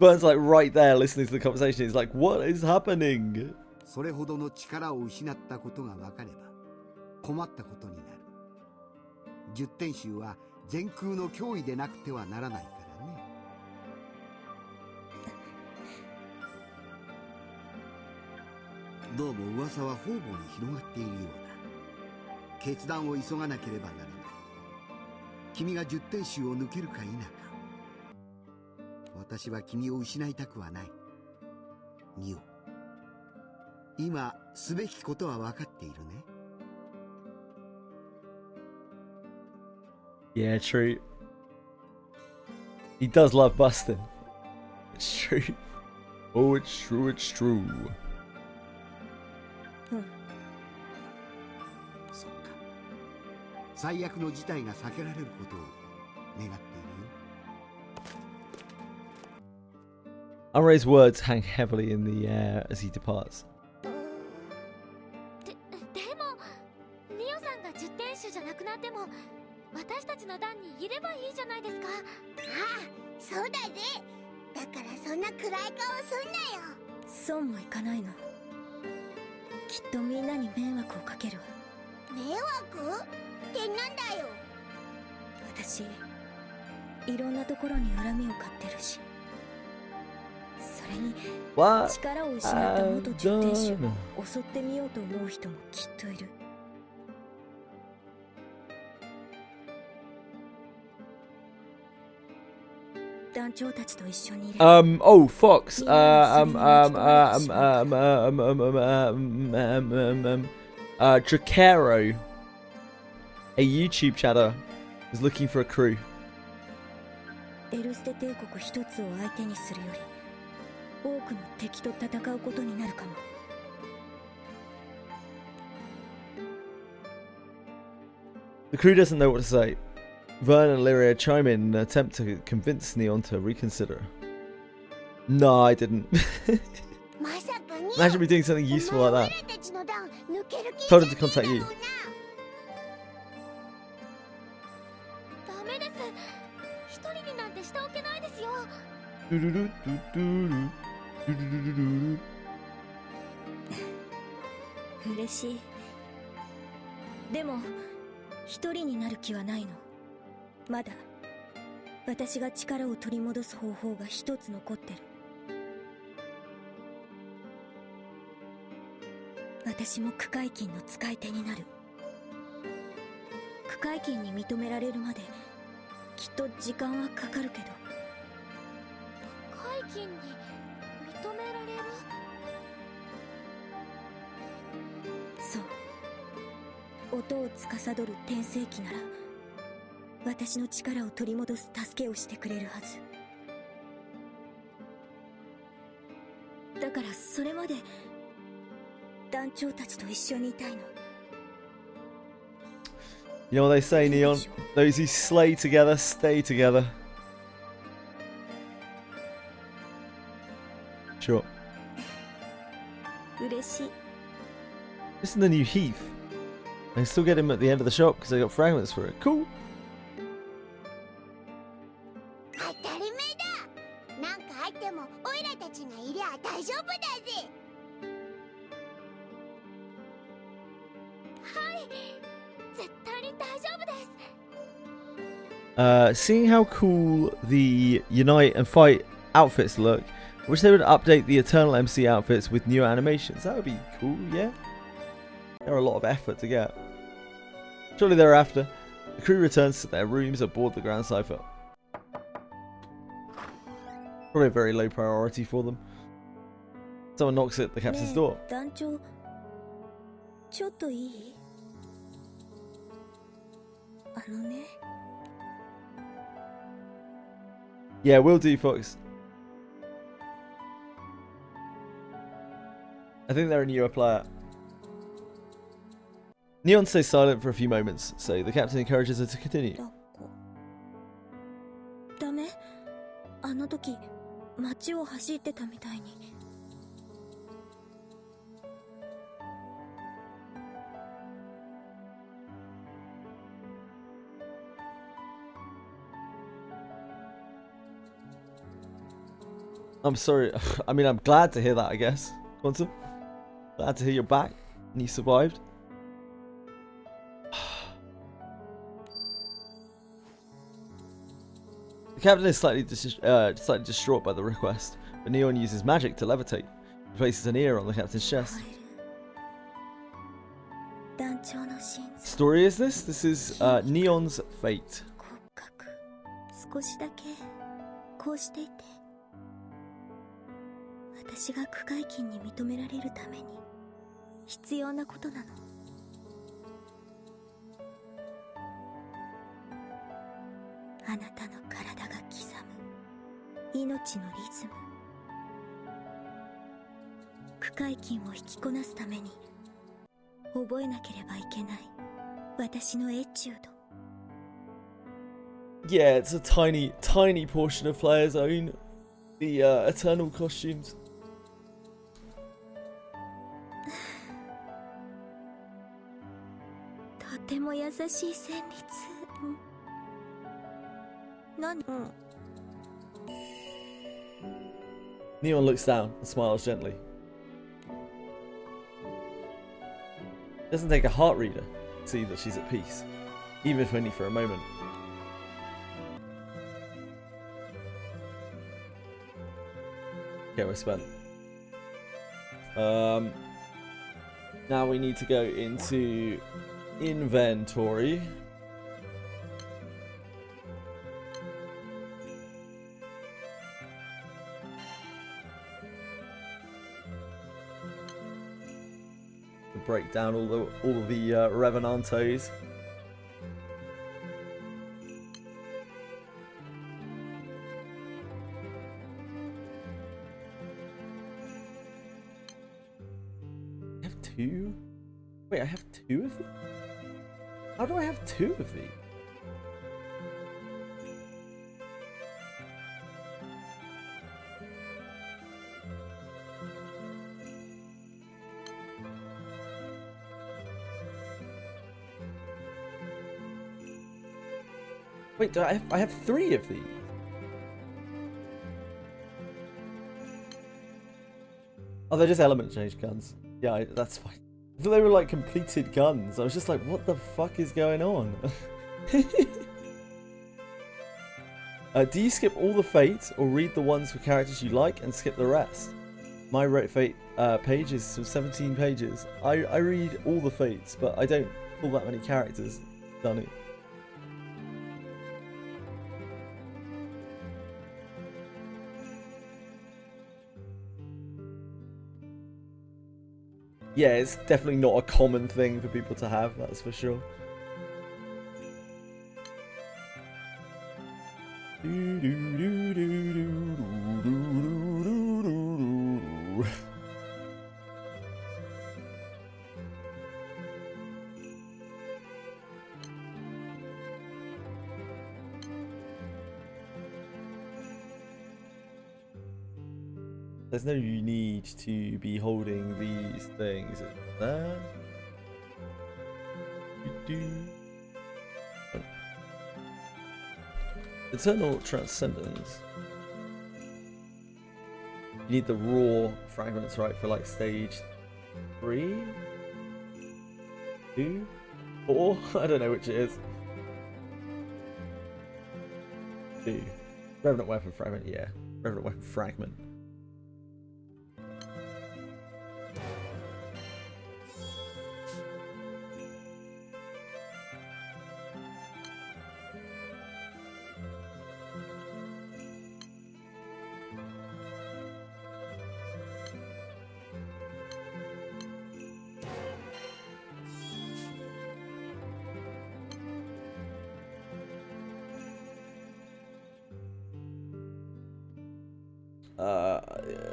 Burns like right there listening to the conversation. He's like, what is happening? それほどの力を失ったことが分かれば困ったことになる。10点集は全空の脅威でなくてはならないからね。どうも噂は方々に広がっているようだ。決断を急がなければならない。君が10点集を抜けるか否か、私は君を失いたくはない。ニオ、今すべきことは分かっているね。Yeah, true. He does love busting. It's true. Oh, it's true, it's true. 最悪の事態が避けられることを願っているよ。Unray's words hang heavily in the air as he departs. でもニオさんが10点手じゃなくなっても私たちの団にいればいいじゃないですか。ああ、そうだぜ。だからそんな暗い顔すんなよ。そうもいかないの。きっとみんなに迷惑をかけるわ。迷惑ってなんだよ。私いろんなところに恨みを買ってるし、それに What? 力を失った元10点手を襲ってみようと思う人もきっといる。団長たちと一緒にいれば Oh, Fox. Tracero, a YouTube chatter, is looking for a crew. エルステ帝国一つを相手にするより多くの敵と戦うことになるかも。The crew doesn't know what to say. Vern and Lyria chime in an attempt to convince Neon to reconsider. No, I didn't. Imagine me doing something useful like that. Told him to contact you. ダメです。一人になんてしておけないですよ。嬉しい。でも一人になる気はないの。まだ私が力を取り戻す方法が一つ残ってる。私も区海金の使い手になる。区海金に認められるまできっと時間はかかるけど。区海金に認められる？そう。音を司る天聖機なら私の力を取り戻す助けをしてくれるはず。だからそれまで団長たちと一緒にいたいの。You know what they say, Neon? Those who slay together stay together. Sure. 嬉しい。 This is the new Heath. I can still get him at the end of the shop because I got fragments for it. Cool. 当たり前だ。なんかあってもオイラたちがいりゃ大丈夫だぜ。はい、絶対に大丈夫です。 Seeing how cool the Unite and Fight outfits look, I wish they would update the Eternal MC outfits with new animations. That would be cool, yeah? They're a lot of effort to get. Shortly thereafter, the crew returns to their rooms aboard the Grand Cypher. Probably a very low priority for them. Someone knocks at the captain's door. 団長、ちょっといい？あのね。Yeah, will do, Fox. I think they're a newer player. Neon stays silent for a few moments, so the captain encourages her to continue. ダメ？あの時、街を走ってたみたいに。I'm sorry. I mean, I'm glad to hear that, I guess. Quantum? Glad to hear you're back and you survived. The captain is slightly distraught by the request, but Neon uses magic to levitate. He places an ear on the captain's chest. Story is this? This is Neon's fate. 少しだけこうしていて、私が区海金に認められるために必要なことなの。あなたの体が刻む命のリズム。区海金を引きこなすために覚えなければいけない私のエチュード。 Yeah, it's a tiny portion of players own the Eternal costumes. とても優しい旋律。何？ Neon looks down and smiles gently. Doesn't take a heart reader to see that she's at peace, even if only for a moment. Okay, we're spent. Now we need to go into inventory. Break down all the Revenantos. I have two? Wait, I have two of them? How do I have two of these? Wait, do I have three of these? Oh, they're just element change guns. Yeah, that's fine. I thought they were like completed guns. I was just like, what the fuck is going on? Do you skip all the fates or read the ones for characters you like and skip the rest? My fate page is 17 pages. I read all the fates, but I don't pull that many characters done it. Yeah, it's definitely not a common thing for people to have, that's for sure. There's no need to be holding these things. There. Eternal Transcendence. You need the raw fragments, right, for like stage 3? 2? 4? I don't know which it is. 2. Revenant Weapon Fragment, yeah. Revenant Weapon Fragment.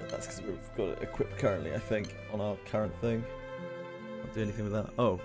That's because we've got it equipped currently, I think, on our current thing. Can't do anything with that. Oh.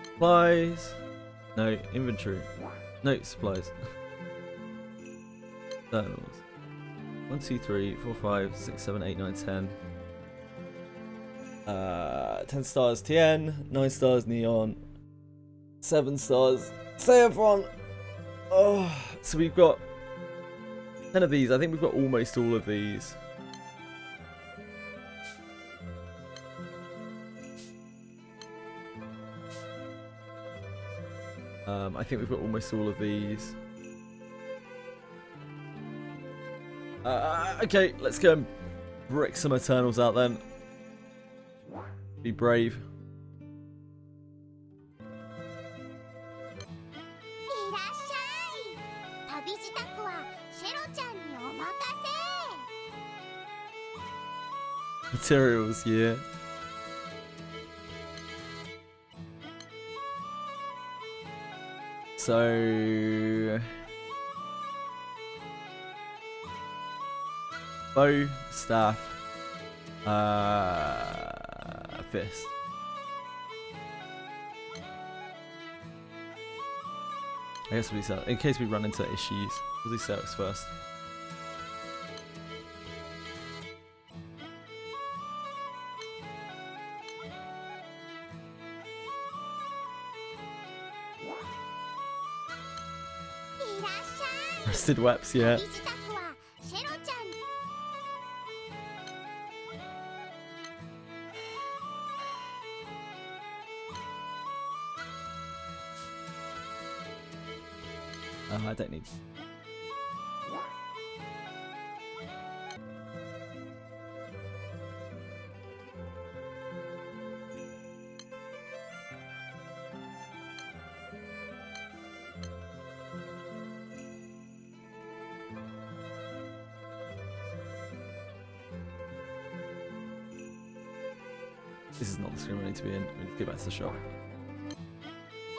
Supplies. No, inventory. No, supplies. Journals. 1, 2, 3, 4, 5, 6, 7, 8, 9, 10. 10 stars Tien, 9 stars Neon, 7 stars Saffron. Oh, so we've got 10 of these. I think we've got almost all of these. I think we've got almost all of these. Okay, let's go and brick some Eternals out then. Be brave. いらっしゃい。旅支度はシェロちゃんにお任せ。 Materials, yeah. So bow, staff, fist. I guess we sell in case we run into issues. We'll do Cerix first. Rusted Weps, yeah. I don't need. This is not the screen we need to be in. We need to go back to the shop.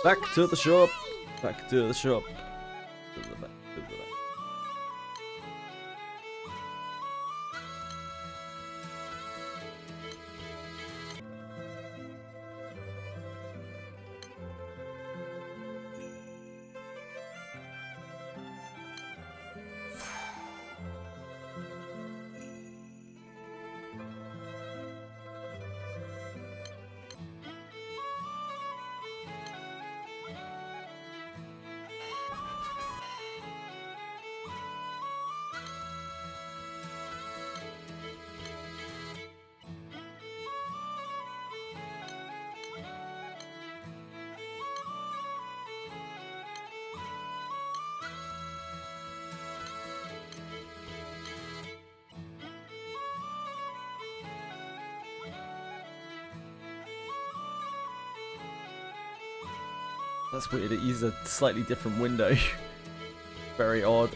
Back to the shop. Back to the shop. To the back. To the back. That's weird, it uses a slightly different window. Very odd.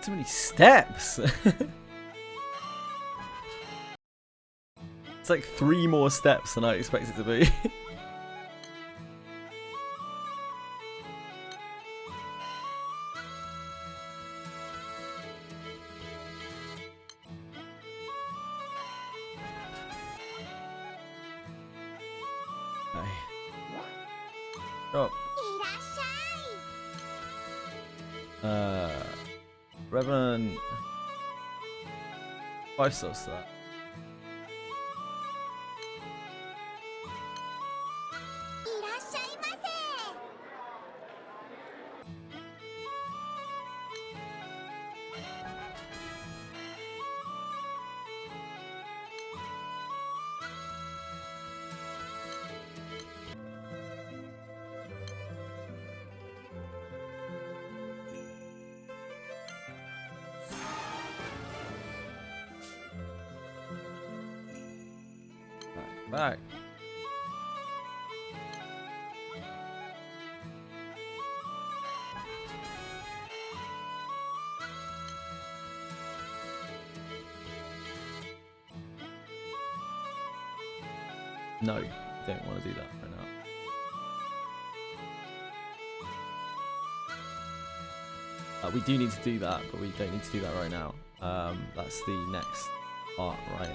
Too many steps. It's like 3 more steps than I expect it to be. Oh. Revenant. 5 stars to that. back. No, don't want to do that right now. We do need to do that, but we don't need to do that right now. That's the next part, right?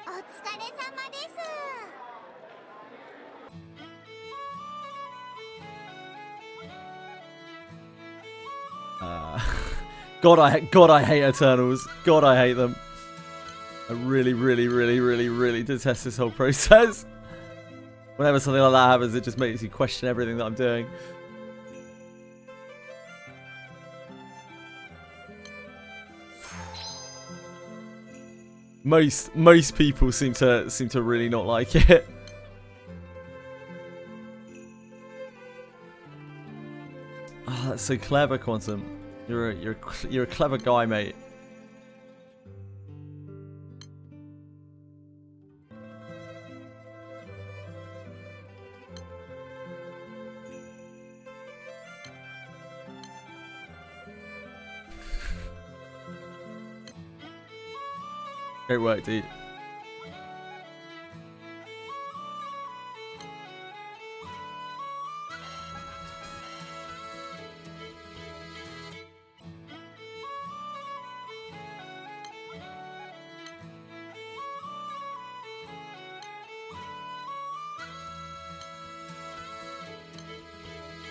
お疲れ様です。 God, I hate Eternals. God, I hate them. I really detest this whole process. Whenever something like that happens, it just makes you question everything that I'm doing. Most people seem to really not like it. Oh, that's so clever, Quantum. You're a clever guy, mate. Great work, dude.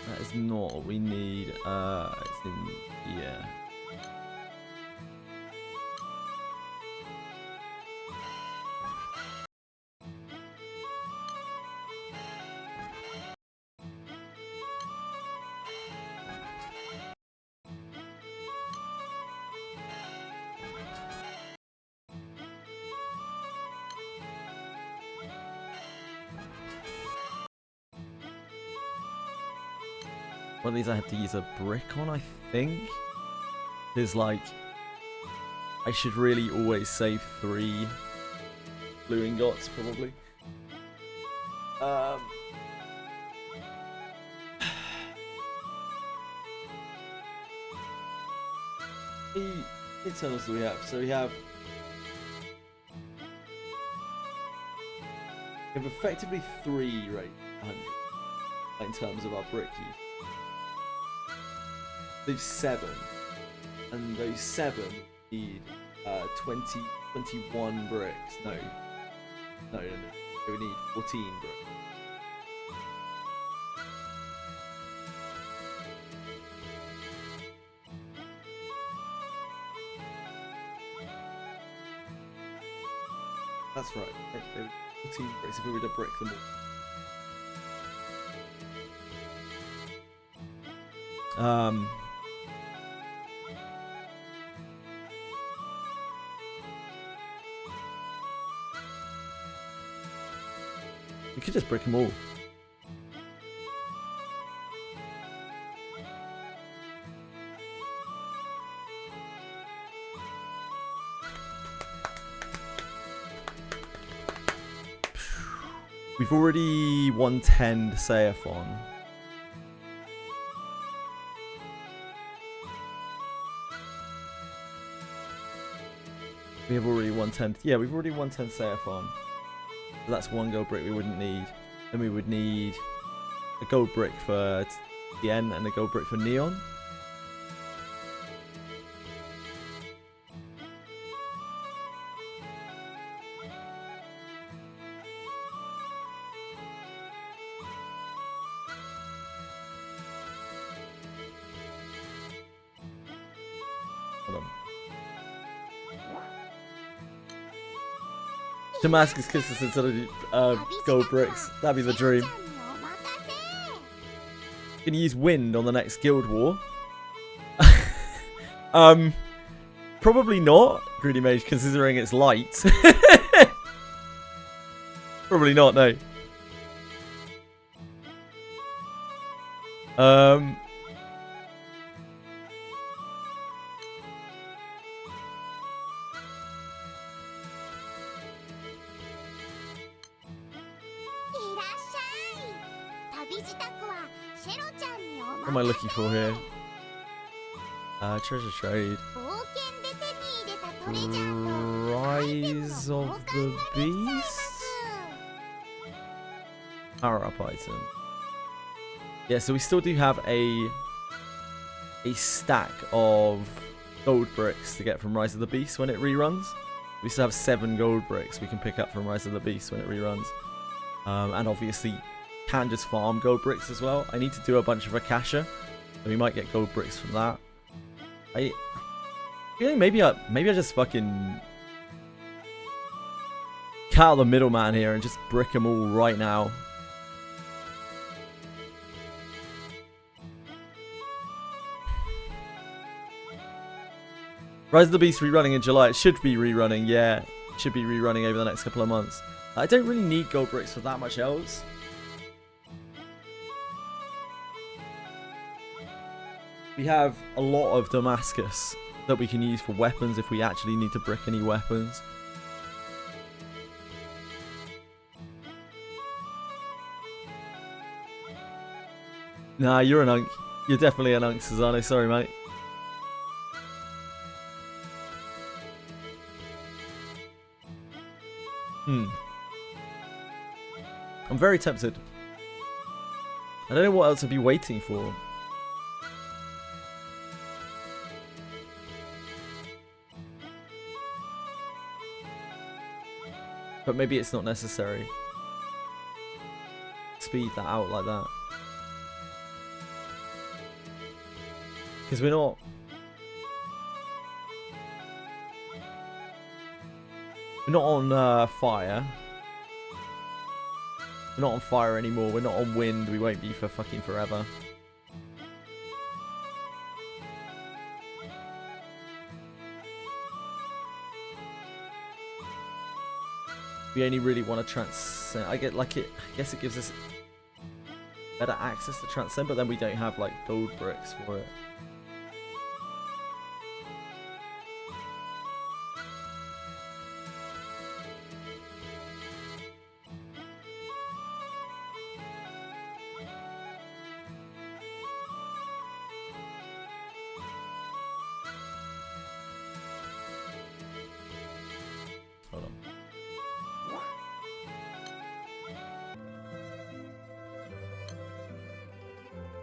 That is not what we need. It's in here. One of these I have to use a brick on, I think. There's like, I should really always save 3 blue ingots, probably. How many Eternals do we have? So we have effectively 3 right 100 in terms of our brick use. They've 7, and those 7 need 21 bricks. No. They would need 14 bricks. That's right. They would 14 bricks if we were to brick them all. We could just brick them all. We've already 110 Seiphon. We have already 110. Yeah, we've already 110 Seiphon. So that's 1 gold brick we wouldn't need. Then we would need a gold brick for Tien and a gold brick for Neon. Hold on. Damascus kisses instead of gold bricks. That'd be the dream. Gonna use wind on the next guild war. Probably not, Greedy Mage, considering it's light. Probably not, no. 支度はシェロちゃんにお What am I 任 looking for here? Treasure trade. 冒険で手に入れたトレジャーと Rise of the Beast? Power up item. Yeah, so we still do have a stack of gold bricks to get from Rise of the Beast when it reruns. We still have 7 gold bricks we can pick up from Rise of the Beast when it reruns. And obviously can just farm gold bricks as well. I need to do a bunch of Akasha, so we might get gold bricks from that. Maybe I just fucking cut out the middleman here and just brick them all right now. Rise of the Beast rerunning in July. It should be rerunning, yeah. It should be rerunning over the next couple of months. I don't really need gold bricks for that much else. We have a lot of Damascus that we can use for weapons if we actually need to brick any weapons. Nah, you're an unk. You're definitely an unk, Susano. Sorry, mate. I'm very tempted. I don't know what else I'd be waiting for. But maybe it's not necessary. Speed that out like that. Because we're not... We're not on fire. We're not on fire anymore. We're not on wind. We won't be for fucking forever. We only really want to transcend. I guess it gives us better access to transcend, but then we don't have like gold bricks for it. Hold on.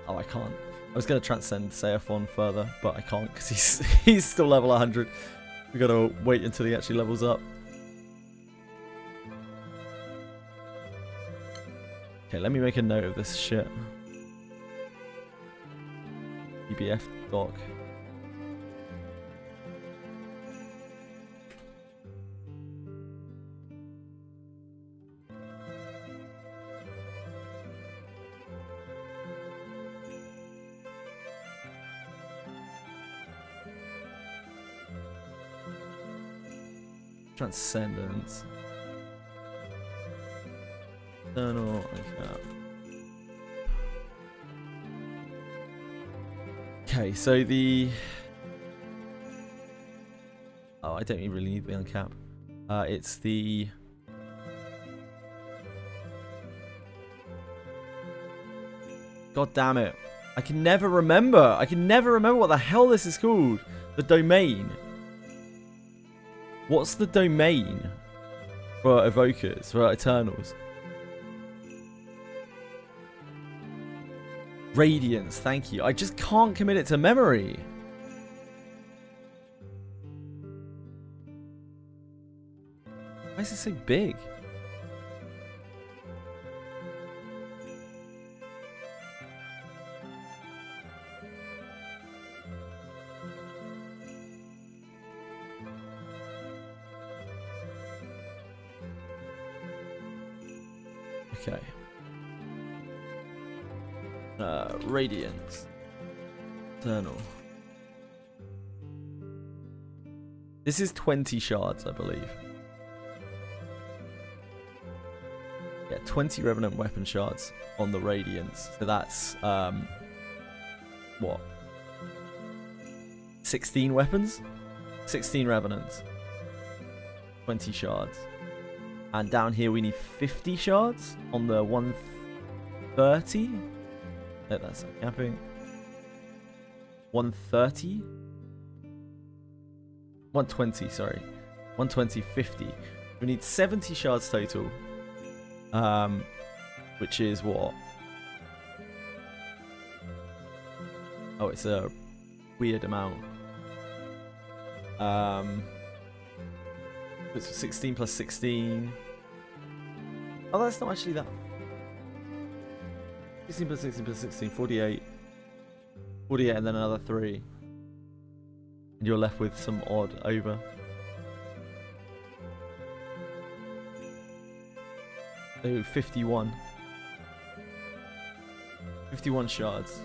Oh, I can't. I was going to transcend Seaphon further, but I can't because he's still level 100. We got to wait until he actually levels up. Okay, let me make a note of this shit. EBF doc. Transcendence. Eternal. Okay, so the... Oh, I don't really need the uncap. It's the... God damn it. I can never remember. I can never remember what the hell this is called. The domain. What's the domain for evokers, for Eternals? Radiance, thank you. I just can't commit it to memory. Why is it so big? Okay. Radiance. Eternal. This is 20 shards, I believe. Yeah, 20 Revenant weapon shards on the Radiance. So that's, what? 16 weapons? 16 Revenants. 20 shards. And down here we need 50 shards on the 130. No, that's not capping. 130. 120. Sorry, 120. 50. We need 70 shards total. Which is what? Oh, it's a weird amount. It's 16 plus 16. Oh, that's not actually that. 16 plus 16 plus 16, 48. 48 and then another 3. And you're left with some odd over. So 51. 51 shards.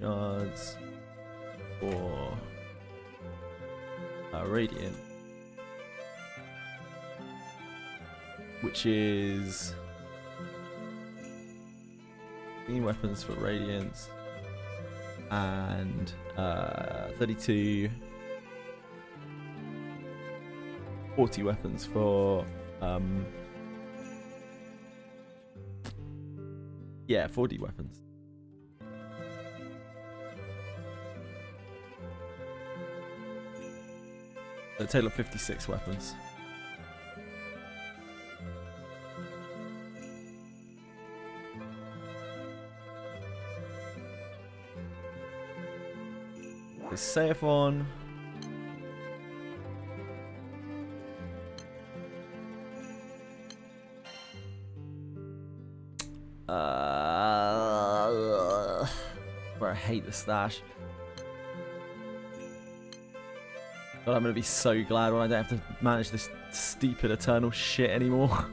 Shards for Radiant, which is 15 weapons for Radiance and 32 40 weapons for yeah, 40 weapons. A total of 56 weapons. There's Seiphon. Where I hate the stash. God, I'm gonna be so glad when I don't have to manage this stupid eternal shit anymore.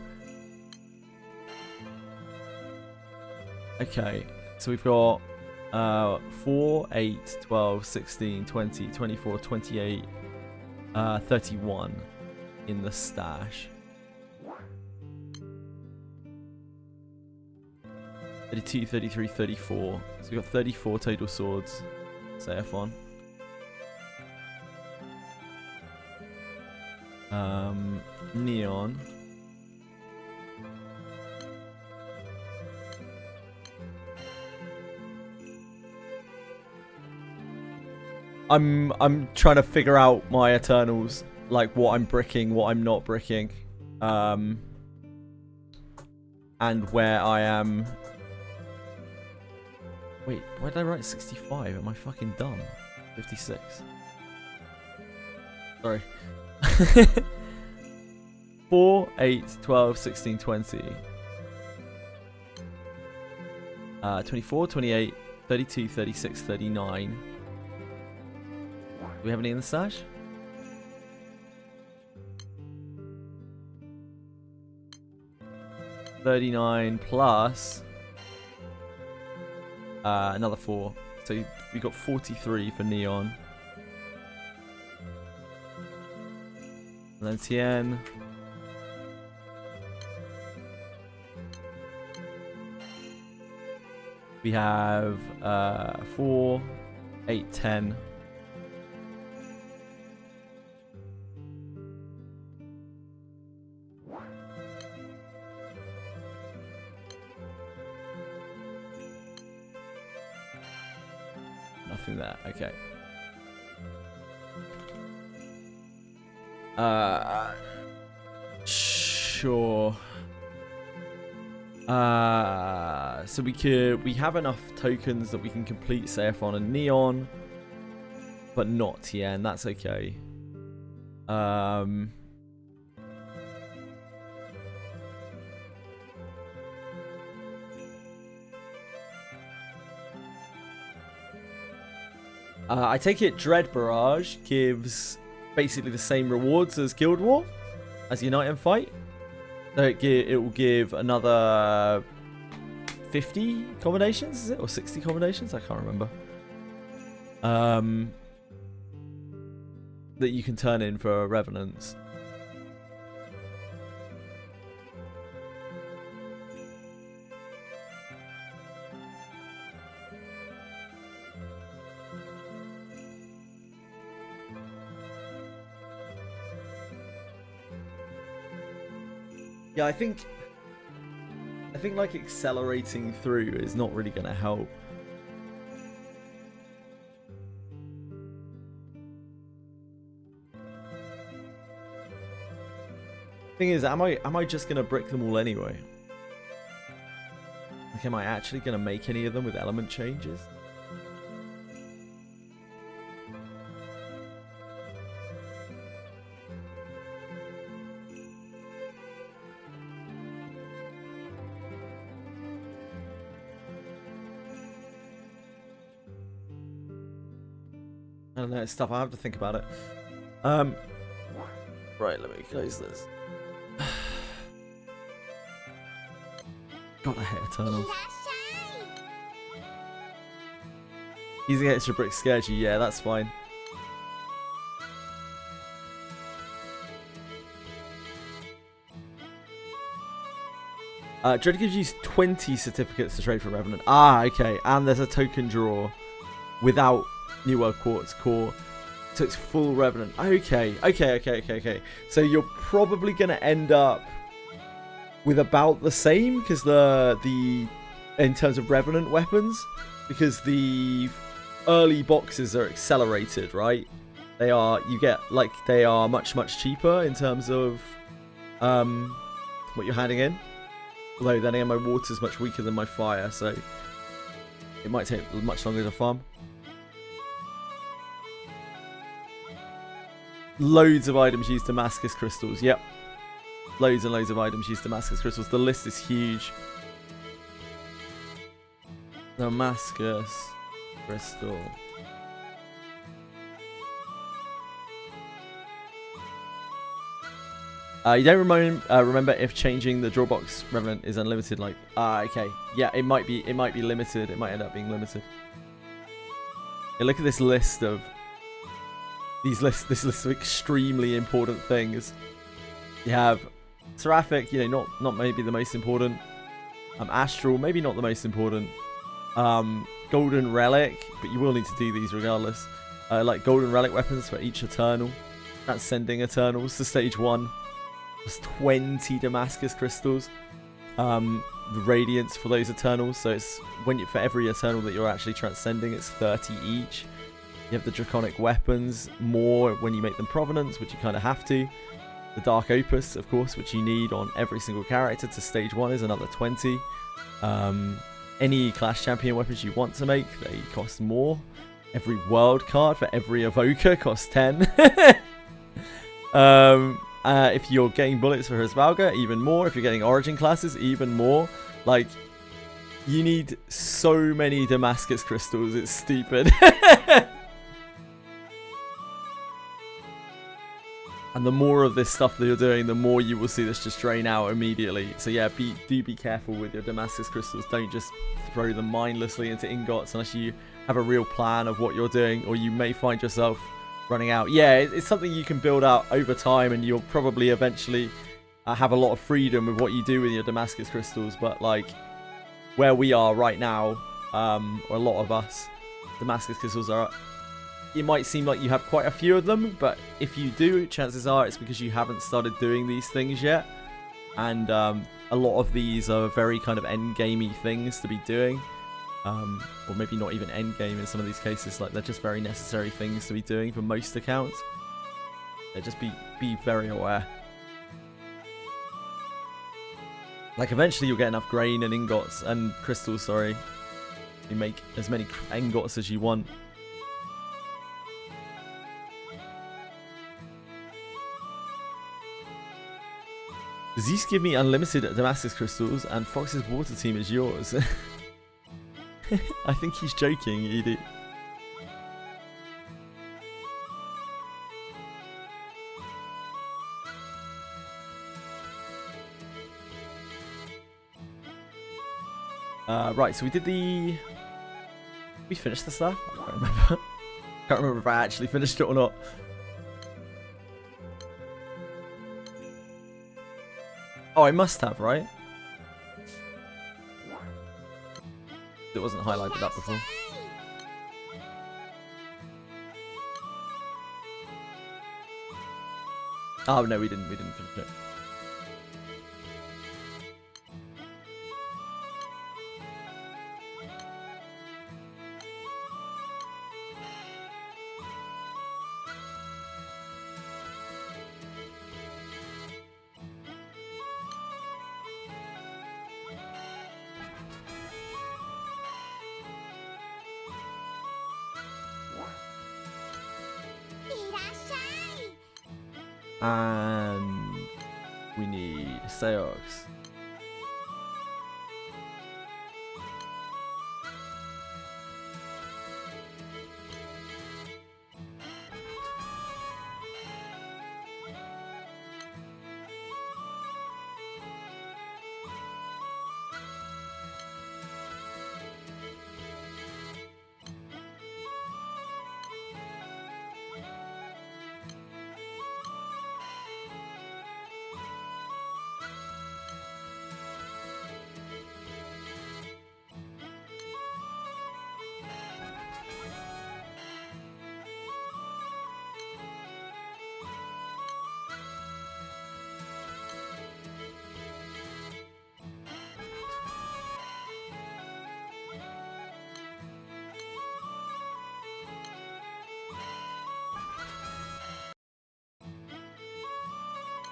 Okay, so we've got 4, 8, 12, 16, 20, 24, 28, 31 in the stash. 32, 33, 34. So we've got 34 total swords. Seiphon. Neon. I'm trying to figure out my Eternals, like what I'm bricking, what I'm not bricking, and where I am. Wait, why did I write 65? Am I fucking dumb? 56. Sorry. 4, 8, 12, 16, 20. 24, 28, 32, 36, 39. Do we have any in the stash? $39 plus another 4. So we got 43 for Neon. And then Tien. We have 4, 8, 10. Nothing there. Okay. Sure. So we have enough tokens that we can complete Seiphon and Neon, but not Tien. That's okay. I take it Dread Barrage gives basically the same rewards as Guild War, as Unite and Fight. So it will give another 50 combinations, is it? Or 60 combinations? I can't remember. That you can turn in for Revenants. Yeah, I think like accelerating through is not really going to help. Thing is, am I just going to brick them all anyway? Like, am I actually going to make any of them with element changes? I don't know, it's stuff I have to think about it. Right, let me close this. God, I hate Eternals. Using extra bricks scares you, yeah, that's fine. Dread gives you 20 certificates to trade for Revenant. Ah, okay, and there's a token draw without New World Quartz core. So it's full Revenant. Okay. So you're probably going to end up with about the same, because the in terms of Revenant weapons, because the early boxes are accelerated, right? They are they are much cheaper in terms of what you're handing in. Although then again, my water is much weaker than my fire, so it might take much longer to farm. Loads of items use Damascus crystals. Yep. Loads and loads of items use Damascus crystals. The list is huge. Damascus crystal. You don't remember if changing the drawbox Revenant is unlimited. Like, okay, yeah, it might be limited. It might end up being limited. Yeah, look at this list of this list of extremely important things. You have Seraphic, you know, not maybe the most important. Astral, maybe not the most important. Golden Relic, but you will need to do these regardless. Like Golden Relic weapons for each Eternal. Transcending Eternals to stage 1. There's 20 Damascus crystals. The Radiance for those Eternals. So it's for every Eternal that you're actually transcending, it's 30 each. You have the Draconic weapons, more when you make them Provenance, which you kind of have to. The Dark Opus, of course, which you need on every single character to stage 1 is another 20. Any Clash Champion weapons you want to make, they cost more. Every World card for every Evoker costs 10. If you're getting bullets for Hrisvalga, even more. If you're getting Origin classes, even more. Like, you need so many Damascus crystals, it's stupid. And the more of this stuff that you're doing, the more you will see this just drain out immediately. So yeah, do be careful with your Damascus crystals. Don't just throw them mindlessly into ingots unless you have a real plan of what you're doing, or you may find yourself running out. Yeah, it's something you can build out over time, and you'll probably eventually have a lot of freedom with what you do with your Damascus crystals. But like where we are right now, or a lot of us, Damascus crystals are... It might seem like you have quite a few of them, but if you do, chances are it's because you haven't started doing these things yet. And a lot of these are very kind of end-gamey things to be doing. Or maybe not even end-game in some of these cases. Like, they're just very necessary things to be doing for most accounts. So just be very aware. Like, eventually you'll get enough grain and ingots, and crystals, sorry. You make as many ingots as you want. Zeus give me unlimited Damascus crystals, and Fox's water team is yours. I think he's joking, Edie. Right, so we did the... We finished the stuff? I can't remember. Can't remember if I actually finished it or not. Oh, I must have, right? It wasn't highlighted up before. Oh no, we didn't finish it. And we need Seox.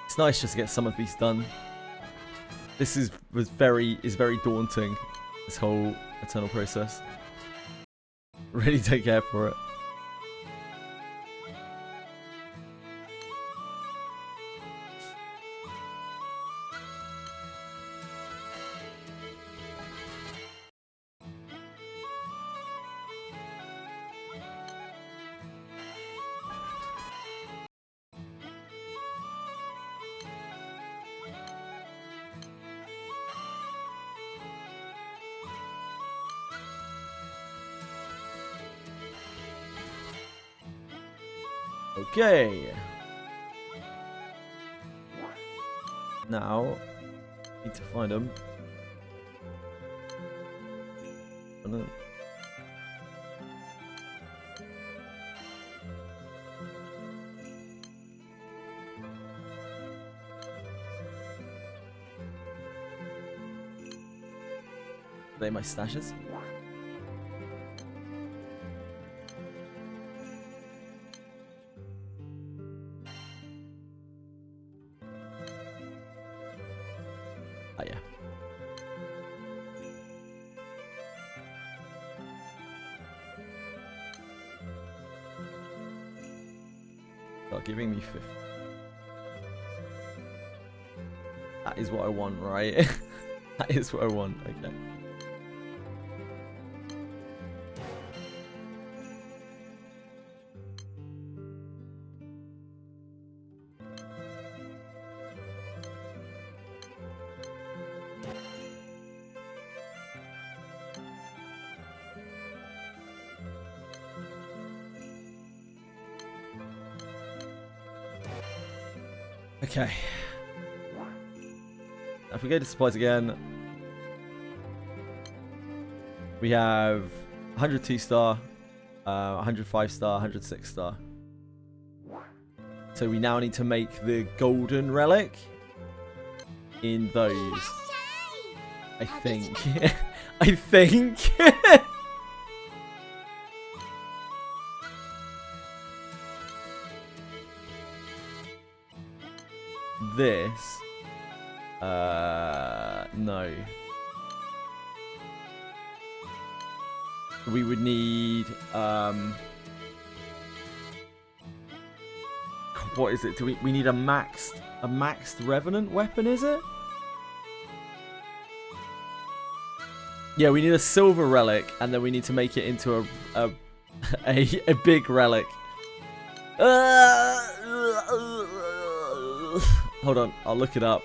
It's nice just to get some of these done. This is very daunting. This whole eternal process. Really take care for it. Okay. Now, need to find them. Are they my stashes? Oh yeah. Start giving me 50. That is what I want, right? That is what I want, okay. Okay. If we go to supplies again, we have 102 star, 105 star, 106 star. So we now need to make the golden relic in those. I think. I think. This. No. We would need, what is it? Do we need a maxed revenant weapon, is it? Yeah, we need a silver relic, and then we need to make it into a big relic. Hold on, I'll look it up.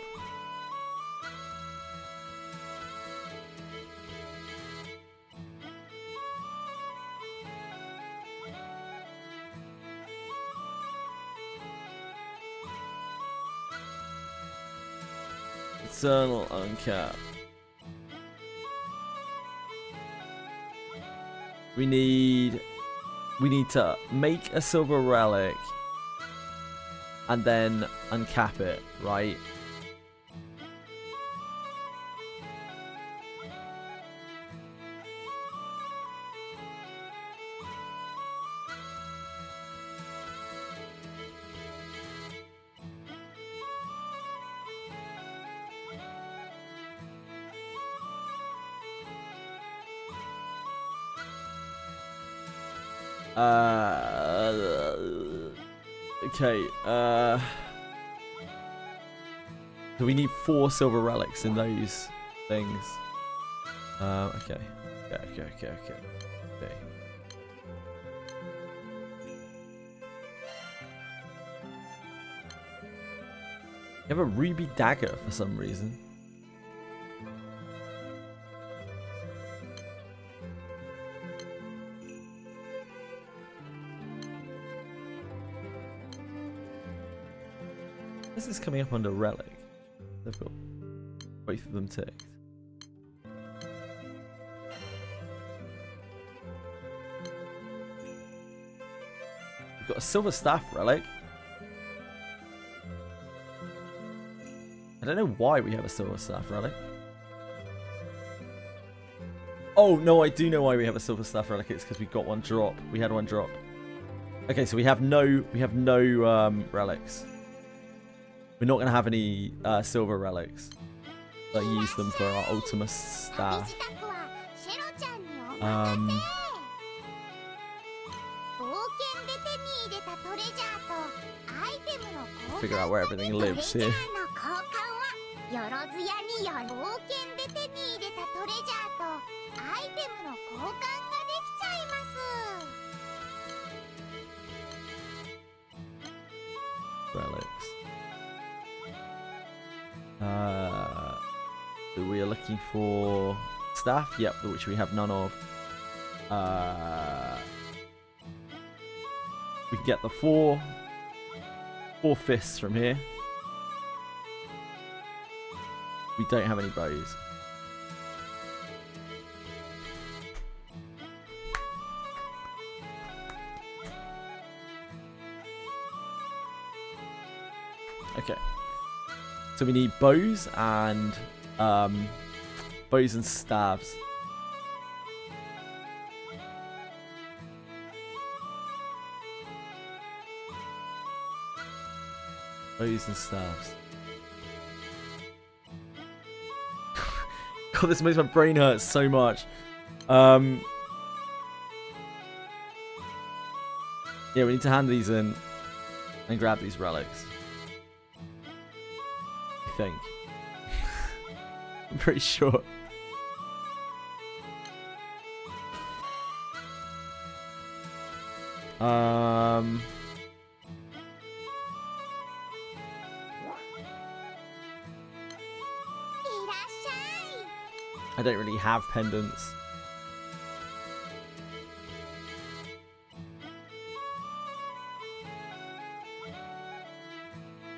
Eternal uncap. We need to make a silver relic and then uncap it, right? Okay, So we need 4 silver relics in those things. Okay. Okay. You have a ruby dagger for some reason. This is coming up under relic. They've got both of them ticked. We've got a silver staff relic. I don't know why we have a silver staff relic. Oh no, I do know why we have a silver staff relic. It's because we got one drop. We had one drop. Okay, so we have no relics. We're not gonna have any silver relics. So I use them for our Ultima staff. Figure out where everything lives here. Relics. So we are looking for staff, yep, which we have none of. We can get the four fists from here. We don't have any bows. Okay. So we need bows and staves. Bows and staves. God, this makes my brain hurt so much. Yeah, we need to hand these in and grab these relics. I think. I'm pretty sure. I don't really have pendants.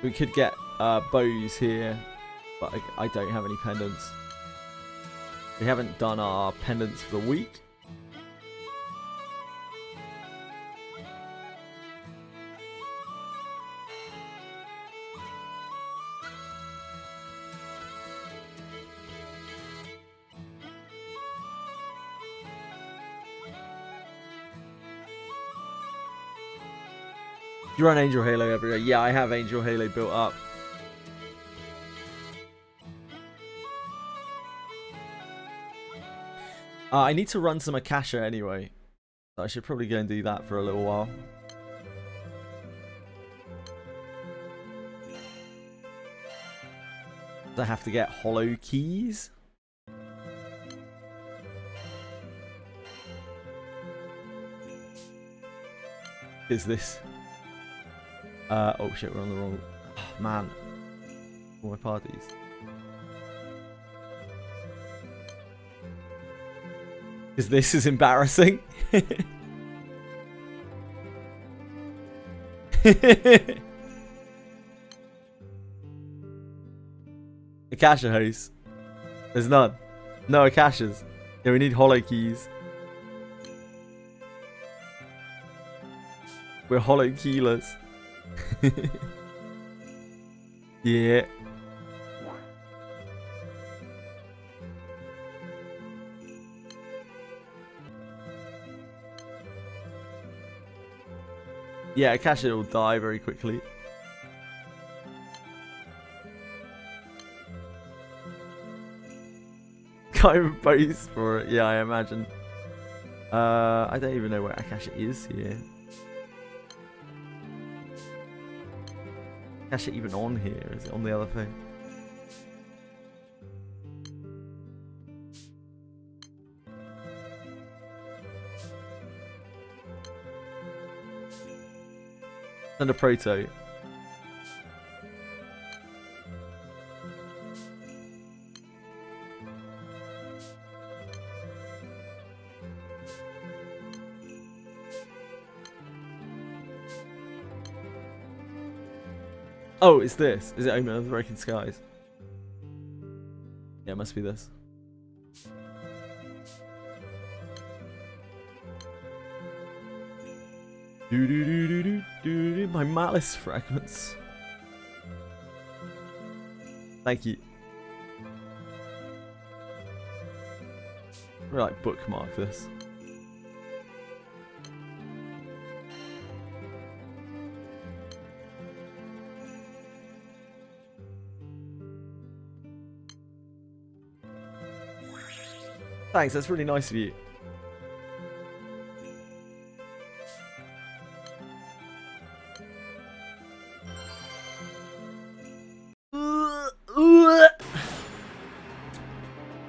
We could get bows here, but I don't have any pendants. We haven't done our pendants for the week. You run Angel Halo everywhere. Yeah, I have Angel Halo built up. I need to run some Akasha anyway. So I should probably go and do that for a little while. I have to get hollow keys. Is this? Oh shit, we're on the wrong. Oh, man. All my parties. Because this is embarrassing. Akasha host. There's none. No Akashas. Yeah, we need hollow keys. We're hollow keyless. Yeah. Yeah, Akasha will die very quickly. Can't even pose for it. Yeah, I imagine. I don't even know where Akasha is here. Akasha even on here? Is it on the other thing? Send a proto. Oh, it's this. Is it Omen of the Broken Skies? Yeah, it must be this. My malice fragments. Thank you. We're like bookmark this. Thanks, that's really nice of you.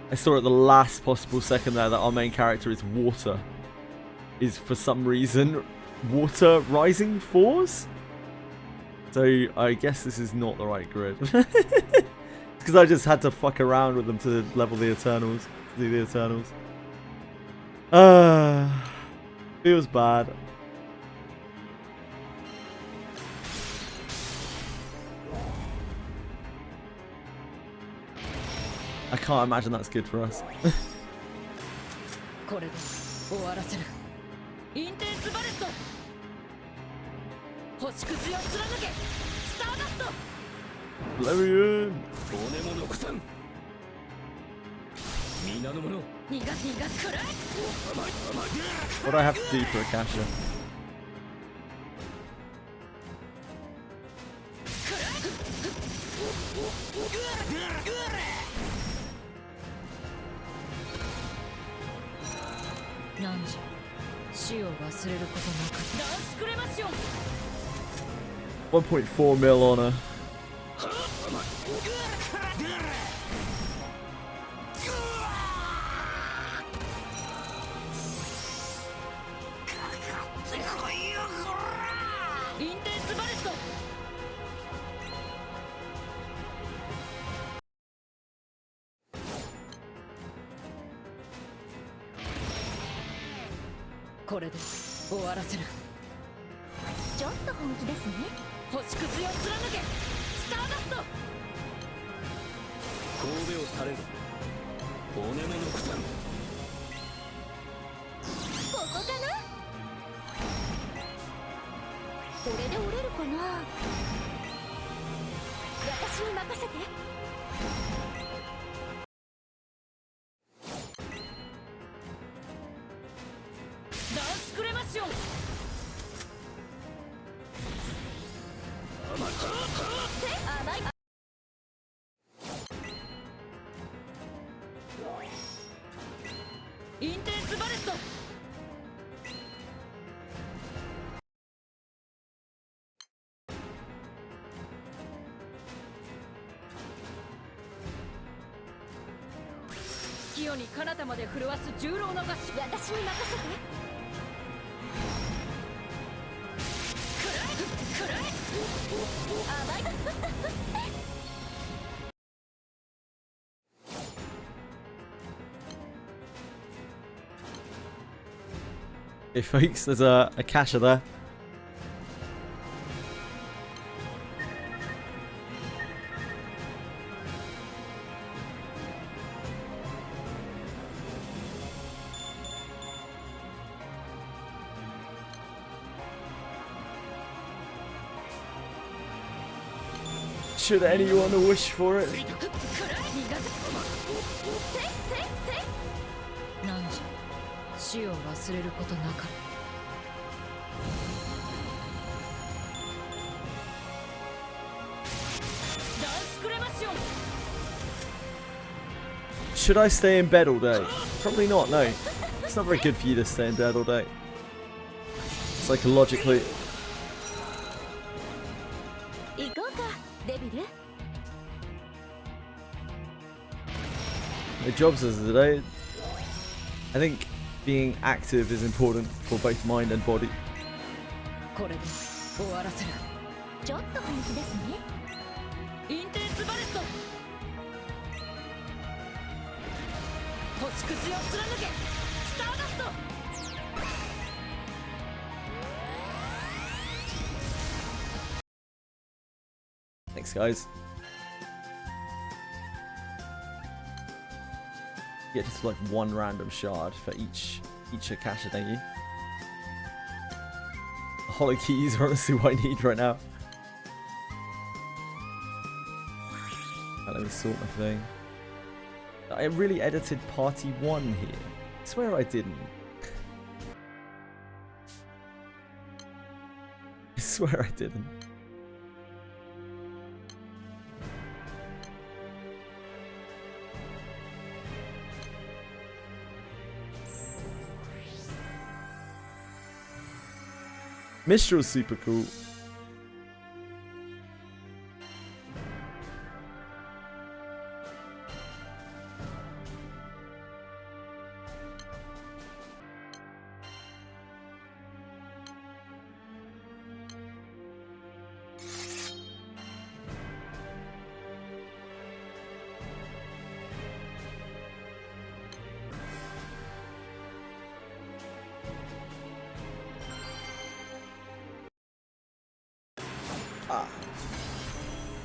I saw at the last possible second there that our main character is water. Is for some reason water rising force? So I guess this is not the right grid. Because I just had to fuck around with them to level the Eternals. To do the Eternals. Feels bad. I can't imagine that's good for us. Valerian! What do I have to do for Akasha? $1.4 mil on her. Hey folks, there's a Akasha there. Should anyone wish for it? Should I stay in bed all day? Probably not, no. It's not very good for you to stay in bed all day. Psychologically. My job says today, I think being active is important for both mind and body. 終わらせる。ちょっと本気ですね。インテンスバレット。星屑を貫け。スターダスト。Thanks, guys. You get just like one random shard for each Akasha, don't you? Hollow keys are honestly what I need right now. Let me sort my thing. I really edited party 1 here. I swear I didn't. I swear I didn't. Mistral's super cool.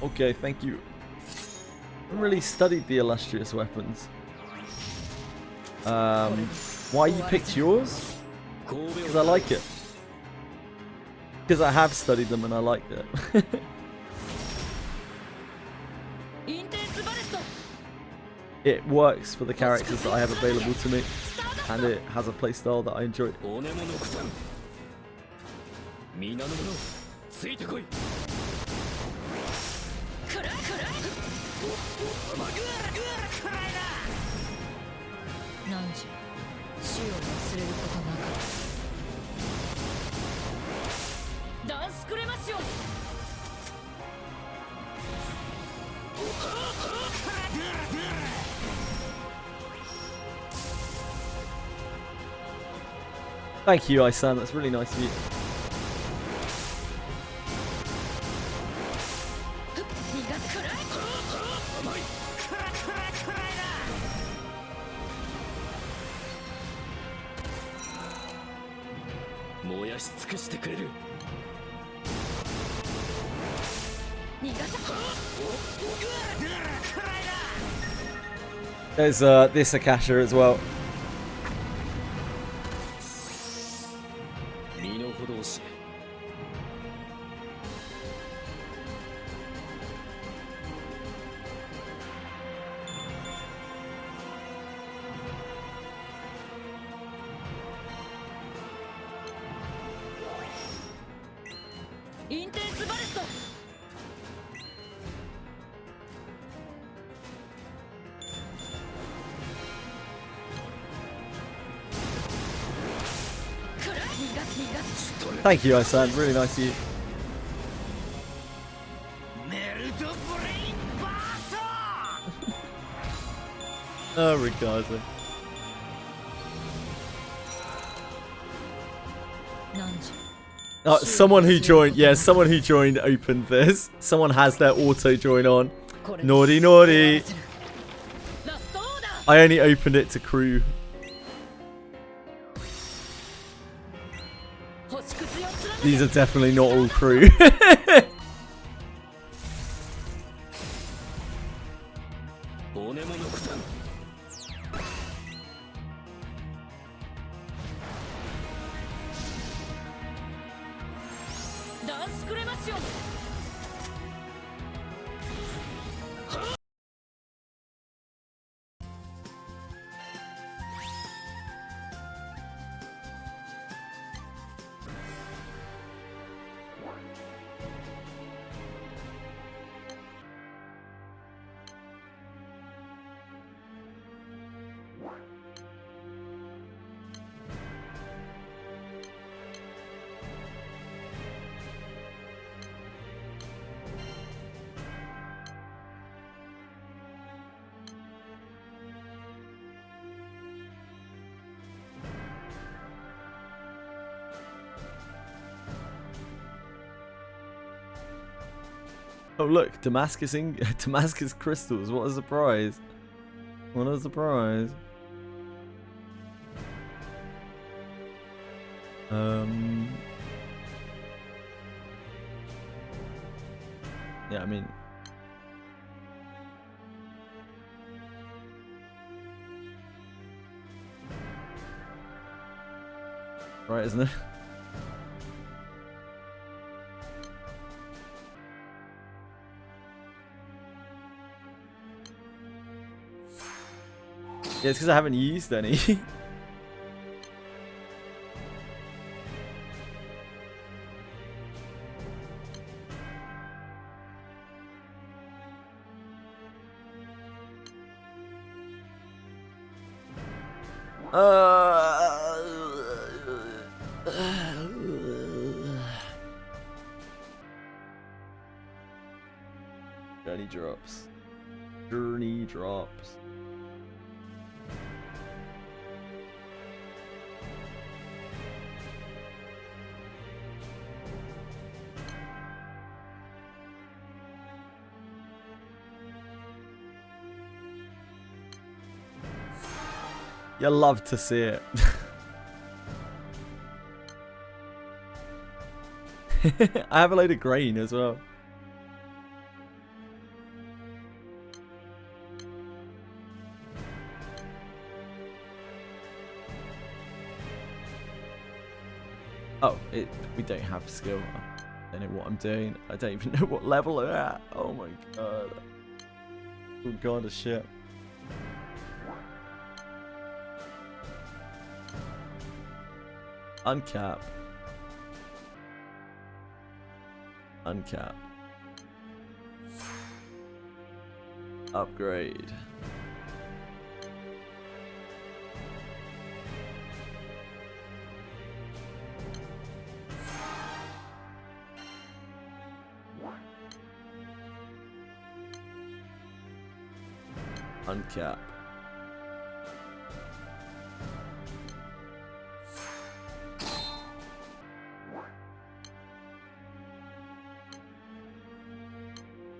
Okay, thank you. I haven't really studied the illustrious weapons. Why you picked yours? Because I like it. Because I have studied them and I like it. It works for the characters that I have available to me, and it has a playstyle that I enjoy. Thank you, Isan. That's really nice of you. There's this Akasha as well. Thank you, Isan. Really nice of you. Oh, regardless. Oh, someone who joined, yeah, someone who joined opened this. Someone has their auto join on. Naughty, naughty. I only opened it to crew. These are definitely not all crew. Oh look, Damascus crystals. What a surprise! What a surprise! Yeah, I mean, right, isn't it? Yeah, it's because I haven't used any. Journey drops. Journey drops. You love to see it. I have a load of grain as well. Oh, we don't have skill. I don't know what I'm doing. I don't even know what level I'm at. Oh my god. Oh god of shit. Uncap. Uncap. Upgrade. Uncap.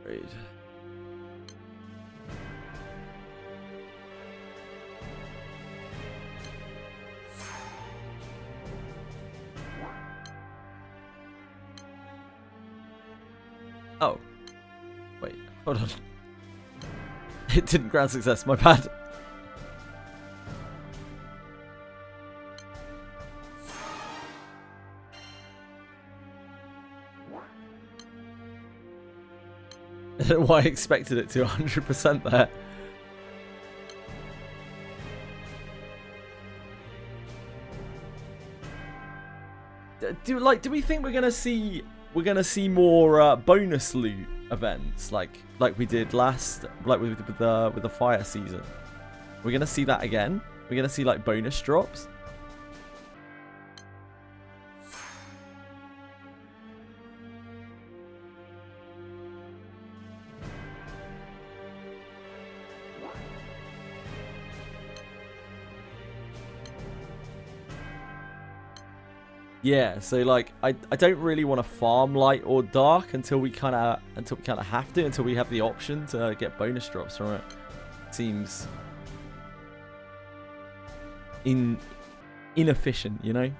Great. Oh. Wait, hold on. It didn't grant success, my bad. I don't know why I expected it to 100% there. Do we think we're gonna see more bonus loot events like we did last, like with the fire season? We're gonna see that again. We're gonna see like bonus drops. Yeah, so like I don't really want to farm light or dark until we kind of have to, until we have the option to get bonus drops from it. Seems inefficient, you know?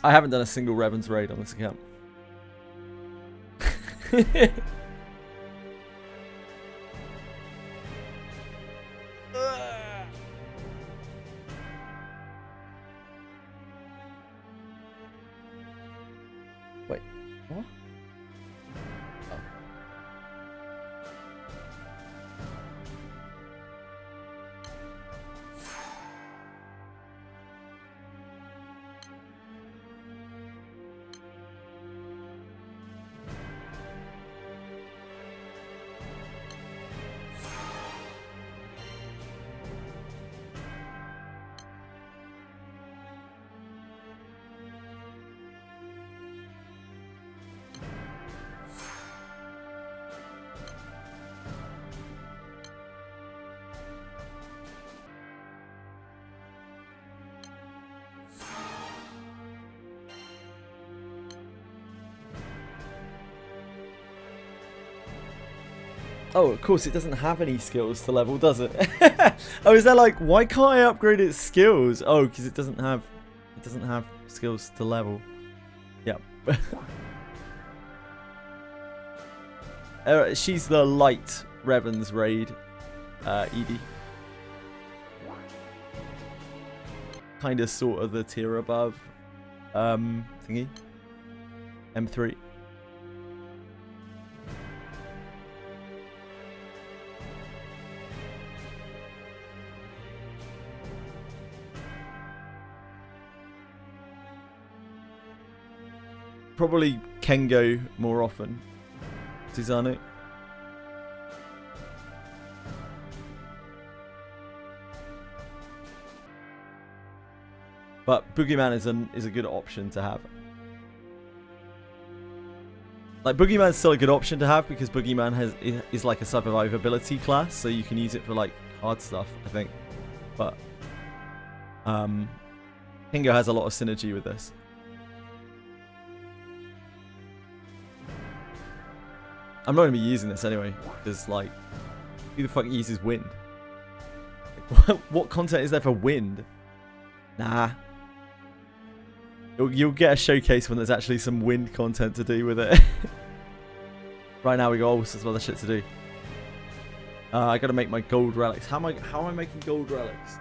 I haven't done a single Revan's raid on this account. Wait, what? Oh. Oh, of course, it doesn't have any skills to level, does it? Oh, is that like, why can't I upgrade its skills? Oh, because it doesn't have skills to level. Yep. She's the light Revan's raid, Edie. Kind of sort of the tier above thingy. M3. Probably Kengo more often. Susanoo. But Boogeyman is a good option to have. Like, Boogeyman's still a good option to have because Boogeyman is like a survivability class, so you can use it for like hard stuff, I think. But Kengo has a lot of synergy with this. I'm not going to be using this anyway, because, like, who the fuck uses wind? Like, what content is there for wind? Nah. You'll get a showcase when there's actually some wind content to do with it. Right now we got all sorts of other shit to do. I gotta make my gold relics. How am I making gold relics?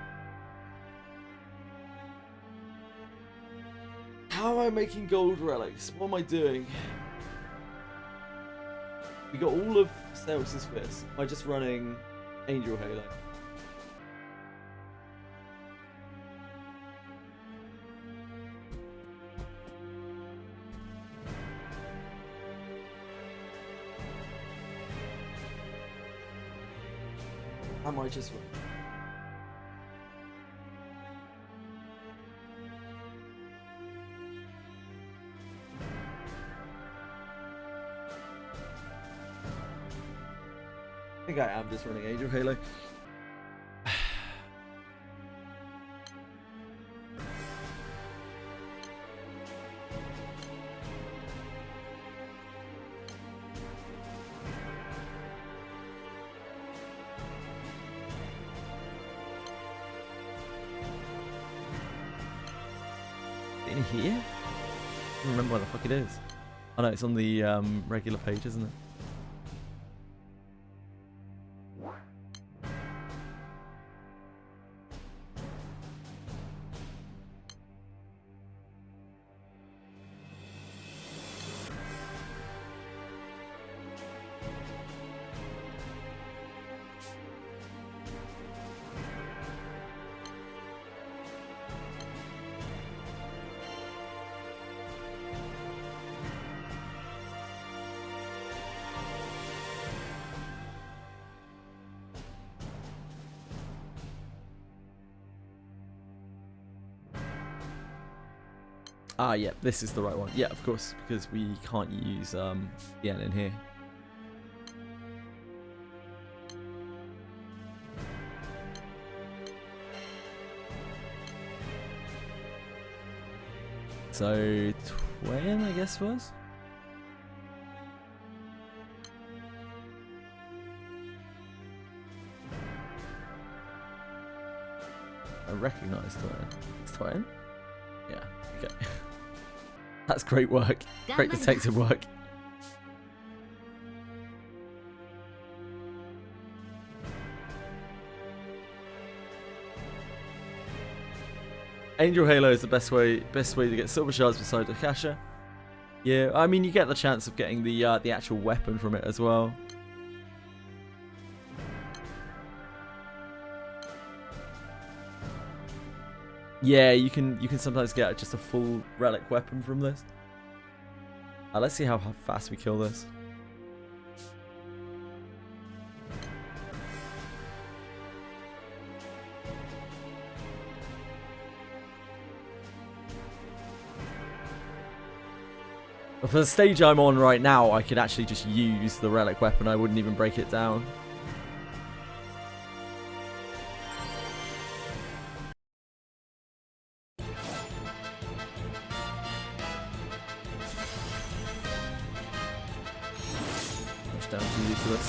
How am I making gold relics? What am I doing? We got all of Sailor's Fist by just running Angel Halo. Am I just running? I think I am just running Angel Halo. In here? I don't remember where the fuck it is. Oh no, it's on the regular page, isn't it? Ah, yeah, this is the right one. Yeah, of course, because we can't use the N in here. So, Twain, I guess, was? I recognise Twain. It's Twain? Yeah, okay. That's great work. Great detective work. Angel Halo is the best way to get silver shards beside Akasha. Yeah, I mean you get the chance of getting the actual weapon from it as well. Yeah, you can sometimes get just a full relic weapon from this. Let's see how fast we kill this. But for the stage I'm on right now, I could actually just use the relic weapon. I wouldn't even break it down. Damage to this.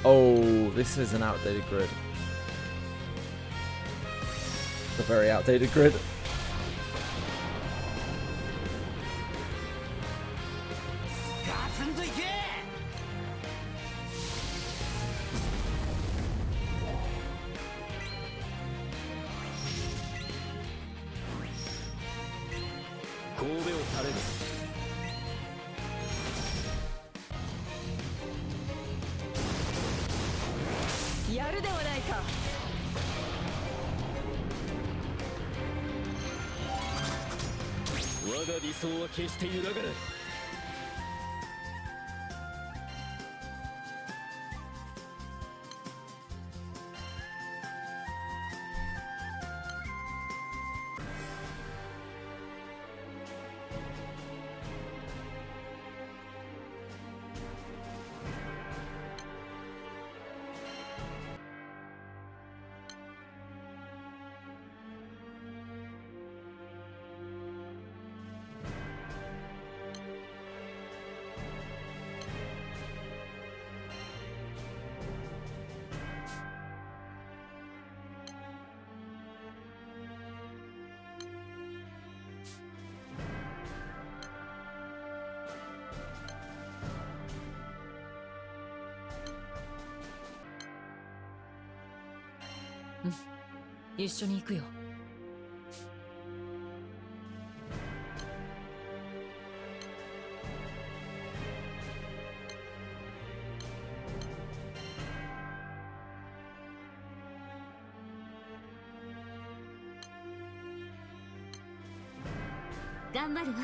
Oh, this is an outdated grid. It's a very outdated grid.一緒に行くよ。頑張るわ。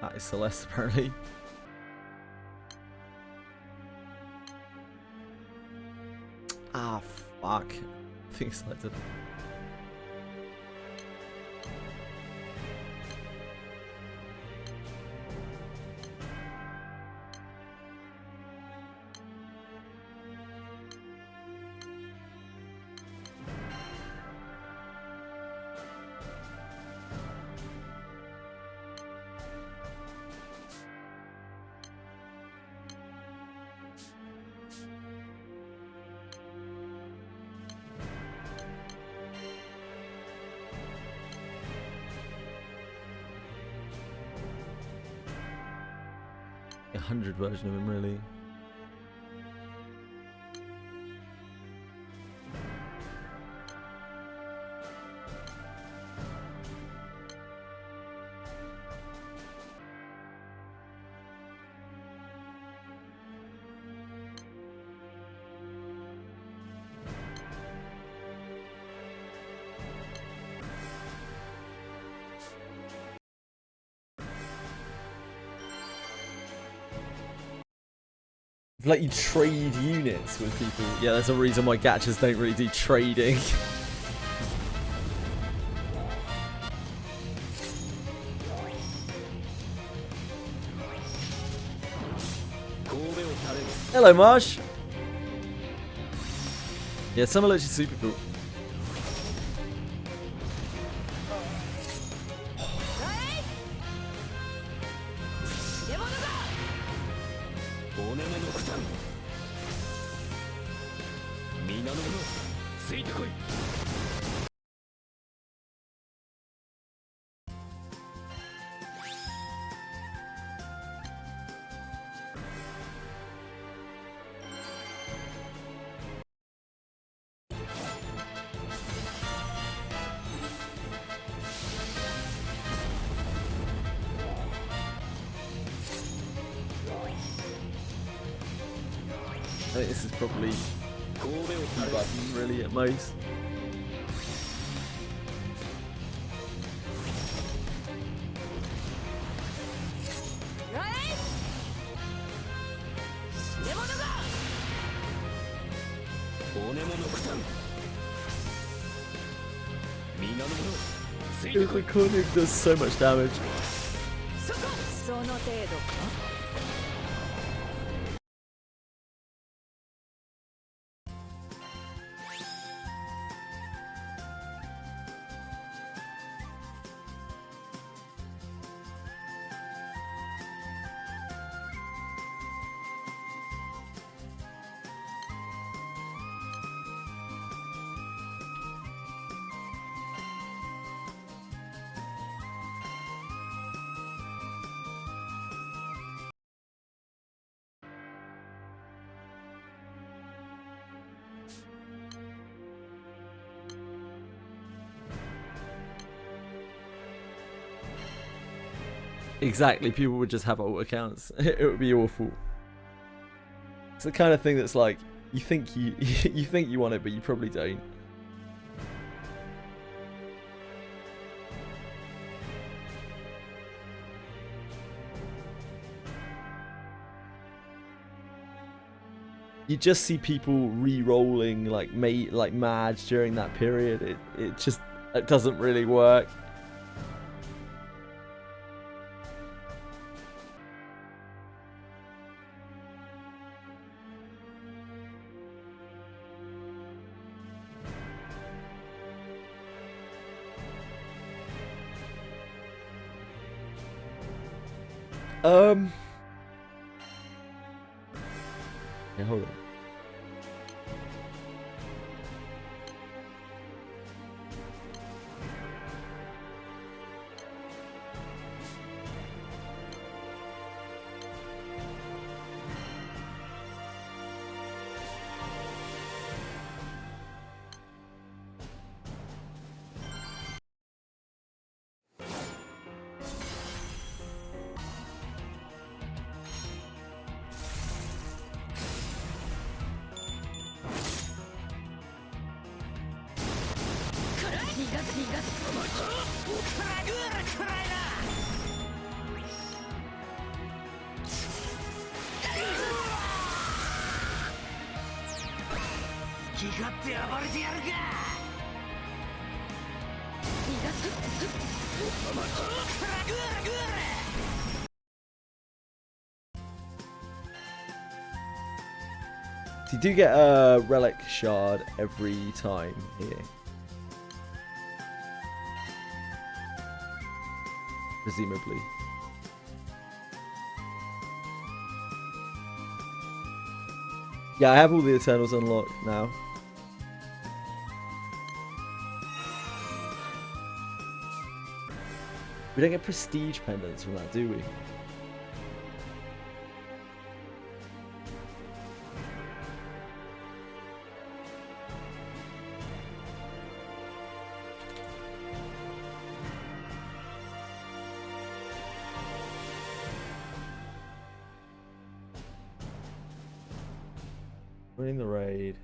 That is Celeste, apparently. Ah, fuck. I think selected. A 100 version of him, really. Like you trade units with people. Yeah, there's a reason why gachas don't really do trading. Hello, Marsh. Yeah, some are literally super cool. I think this is probably button really at most. The Koenig does so much damage. Exactly, people would just have alt accounts. It would be awful. It's the kind of thing that's like you think you want it, but you probably don't. You just see people re-rolling like mad during that period. It doesn't really work. Yeah, hold on. So you do get a relic shard every time here. Presumably. Yeah, I have all the Eternals unlocked now. We don't get prestige pendants from that, do we? Winning the raid.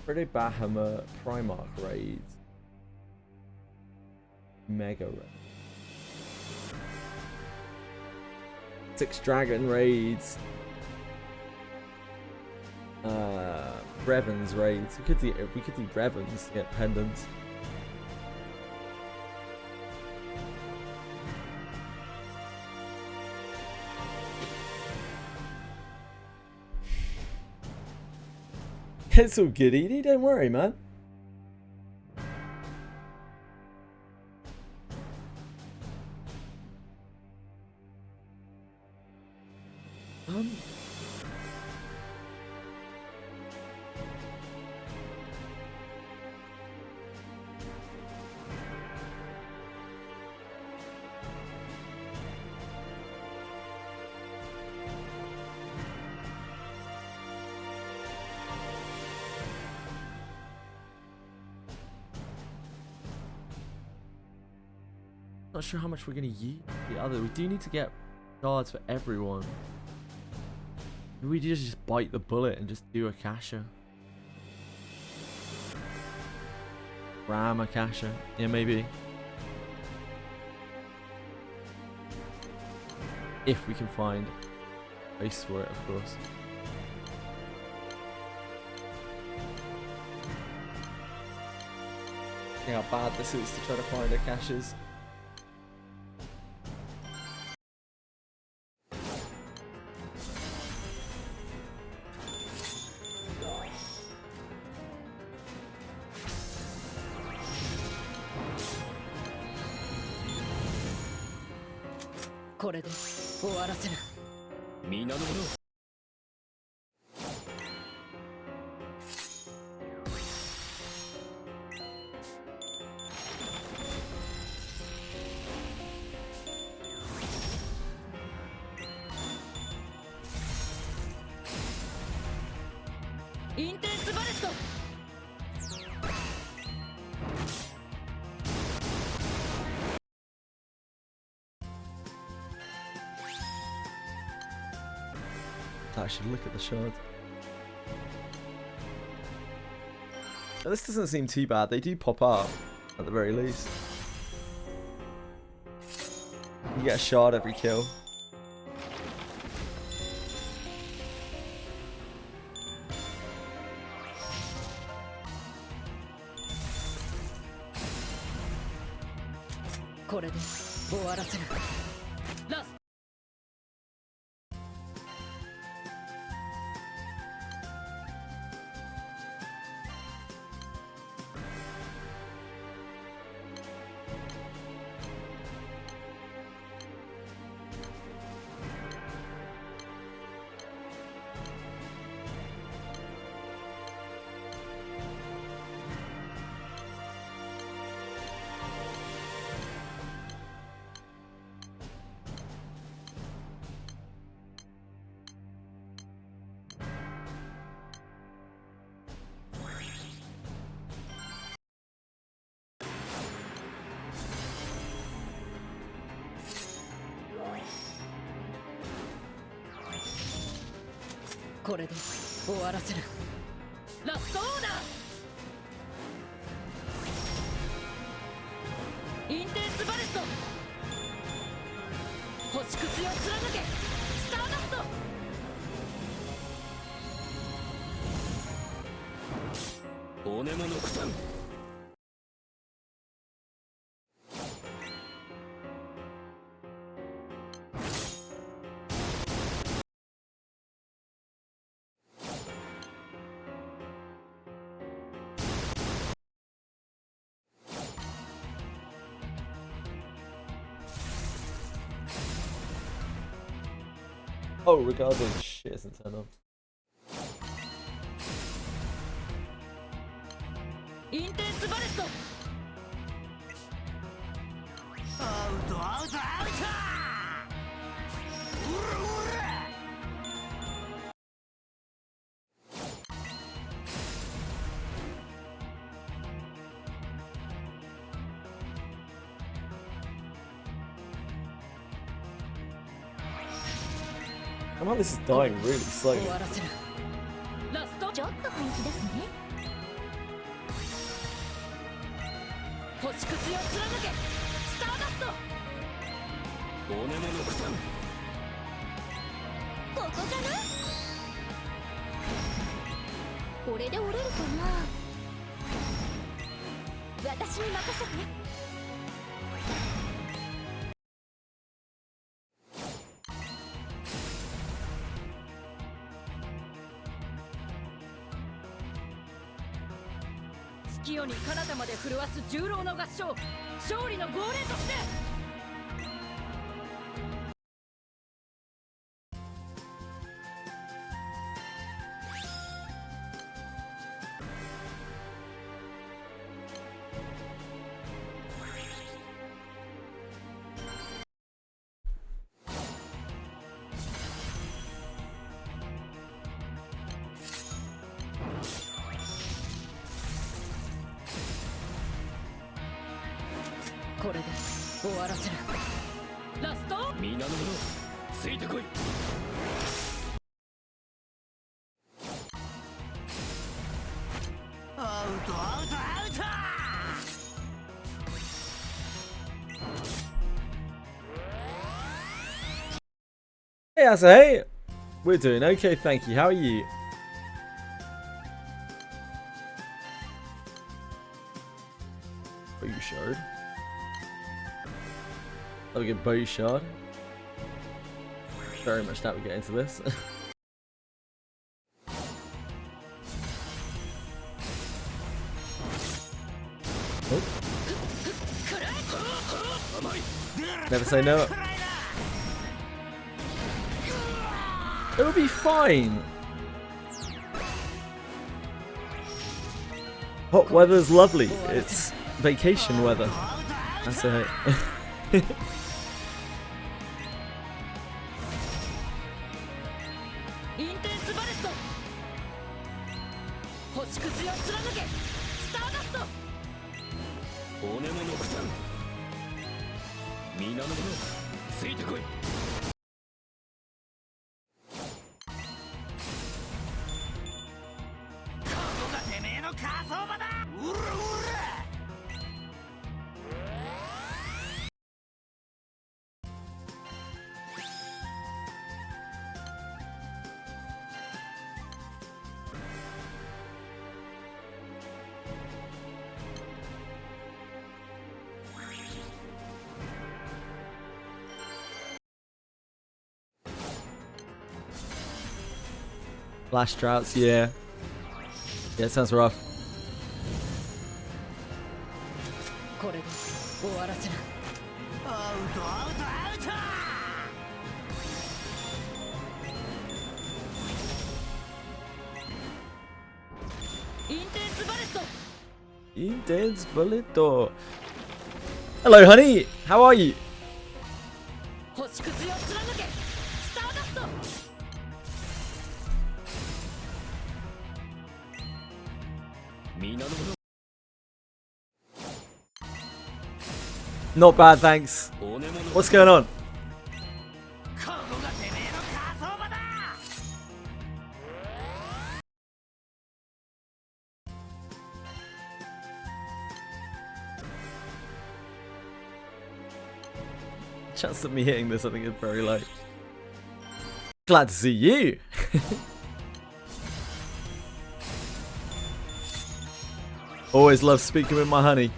Pretty Bahamut Primarch raids. Mega raid. Tactics Dragon raids. Revan's raids. We could do Revan's to get pendants. It's all good, Edie. Don't worry, man. Not sure how much we're gonna use the other. We do need to get shards for everyone. Maybe we just bite the bullet and just do Akasha. Ram Akasha. Yeah, maybe. If we can find space for it, of course. See how bad this is to try to find Akashas. I should look at the shard. Now, this doesn't seem too bad. They do pop up at the very least. You get a shard every kill.これで終わらせる。ラストオーダー。インテンスバレスト。星屑を貫け。スターダスト。骨も残さん。Oh, regarding shit isn't turned on. Intense Ballist! Out, out, out! Somehow this is dying really slowly. ちょっと本気ですね。星屑を貫け。スターダスト。骨も残さん。こじゃない？これで折れるかな？私に任せて。月夜に彼方まで震わす重郎の合唱、勝利の号令として。これで終わらせる。ラスト。皆の者ついてこい。アウトアウトアウト。Hey, Asa, we're doing okay, thank you. How are you? Bow shard. I'll get bow shard. Very much doubt we get into this. Oh. Never say no. It'll be fine. Hot weather's lovely. It's vacation weather. That's it. Flash droughts, yeah. Yeah, it sounds rough. Intense Bulleto. Hello, honey. How are you? Not bad, thanks. What's going on? Chance of me hitting this, I think, is very low. Glad to see you. Always love speaking with my honey.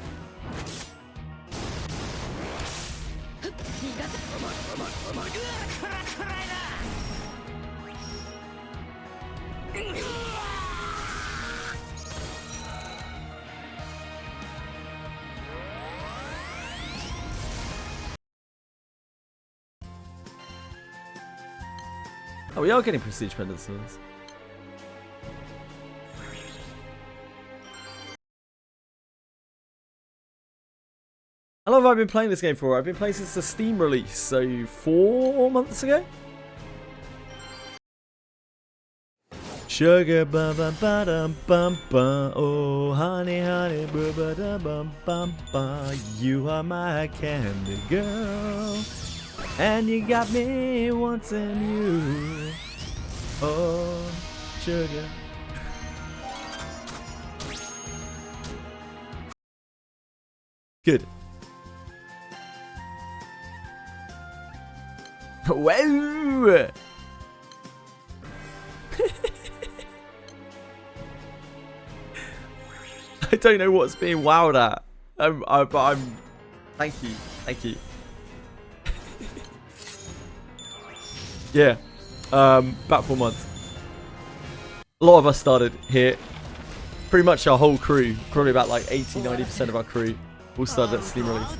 Oh, we are getting prestige pendants. How long have I been playing this game for? I've been playing since the Steam release, so 4 months ago? Sugar bum bum ba dum bum bum, oh honey honey bum ba dum bum bum bum, you are my candy girl, and you got me wanting you, oh sugar. Good. Whoa! I don't know what's being wowed at. But I'm. Thank you. Thank you. Yeah. About 4 months. A lot of us started here. Pretty much our whole crew, probably about like 80-90% of our crew, all started at Steam release.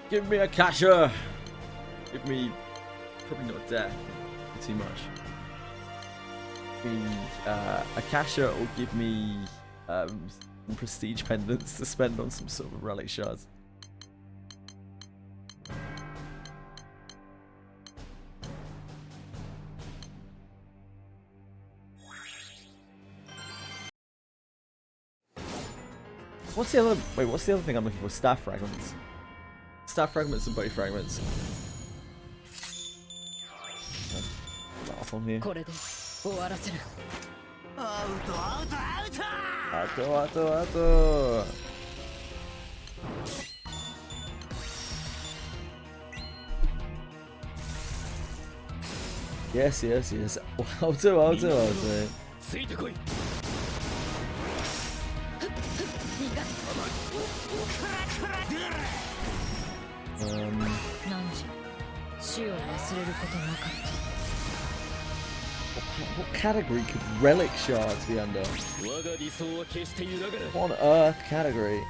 Give me Akasha. Give me probably not death, too much. Give me Akasha, or give me some prestige pendants to spend on some sort of relic shards. What's the other? Wait, what's the other thing I'm looking for? Staff fragments. Staff fragments and bow fragments. Off on here. Out. Yes. I'll do. What category could relic shards be under? What on earth category?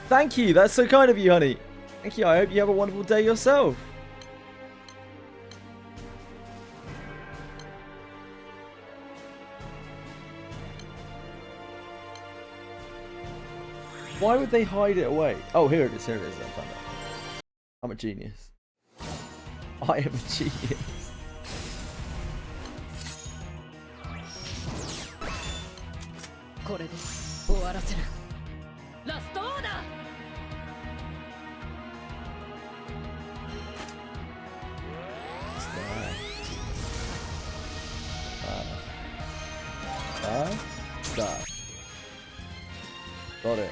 Thank you, that's so kind of you, honey. Thank you, I hope you have a wonderful day yourself. Why would they hide it away? Oh, here it is, I found it. I'm a genius. I am a genius. Stop. Got it.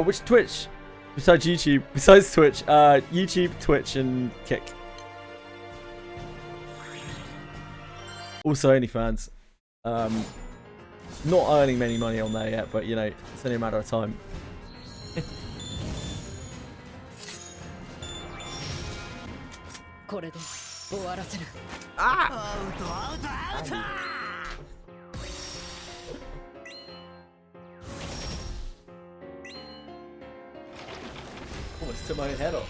Which Twitch? Besides YouTube, besides Twitch, YouTube, Twitch, and Kick. Also OnlyFans. Not earning many money on there yet, but you know, it's only a matter of time. Almost took my head off.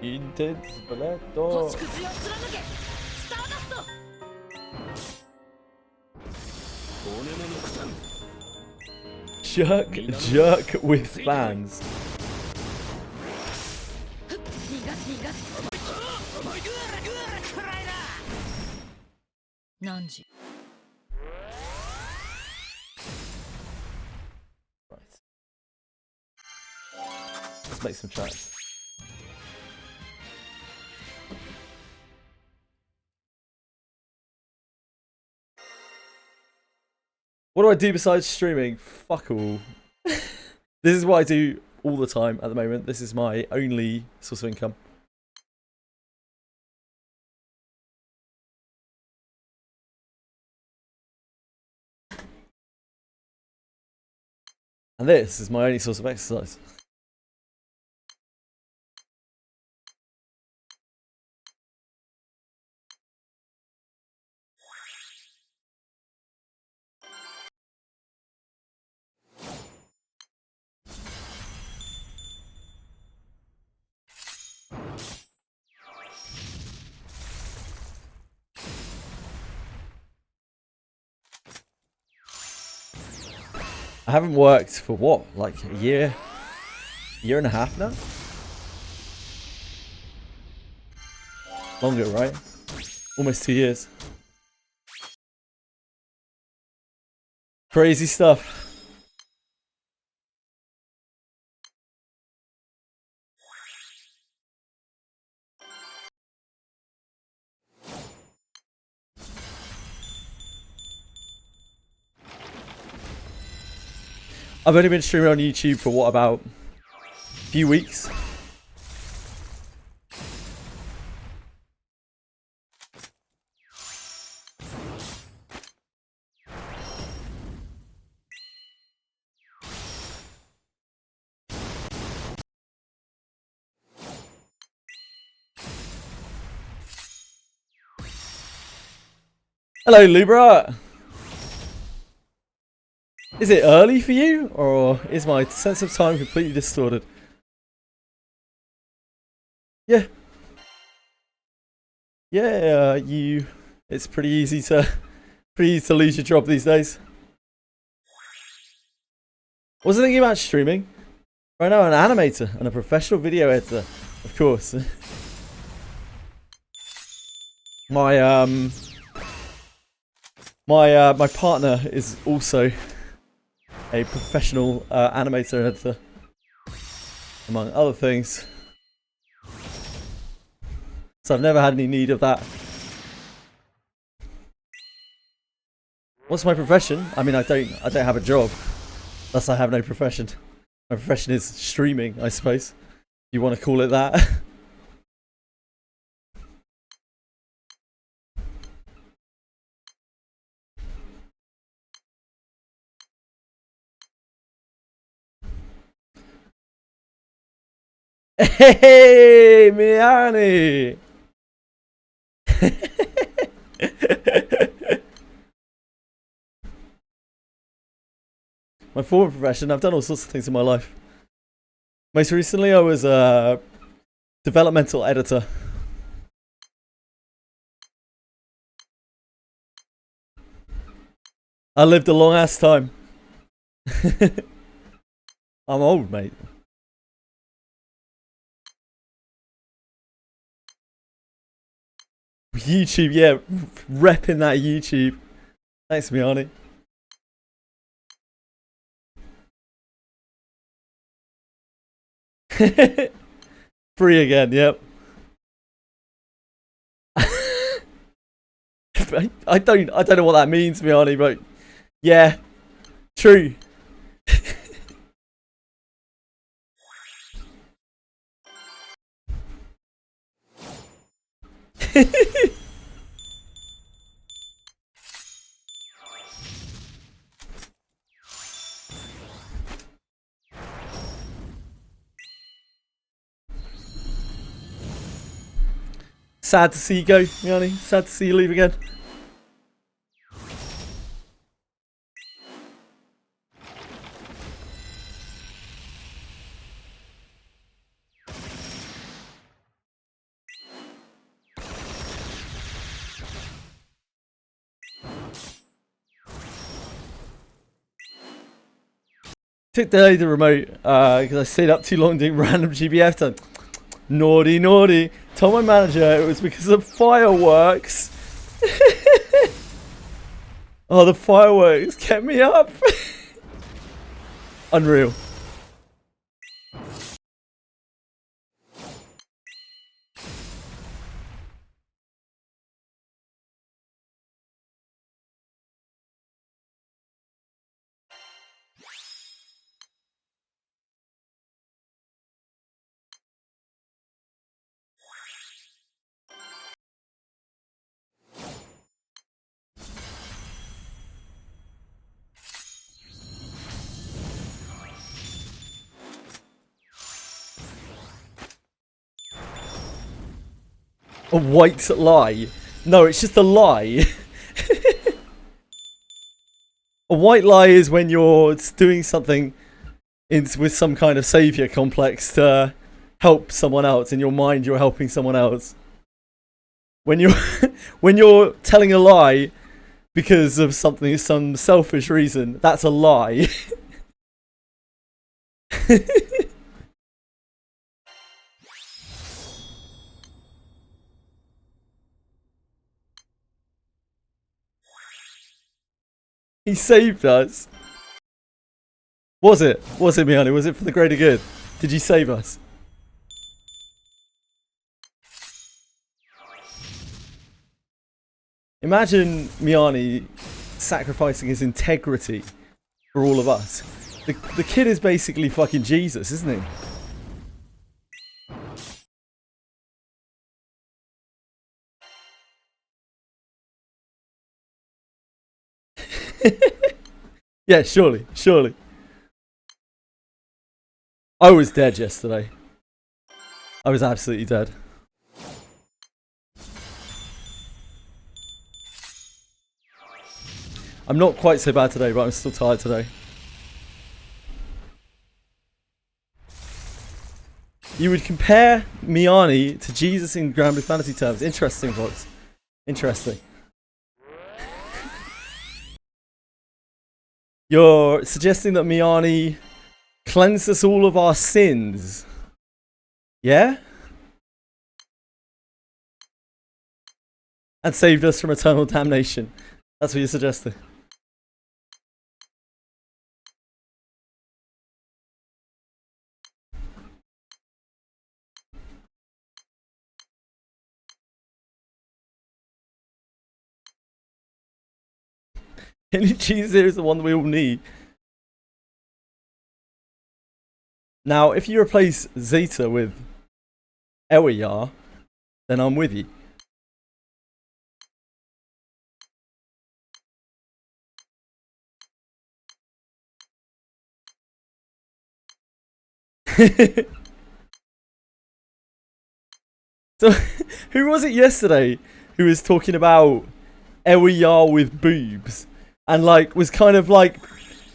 Intense balletto. Jerk with fans. Right. Let's make some tracks. What do I do besides streaming? Fuck all. This is what I do all the time at the moment. This is my only source of income. And this is my only source of exercise. I haven't worked for what, like a year and a half now? Longer, right? Almost 2 years. Crazy stuff. I've only been streaming on YouTube for what, about a few weeks? Hello, Libra. Is it early for you, or is my sense of time completely distorted? Yeah. Yeah, it's pretty easy to lose your job these days. What's the thing about streaming? Right now, an animator and a professional video editor, of course. My partner is also a professional animator and editor, among other things. So I've never had any need of that. What's my profession? I mean, I don't have a job. Thus I have no profession. My profession is streaming, I suppose. If you want to call it that. Hey, Miani! My former profession, I've done all sorts of things in my life. Most recently, I was a developmental editor. I lived a long ass time. I'm old, mate. YouTube, yeah, repping that YouTube. Thanks, Miani. Free again, yep. I don't know what that means, Miani, but yeah, true. Sad to see you go, Miani. Sad to see you leave again. Took the remote because I stayed up too long doing random GBF time. Naughty, naughty. Told my manager it was because of fireworks. Oh, the fireworks kept me up. Unreal. A white lie? No, it's just a lie. A white lie is when you're doing something with some kind of savior complex to help someone else. In your mind, you're helping someone else. When you're when you're telling a lie because of some selfish reason, that's a lie. He saved us. Was it? Was it, Miani? Was it for the greater good? Did you save us? Imagine Miani sacrificing his integrity for all of us. The kid is basically fucking Jesus, isn't he? Yeah, surely, surely. I was dead yesterday. I was absolutely dead. I'm not quite so bad today, but I'm still tired today. You would compare Miani to Jesus in Granblue Fantasy terms. Interesting, folks. Interesting. You're suggesting that Miani cleansed us all of our sins. Yeah? And saved us from eternal damnation. That's what you're suggesting. Any cheese here is the one that we all need. Now, if you replace Zeta with Ewayar, then I'm with you. So, who was it yesterday who was talking about Ewayar with boobs? And like, was kind of like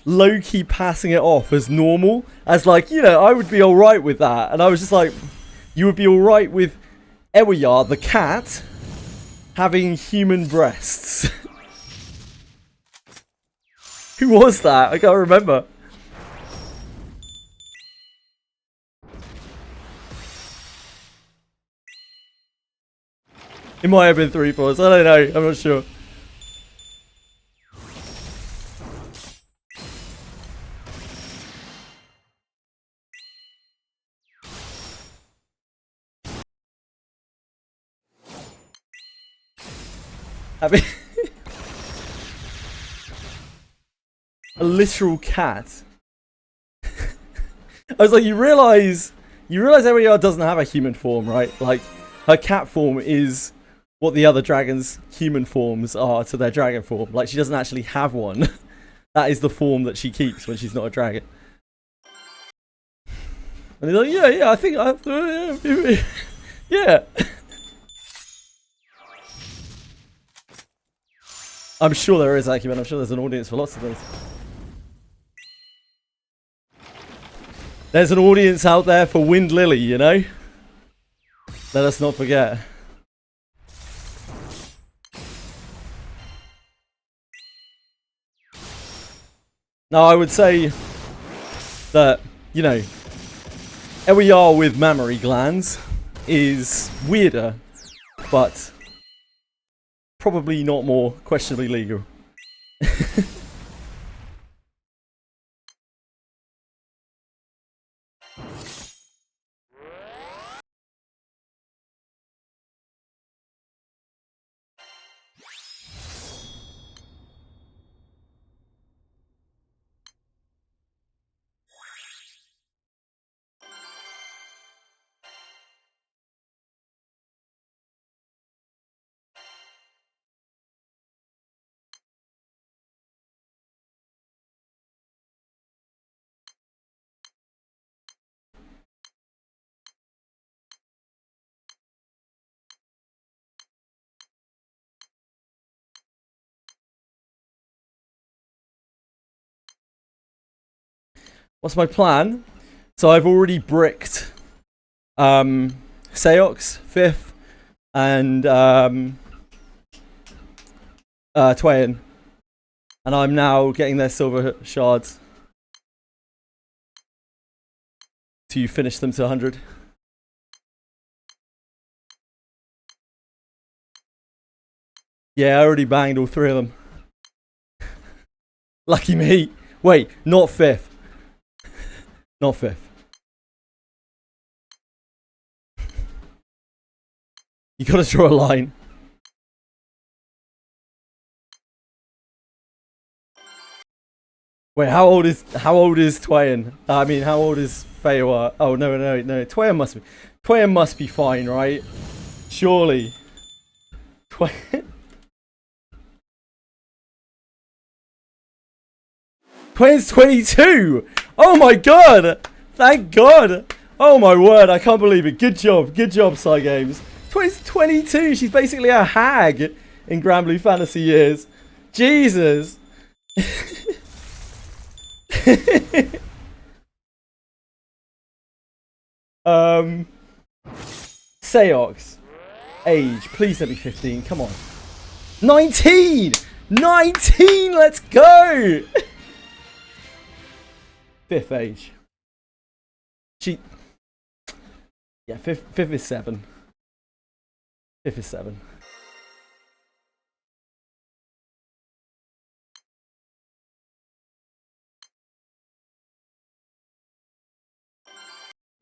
low-key passing it off as normal, as like, you know, I would be alright with that. And I was just like, you would be alright with Ewayar, the cat, having human breasts. Who was that? I can't remember. It might have been 3-4s, I don't know, I'm not sure. Having a literal cat. I was like, you realise Ewayar doesn't have a human form, right? Like, her cat form is what the other dragons' human forms are to their dragon form. Like, she doesn't actually have one. That is the form that she keeps when she's not a dragon. And he's like, yeah, I think yeah. I'm sure there is, Acumen. I'm sure there's an audience for lots of those. There's an audience out there for Wind Lily, you know? Let us not forget. Now, I would say that, you know, Ewayar with mammary glands is weirder, but probably not more questionably legal. What's my plan? So I've already bricked Seox 5th and Twain, and I'm now getting their silver shards. you finish them to 100. Yeah, I already banged all 3 of them. Lucky me. Wait, not 5th. Not 5th. You gotta draw a line. Wait, how old is Twain? I mean, how old is Feywa? Oh no. Twain must be fine, right? Surely. Twain. Twain's 22. Oh my god! Thank God! Oh my word! I can't believe it. Good job, Side Games. Twain's 22. She's basically a hag in Granblue Fantasy years. Jesus. Seox. Age. Please let me 15. Come on. 19! 19! Let's go! 5th age. Yeah, 5th is 7. 5th is 7.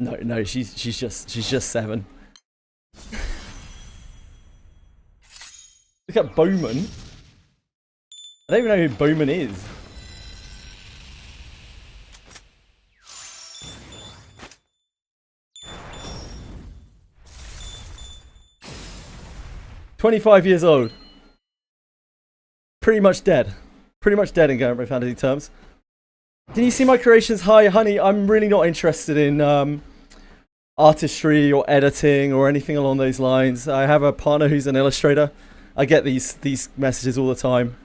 No, she's just 7. Look at Bowman. I don't even know who Bowman is. "25 years old. Pretty much dead. Pretty much dead in Granblue Fantasy terms. Can you see my creations? Hi, honey. I'm really not interested in artistry or editing or anything along those lines. I have a partner who's an illustrator. I get these messages all the time.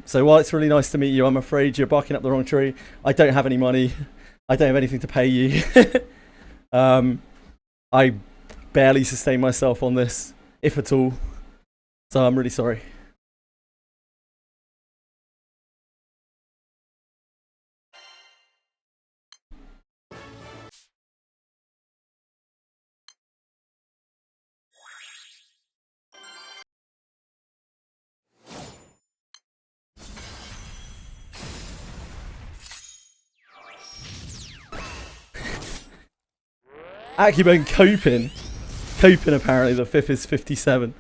So while it's really nice to meet you, I'm afraid you're barking up the wrong tree. I don't have any money. I don't have anything to pay you. I barely sustain myself on this, if at all. So I'm really sorry. Akubon Copin. Copin, apparently, the 5th is 57.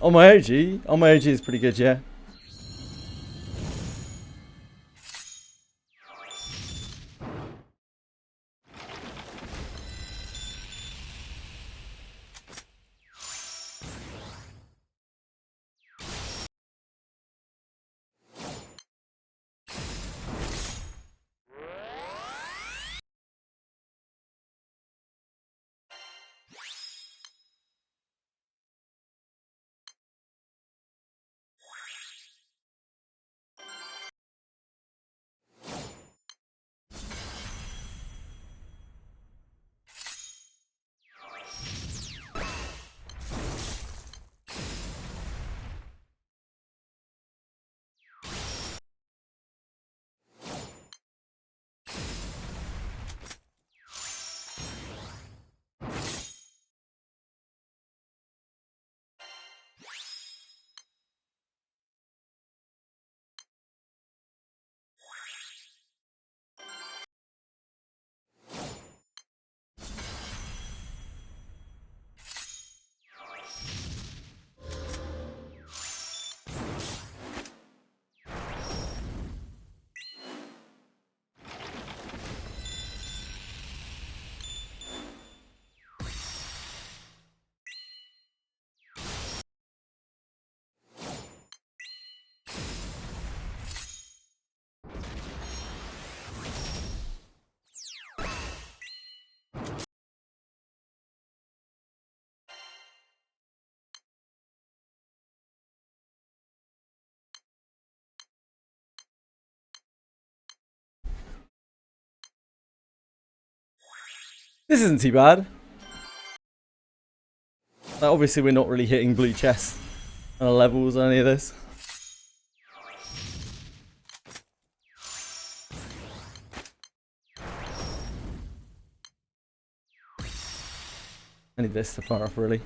On my OG is pretty good, yeah. This isn't too bad. Like, obviously, we're not really hitting blue chest levels or any of this. I need this to fire off, really.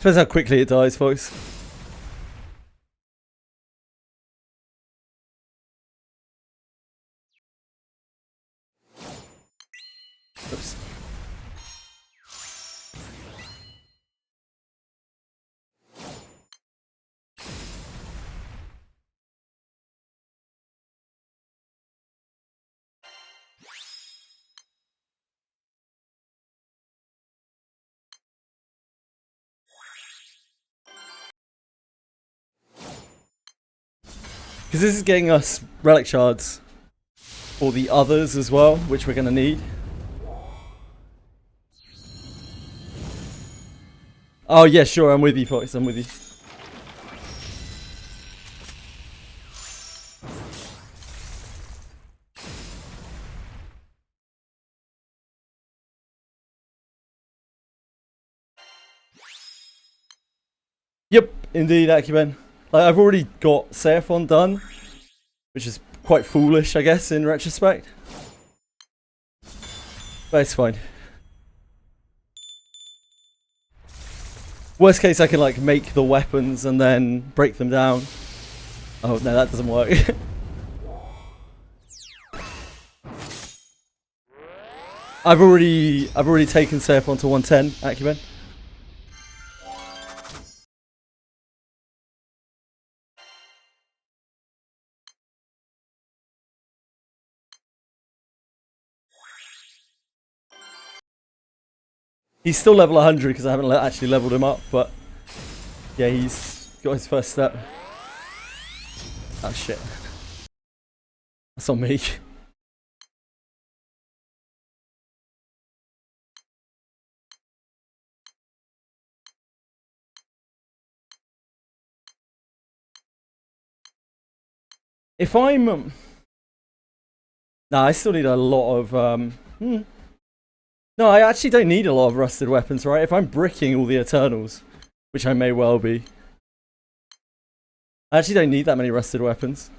Depends how quickly it dies, folks. Oops. Because this is getting us relic shards for the others as well, which we're going to need. Oh yeah, sure, I'm with you, folks, I'm with you. Yep, indeed, Acuben. Like, I've already got Seraphon done, which is quite foolish, I guess, in retrospect. But it's fine. Worst case, I can like make the weapons and then break them down. Oh no, that doesn't work. I've already taken Seraphon to 110, Acuben. He's still level 100 because I haven't actually leveled him up, but yeah, he's got his first step. Oh shit. That's on me. If I'm... Nah, I still need a lot of... No, I actually don't need a lot of rusted weapons, right? If I'm bricking all the Eternals, which I may well be, I actually don't need that many rusted weapons.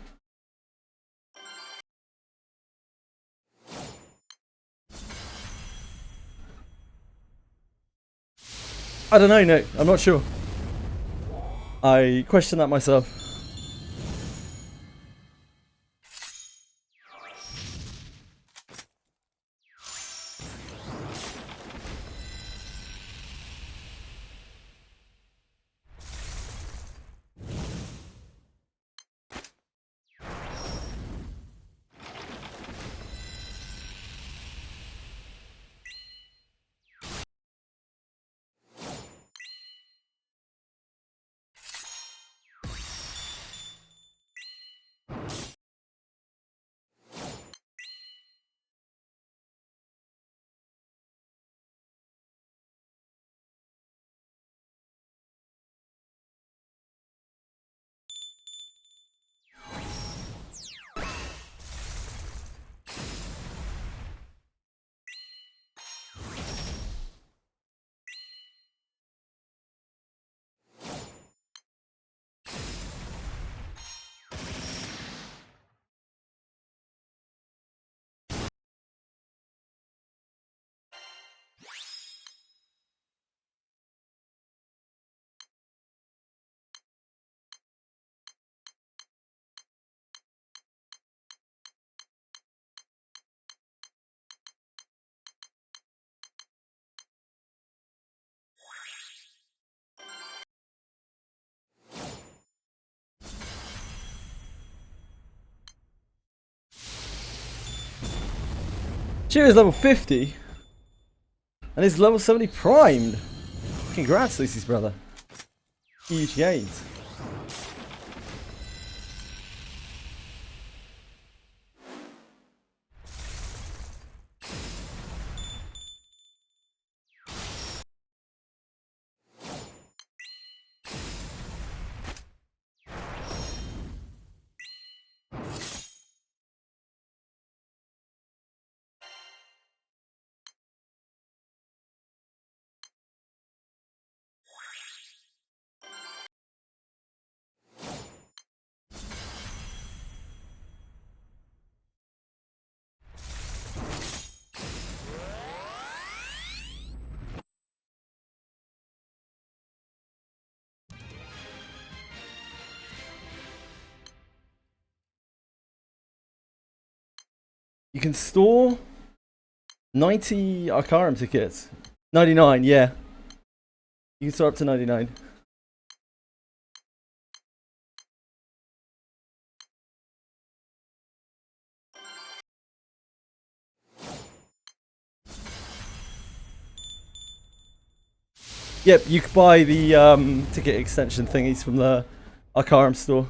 I don't know, no, I'm not sure. I question that myself. Cheers, level 50. And he's level 70 primed. Congrats, Lucy's brother. Huge gains. You can store 90 Arcarum tickets. 99, yeah. You can store up to 99. Yep, you can buy the ticket extension thingies from the Arcarum store.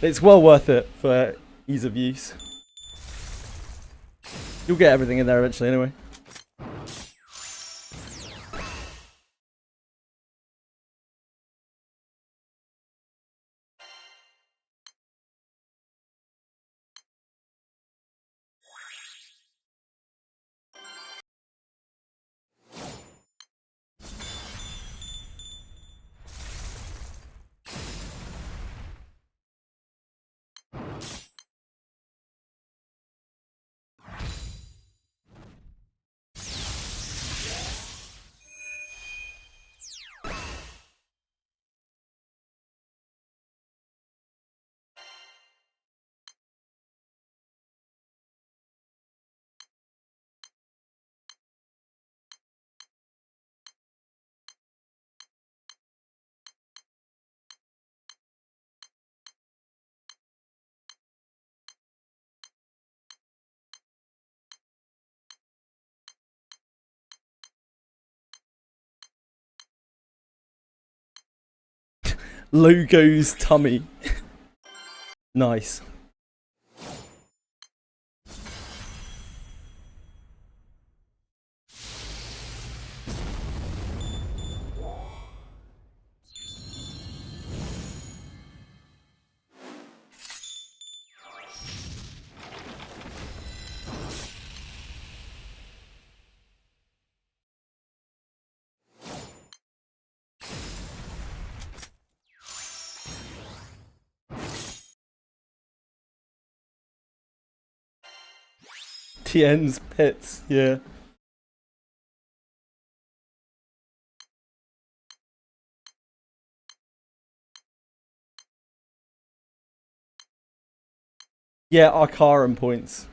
It's well worth it for ease of use. You'll get everything in there eventually anyway. Logo's tummy. Nice. Tien's pits, yeah. Yeah, Arcarum points.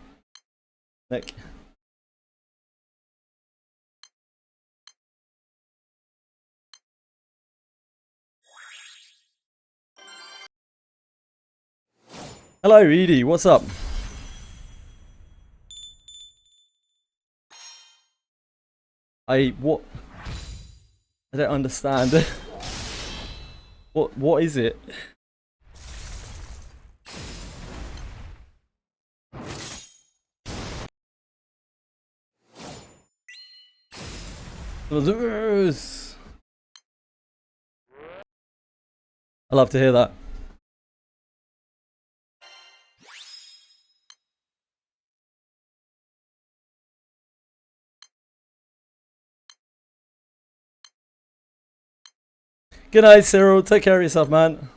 Nick. Hello, Edie, what's up? What? I don't understand. What is it? I love to hear that. Good night, Cyril. Take care of yourself, man.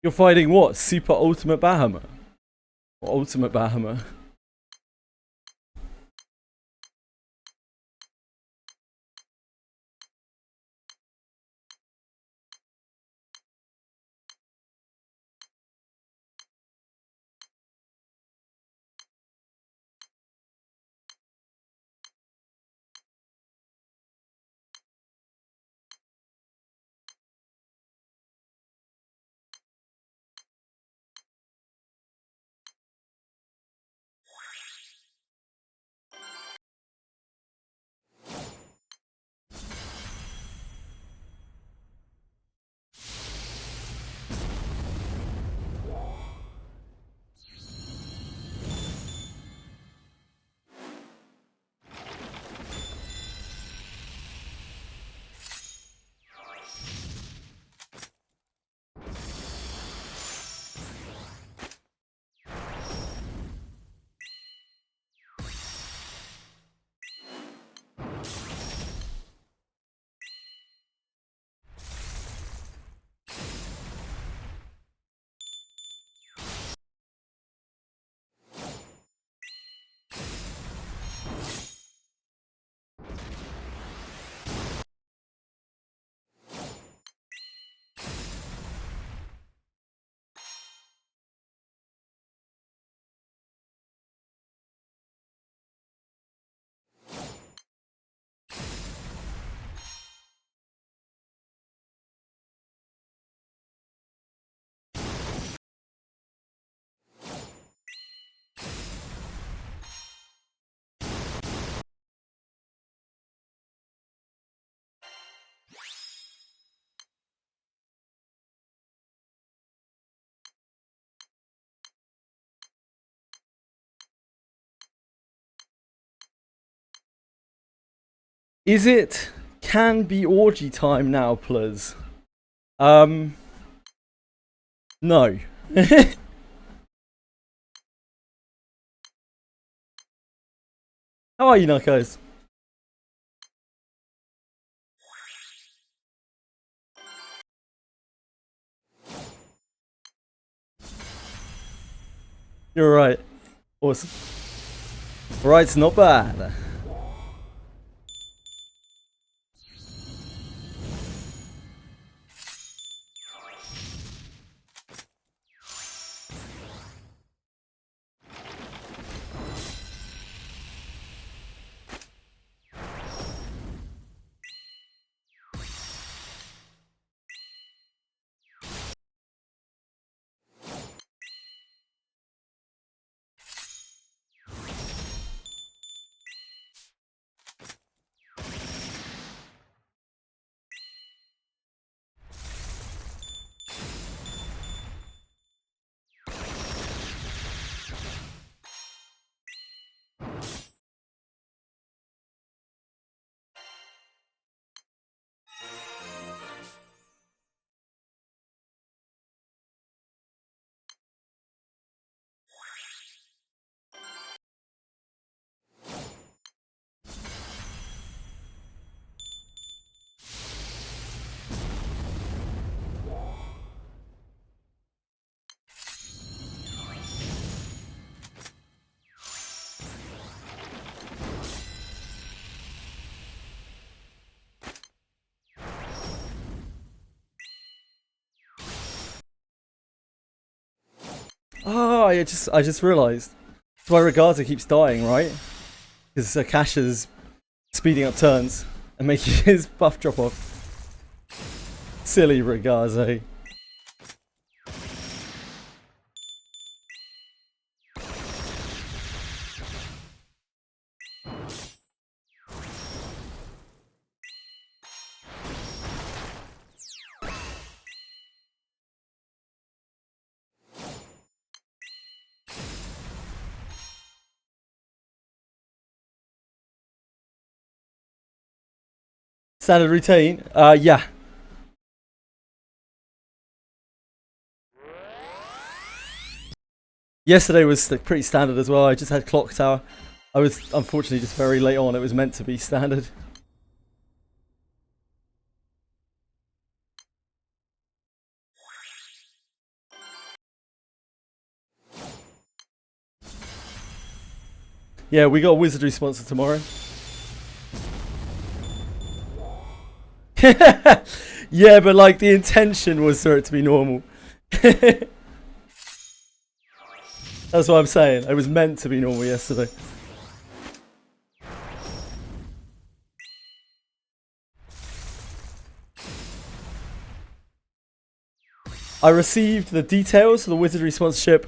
You're fighting what? Super Ultimate Bahamut? Or Ultimate Bahamut? Is it can be orgy time now, please? No. How are you, Knuckles? You're right. Awesome. Right, it's not bad. Oh, I just realised. That's why Regaza keeps dying, right? Because Akasha's speeding up turns and making his buff drop off. Silly Regaza. Standard routine? Yeah. Yesterday was pretty standard as well. I just had Clock Tower. I was unfortunately just very late on. It was meant to be standard. Yeah, we got a Wizardry sponsor tomorrow. Yeah, but like the intention was for it to be normal. That's what I'm saying. It was meant to be normal yesterday. I received the details of the Wizardry sponsorship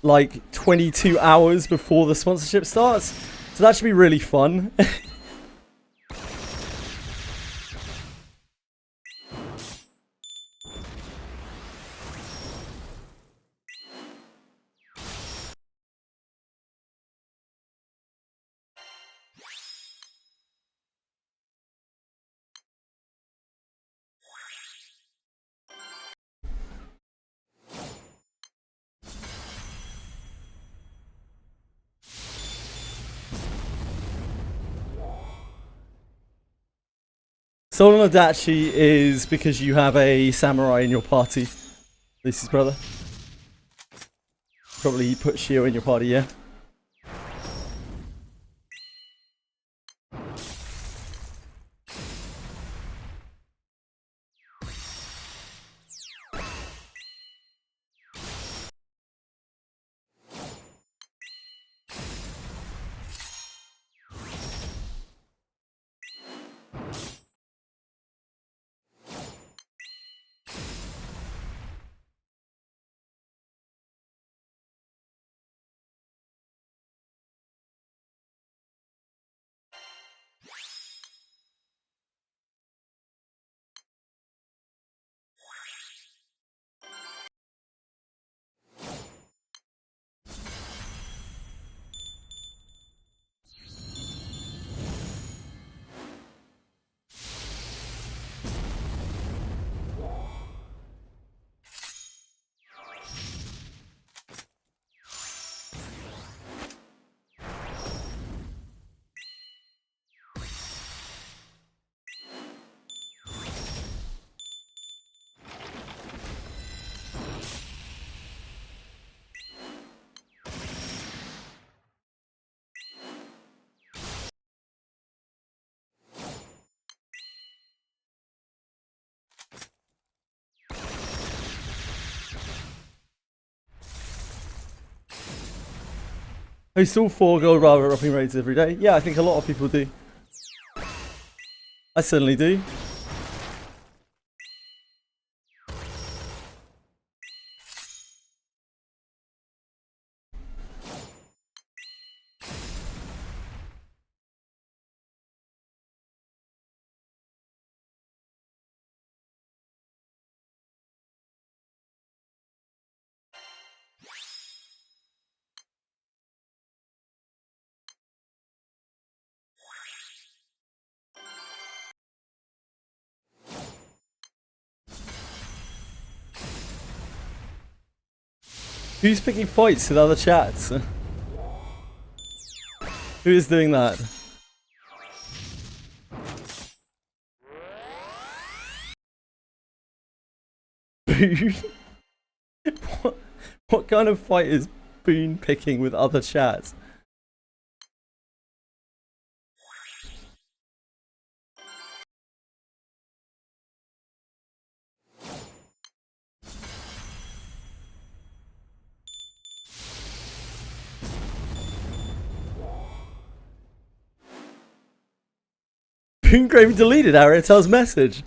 like 22 hours before the sponsorship starts. So that should be really fun. Solon Adachi is because you have a samurai in your party. Lucy's brother. Probably put Shio in your party, yeah? I still 4 gold rather upping raids every day. Yeah, I think a lot of people do. I certainly do. Who's picking fights with other chats? Who is doing that? Boone? what kind of fight is Boone picking with other chats? Boone Graham deleted Ariatel's message.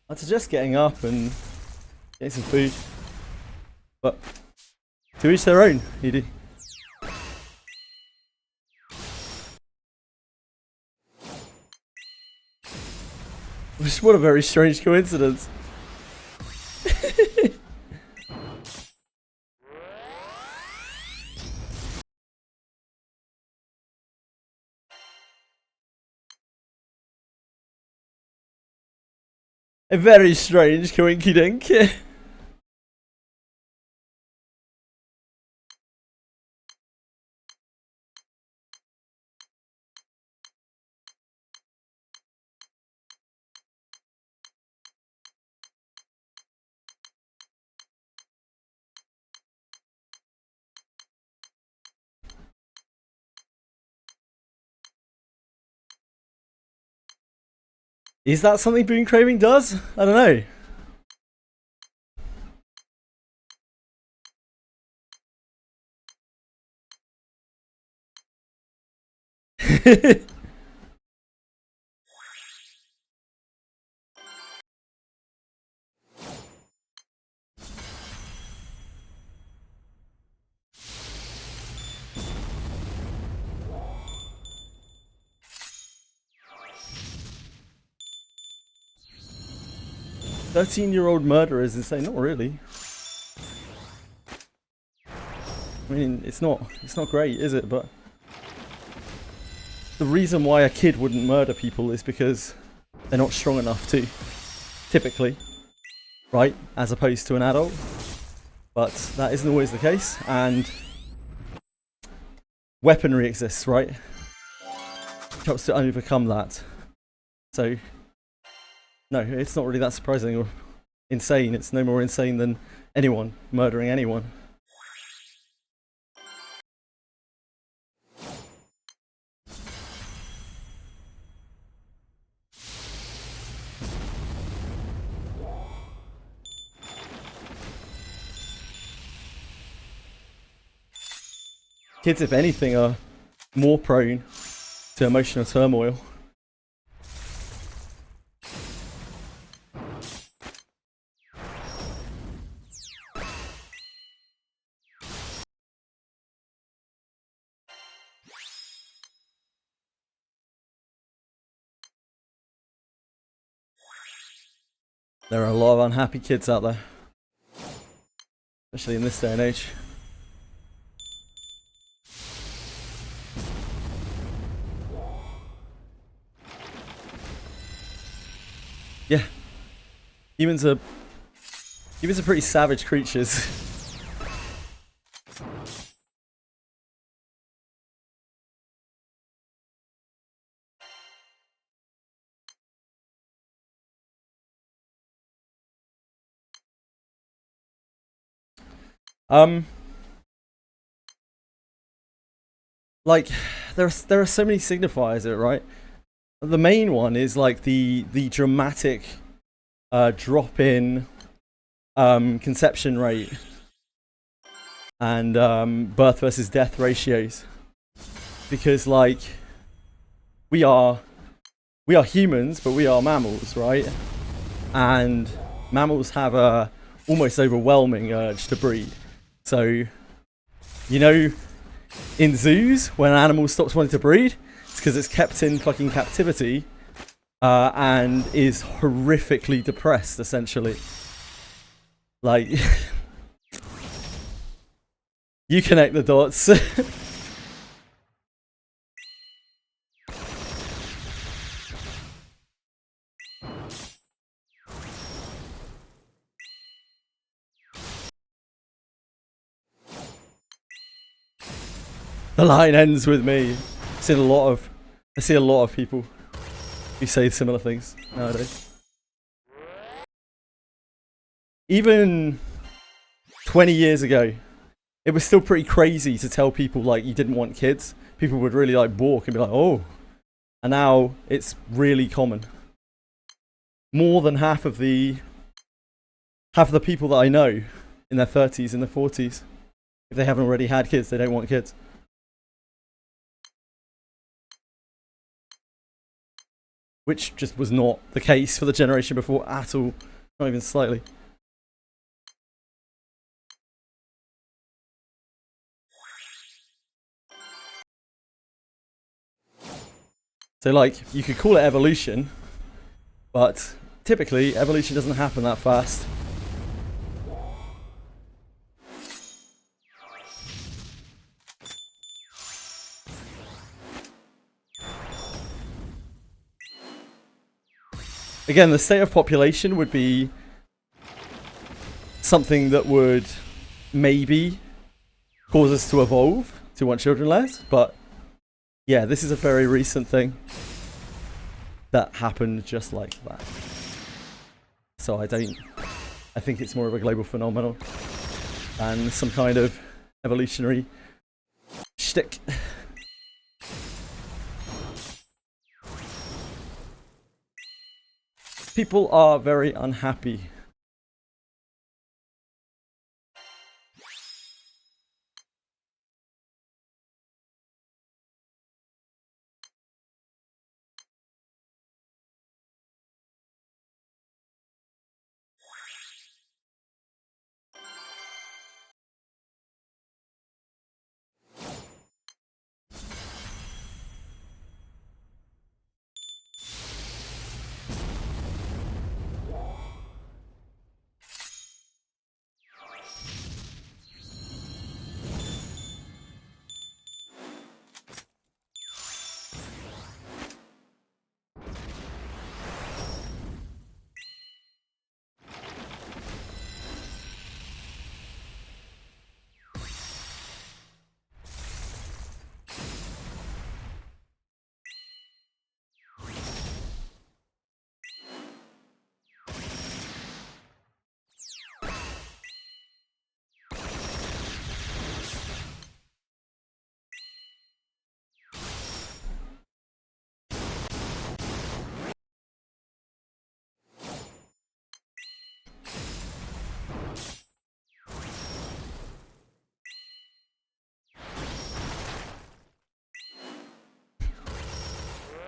I'd suggest getting up and getting some food. But to each their own, Edie. Which what a very strange coincidence. A very strange coinky dink. Is that something Boon Craving does? I don't know. "13-year-old murderer" is insane. Not really. I mean, it's not great, is it? But the reason why a kid wouldn't murder people is because they're not strong enough to, typically, right? As opposed to an adult. But that isn't always the case, and weaponry exists, right? It helps to overcome that. So, no, it's not really that surprising or insane. It's no more insane than anyone murdering anyone. Kids, if anything, are more prone to emotional turmoil. There are a lot of unhappy kids out there, especially in this day and age. Yeah, humans are pretty savage creatures. Like there are so many signifiers of it, right? The main one is like the dramatic drop in conception rate and birth versus death ratios, because like we are humans, but we are mammals, right? And mammals have a almost overwhelming urge to breed. So, you know, in zoos, when an animal stops wanting to breed, it's because it's kept in fucking captivity and is horrifically depressed, essentially. Like, you connect the dots. The line ends with me. I see a lot of people who say similar things nowadays. Even 20 years ago, it was still pretty crazy to tell people like you didn't want kids. People would really like balk and be like, "Oh," and now it's really common. More than half of the people that I know in their 30s and their 40s, if they haven't already had kids, they don't want kids. Which just was not the case for the generation before at all, not even slightly. So like, you could call it evolution, but typically evolution doesn't happen that fast. Again, the state of population would be something that would maybe cause us to evolve to want children less, but yeah, this is a very recent thing that happened just like that. So I think it's more of a global phenomenon than some kind of evolutionary shtick. People are very unhappy.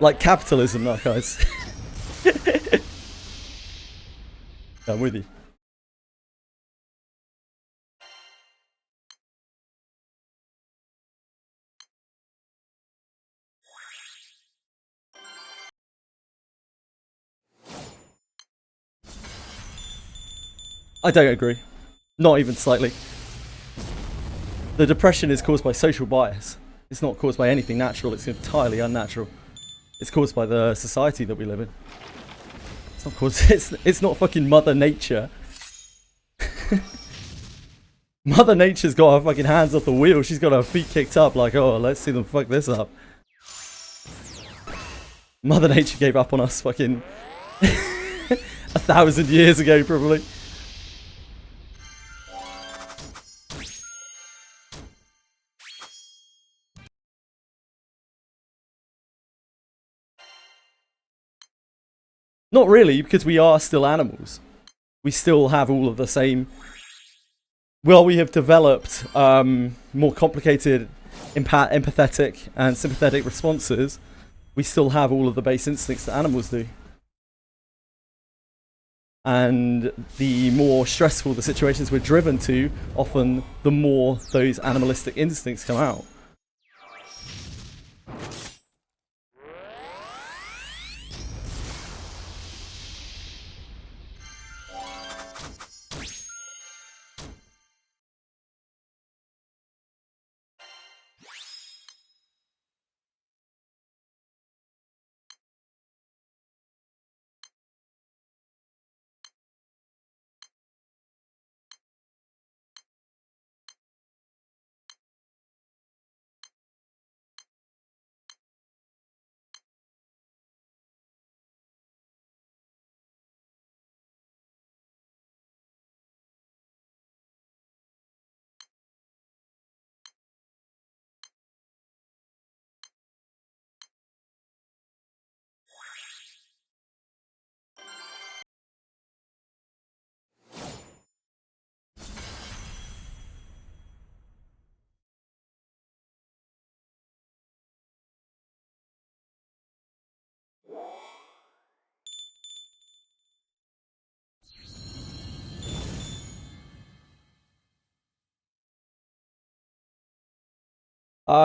Like capitalism, that guys. I'm with you. I don't agree. Not even slightly. The depression is caused by social bias. It's not caused by anything natural, it's entirely unnatural. It's caused by the society that we live in. It's not caused, it's not fucking Mother Nature. Mother Nature's got her fucking hands off the wheel, she's got her feet kicked up like, oh, let's see them fuck this up. Mother Nature gave up on us fucking 1,000 years ago, probably. Not really, because we are still animals. We still have all of the same... Well, we have developed more complicated, empathetic and sympathetic responses. We still have all of the base instincts that animals do. And the more stressful the situations we're driven to, often the more those animalistic instincts come out.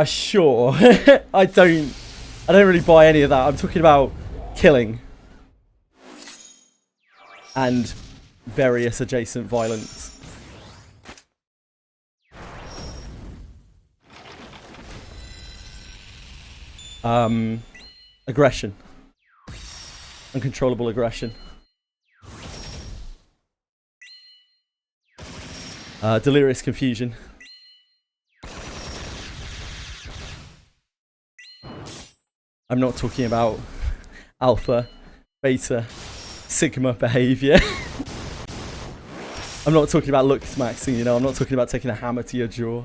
Sure. I don't really buy any of that. I'm talking about killing. And various adjacent violence. Aggression. Uncontrollable aggression. Delirious confusion. I'm not talking about alpha, beta, sigma behavior. I'm not talking about looks maxing, you know, I'm not talking about taking a hammer to your jaw.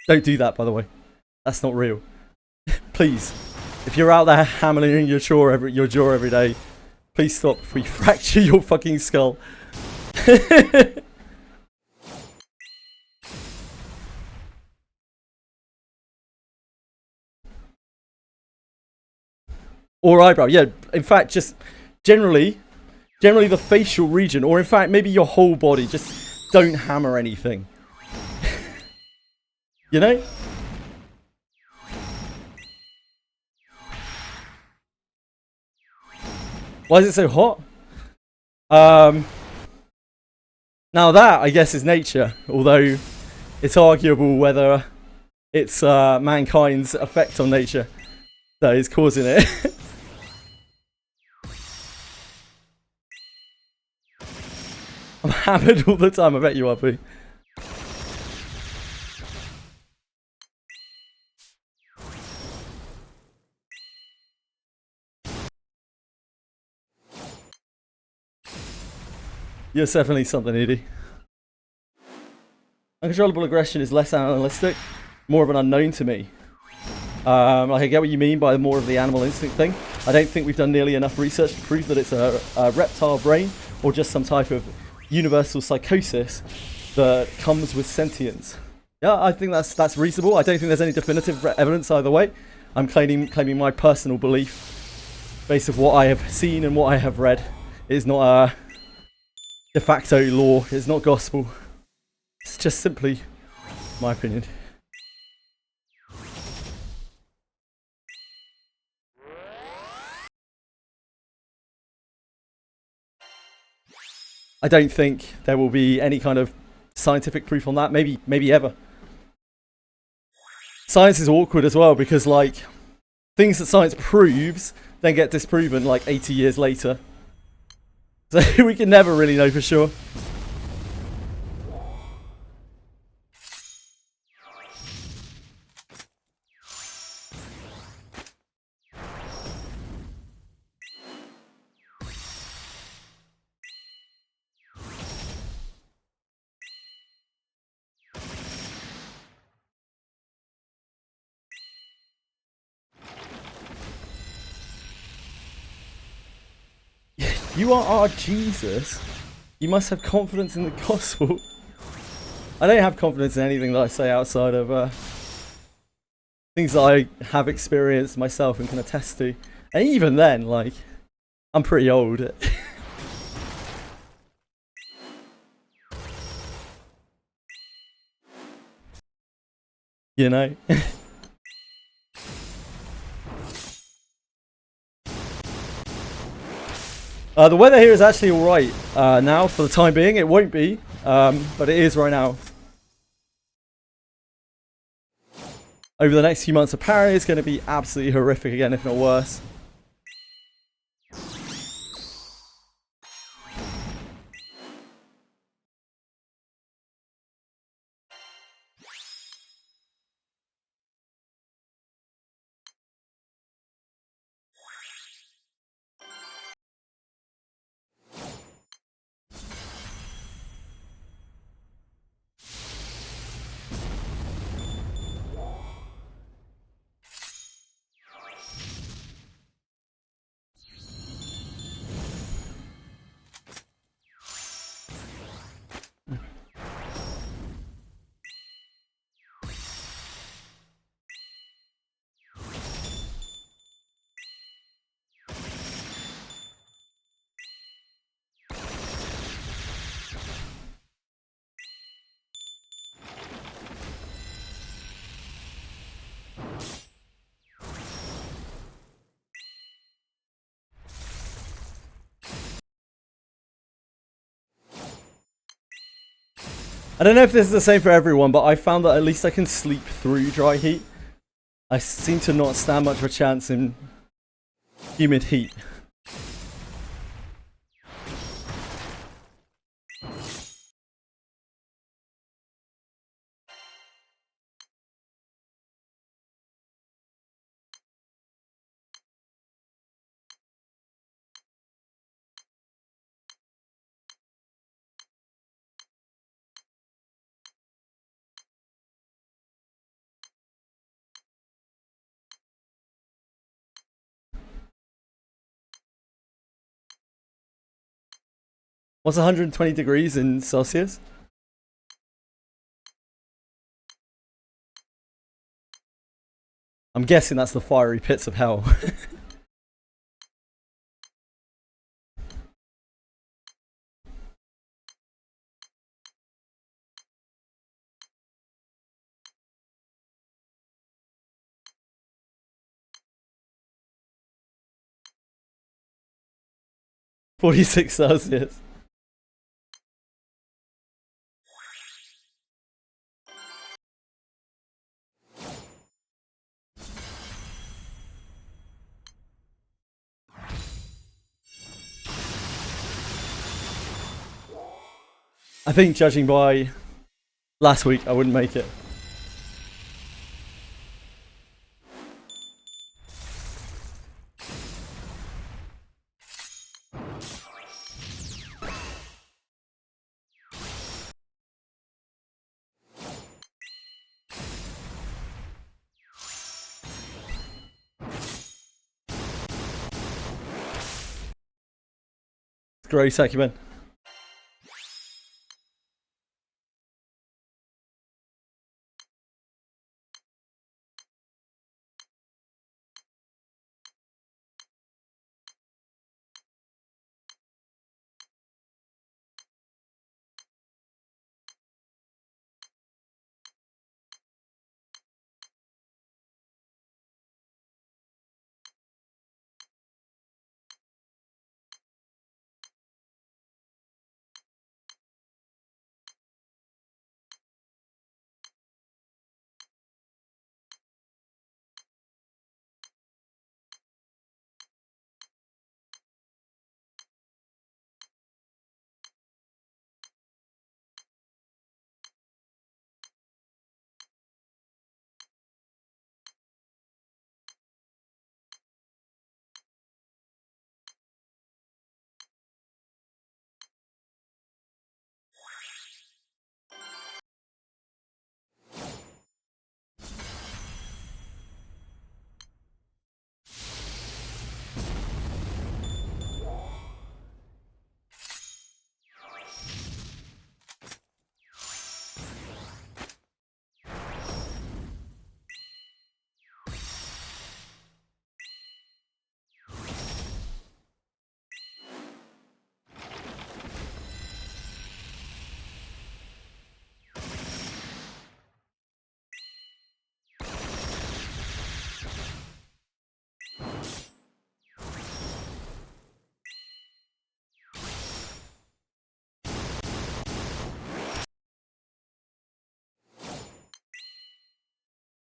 Don't do that, by the way. That's not real. Please, if you're out there hammering your jaw every day, Please stop before you fracture your fucking skull. Or eyebrow, yeah. In fact, just generally the facial region, or in fact maybe your whole body. Just don't hammer anything. You know? Why is it so hot? Now that, I guess, is nature. Although, it's arguable whether it's mankind's effect on nature that is causing it. I'm hammered all the time, I bet you are, Pooh. You're definitely something, Edie. Uncontrollable aggression is less animalistic, more of an unknown to me. Like, I get what you mean by more of the animal instinct thing. I don't think we've done nearly enough research to prove that it's a reptile brain or just some type of universal psychosis that comes with sentience. Yeah, I think that's reasonable. I don't think there's any definitive evidence either way. I'm claiming my personal belief based on what I have seen and what I have read. It is not a de facto law. It's not gospel. It's just simply my opinion. I don't think there will be any kind of scientific proof on that. Maybe ever. Science is awkward as well because, like, things that science proves then get disproven like 80 years later. So we can never really know for sure. You are our Jesus. You must have confidence in the gospel. I don't have confidence in anything that I say outside of things that I have experienced myself and can attest to. And even then, like, I'm pretty old. You know? The weather here is actually alright now for the time being. It won't be, but it is right now. Over the next few months, apparently it's going to be absolutely horrific again, if not worse. I don't know if this is the same for everyone, but I found that at least I can sleep through dry heat. I seem to not stand much of a chance in humid heat. What's 120 degrees in Celsius? I'm guessing that's the fiery pits of hell. 46 Celsius. I think judging by last week, I wouldn't make it. Great acumen.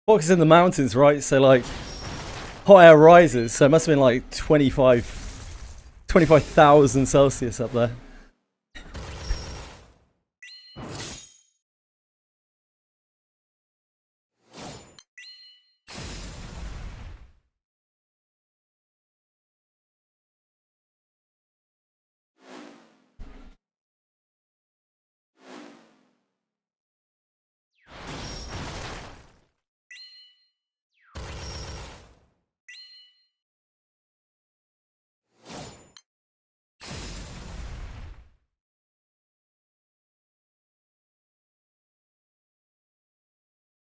Box is in the mountains, right? So like hot air rises, so it must have been like 25,000 Celsius up there.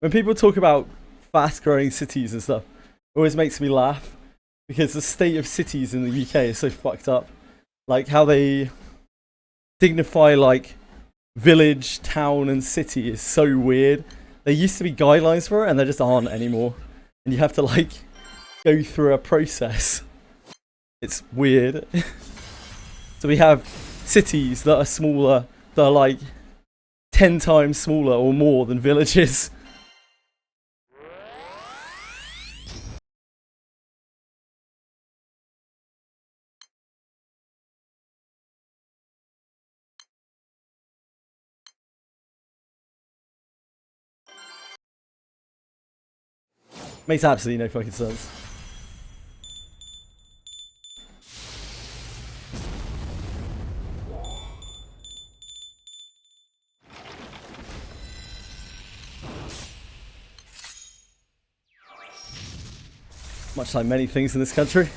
When people talk about fast-growing cities and stuff, it always makes me laugh because the state of cities in the UK is so fucked up. Like how they dignify like village, town, and city is so weird. There used to be guidelines for it, and there just aren't anymore. And you have to like go through a process. It's weird. So we have cities that are smaller, that are like 10 times smaller or more than villages. Makes absolutely no fucking sense. Much like many things in this country.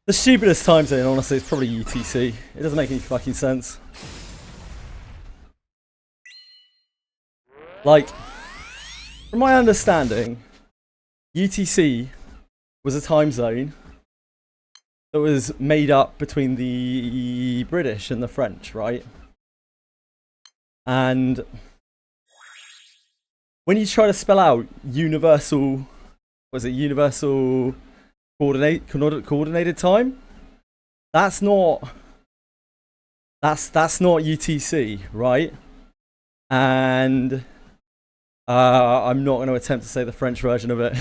The stupidest time zone, honestly, is probably UTC. It doesn't make any fucking sense. Like, from my understanding, UTC was a time zone that was made up between the British and the French, right? And when you try to spell out universal, was it universal coordinated time? That's not UTC, right? And I'm not going to attempt to say the French version of it.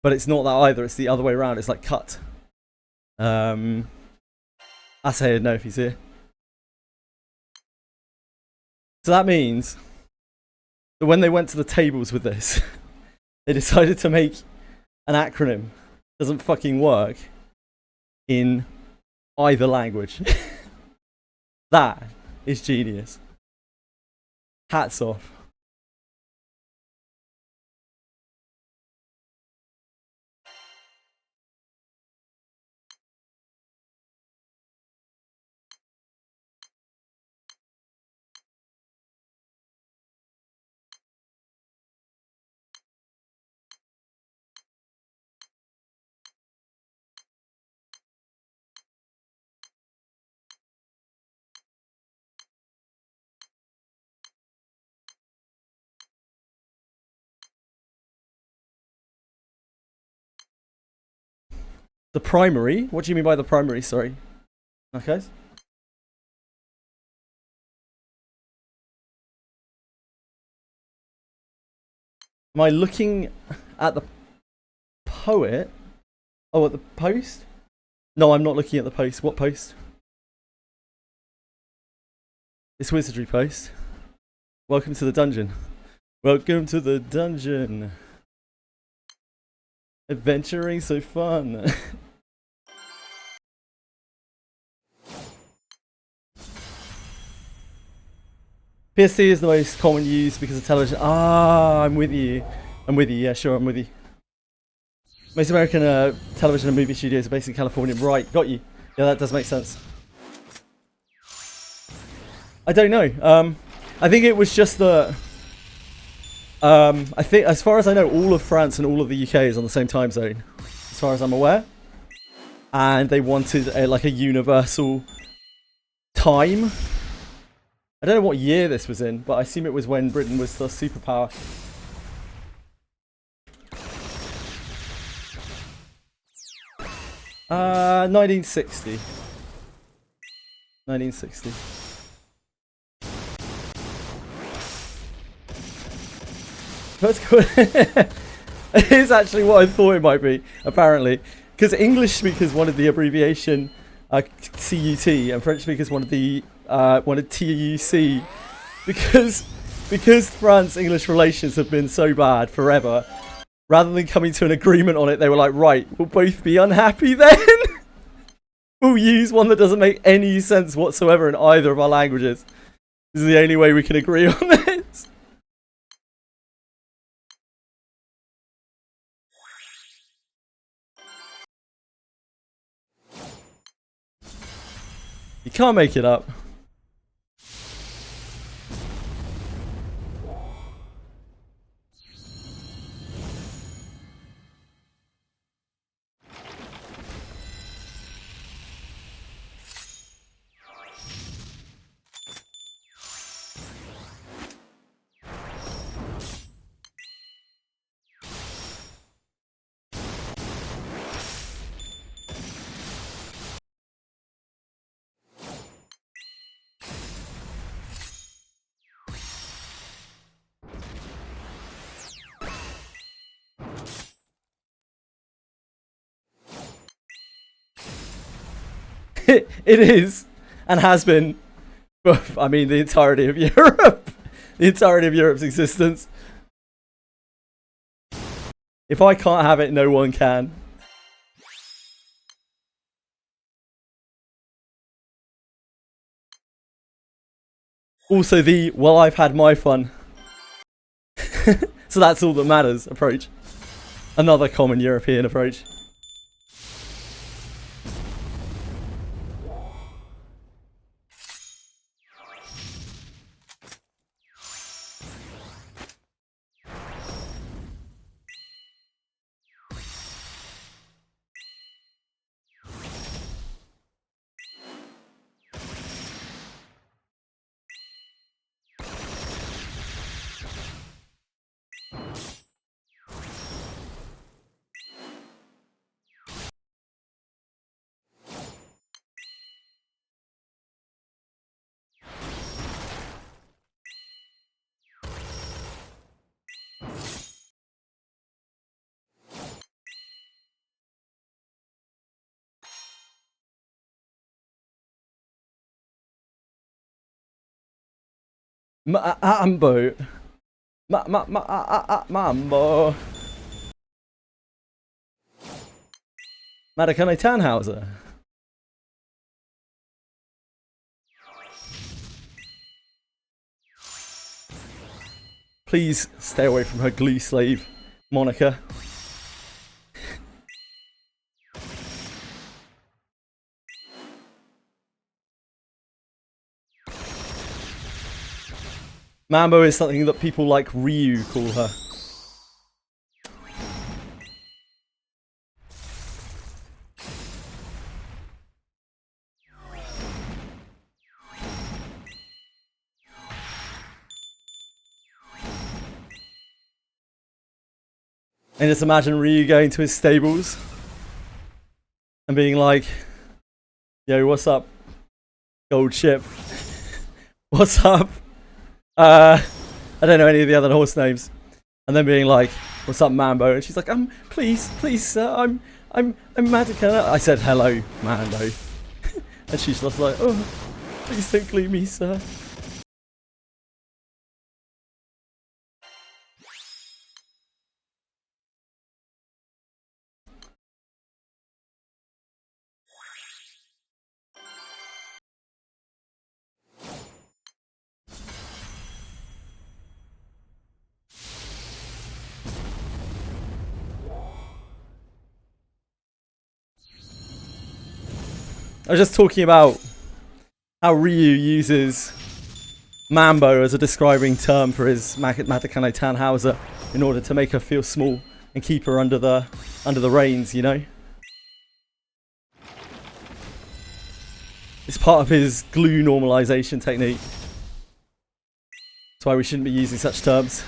But it's not that either, it's the other way around. It's like cut. I say no if he's here. So that means that when they went to the tables with this, they decided to make an acronym. Doesn't fucking work in either language. That is genius. Hats off. The primary? What do you mean by the primary? Sorry. Okay. Am I looking at the poet? Oh, at the post? No, I'm not looking at the post. What post? It's Wizardry post. Welcome to the dungeon. Welcome to the dungeon. Adventuring so fun. PST is the most common use because of television. Ah, I'm with you. I'm with you. Yeah, sure, I'm with you. Most American television and movie studios are based in California. Right, got you. Yeah, that does make sense. I don't know. I think it was just the. I think, as far as I know, all of France and all of the UK is on the same time zone, as far as I'm aware. And they wanted like a universal time. I don't know what year this was in, but I assume it was when Britain was the superpower. Uh, 1960. 1960. That's good. It is actually what I thought it might be, apparently. Because English speakers wanted the abbreviation CUT, and French speakers wanted the wanted TUC, because France-English relations have been so bad forever. Rather than coming to an agreement on it, they were like, right, we'll both be unhappy then. We'll use one that doesn't make any sense whatsoever in either of our languages. This is the only way we can agree on this. You can't make it up. It is, and has been, I mean, the entirety of Europe. The entirety of Europe's existence. If I can't have it, no one can. Also the, well, I've had my fun. So that's all that matters approach. Another common European approach. Mambo. Mambo. Madakane Tannhauser. Please stay away from her glee slave, Monica. Mambo is something that people like Ryu call her. And just imagine Ryu going to his stables and being like, yo, what's up, gold ship? What's up? I don't know any of the other horse names. And then being like, what's up, Mambo? And she's like, please, sir, I'm Madaka. I said, hello, Mando. And she's just like, oh, please don't glue me, sir. I was just talking about how Ryu uses Mambo as a describing term for his Madakane Tannhauser in order to make her feel small and keep her under the reins, you know? It's part of his glue normalization technique. That's why we shouldn't be using such terms.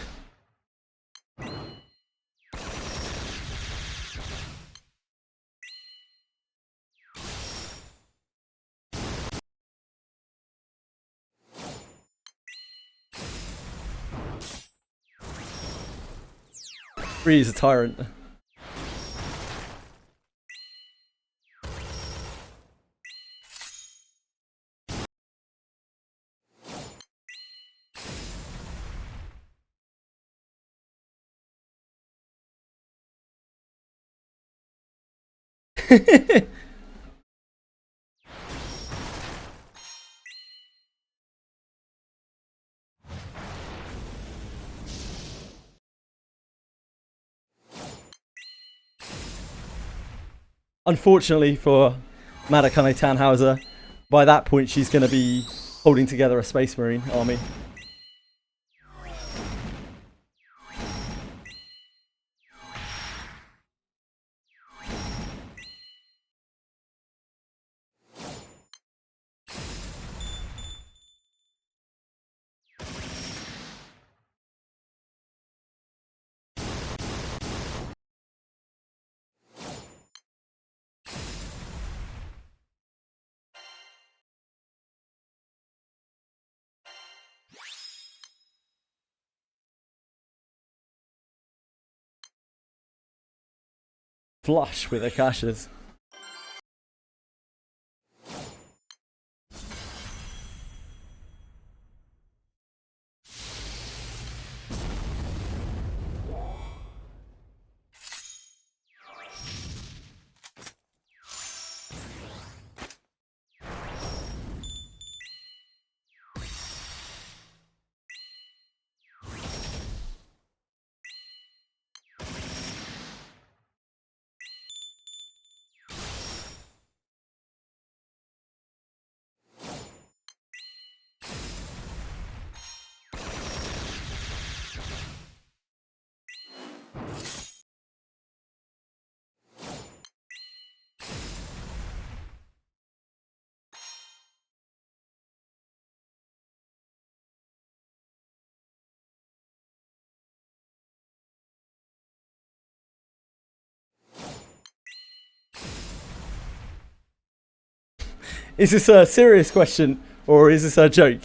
Ryu's a tyrant. Unfortunately for Madakane Tannhauser, by that point she's going to be holding together a Space Marine army. Flush with Akashas. Is this a serious question, or is this a joke?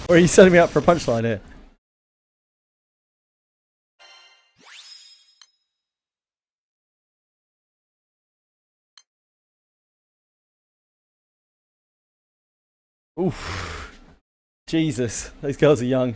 Or are you setting me up for a punchline here? Oof. Jesus, those girls are young.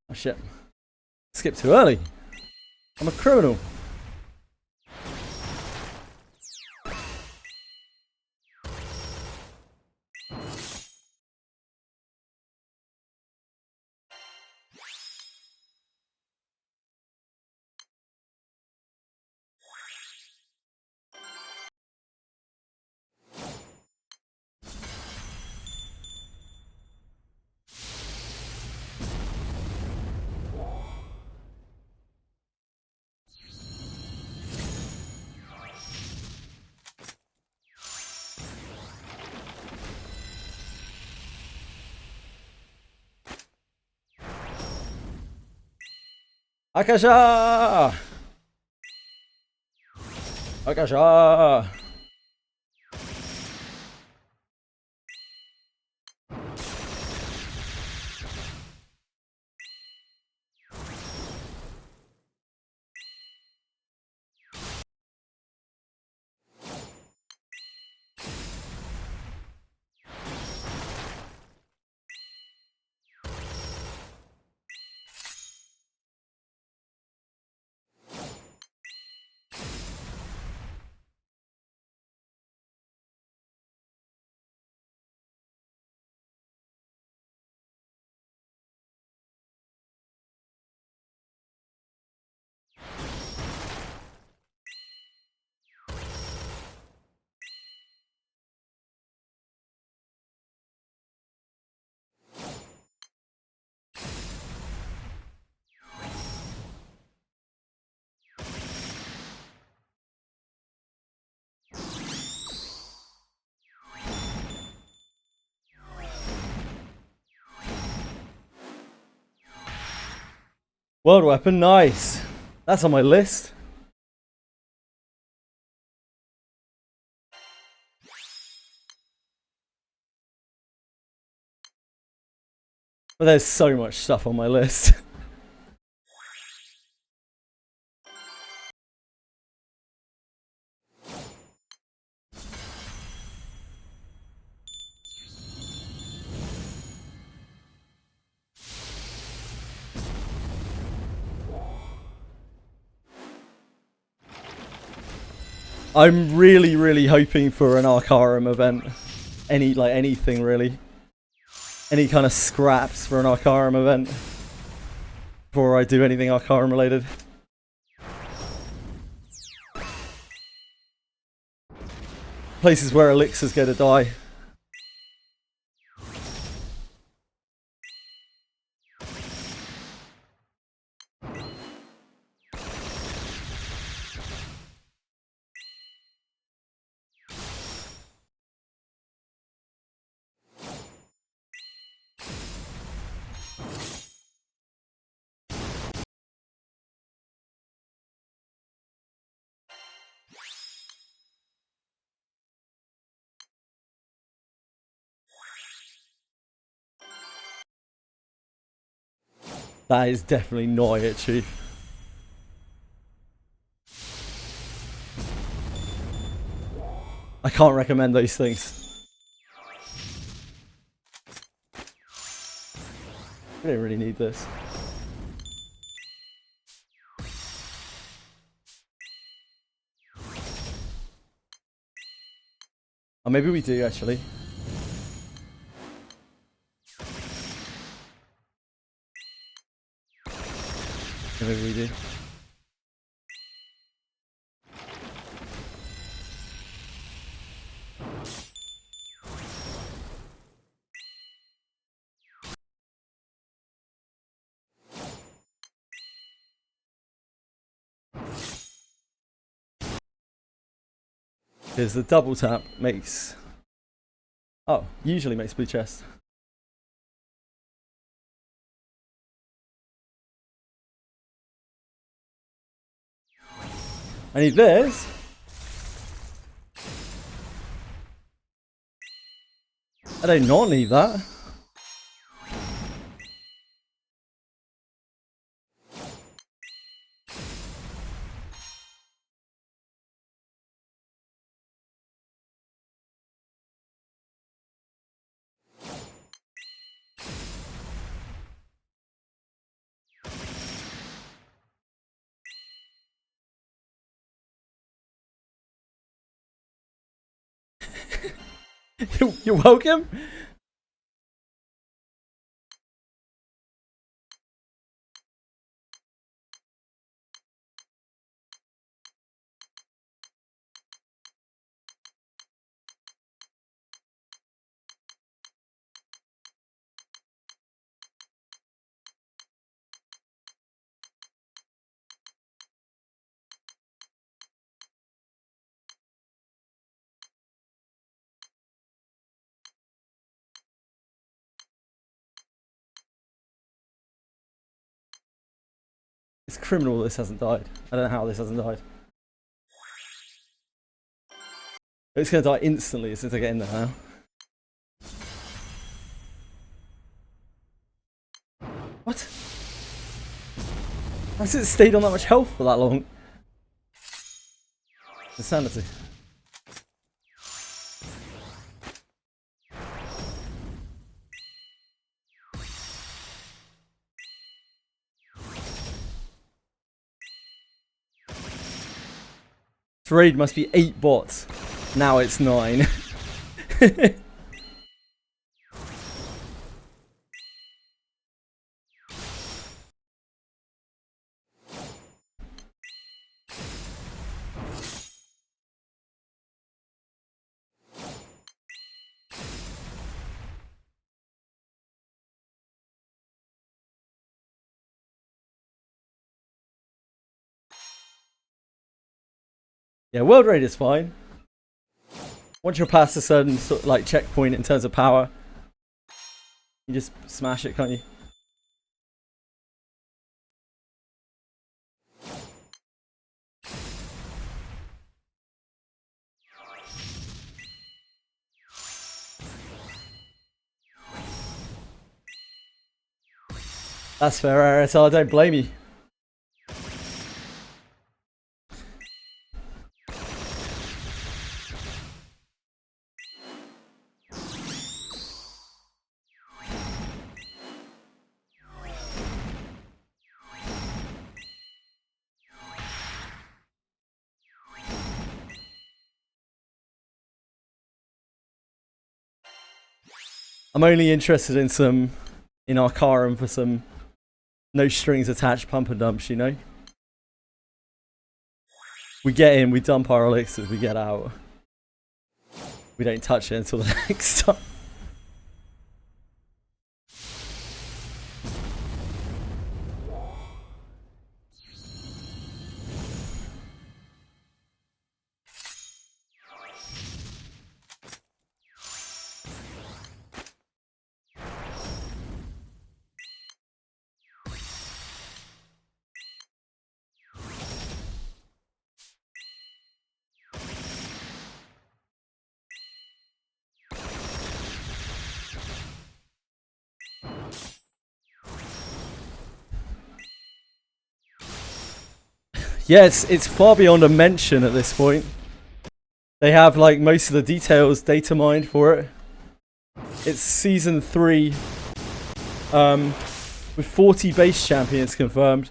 Oh shit. Skipped too early. I'm a criminal. Akasha! Akasha! World weapon, nice. That's on my list. But there's so much stuff on my list. I'm really hoping for an Arcarum event. Anything really. Any kind of scraps for an Arcarum event. Before I do anything Arcarum related. Places where elixirs go to die. That is definitely not it, Chief. I can't recommend those things. I don't really need this. Or maybe we do actually. Maybe we do. Because the double tap makes... Oh, usually makes blue chest. I need this. I do not need that. You're welcome. It's criminal this hasn't died. I don't know how this hasn't died. It's gonna die instantly as soon as I get in there now. What? How's it stayed on that much health for that long? Insanity. This raid must be 8 bots. Now it's 9. Yeah, world raid is fine. Once you're past a certain sort of, like, checkpoint in terms of power, you just smash it, can't you? That's fair, RSL, I don't blame you. I'm only interested in Arcarum for some no strings attached pump and dumps, you know? We get in, we dump our elixirs, we get out. We don't touch it until the next time. Yes, it's far beyond a mention at this point. They have like most of the details data mined for it. It's season 3 with 40 base champions confirmed.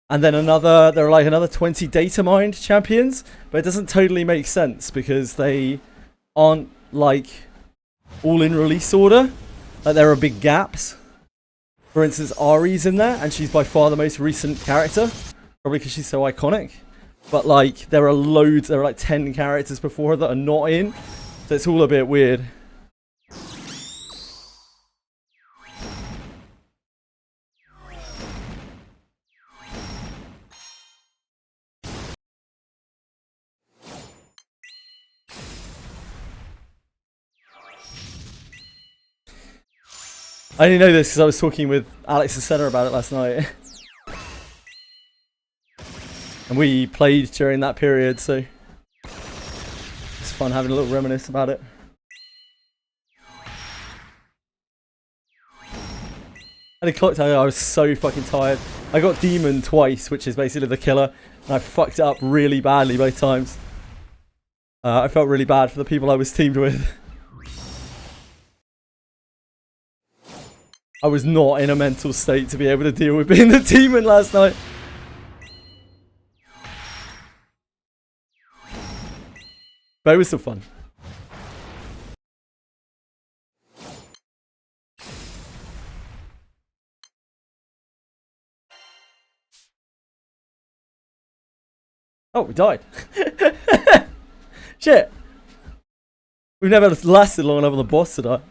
And then there are like another 20 data mined champions, but it doesn't totally make sense because they aren't like all in release order. Like there are big gaps. For instance, Ari's in there, and she's by far the most recent character, probably because she's so iconic. But like, there are loads, there are like 10 characters before her that are not in, so it's all a bit weird. I only know this because I was talking with Alex and Senna about it last night. And we played during that period, so it's fun having a little reminisce about it. And it clocked out, I was so fucking tired. I got Demon twice, which is basically the killer, and I fucked it up really badly both times. I felt really bad for the people I was teamed with. I was not in a mental state to be able to deal with being the demon last night. But it was still fun. Oh, we died. Shit. We've never lasted long enough on the boss to die.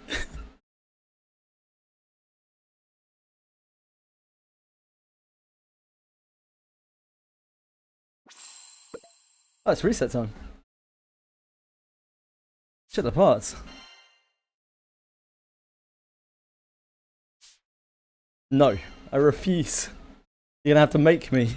Oh, it's reset time. Shit the parts. No, I refuse. You're gonna have to make me.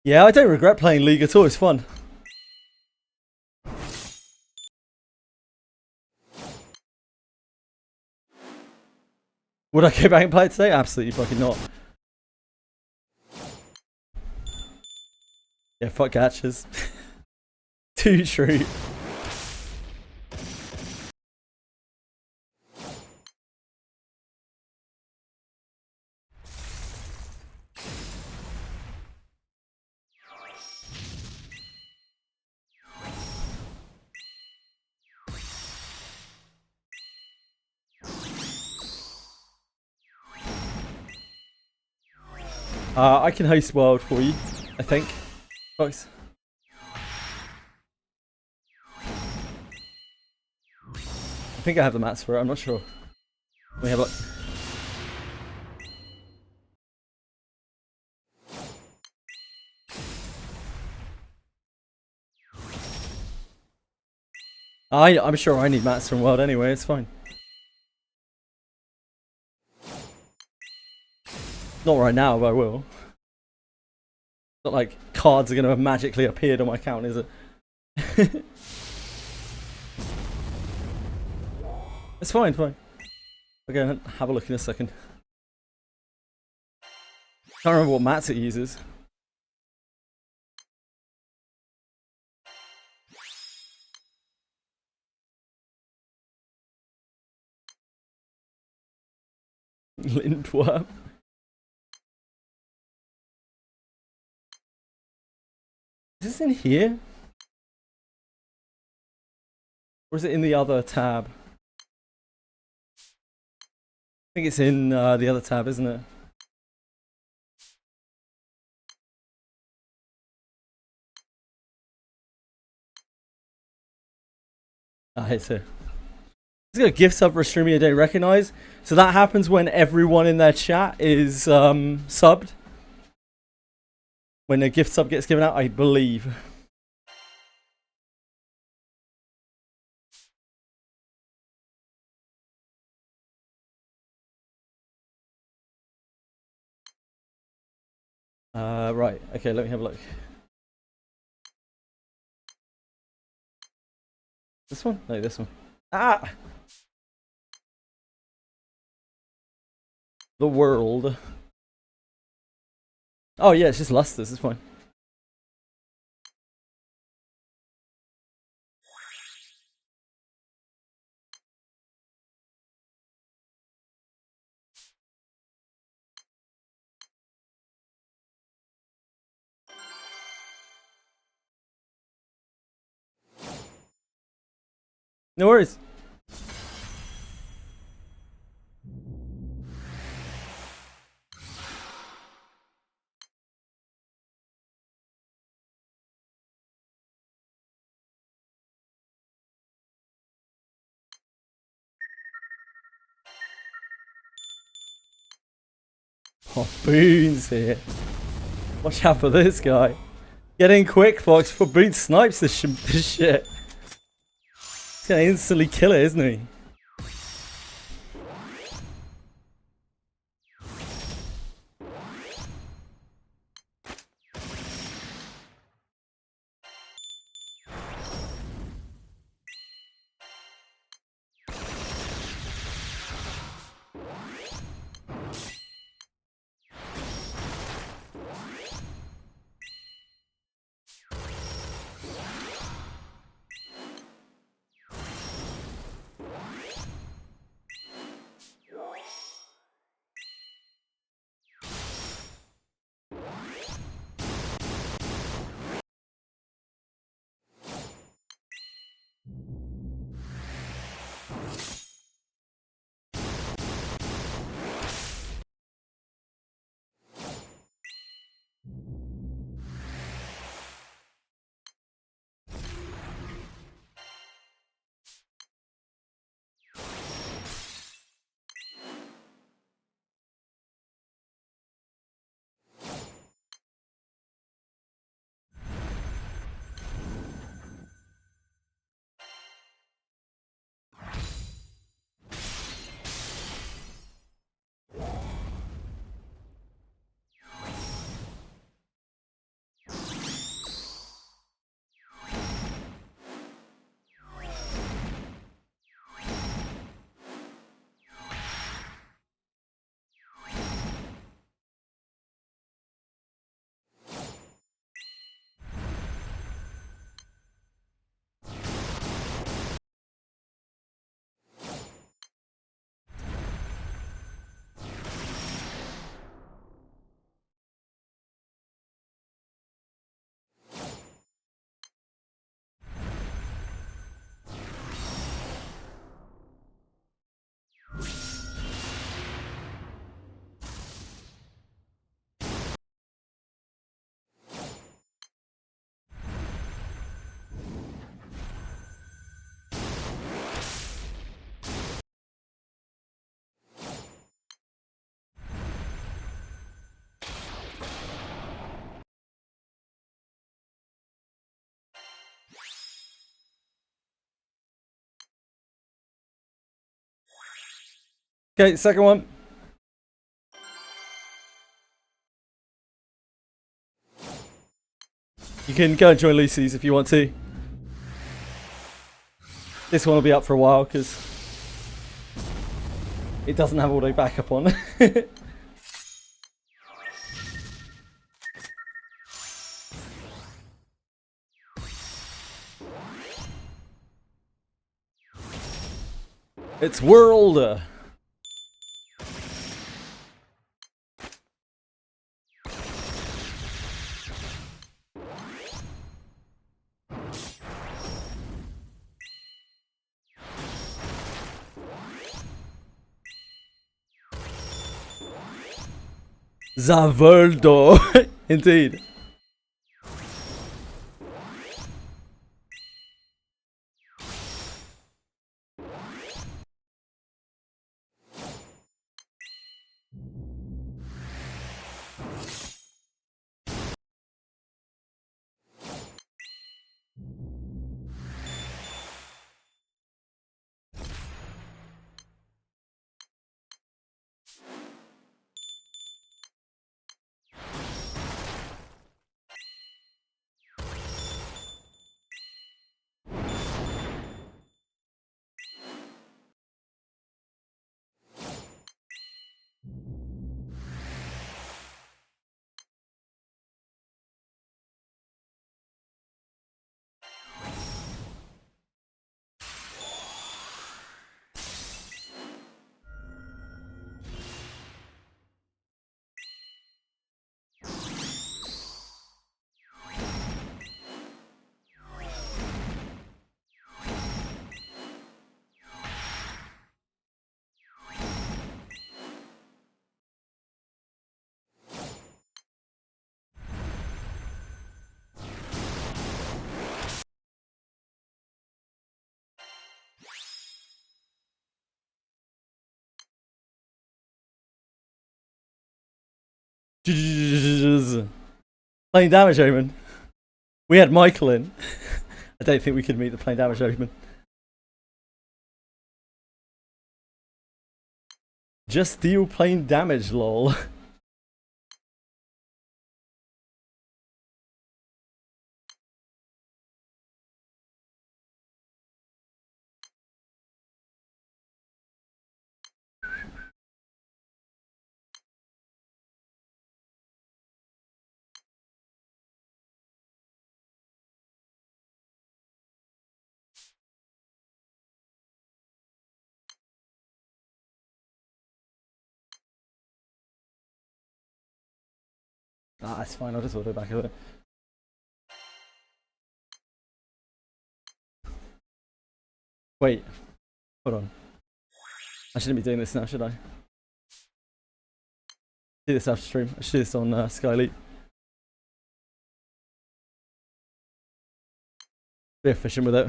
Yeah, I don't regret playing League at all, it's fun. Would I go back and play it today? Absolutely fucking not. Yeah, fuck catchers. Too true. I can host World for you, I think. Folks. I think I have the mats for it, I'm not sure. Let me have a look. I'm sure I need mats from World anyway, it's fine. Not right now, but I will. Not like cards are going to have magically appeared on my account, is it? It's fine, fine. I'll go and have a look in a second. Can't remember what mats it uses. Lindworm. Is this in here? Or is it in the other tab? I think it's in the other tab, isn't it? Ah, it's here. It's got a gift sub for a streamer you don't recognize. So that happens when everyone in their chat is subbed. When a gift sub gets given out, I believe. Right. Okay, let me have a look. This one? No, this one. Ah! The world. Oh yeah, it's just Lusters, it's fine. No worries. Oh, Boon's here. Watch out for this guy. Get in quick, Fox, before Boone snipes this shit. He's gonna instantly kill it, isn't he? Okay, second one. You can go and join Lucy's if you want to. This one will be up for a while because it doesn't have auto backup on. It's World. Zavoldo. Indeed. Plain damage omen. We had Michael in. I don't think we could meet the plain damage omen. Just deal plain damage, lol. Ah, it's fine, I'll just auto back over. Wait, hold on. I shouldn't be doing this now, should I? Do this after stream. I should do this on Skyleap. Be efficient with it.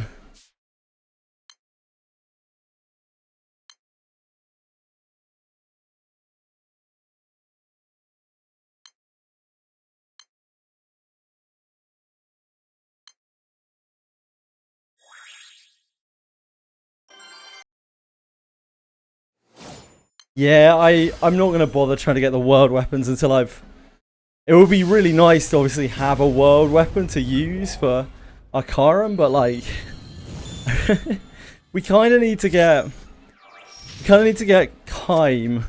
Yeah, I'm not gonna bother trying to get the world weapons until I've. It would be really nice to obviously have a world weapon to use for Akaram, but like, we kind of need to get. Kaim,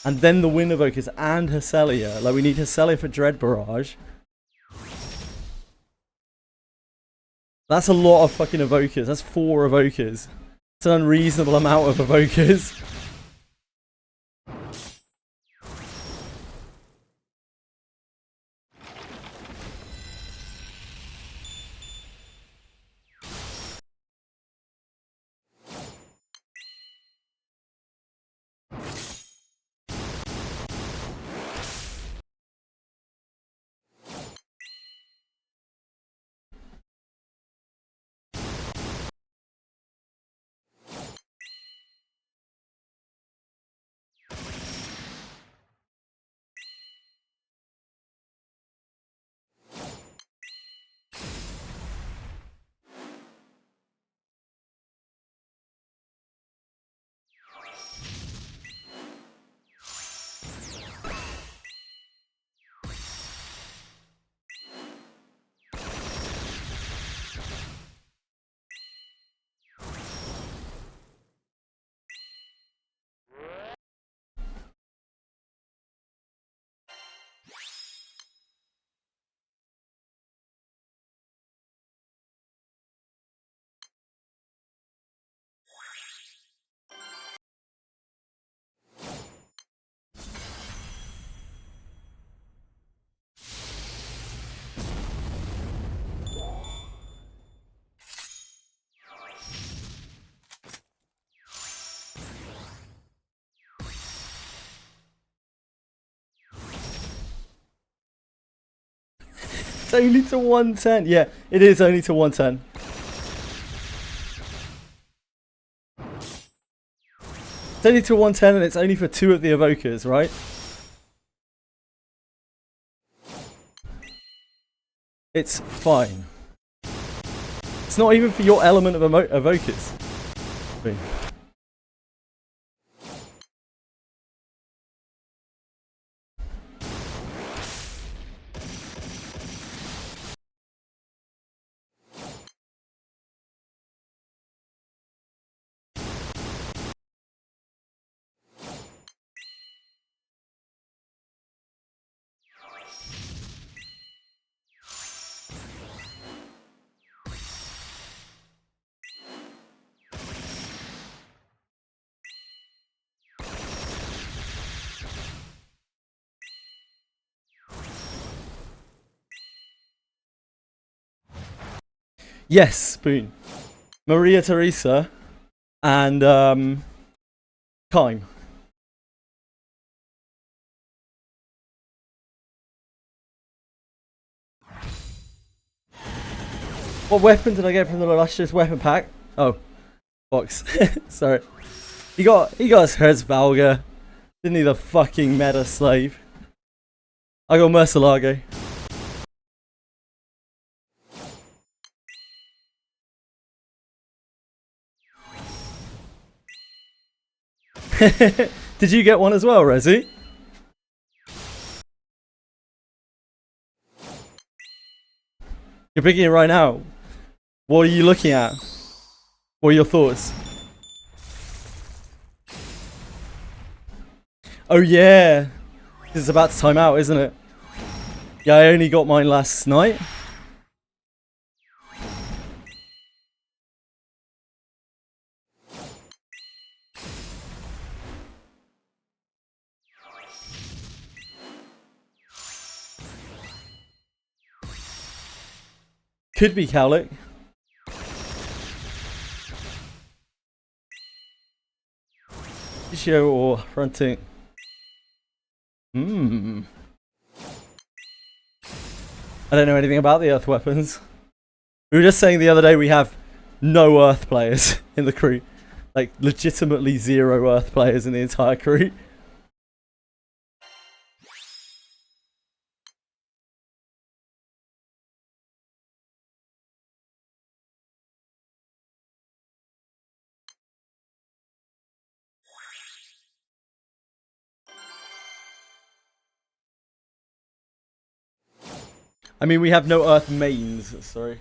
and then the Wind Evokers and Hesselia. Like, we need Hesselia for Dread Barrage. That's a lot of fucking Evokers. That's 4 Evokers. It's an unreasonable amount of Evokers. It's only to 110. Yeah, it is only to 110. It's only to 110 and it's only for 2 of the Evokers, right? It's fine. It's not even for your element of Evokers. Boom. Yes, Spoon. Maria Teresa and Kaim. What weapon did I get from the illustrious weapon pack? Oh, box. Sorry. He got his Herz Valga. Didn't he, the fucking meta slave? I got Murcielago. Did you get one as well, Resi? You're picking it right now. What are you looking at? What are your thoughts? Oh yeah, it's about to time out, isn't it? Yeah, I only got mine last night. Could be Cowlick. Show or fronting. I don't know anything about the Earth weapons. We were just saying the other day we have no Earth players in the crew. Like, legitimately 0 Earth players in the entire crew. I mean, we have no Earth mains, sorry.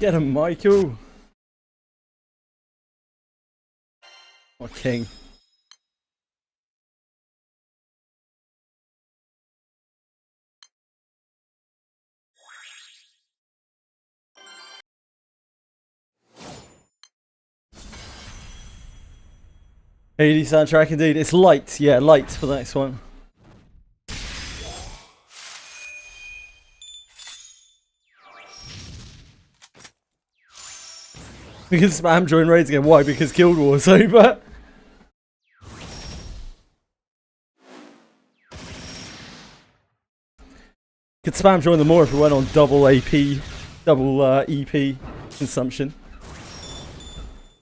Get him, Michael! What king? AD soundtrack indeed. It's light, yeah, light for the next one. We can spam join raids again. Why? Because Guild War's over. Could spam join them more if we went on double AP, double EP consumption.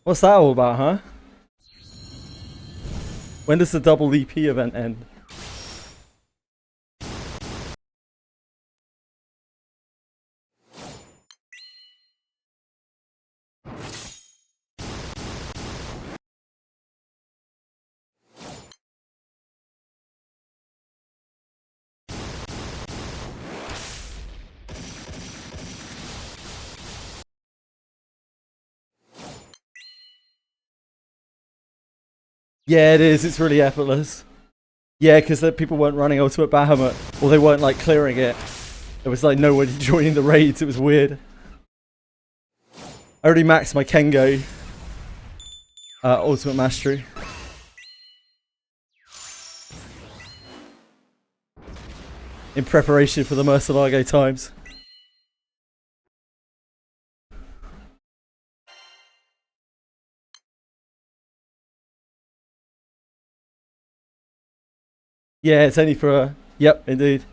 What's that all about, huh? When does the double EP event end? Yeah, it is. It's really effortless. Yeah, because people weren't running Ultimate Bahamut, or they weren't like clearing it. There was like nobody joining the raids. It was weird. I already maxed my Kengo Ultimate Mastery. In preparation for the Murcielago times. Yeah, it's only for a... Yep, indeed.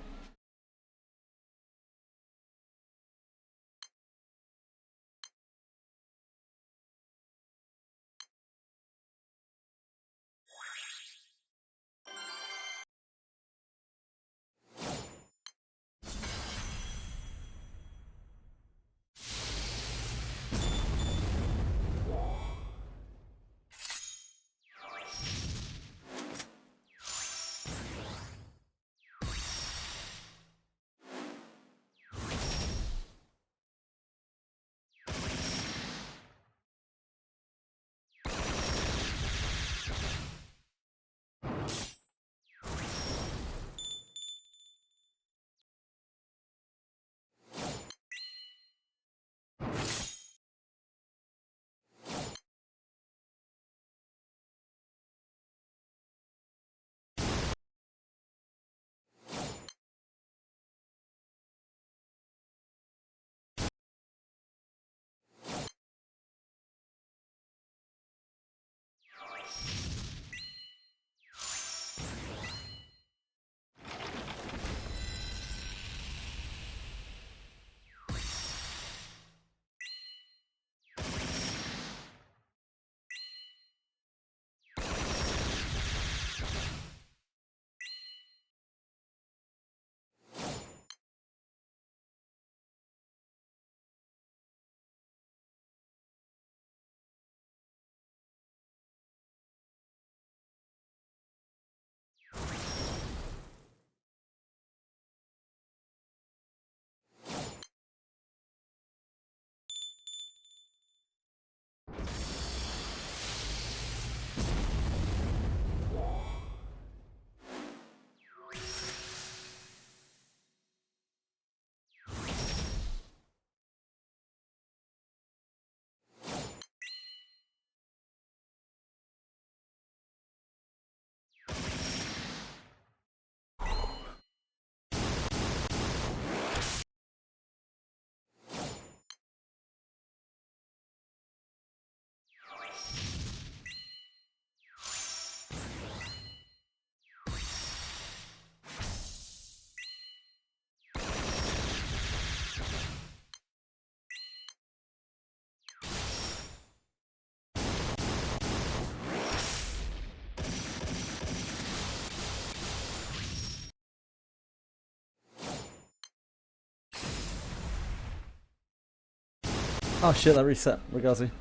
Oh shit, that reset. Regazi.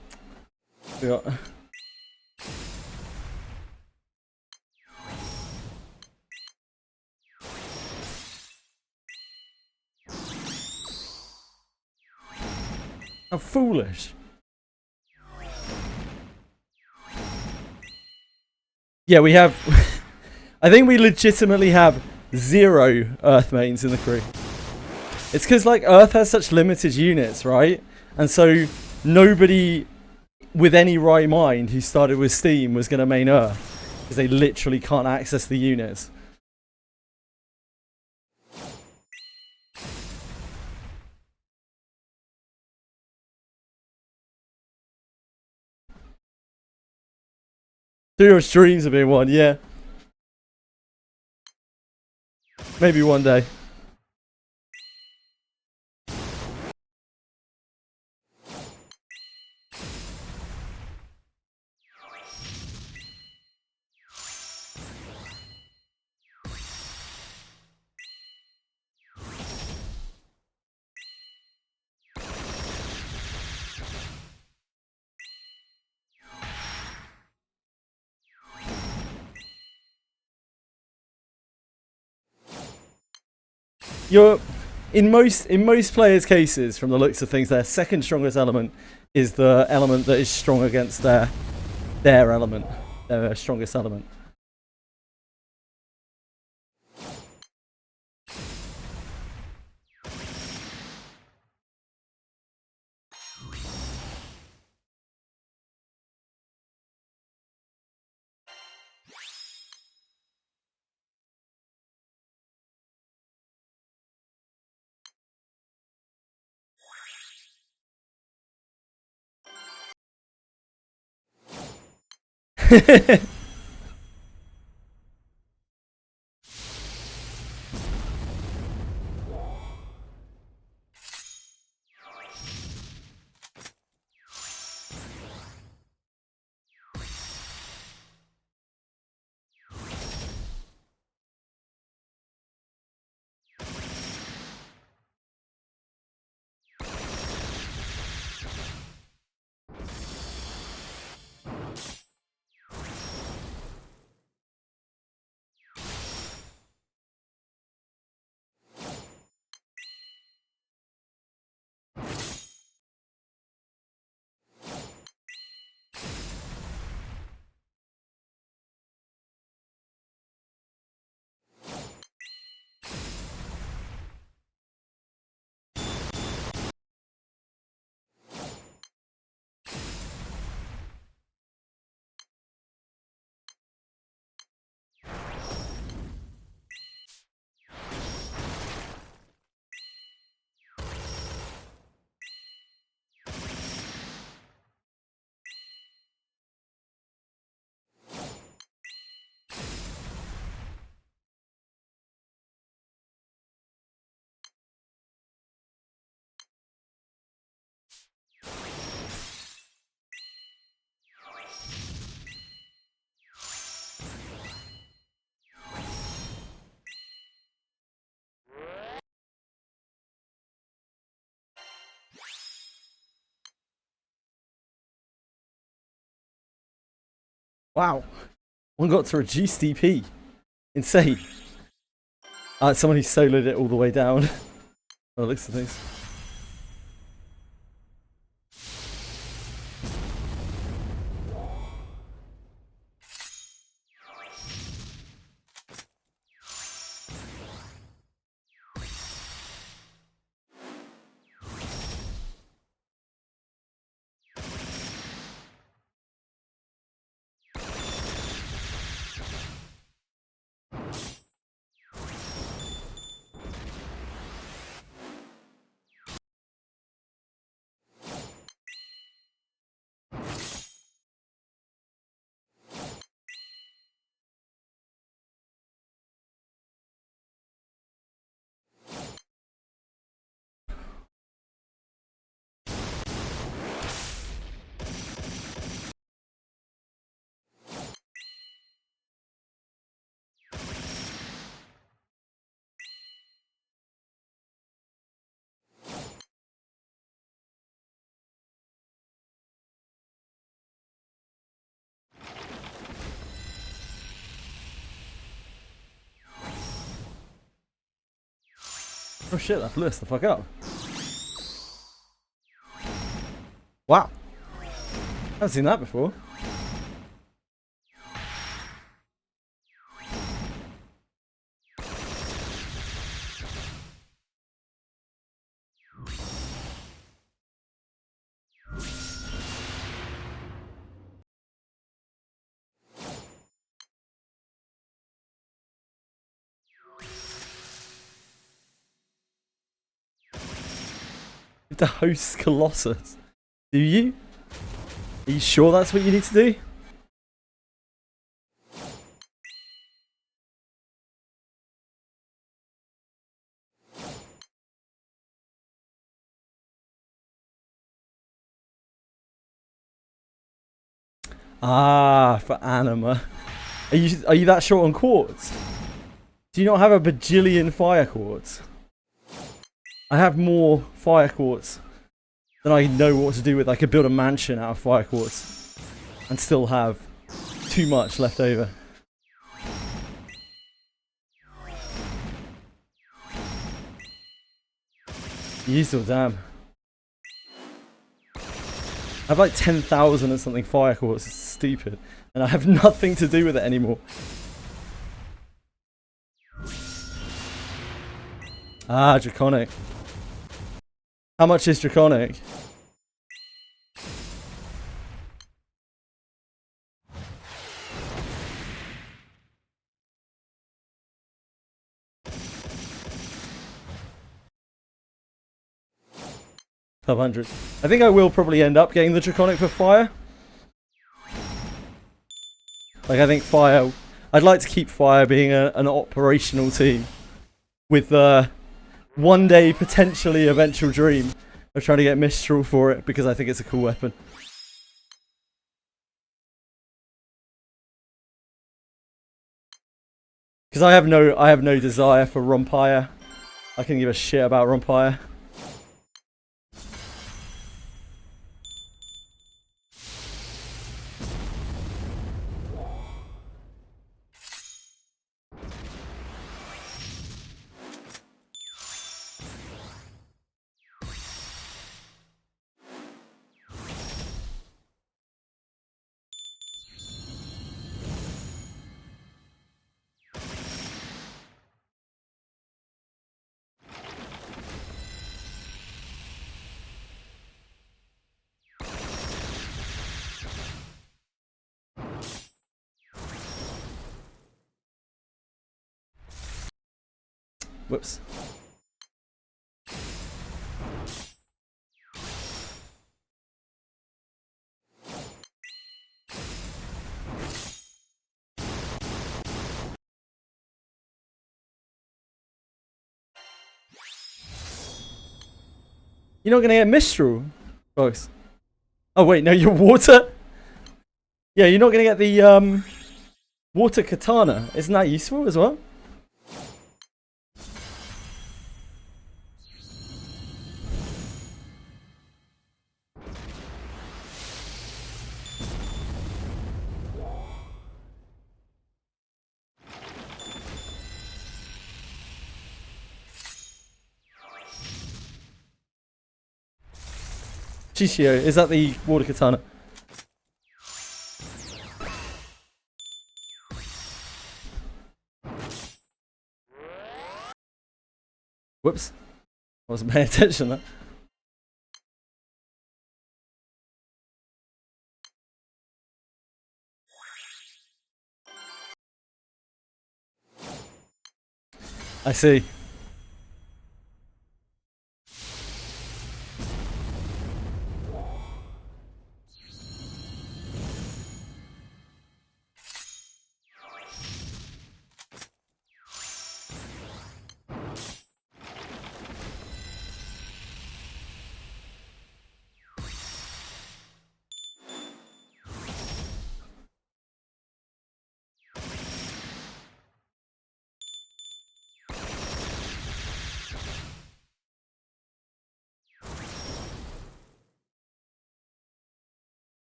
Forgot. How foolish. Yeah, we have... I think we legitimately have 0 Earth mains in the crew. It's because, like, Earth has such limited units, right? And so nobody with any right mind who started with Steam was going to main Earth. Because they literally can't access the units. Do your streams of being one, yeah. Maybe one day. You're in most players' cases, from the looks of things, their second strongest element is the element that is strong against their element, their strongest element. Wow, one got to reduce DP. Insane. Someone who soloed it all the way down. Oh, looks of things. Oh shit, that blew us the fuck up. Wow. Haven't seen that before. To host Colossus. Do you? Are you sure that's what you need to do? Ah, for anima. Are you that short on quartz? Do you not have a bajillion fire quartz? I have more fire quartz than I know what to do with. I could build a mansion out of fire quartz and still have too much left over. Useful, damn. I have like 10,000 or something fire quartz. It's stupid. And I have nothing to do with it anymore. Ah, Draconic. How much is Draconic? $1,200. I think I will probably end up getting the Draconic for fire. Like, I think fire... I'd like to keep fire being an operational team. With the one day potentially eventual dream of trying to get Mistral for it, because I think it's a cool weapon. Because I have no desire for Rompire. I couldn't give a shit about Rompire. Whoops. You're not gonna get Mistral, folks. Oh wait, no, you're water. Yeah, you're not gonna get the water katana. Isn't that useful as well? Shishio, is that the water katana? Whoops. I wasn't paying attention to that. I see.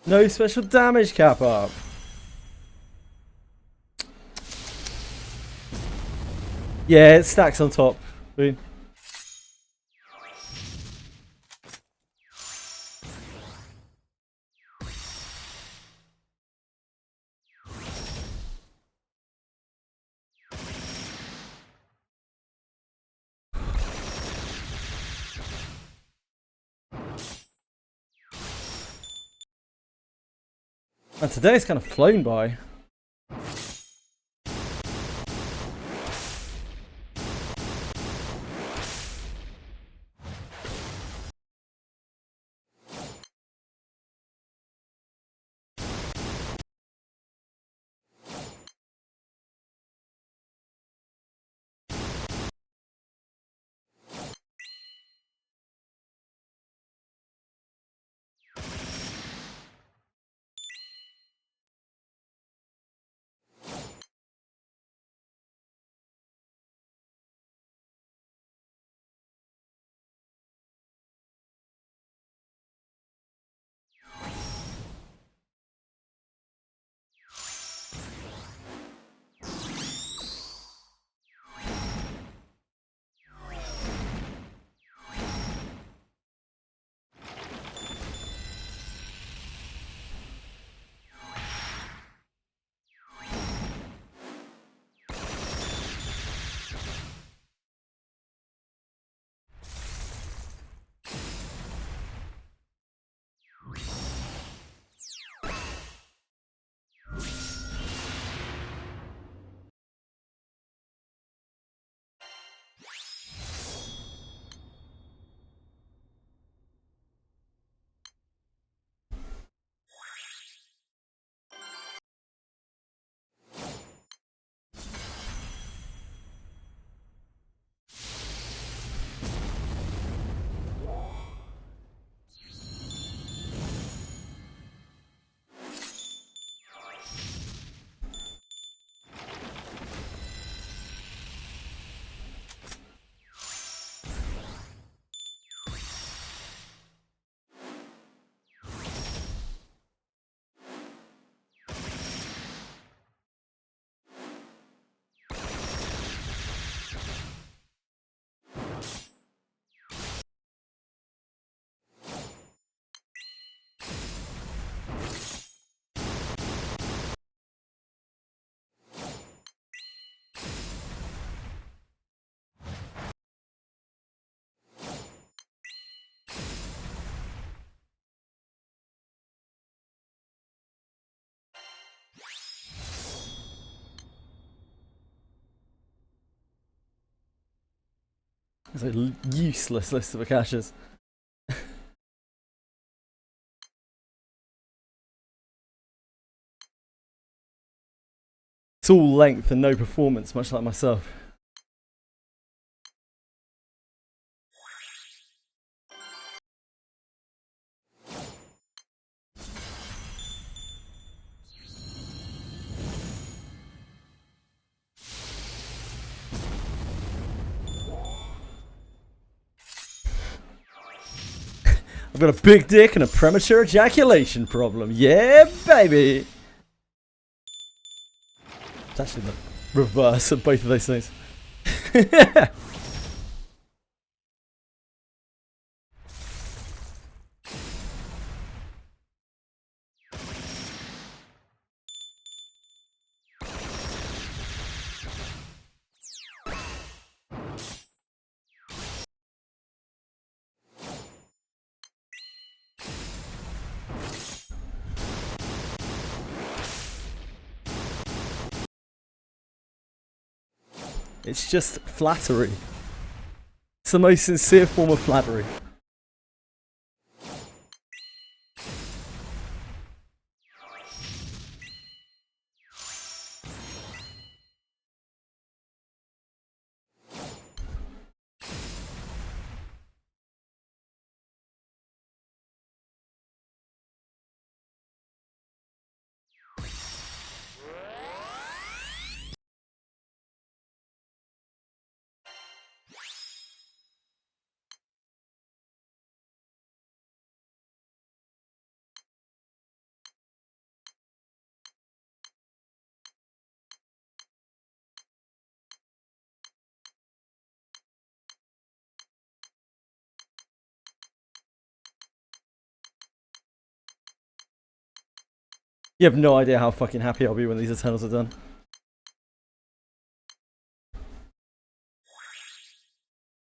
No special damage cap up. Yeah, it stacks on top. Boom. And today's kind of flown by. It's a useless list of Akashas. It's all length and no performance, much like myself. I've got a big dick and a premature ejaculation problem. Yeah, baby! It's actually the reverse of both of those things. It's just flattery. It's the most sincere form of flattery. You have no idea how fucking happy I'll be when these Eternals are done.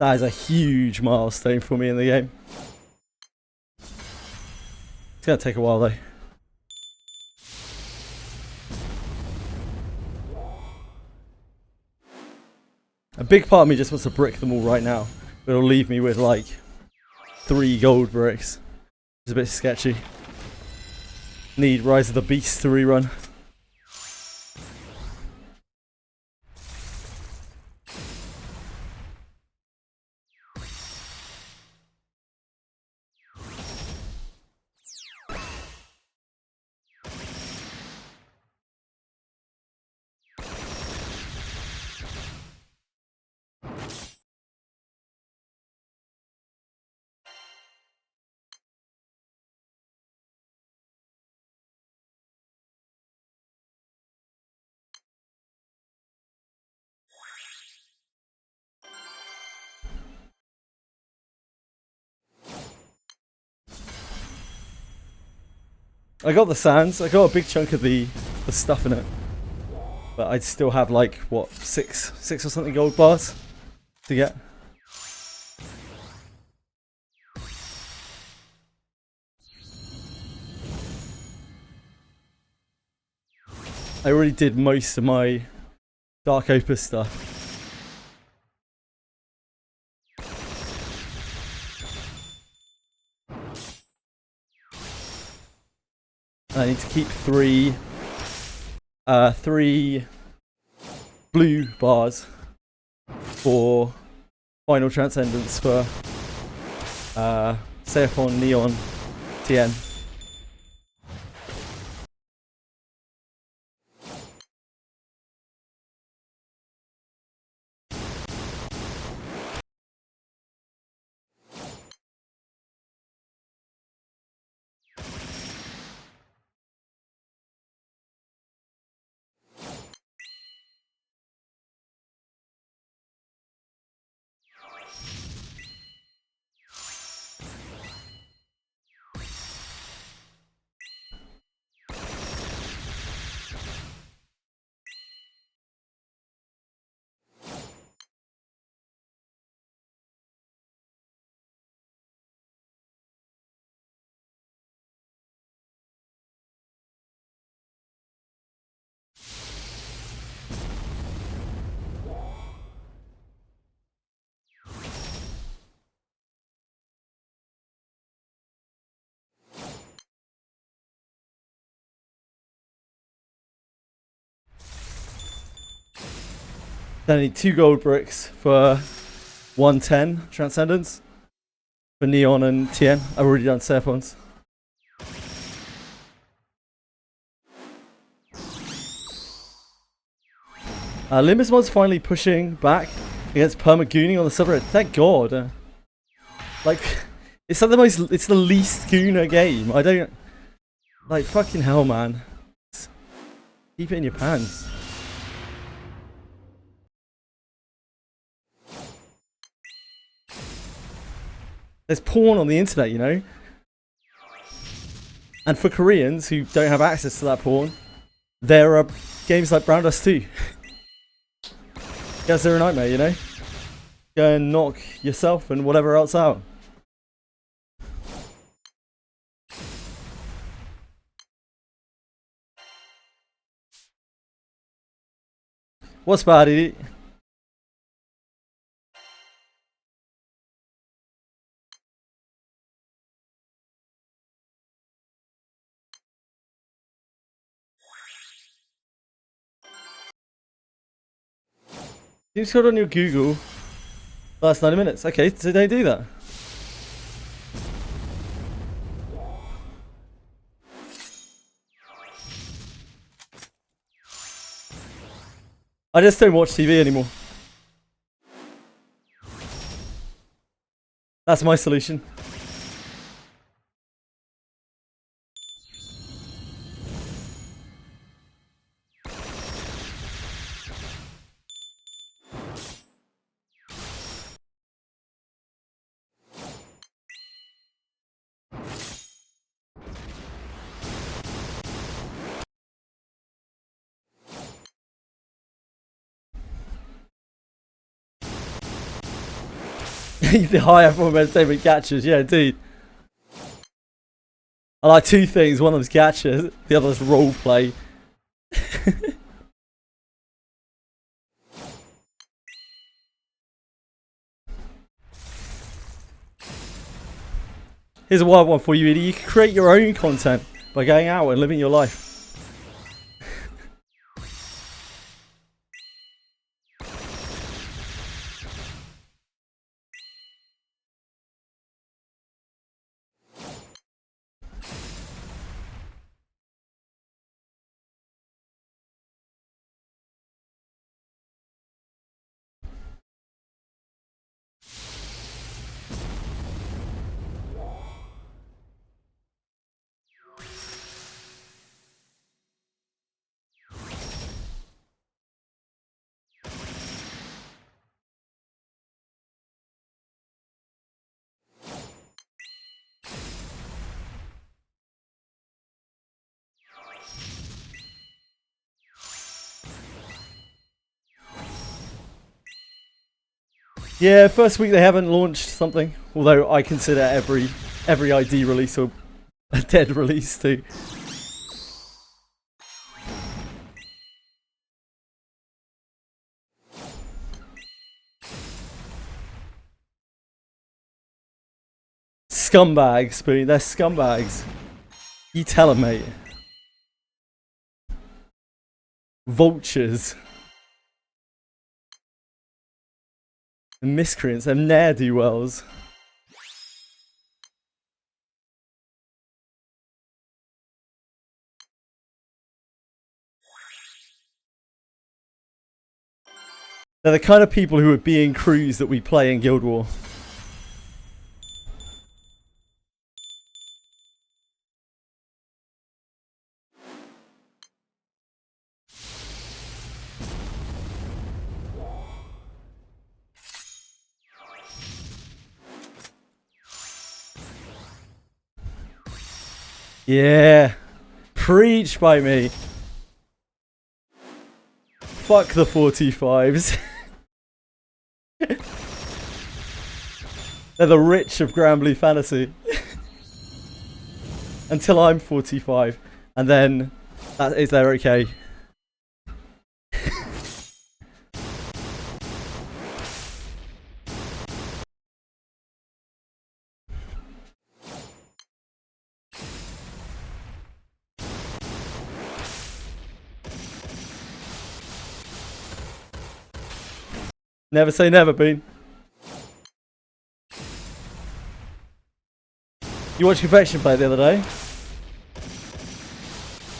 That is a huge milestone for me in the game. It's gonna take a while though. A big part of me just wants to brick them all right now. But it'll leave me with like 3 gold bricks. It's a bit sketchy. Need Rise of the Beast to rerun. I got the sands, I got a big chunk of the stuff in it. But I'd still have like, what, 6 or something gold bars to get. I already did most of my Dark Opus stuff. I need to keep 3 blue bars for final transcendence for Seraphon, Neon, TN. Then I need 2 gold bricks for 110 transcendence for Neon and TN. I've already done Seraphons. Limbus mod's finally pushing back against perma-gooning on the subreddit. Thank God. Like, it's like it's the least gooner game. I don't, like, fucking hell, man. Keep it in your pants. There's porn on the internet, you know? And for Koreans who don't have access to that porn, there are games like Brown Dust 2. Guess they're a nightmare, you know? Go and knock yourself and whatever else out. What's bad, idiot? You just got on your Google last 90 minutes. Okay, so they do that. I just don't watch TV anymore. That's my solution. The higher form of entertainment gachas, yeah, indeed. I like two things. One of them's gachas, the other is roleplay. Here's a wild one for you, Edie. You can create your own content by going out and living your life. Yeah, first week they haven't launched something. Although I consider every ID release a dead release too. Scumbags, Spoon. They're scumbags. You tell them, mate. Vultures. And miscreants. They're ne'er-do-wells. They're the kind of people who are being crews that we play in Guild War. Yeah. Preach by me. Fuck the 45s. They're the rich of Granblue Fantasy. Until I'm 45. And then that is they're okay. Never say never, Bean. You watched Confection play the other day?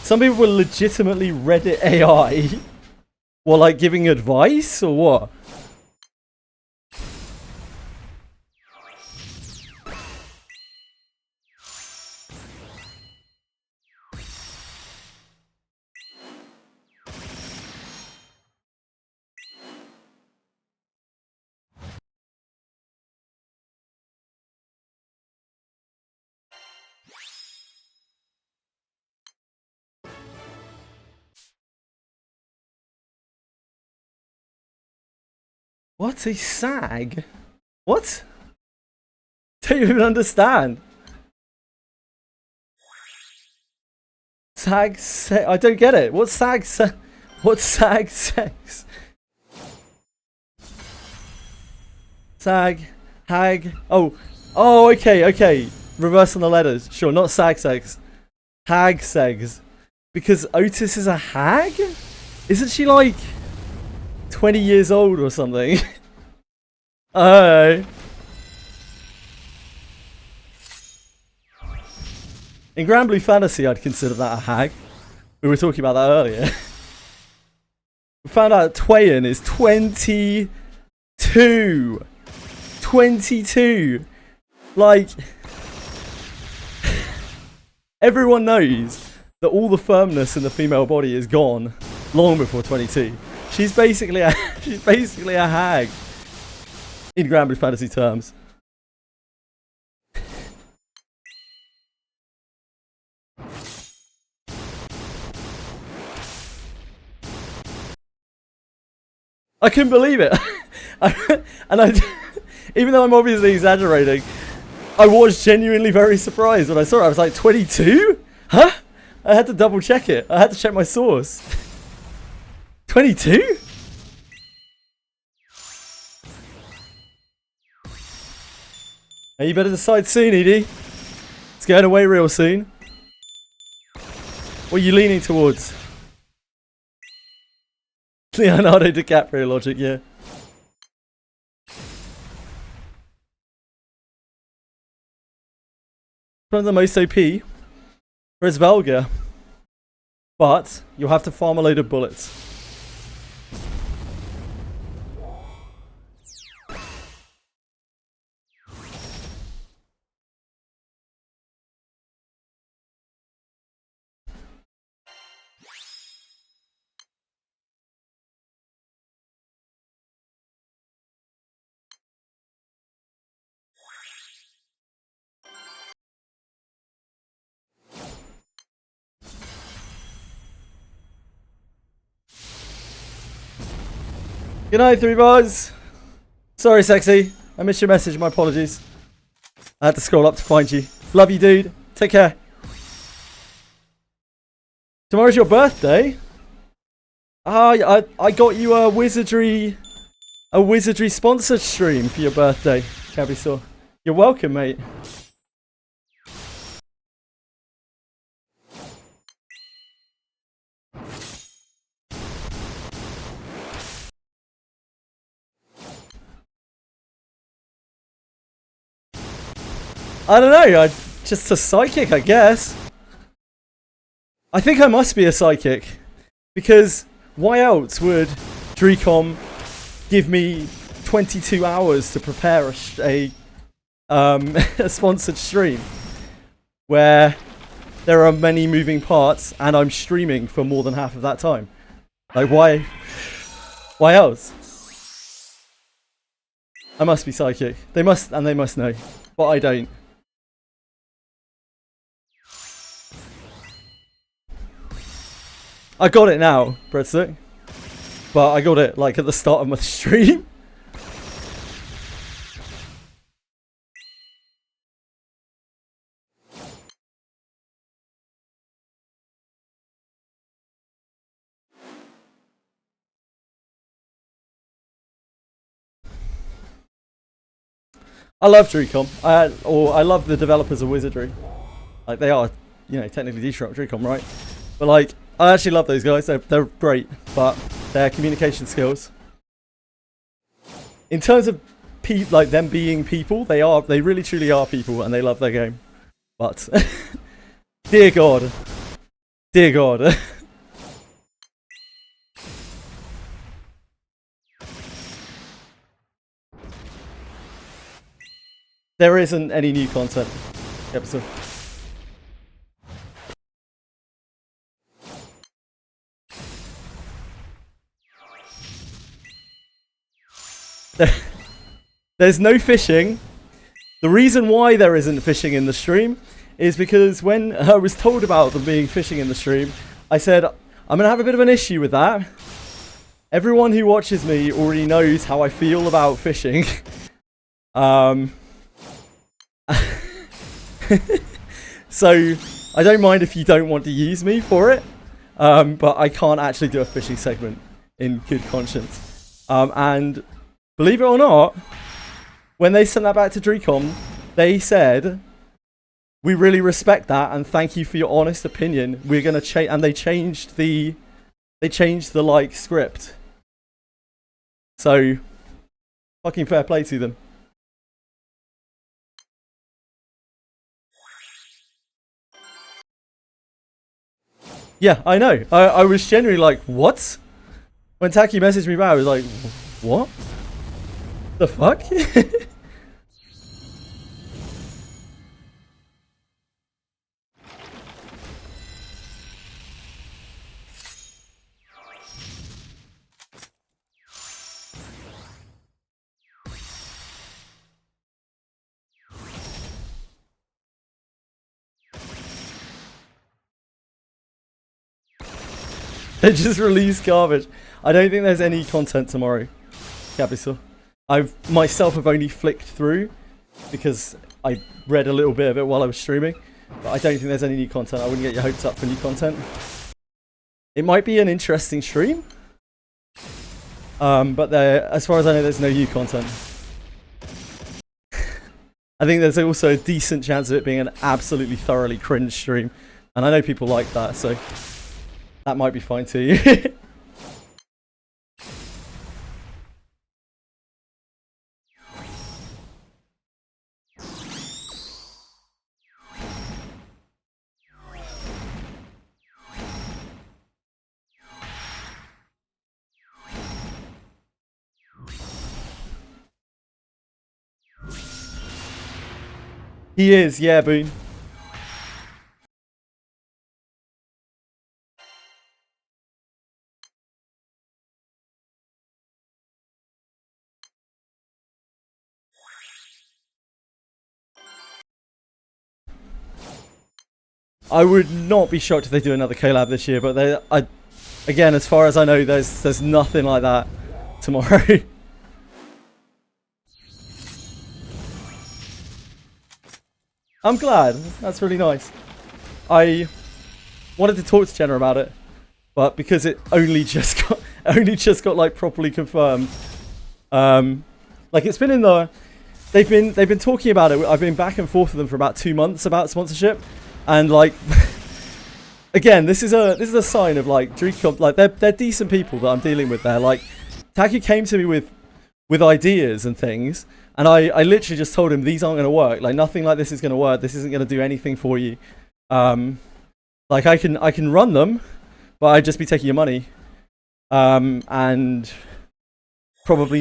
Some people were legitimately Reddit AI. What, like giving advice or what? What's a sag? What? Don't even understand. Sag sex? I don't get it. What's sag sex? What's sag sex? Sag, hag. Oh, okay. Reverse on the letters. Sure, not sag sex. Hag segs. Because Otis is a hag? Isn't she like 20 years old or something? Oh. In Granblue Fantasy, I'd consider that a hag. We were talking about that earlier. We found out Twain is 22. 22. Like, everyone knows that all the firmness in the female body is gone long before 22. She's basically a hag in Granblue Fantasy terms. I couldn't believe it. Even though I'm obviously exaggerating, I was genuinely very surprised when I saw it. I was like, 22? Huh? I had to double check it. I had to check my source. 22? Hey, you better decide soon, Edie. It's going away real soon. What are you leaning towards? Leonardo DiCaprio logic, yeah. One of the most OP for his Velga. But you'll have to farm a load of bullets. Good night, 3 bars. Sorry, sexy. I missed your message. My apologies. I had to scroll up to find you. Love you, dude. Take care. Tomorrow's your birthday. I got you a Wizardry sponsored stream for your birthday, Cabisaur. You're welcome, mate. I don't know, I'm just a psychic, I guess. I think I must be a psychic. Because why else would Dreecom give me 22 hours to prepare a sponsored stream? Where there are many moving parts and I'm streaming for more than half of that time. Like, why else? I must be psychic. They must know. But I don't. I got it now, Breadstick. But I got it, like, at the start of my stream. I love Dreecom. I love the developers of Wizardry. Like, they are, you know, technically Dreecom, right? But, like, I actually love those guys. They're great, but their communication skills. In terms of like them being people, they really truly are people, and they love their game. But dear God, dear God. There isn't any new content episode. There's no fishing. The reason why there isn't fishing in the stream is because when I was told about there being fishing in the stream, I said, I'm going to have a bit of an issue with that. Everyone who watches me already knows how I feel about fishing. So, I don't mind if you don't want to use me for it. But I can't actually do a fishing segment in good conscience. And believe it or not, when they sent that back to Dreecom, they said, we really respect that and thank you for your honest opinion. We're gonna change, and they changed the like script. So, fucking fair play to them. Yeah, I know. I was genuinely like, what? When Taki messaged me back, I was like, what? The fuck? They just released garbage. I don't think there's any content tomorrow, Capital. I've myself have only flicked through because I read a little bit of it while I was streaming, but I don't think there's any new content. I wouldn't get your hopes up for new content. It might be an interesting stream, but as far as I know, there's no new content. I think there's also a decent chance of it being an absolutely thoroughly cringe stream, and I know people like that, so that might be fine too. He is, yeah, Boone. I would not be shocked if they do another collab this year, but again, as far as I know, there's nothing like that tomorrow. I'm glad. That's really nice. I wanted to talk to Jenna about it, but because it only just got like properly confirmed, like it's been in the, they've been talking about it. I've been back and forth with them for about 2 months about sponsorship, and like, again, this is a sign of like DreamCon, like they're decent people that I'm dealing with there. Like, Taku came to me with ideas and things. And I literally just told him these aren't going to work. Like, nothing like this is going to work. This isn't going to do anything for you. Like, I can run them, but I'd just be taking your money. And probably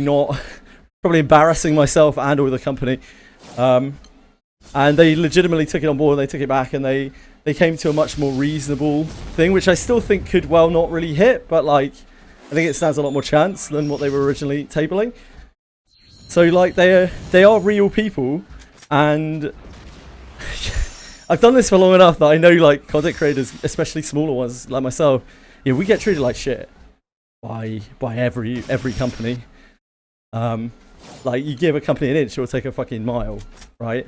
embarrassing myself and or the company. And they legitimately took it on board. They took it back, and they came to a much more reasonable thing, which I still think could well not really hit. But like, I think it stands a lot more chance than what they were originally tabling. So like they are real people, and I've done this for long enough that I know like content creators, especially smaller ones like myself, yeah, we get treated like shit by every company. Like, you give a company an inch, it'll take a fucking mile, right?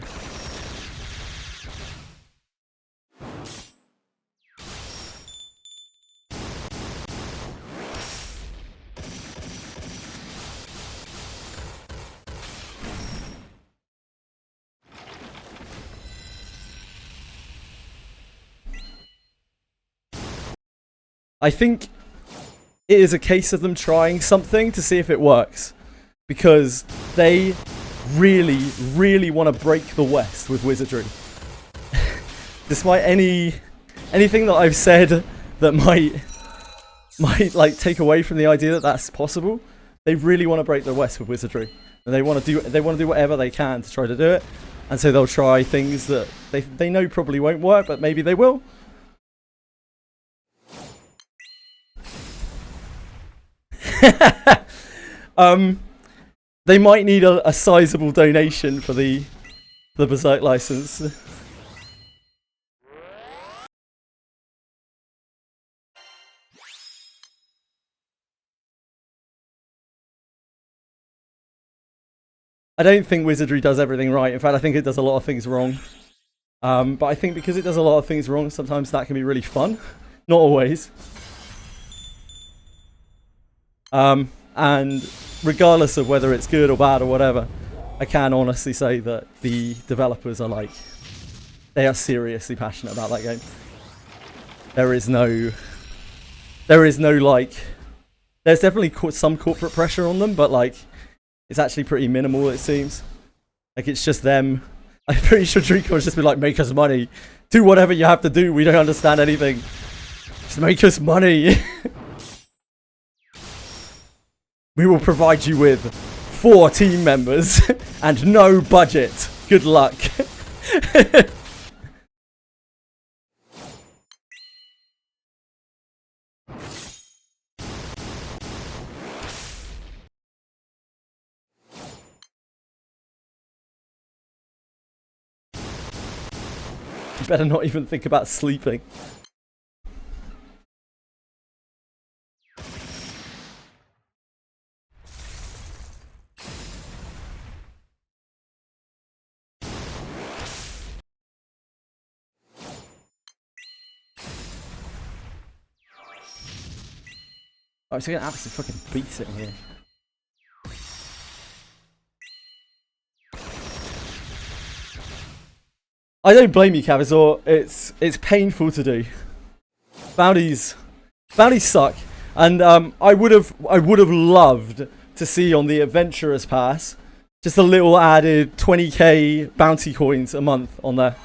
I think it is a case of them trying something to see if it works, because they really, really want to break the West with Wizardry. Despite anything that I've said that might like take away from the idea that that's possible, they really want to break the West with Wizardry, and they want to do whatever they can to try to do it. And so they'll try things that they know probably won't work, but maybe they will. They might need a sizable donation for the Berserk license. I don't think Wizardry does everything right. In fact, I think it does a lot of things wrong. But I think because it does a lot of things wrong, sometimes that can be really fun. Not always. And regardless of whether it's good or bad or whatever, I can honestly say that the developers are like, they are seriously passionate about that game. There is no like, there's definitely some corporate pressure on them, but like, it's actually pretty minimal, it seems. Like, it's just them. I'm pretty sure DreamCon's just been like, make us money. Do whatever you have to do. We don't understand anything. Just make us money. We will provide you with 4 team members and no budget. Good luck. You better not even think about sleeping. Oh, so gonna absolutely fucking beat it here. I don't blame you, Cavazor. It's painful to do. Bounties suck, and I would have loved to see on the Adventurers Pass just a little added 20k bounty coins a month on there.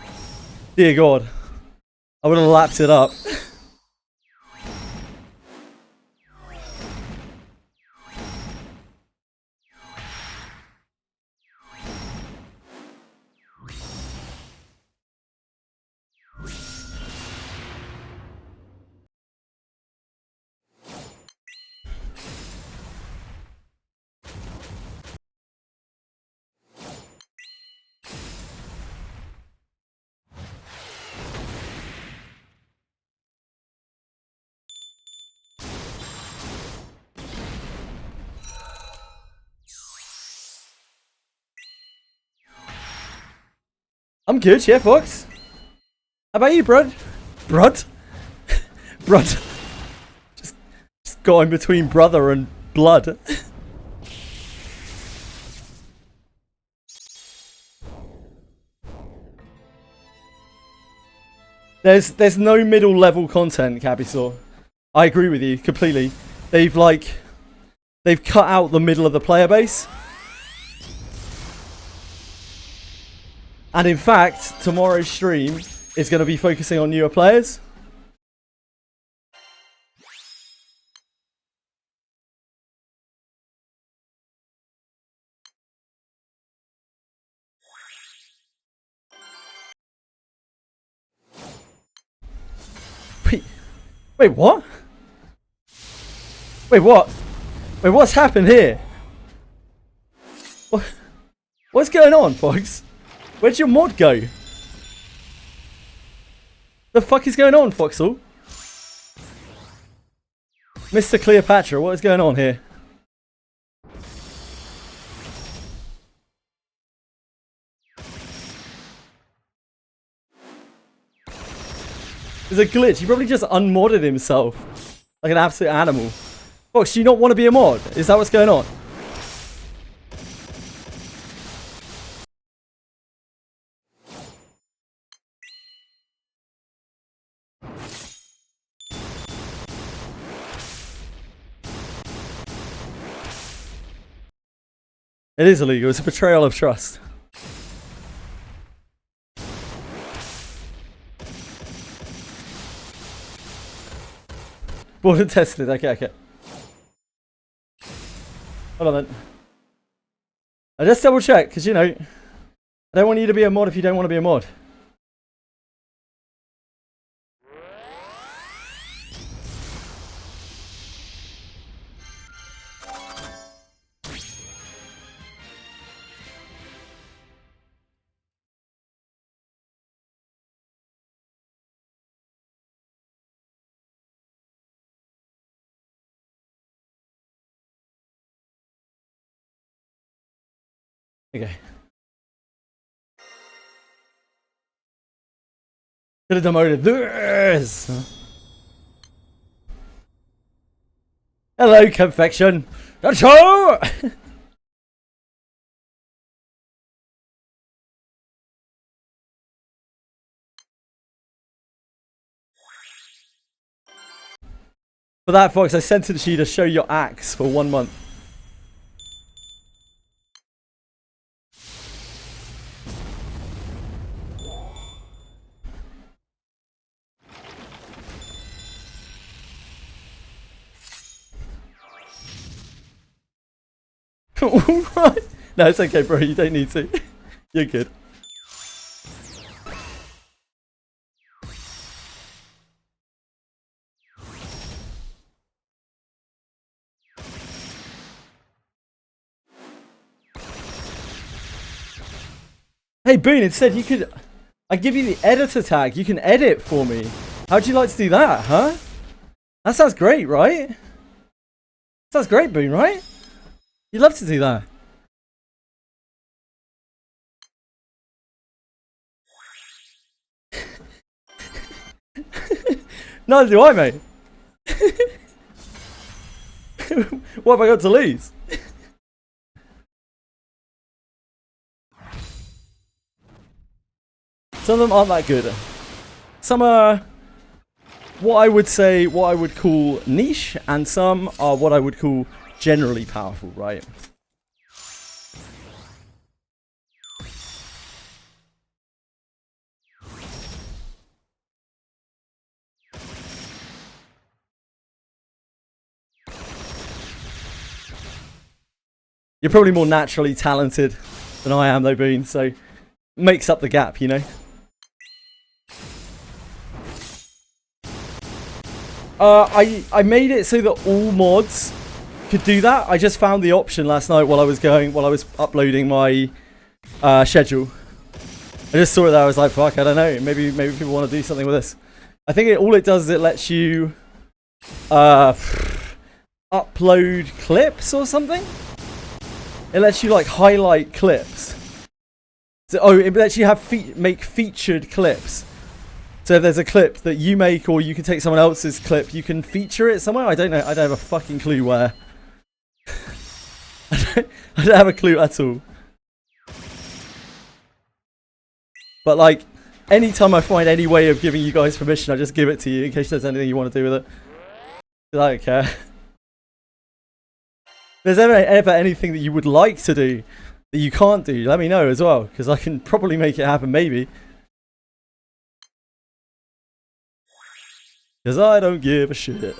Dear God, I would have lapped it up. I'm good, yeah, Fox. How about you, Brud? Brud? Brud. Just got in between brother and blood. There's no middle level content, Cabisaur. I agree with you completely. They've cut out the middle of the player base. And in fact, tomorrow's stream is going to be focusing on newer players. Wait, what? Wait, what? Wait, what's happened here? What's going on, Fox? Where'd your mod go? The fuck is going on, Foxall? Mr. Cleopatra, what is going on here? There's a glitch. He probably just unmodded himself like an absolute animal. Fox, do you not want to be a mod? Is that what's going on? It is illegal. It's a betrayal of trust. Bought and tested. Okay. Hold on then. I just double check, because you know, I don't want you to be a mod if you don't want to be a mod. Okay. Could have demoted this. Hello, confection. That's all. For that, Fox, I sentenced you to show your axe for 1 month. Alright. No, it's okay, bro. You don't need to. You're good. Hey, Boone, instead you could... I give you the editor tag. You can edit for me. How'd you like to do that, huh? That sounds great, right? Sounds great, Boone, right? You'd love to do that. Neither do I, mate. What have I got to lose? Some of them aren't that good. Some are what I would call niche, and some are what I would call generally powerful, right? You're probably more naturally talented than I am, though, Boone, so makes up the gap, you know? I made it so that all mods could do that. I just found the option last night while I was uploading my schedule. I just saw it there. I was like, fuck, I don't know. Maybe people want to do something with this. I think all it does is it lets you upload clips or something. It lets you like highlight clips. So, it lets you make featured clips. So if there's a clip that you make, or you can take someone else's clip, you can feature it somewhere. I don't know. I don't have a fucking clue where. I don't have a clue at all. But like, anytime I find any way of giving you guys permission, I just give it to you in case there's anything you want to do with it. I don't care. If there's ever anything that you would like to do that you can't do, let me know as well, because I can probably make it happen, maybe. Because I don't give a shit.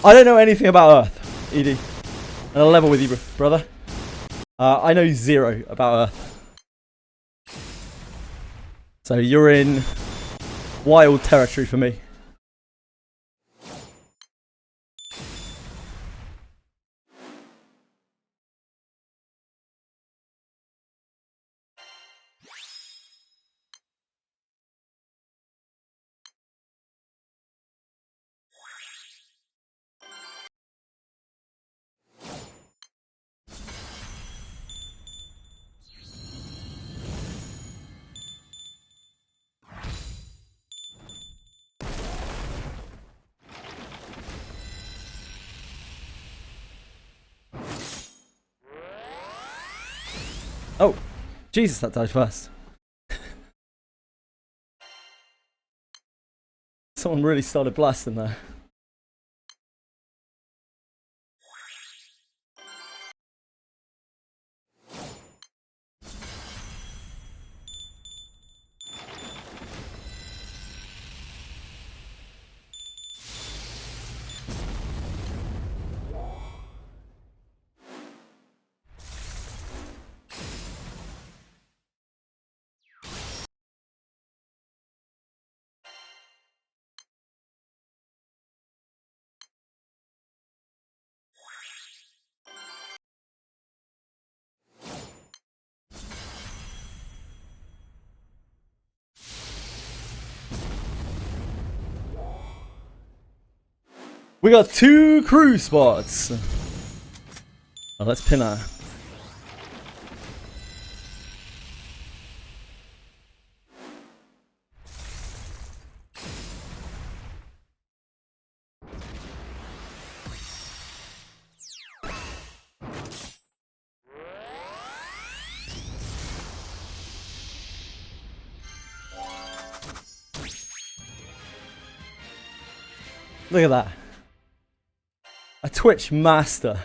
I don't know anything about Earth, Edie. And I'll level with you, brother. I know zero about Earth. So you're in wild territory for me. Oh, Jesus, that died fast. Someone really started blasting there. We got 2 crew spots. Oh, let's pin her. Look at that. A Twitch master.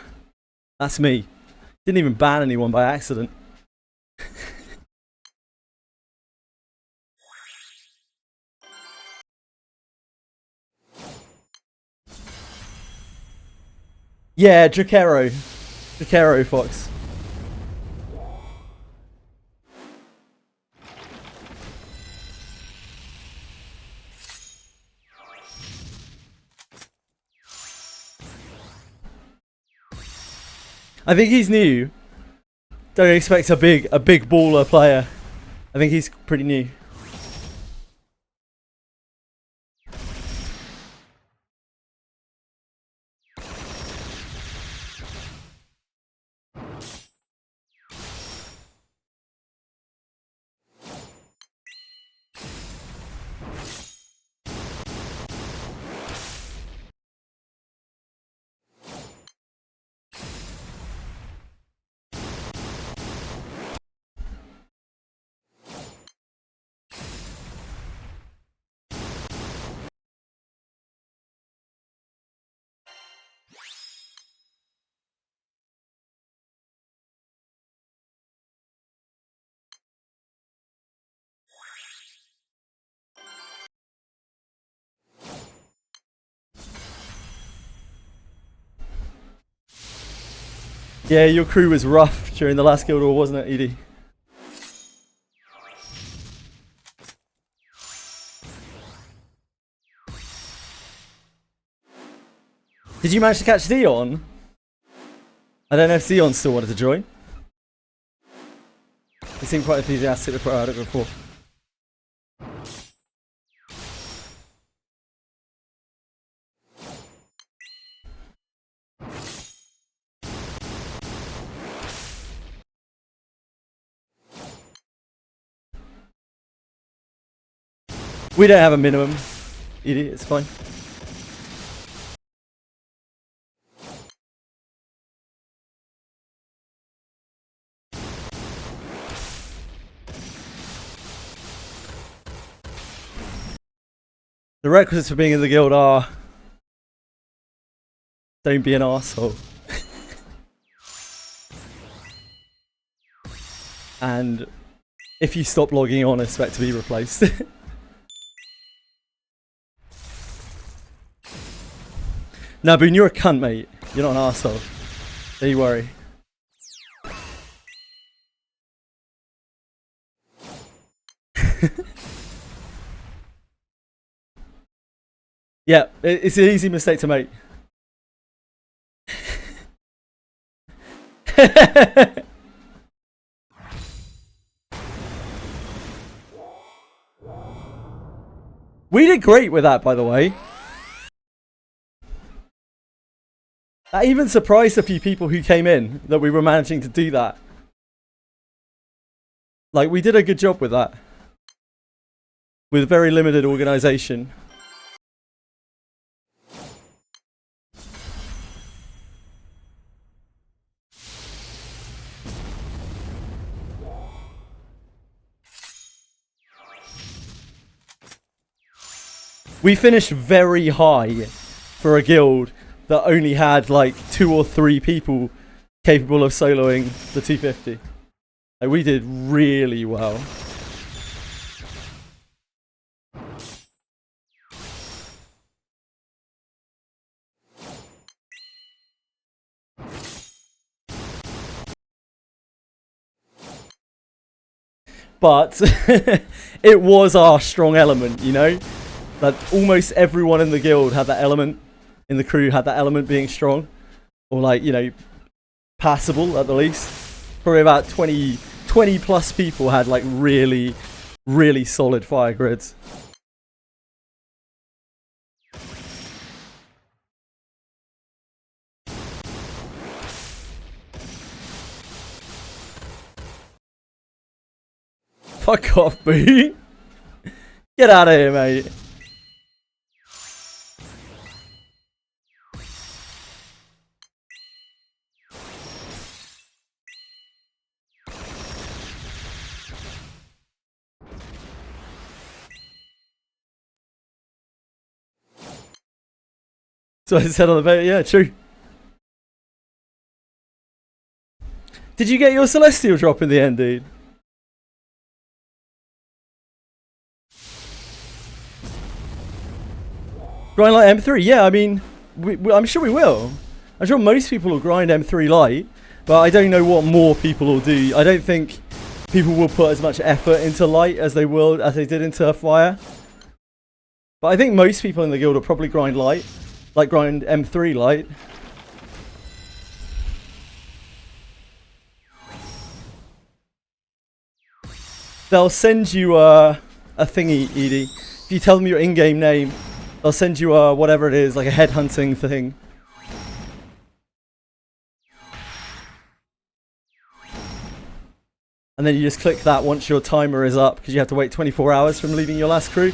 That's me. Didn't even ban anyone by accident. Yeah, Drakero. Drakero Fox. I think he's new. Don't expect a big baller player. I think he's pretty new. Yeah, your crew was rough during the last Guild War, wasn't it, Edie? Did you manage to catch Dion? I don't know if Dion still wanted to join. He seemed quite enthusiastic before I had it before. We don't have a minimum, Edie, it's fine. The requisites for being in the guild are... Don't be an arsehole. And if you stop logging on, expect to be replaced. No, Boone, you're a cunt, mate. You're not an arsehole. Don't you worry. Yeah, it's an easy mistake to make. We did great with that, by the way. That even surprised a few people who came in that we were managing to do that. Like, we did a good job with that. With very limited organisation. We finished very high for a guild that only had like 2 or 3 people capable of soloing the 250. Like, we did really well. But it was our strong element, you know? That almost everyone in the guild had that element, in the crew had that element being strong. Or like, you know, passable at the least. Probably about 20 plus people had like really, really solid fire grids. Fuck off, boo. Get out of here, mate. So I said on the video, yeah, true. Did you get your Celestial drop in the end, dude? Grind light M3, yeah, I mean, I'm sure we will. I'm sure most people will grind M3 light, but I don't know what more people will do. I don't think people will put as much effort into light as they did into fire. But I think most people in the guild will probably grind light, like grind M3 light. they'll send you a thingy, Edie. If you tell them your in-game name, they'll send you a whatever it is, like a headhunting thing. And then you just click that once your timer is up, because you have to wait 24 hours from leaving your last crew.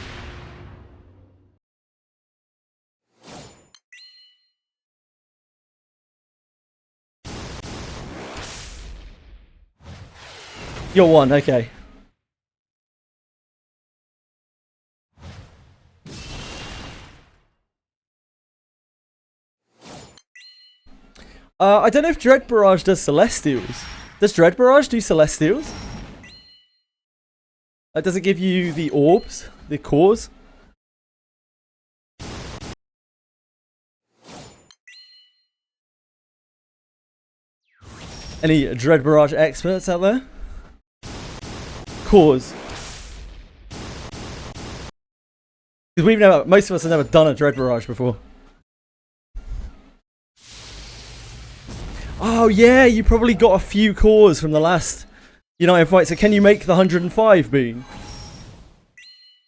You're one, okay. I don't know if Dread Barrage does Celestials. Does Dread Barrage do Celestials? Does it give you the orbs? The cores? Any Dread Barrage experts out there? Cores. Because most of us have never done a Dread Barrage before. Oh yeah, you probably got a few cores from the last United fight. So can you make the 105 beam?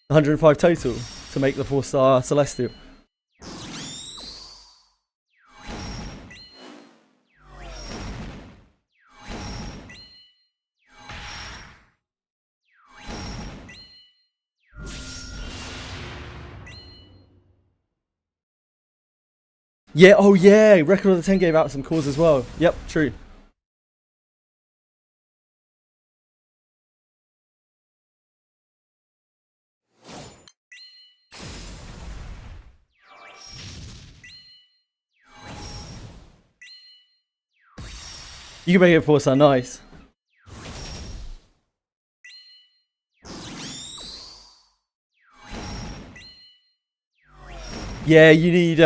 The 105 total to make the 4-star Celestial. Yeah, oh yeah, Record of the 10 gave out some cores as well. Yep, true. You can make it 4-star, nice. Yeah, you need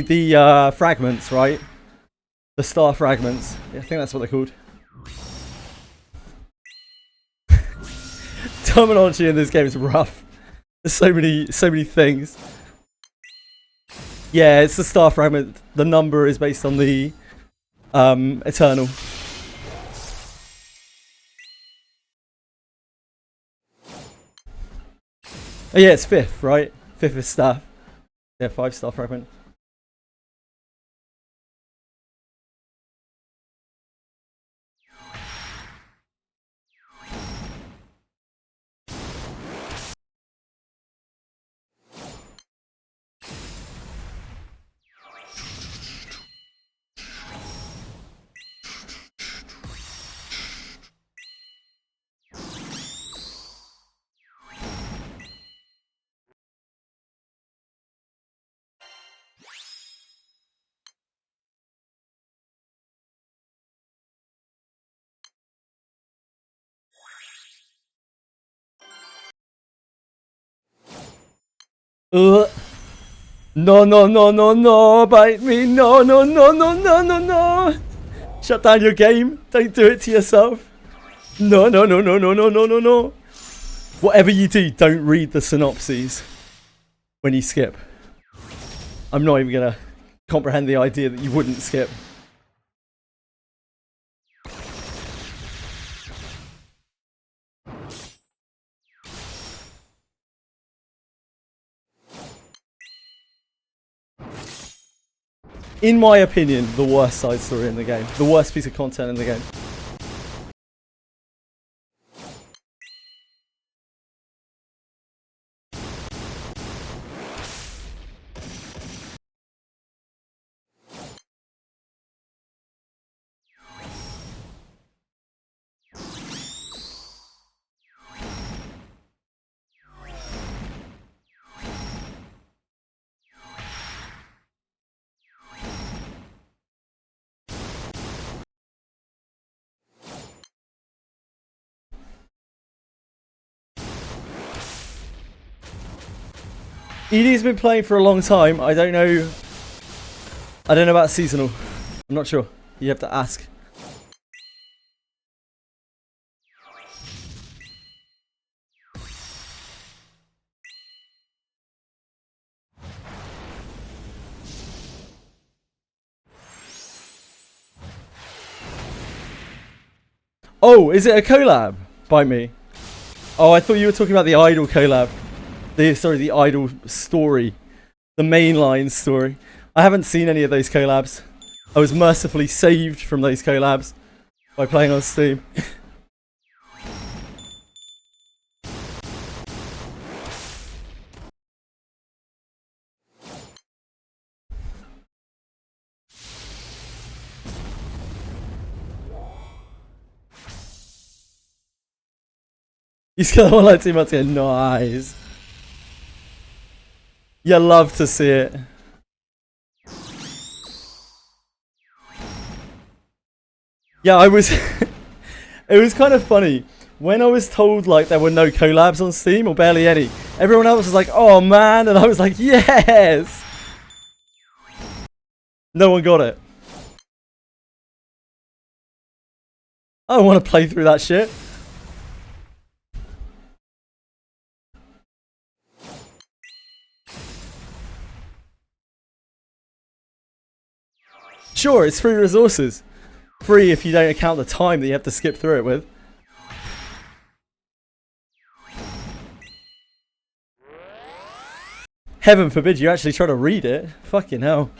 the fragments, right? The star fragments. Yeah, I think that's what they're called. Terminology in this game is rough. There's so many things. Yeah, it's the star fragment. The number is based on the eternal. Oh yeah, it's 5th, right? 5th is staff. Yeah, 5-star fragment. No, no, no, no, no, bite me. No, no, no, no, no, no, no. Shut down your game. Don't do it to yourself. No, no, no, no, no, no, no, no, no. Whatever you do, don't read the synopses when you skip. I'm not even going to comprehend the idea that you wouldn't skip. In my opinion, the worst side story in the game. The worst piece of content in the game. ED's been playing for a long time. I don't know about seasonal. I'm not sure. You have to ask. Oh, is it a collab? Bite me. Oh, I thought you were talking about the Idol collab. The Idol story. The mainline story. I haven't seen any of those collabs. I was mercifully saved from those collabs by playing on Steam. You got the one like 2 months ago. Nice. You love to see it. Yeah, I was... It was kind of funny. When I was told like there were no collabs on Steam, or barely any, everyone else was like, oh man, and I was like, yes! No one got it. I don't want to play through that shit. Sure, it's free resources. Free if you don't account the time that you have to skip through it with. Heaven forbid you actually try to read it. Fucking hell.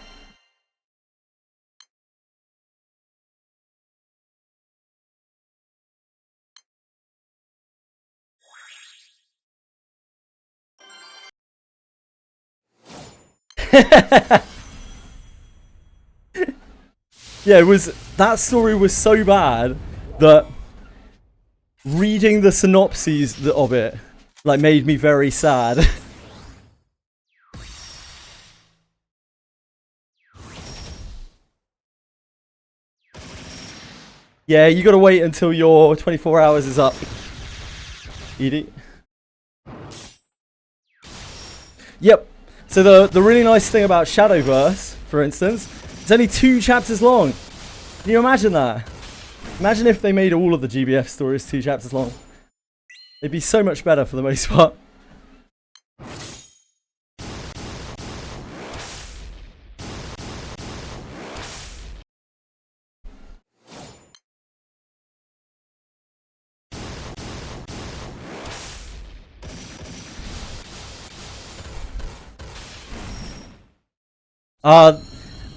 Yeah, it was... That story was so bad that reading the synopses of it like made me very sad. Yeah, you gotta wait until your 24 hours is up. Edie. Yep. So the really nice thing about Shadowverse, for instance, it's only 2 chapters long. Can you imagine that? Imagine if they made all of the GBF stories 2 chapters long. It'd be so much better for the most part.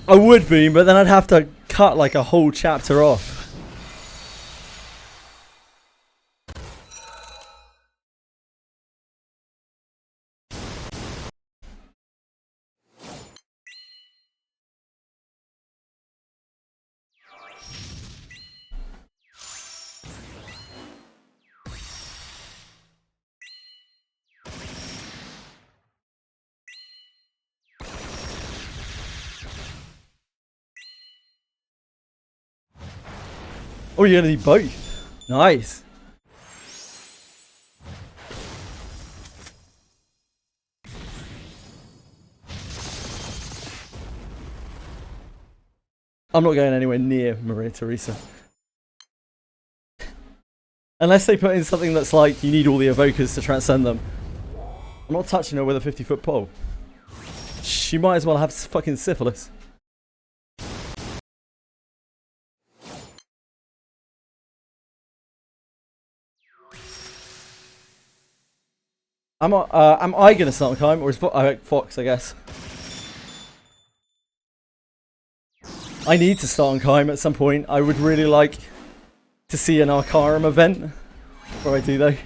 I would be, but then I'd have to cut like a whole chapter off. Oh, you're gonna need both. Nice. I'm not going anywhere near Maria Teresa. Unless they put in something that's like, you need all the evokers to transcend them. I'm not touching her with a 50-foot pole. She might as well have fucking syphilis. Am I gonna start on time, or is Fox, I guess? I need to start on Kime at some point. I would really like to see an Arcarum event before I do though.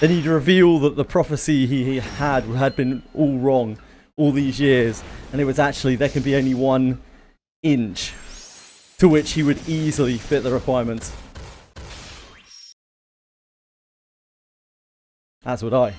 Then he'd reveal that the prophecy he had been all wrong all these years, and it was actually there can be only 1 inch to which he would easily fit the requirements. As would I.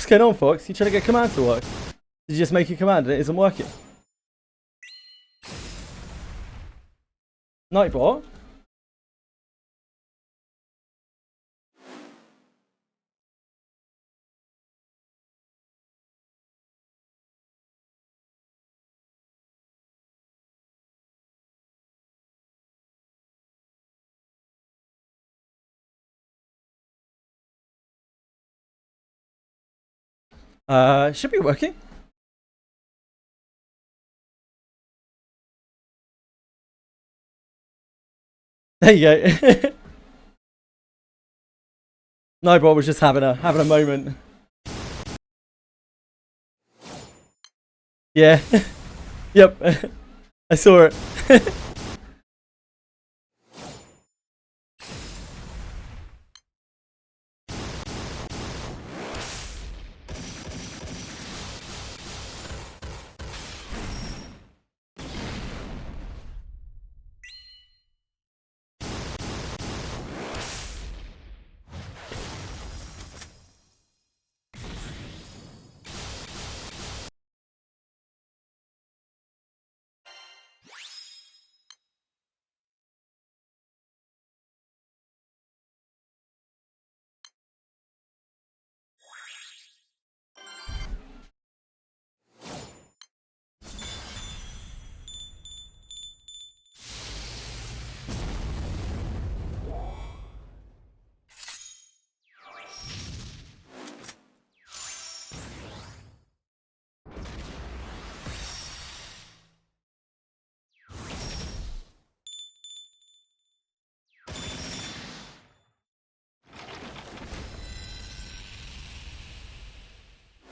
What's going on, Fox? You trying to get command to work? Did you just make a command and it isn't working? Nightbot? Should be working. There you go. Nightbot was just having a moment. Yeah. Yep. I saw it.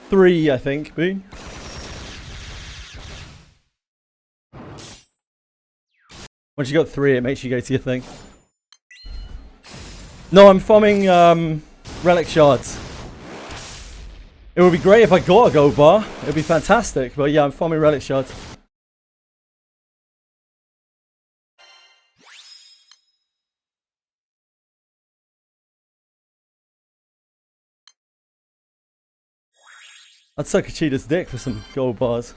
Three, I think, Boone. Once you got 3, it makes you go to your thing. No, I'm farming relic shards. It would be great if I got a gold bar. It would be fantastic. But yeah, I'm farming relic shards. I'd suck a cheater's dick for some gold bars.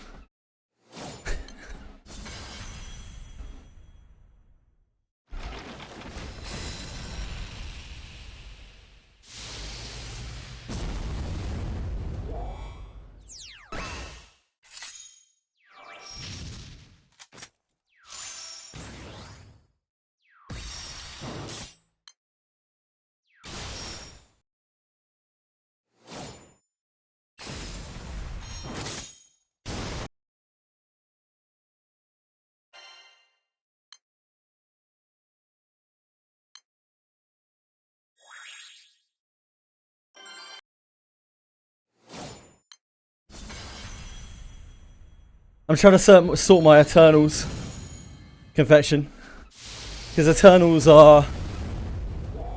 I'm trying to sort my Eternals confection. Because Eternals are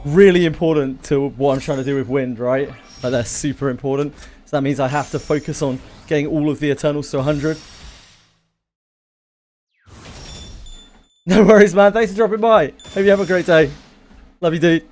really important to what I'm trying to do with Wind, right? Like, they're super important. So that means I have to focus on getting all of the Eternals to 100. No worries, man. Thanks for dropping by. Hope you have a great day. Love you, dude.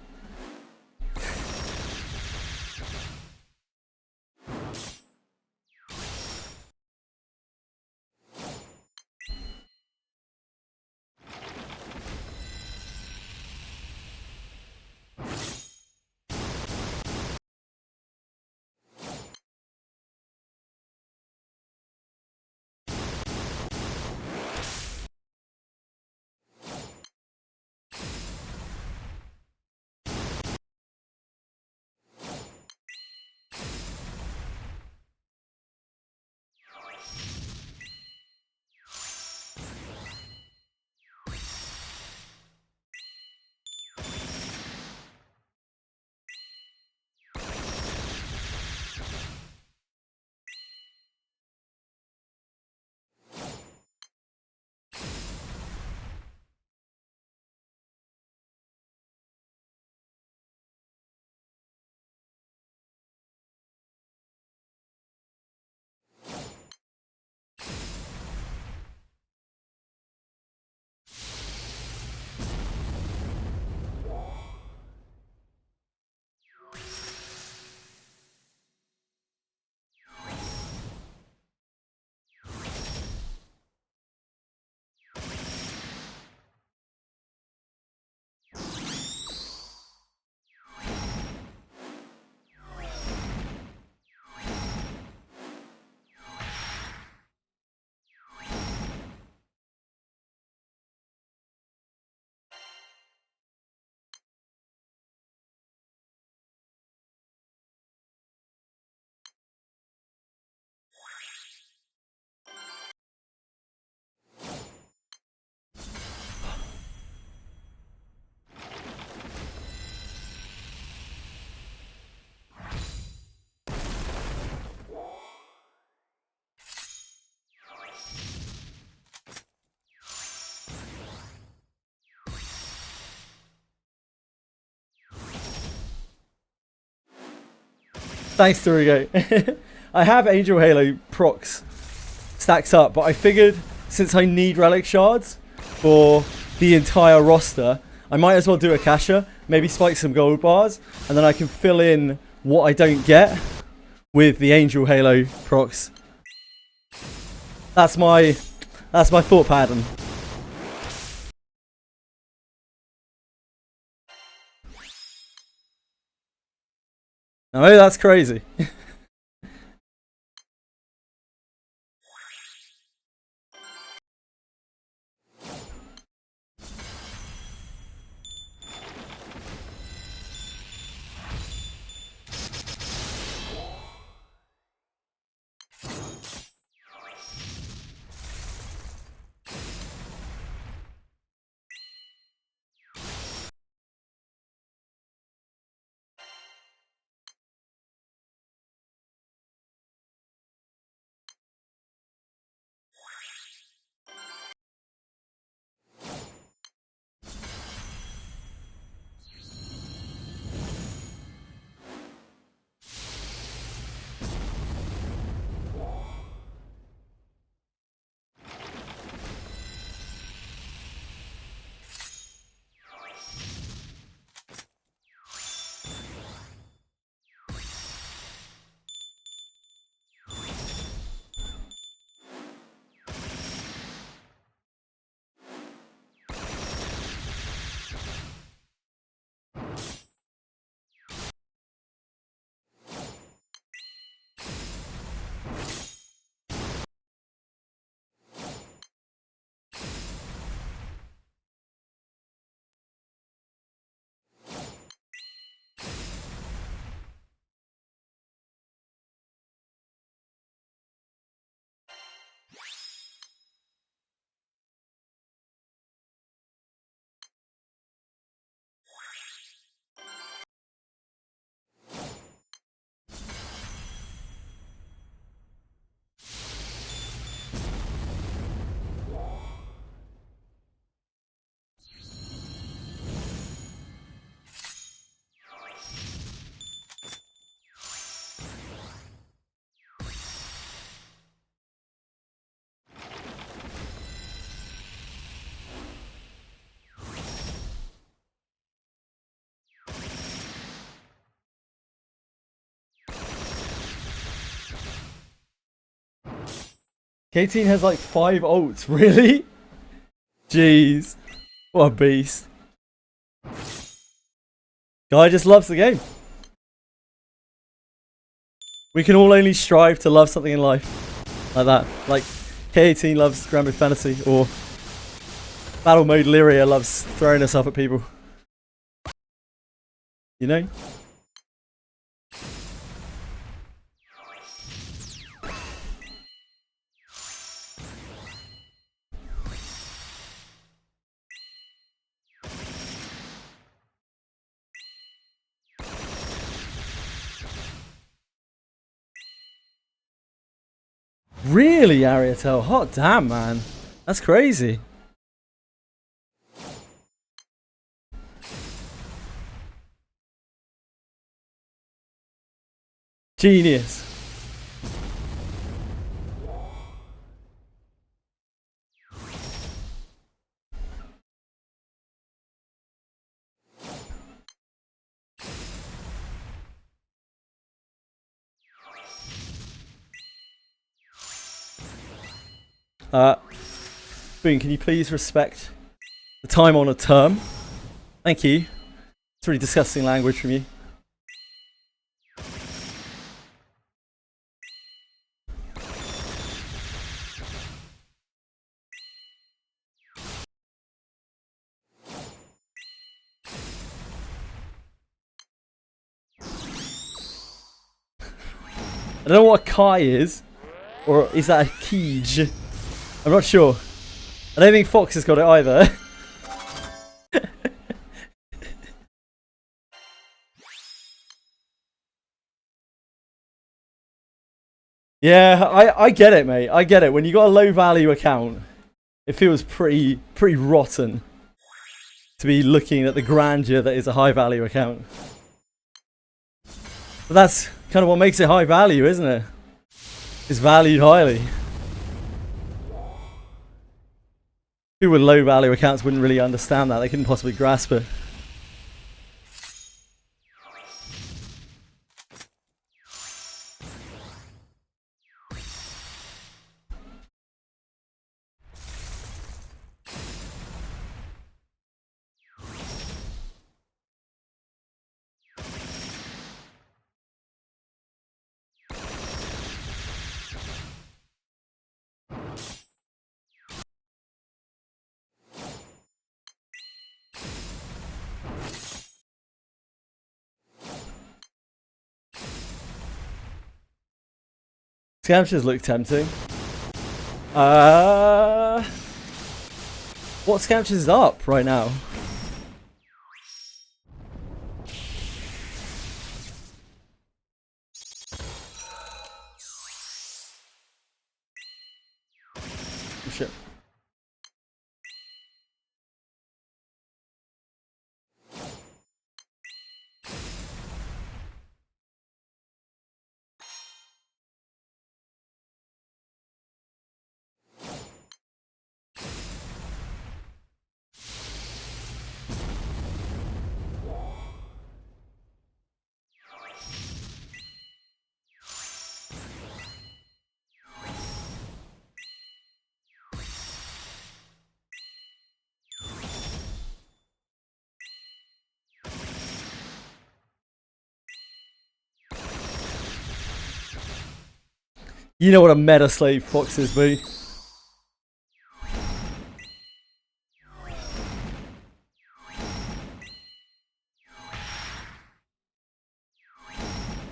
Thanks, Dorigo. I have Angel Halo procs stacks up, but I figured since I need relic shards for the entire roster, I might as well do Akasha, maybe spike some gold bars, and then I can fill in what I don't get with the Angel Halo procs. That's my thought pattern. Now maybe that's crazy. K-Teen has like 5 ults, really? Jeez. What a beast. Guy just loves the game. We can all only strive to love something in life. Like that. Like K-Teen loves Granblue Fantasy, or Battle Mode Lyria loves throwing herself at people. You know? Really, Ariatel? Hot damn, man. That's crazy. Genius. Boone, can you please respect the time on a term? Thank you. It's really disgusting language from you. I don't know what a Kai is, or is that a Keej? I'm not sure. I don't think Fox has got it either. Yeah, I get it, mate. I get it. When you got a low value account, it feels pretty rotten to be looking at the grandeur that is a high value account. But that's kind kind of what makes it high value, isn't it? It's valued highly. People with low value accounts wouldn't really understand that. They couldn't possibly grasp it. Scavengers look tempting. What Scavengers is up right now? Oh, shit. You know what a meta slave fox is, B.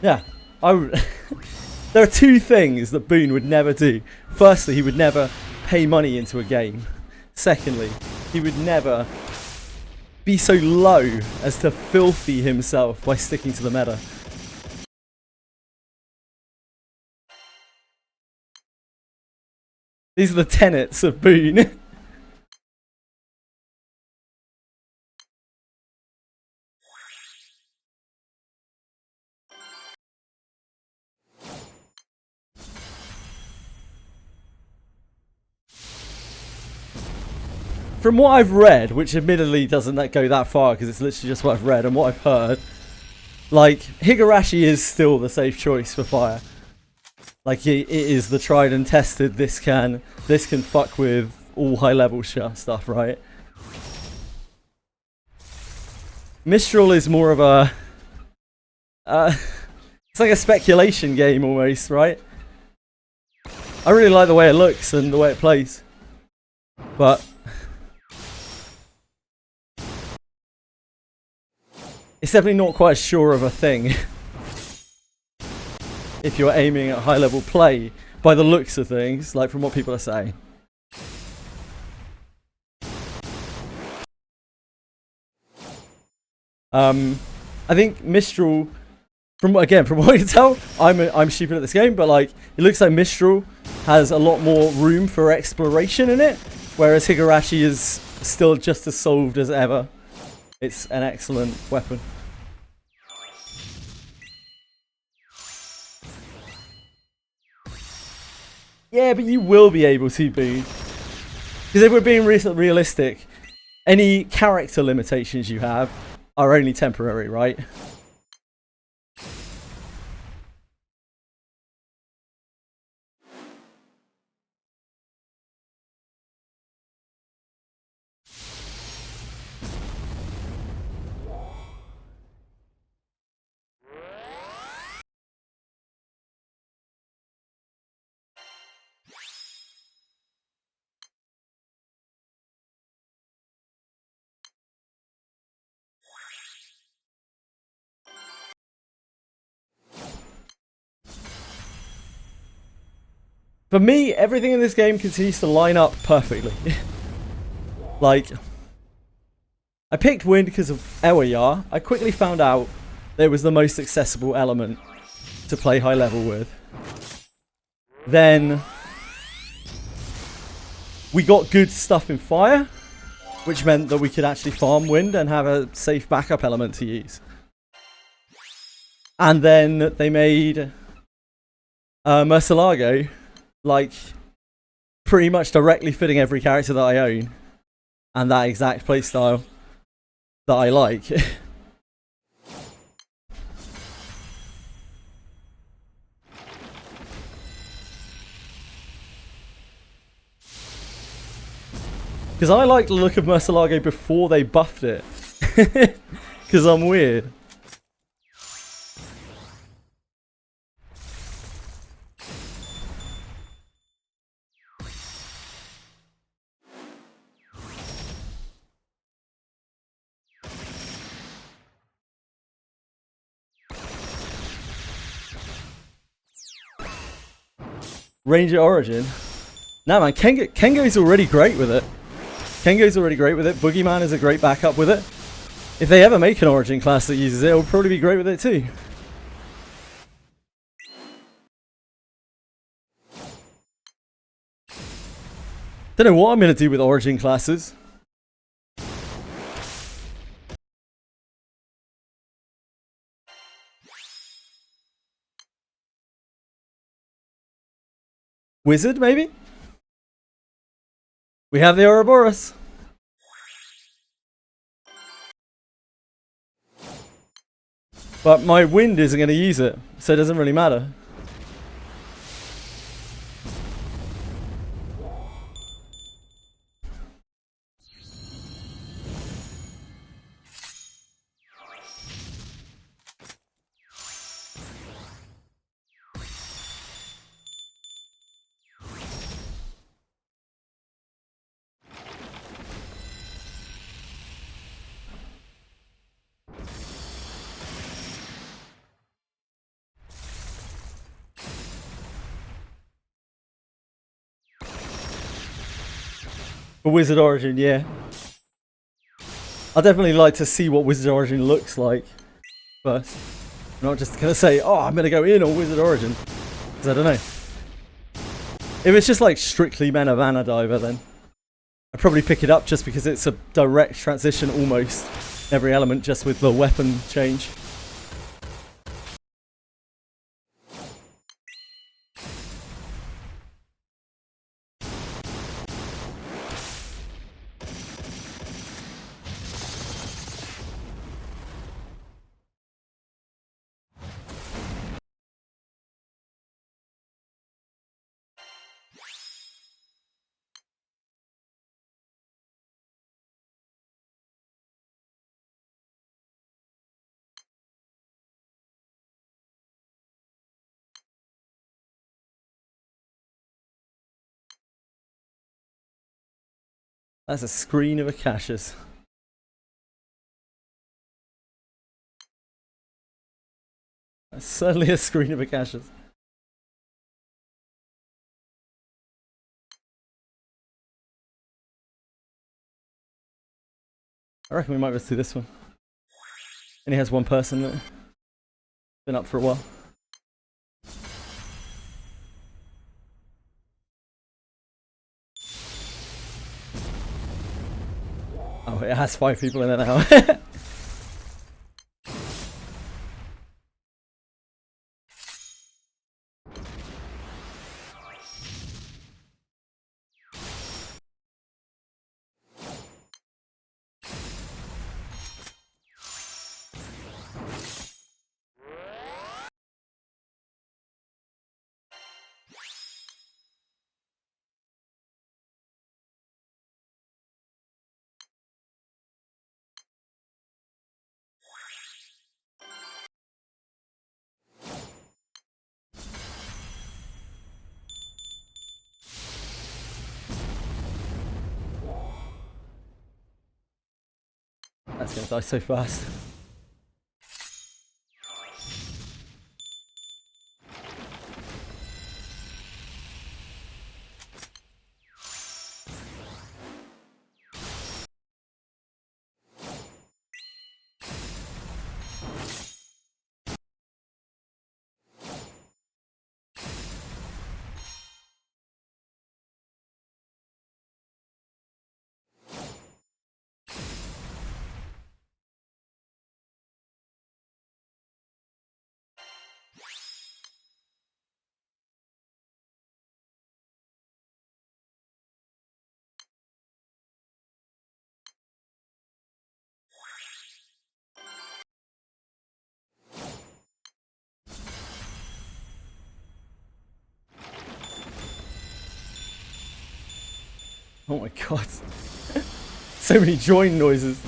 Yeah, there are two things that Boone would never do. Firstly, he would never pay money into a game. Secondly, he would never be so low as to filthy himself by sticking to the meta. These are the tenets of Boone. From what I've read, which admittedly doesn't go that far because it's literally just what I've read and what I've heard, like, Higurashi is still the safe choice for fire. Like, it is the tried and tested, this can fuck with all high level stuff, right? Mistral is more of a... it's like a speculation game almost, right? I really like the way it looks and the way it plays. But... it's definitely not quite as sure of a thing. If you're aiming at high level play, by the looks of things, like from what people are saying. I think Mistral, from what I can tell, I'm stupid at this game, but like it looks like Mistral has a lot more room for exploration in it, whereas Higurashi is still just as solved as ever. It's an excellent weapon. Yeah, but you will be able to, Boone. Because if we're being realistic, any character limitations you have are only temporary, right? For me, everything in this game continues to line up perfectly. Like, I picked Wind because of Ewayar. I quickly found out that it was the most accessible element to play high level with. Then we got good stuff in Fire, which meant that we could actually farm Wind and have a safe backup element to use. and then they made Murcielago like pretty much directly fitting every character that I own and that exact playstyle that I like. Because I like the look of Murcielago before they buffed it. Because I'm weird. Ranger Origin. Nah man, Kengo's already great with it. Kengo's already great with it. Boogeyman is a great backup with it. If they ever make an Origin class that uses it, it'll probably be great with it too. Don't know what I'm going to do with Origin classes. Wizard, maybe? We have the Ouroboros. But my wind isn't going to use it, so it doesn't really matter. For Wizard Origin, yeah. I'd definitely like to see what Wizard Origin looks like first. I'm not just gonna say, oh, I'm gonna go in on Wizard Origin. Because I don't know. If it's just like strictly Mana Diver, then I'd probably pick it up just because it's a direct transition almost. Every element just with the weapon change. That's a screen of Akashas. That's certainly a screen of Akashas. I reckon we might just do this one. Only has one person that been up for a while. Oh, it has 5 people in it now. That's gonna die so fast. Oh my god. So many join noises.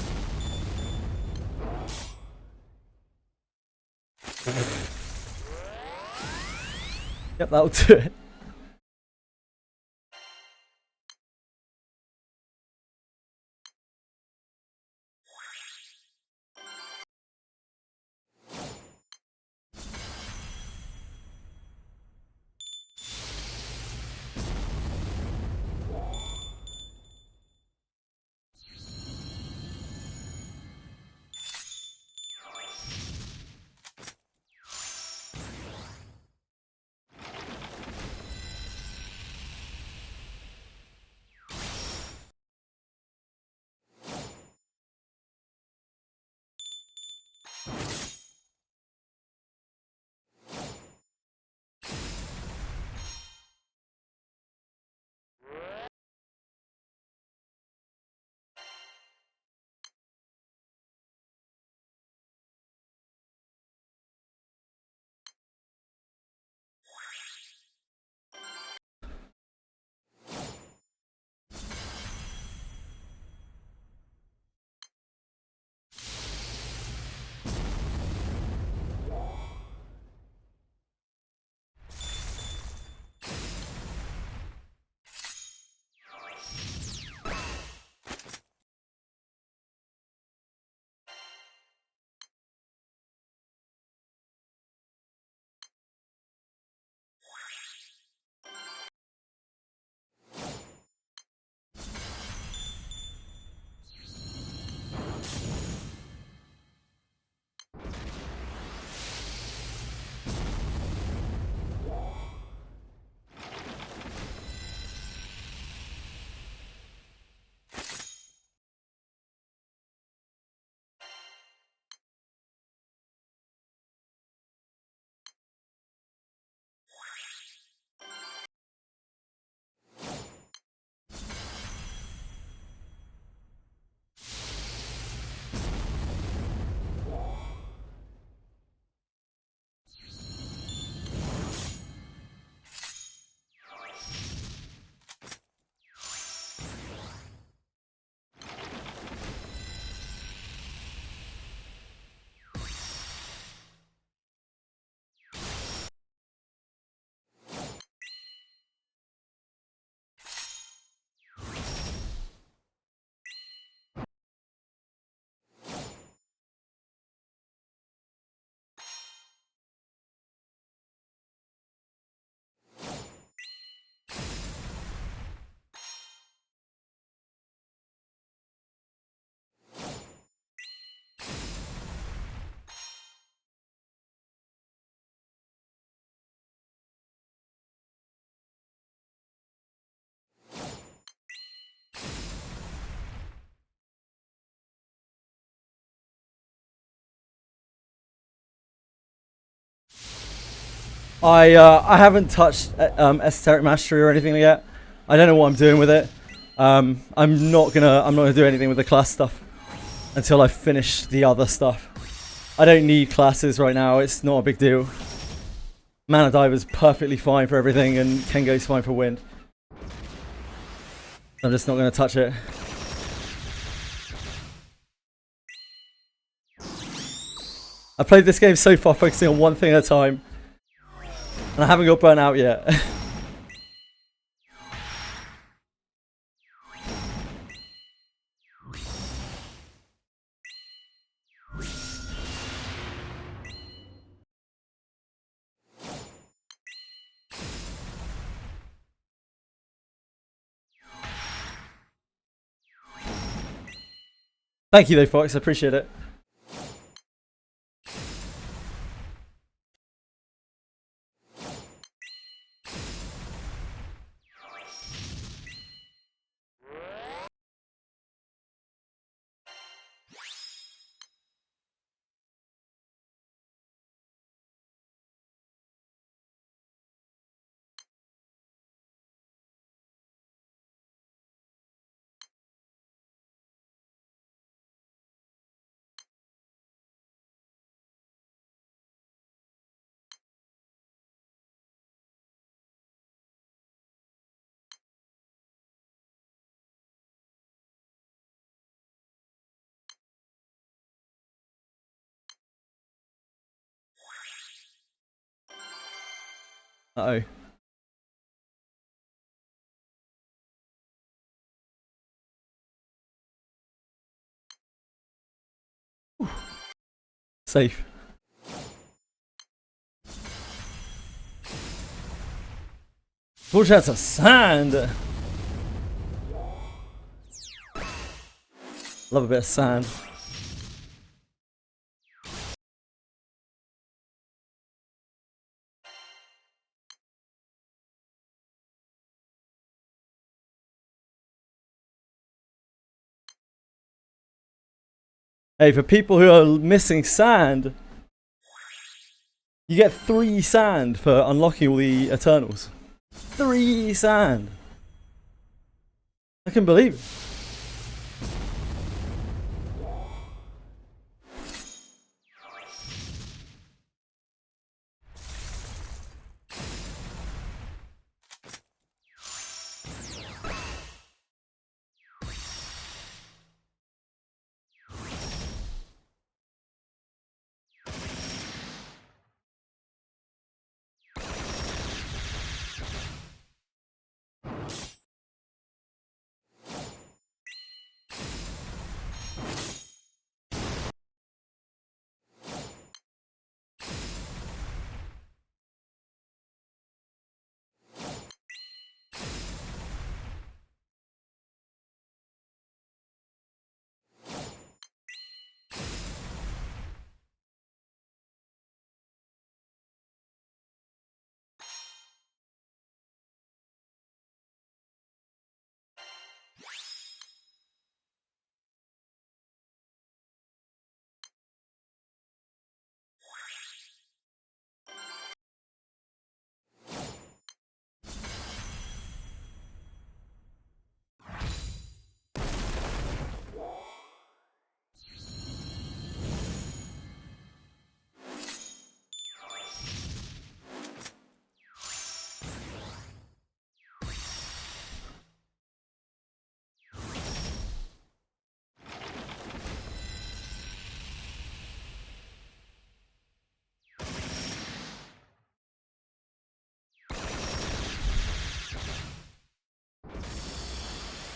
Yep, that'll do it. I haven't touched Esoteric Mastery or anything yet. I don't know what I'm doing with it. I'm not gonna do anything with the class stuff until I finish the other stuff. I don't need classes right now. It's not a big deal. Mana Diver's perfectly fine for everything, and Kengo's fine for wind. I'm just not gonna touch it. I played this game so far focusing on one thing at a time, and I haven't got burnt out yet. Thank you though, Fox, I appreciate it. Uh-oh. Safe. Watch out, of sand. Love a bit of sand. Hey, for people who are missing sand, you get 3 sand for unlocking all the Eternals. 3 sand. I can believe it.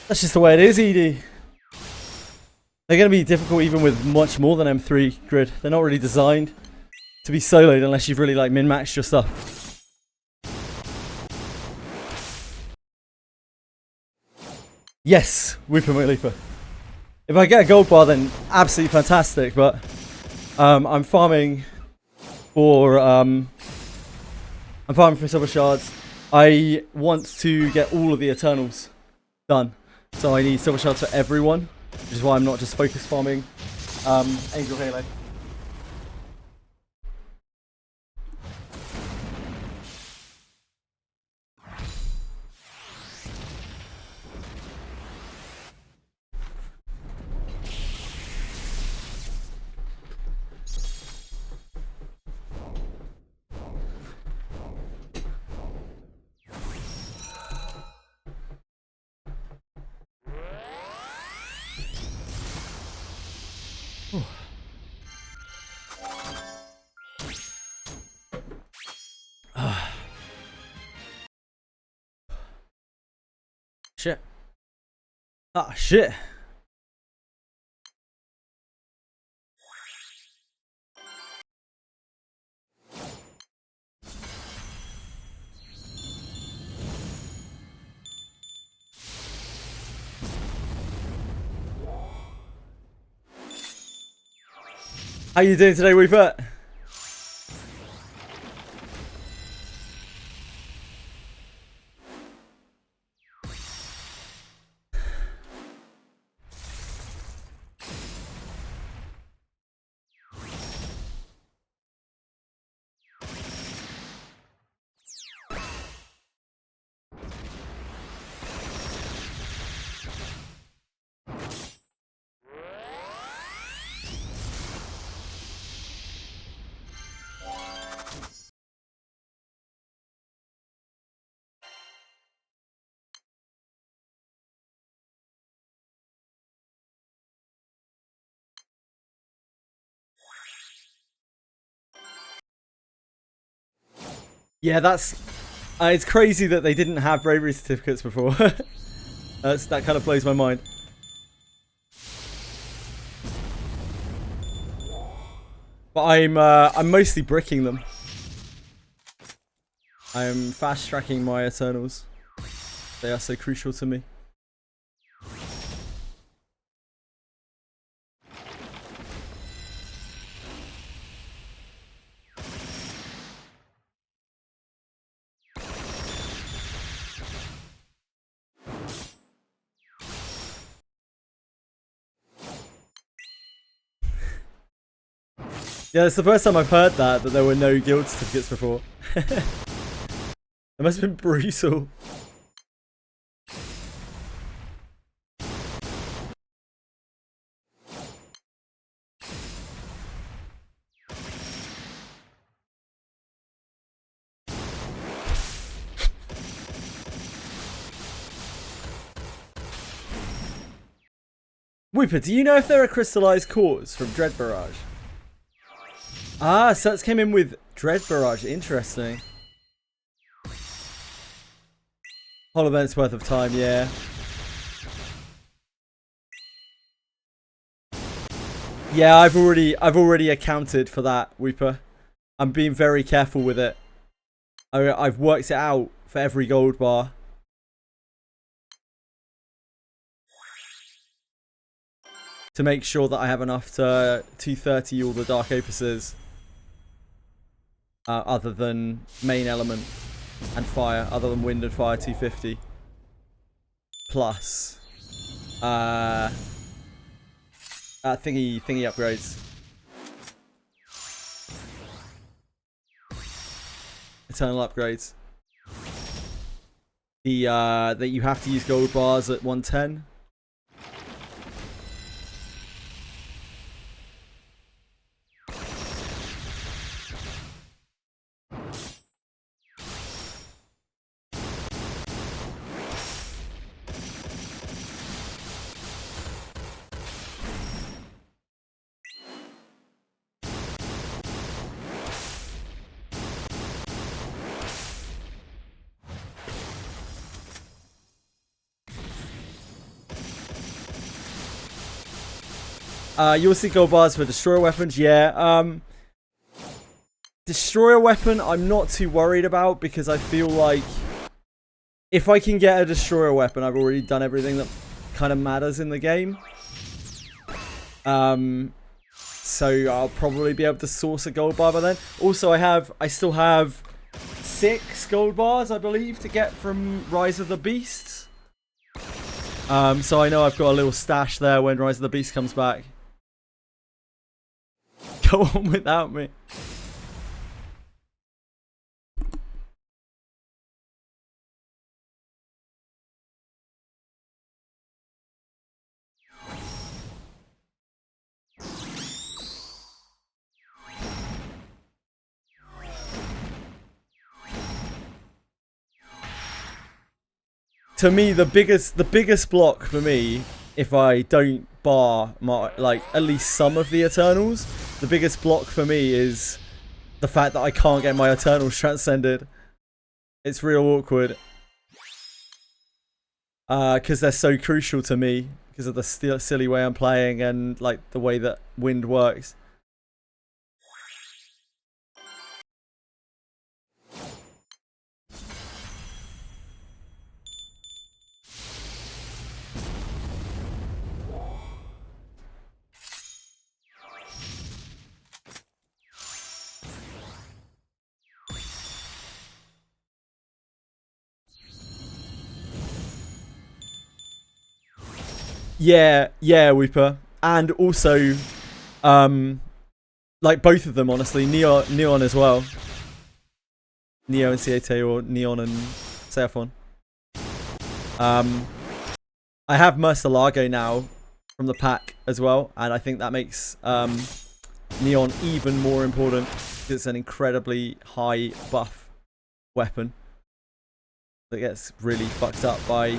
That's just the way it is, Edie. They're going to be difficult even with much more than M3 grid. They're not really designed to be soloed unless you've really like min-maxed your stuff. Yes, Weeper McLeaper. If I get a gold bar, then absolutely fantastic. But I'm farming for silver shards. I want to get all of the Eternals done, so I need silver shards for everyone, which is why I'm not just focus farming Angel Halo. Shit. Ah, shit. How you doing today, Weeper? Yeah, that's It's crazy that they didn't have bravery certificates before. That kind of blows my mind. But I'm mostly bricking them. I'm fast tracking my Eternals. They are so crucial to me. Yeah, it's the first time I've heard that there were no guild certificates before. It must have been brutal. Weeper, do you know if there are crystallized cores from Dread Barrage? Ah, so it came in with Dread Barrage. Interesting. Whole event's worth of time, yeah. Yeah, I've already accounted for that, Weeper. I'm being very careful with it. I've worked it out for every gold bar. To make sure that I have enough to 230 all the Dark Opuses. Other than main element and fire. Other than wind and fire, 250. Plus. Thingy upgrades. Eternal upgrades. That you have to use gold bars at 110. You'll see gold bars for destroyer weapons, yeah. Destroyer weapon, I'm not too worried about because I feel like if I can get a destroyer weapon, I've already done everything that kind of matters in the game. So I'll probably be able to source a gold bar by then. Also, I still have 6 gold bars, I believe, to get from Rise of the Beasts. So I know I've got a little stash there when Rise of the Beast comes back. Go on without me. To me, the biggest block for me, if I don't bar my, like, at least some of the Eternals, the biggest block for me is the fact that I can't get my Eternals transcended. It's real awkward. Because they're so crucial to me, because of the silly way I'm playing and, like, the way that wind works. Yeah, Weeper. And also, like both of them, honestly. Neon as well. Neo and Ciete, or Neon and Seraphon. I have Murcielago now from the pack as well, and I think that makes Neon even more important because it's an incredibly high buff weapon that gets really fucked up by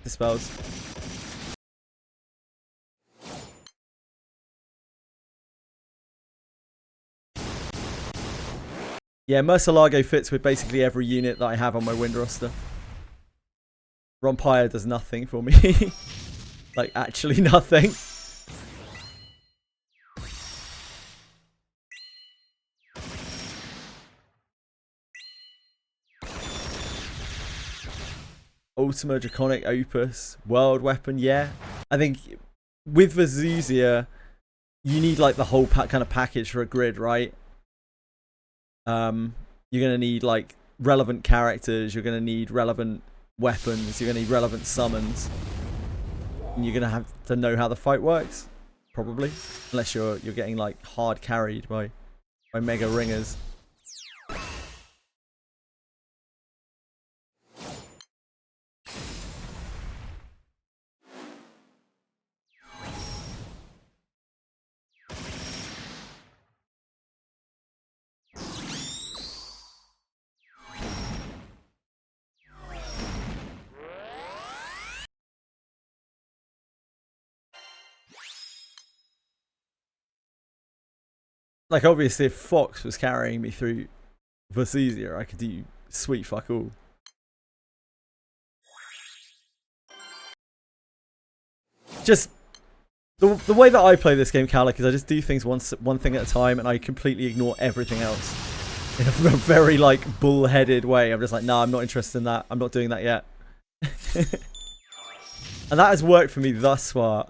dispels. Yeah, Murcielago fits with basically every unit that I have on my wind roster. Rompire does nothing for me. Like, actually nothing. Ultima Draconic Opus. World Weapon, yeah. I think with Vazuzia, you need like the whole kind of package for a grid, right? You're going to need like relevant characters. You're going to need relevant weapons. You're going to need relevant summons. And you're going to have to know how the fight works. Probably. Unless you're getting like hard carried by mega ringers. Like, obviously, if Fox was carrying me through Vazuzia, I could do sweet fuck all. Just the way that I play this game, Calic, is I just do things one thing at a time, and I completely ignore everything else in a very like bullheaded way. I'm just like, nah, I'm not interested in that. I'm not doing that yet. And that has worked for me thus far.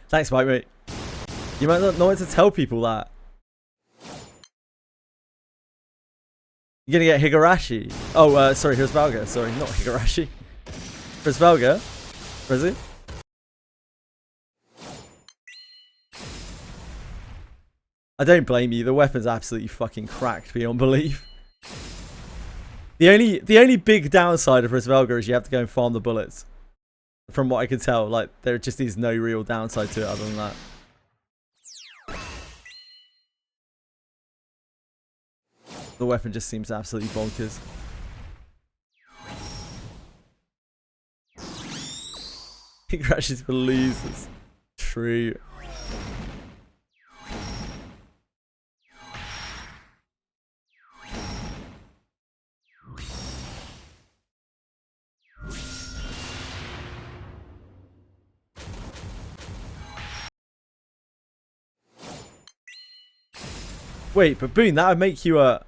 Thanks, mate. You might not know what to tell people that. You're gonna get Higurashi. Oh, sorry, Hirsvalga. Sorry, not Higurashi. Hirsvalga. Where is he? I don't blame you. The weapon's absolutely fucking cracked beyond belief. The only big downside of Hirsvalga is you have to go and farm the bullets. From what I can tell, like, there just is no real downside to it other than that. The weapon just seems absolutely bonkers. He crashes for losers. True. Wait, but Boone, that would make you a...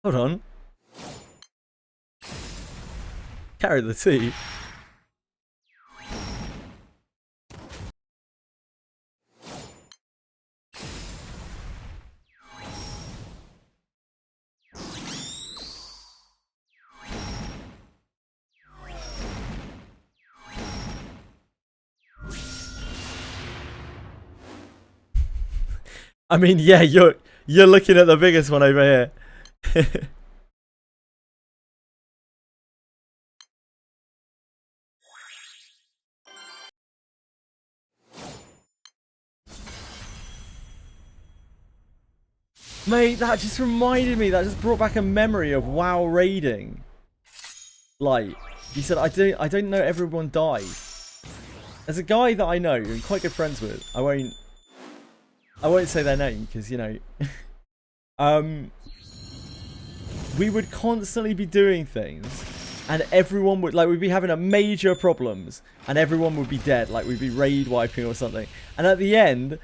Hold on. Carry the tea. I mean, yeah, you're looking at the biggest one over here. Mate, that just reminded me. That just brought back a memory of WoW raiding. Like, he said, I don't know everyone died. There's a guy that I know, I'm quite good friends with. I won't say their name because, you know, we would constantly be doing things and everyone would, like, we'd be having a major problems and everyone would be dead, like we'd be raid wiping or something. And at the end,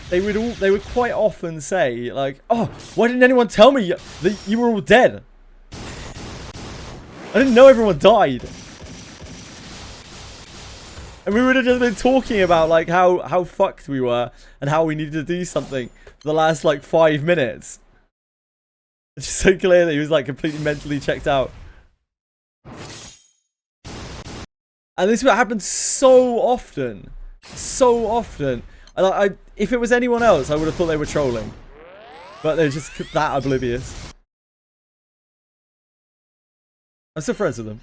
they would quite often say, like, oh, why didn't anyone tell me that you were all dead? I didn't know everyone died. And we would have just been talking about, like, how fucked we were and how we needed to do something for the last, like, 5 minutes. It's just so clear that he was, like, completely mentally checked out. And this would happen so often. So often. And if it was anyone else, I would have thought they were trolling. But they're just that oblivious. I'm still friends with them.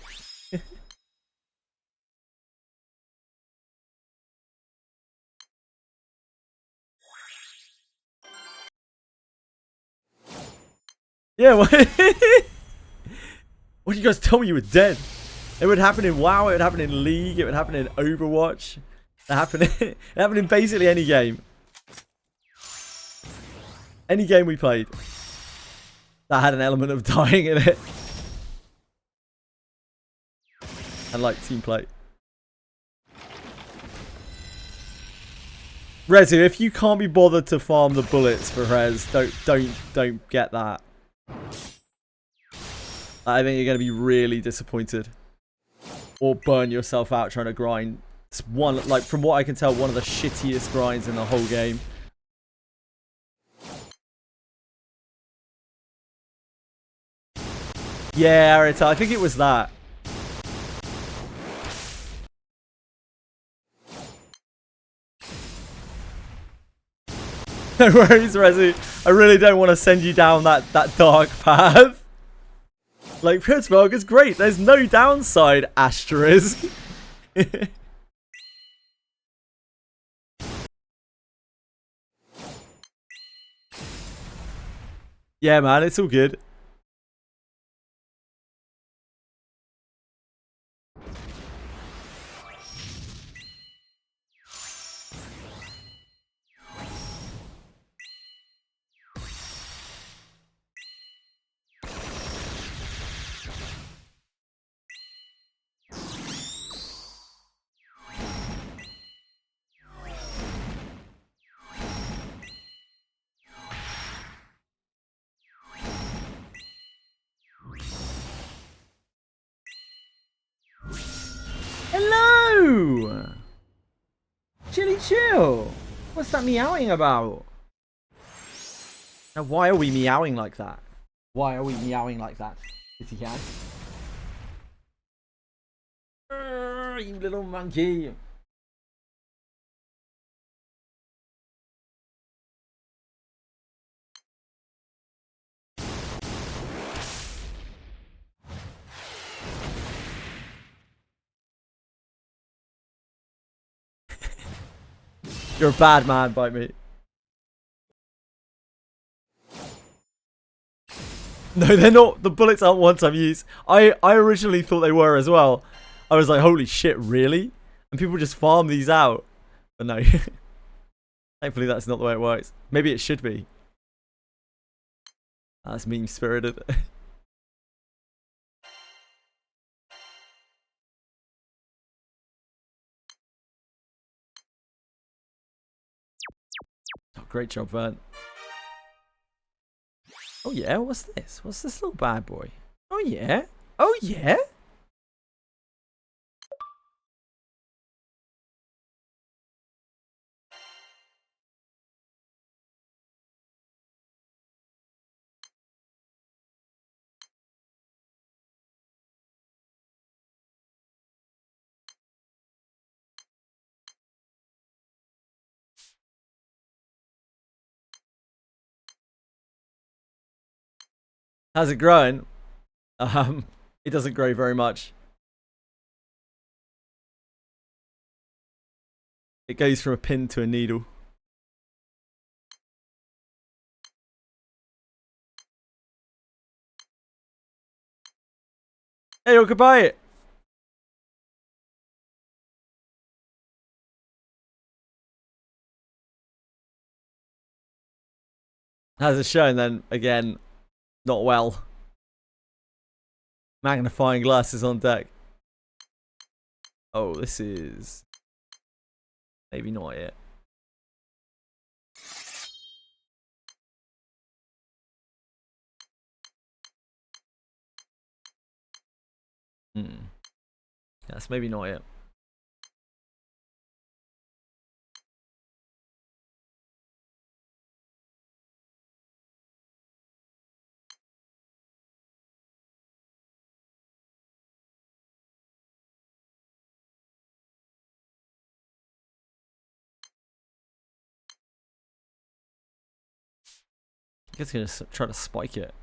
Yeah, what? What did you guys tell me you were dead? It would happen in WoW, it would happen in League, it would happen in Overwatch. It happened in basically any game. Any game we played that had an element of dying in it. And like team play. Rezu, if you can't be bothered to farm the bullets for Rez, don't get that. I think you're going to be really disappointed. Or burn yourself out trying to grind. It's one, like, from what I can tell, one of the shittiest grinds in the whole game. Yeah, Arita, I think it was that. No worries, Rezi. I really don't want to send you down that dark path. Like, Pittsburgh is great. There's no downside, asterisk. Yeah, man, it's all good. Hello! Chilly chill. What's that meowing about? Now, why are we meowing like that? Why are we meowing like that? Kitty cat. You little monkey. You're a bad man, bite me. No, they're not. The bullets aren't one-time use. I originally thought they were as well. I was like, holy shit, really? And people just farm these out. But no. Thankfully, that's not the way it works. Maybe it should be. That's meme-spirited. Oh, great job, Vern. Oh yeah, what's this? What's this little bad boy? Oh yeah? Oh yeah? How's it growing? It doesn't grow very much. It goes from a pin to a needle. Hey, oh, goodbye. How's it showing then? Again, not well. Magnifying glasses on deck. Oh, this is maybe not it. That's maybe not it. guess I'm gonna try to spike it.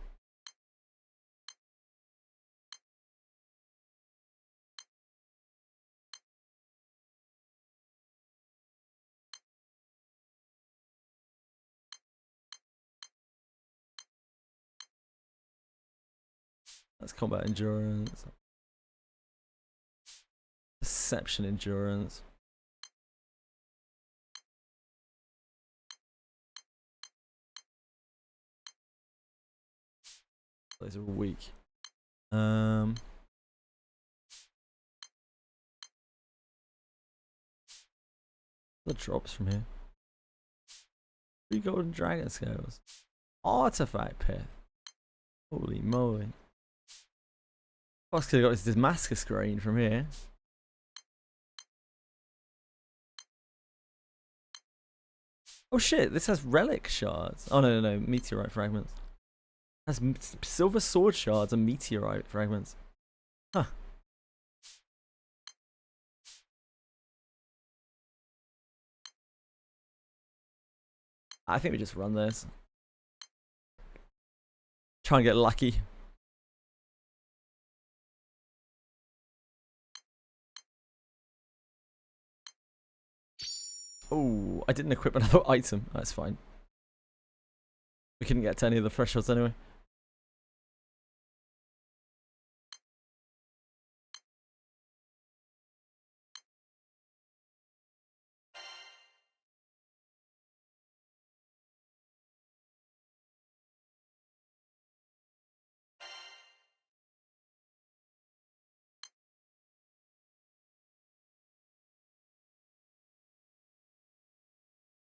That's combat endurance. Perception endurance. Those are weak. The drops from here. 3 golden dragon scales. Artifact pit. Holy moly. Fox could have got this Damascus grain from here. Oh shit, this has relic shards. Oh no, meteorite fragments. It has silver sword shards and meteorite fragments. Huh. I think we just run this. Try and get lucky. Oh, I didn't equip another item. That's fine. We couldn't get to any of the thresholds anyway.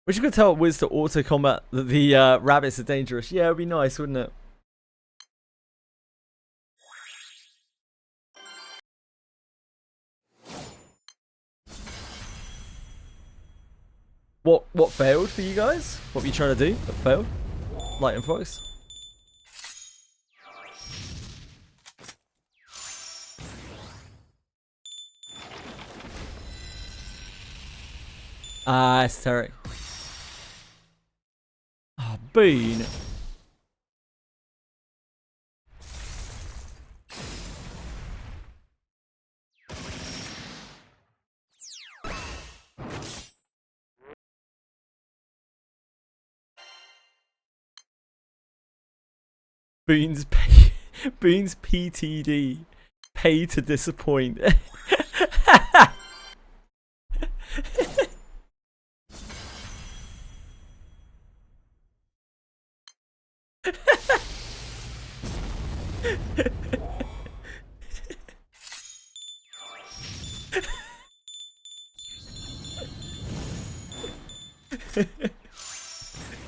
Which you could tell Wiz to auto combat that the rabbits are dangerous. Yeah, it'd be nice, wouldn't it? What failed for you guys? What were you trying to do that failed? Light and Fox? Ah, esoteric. Oh, Bean. Boon's PTD. Pay to disappoint.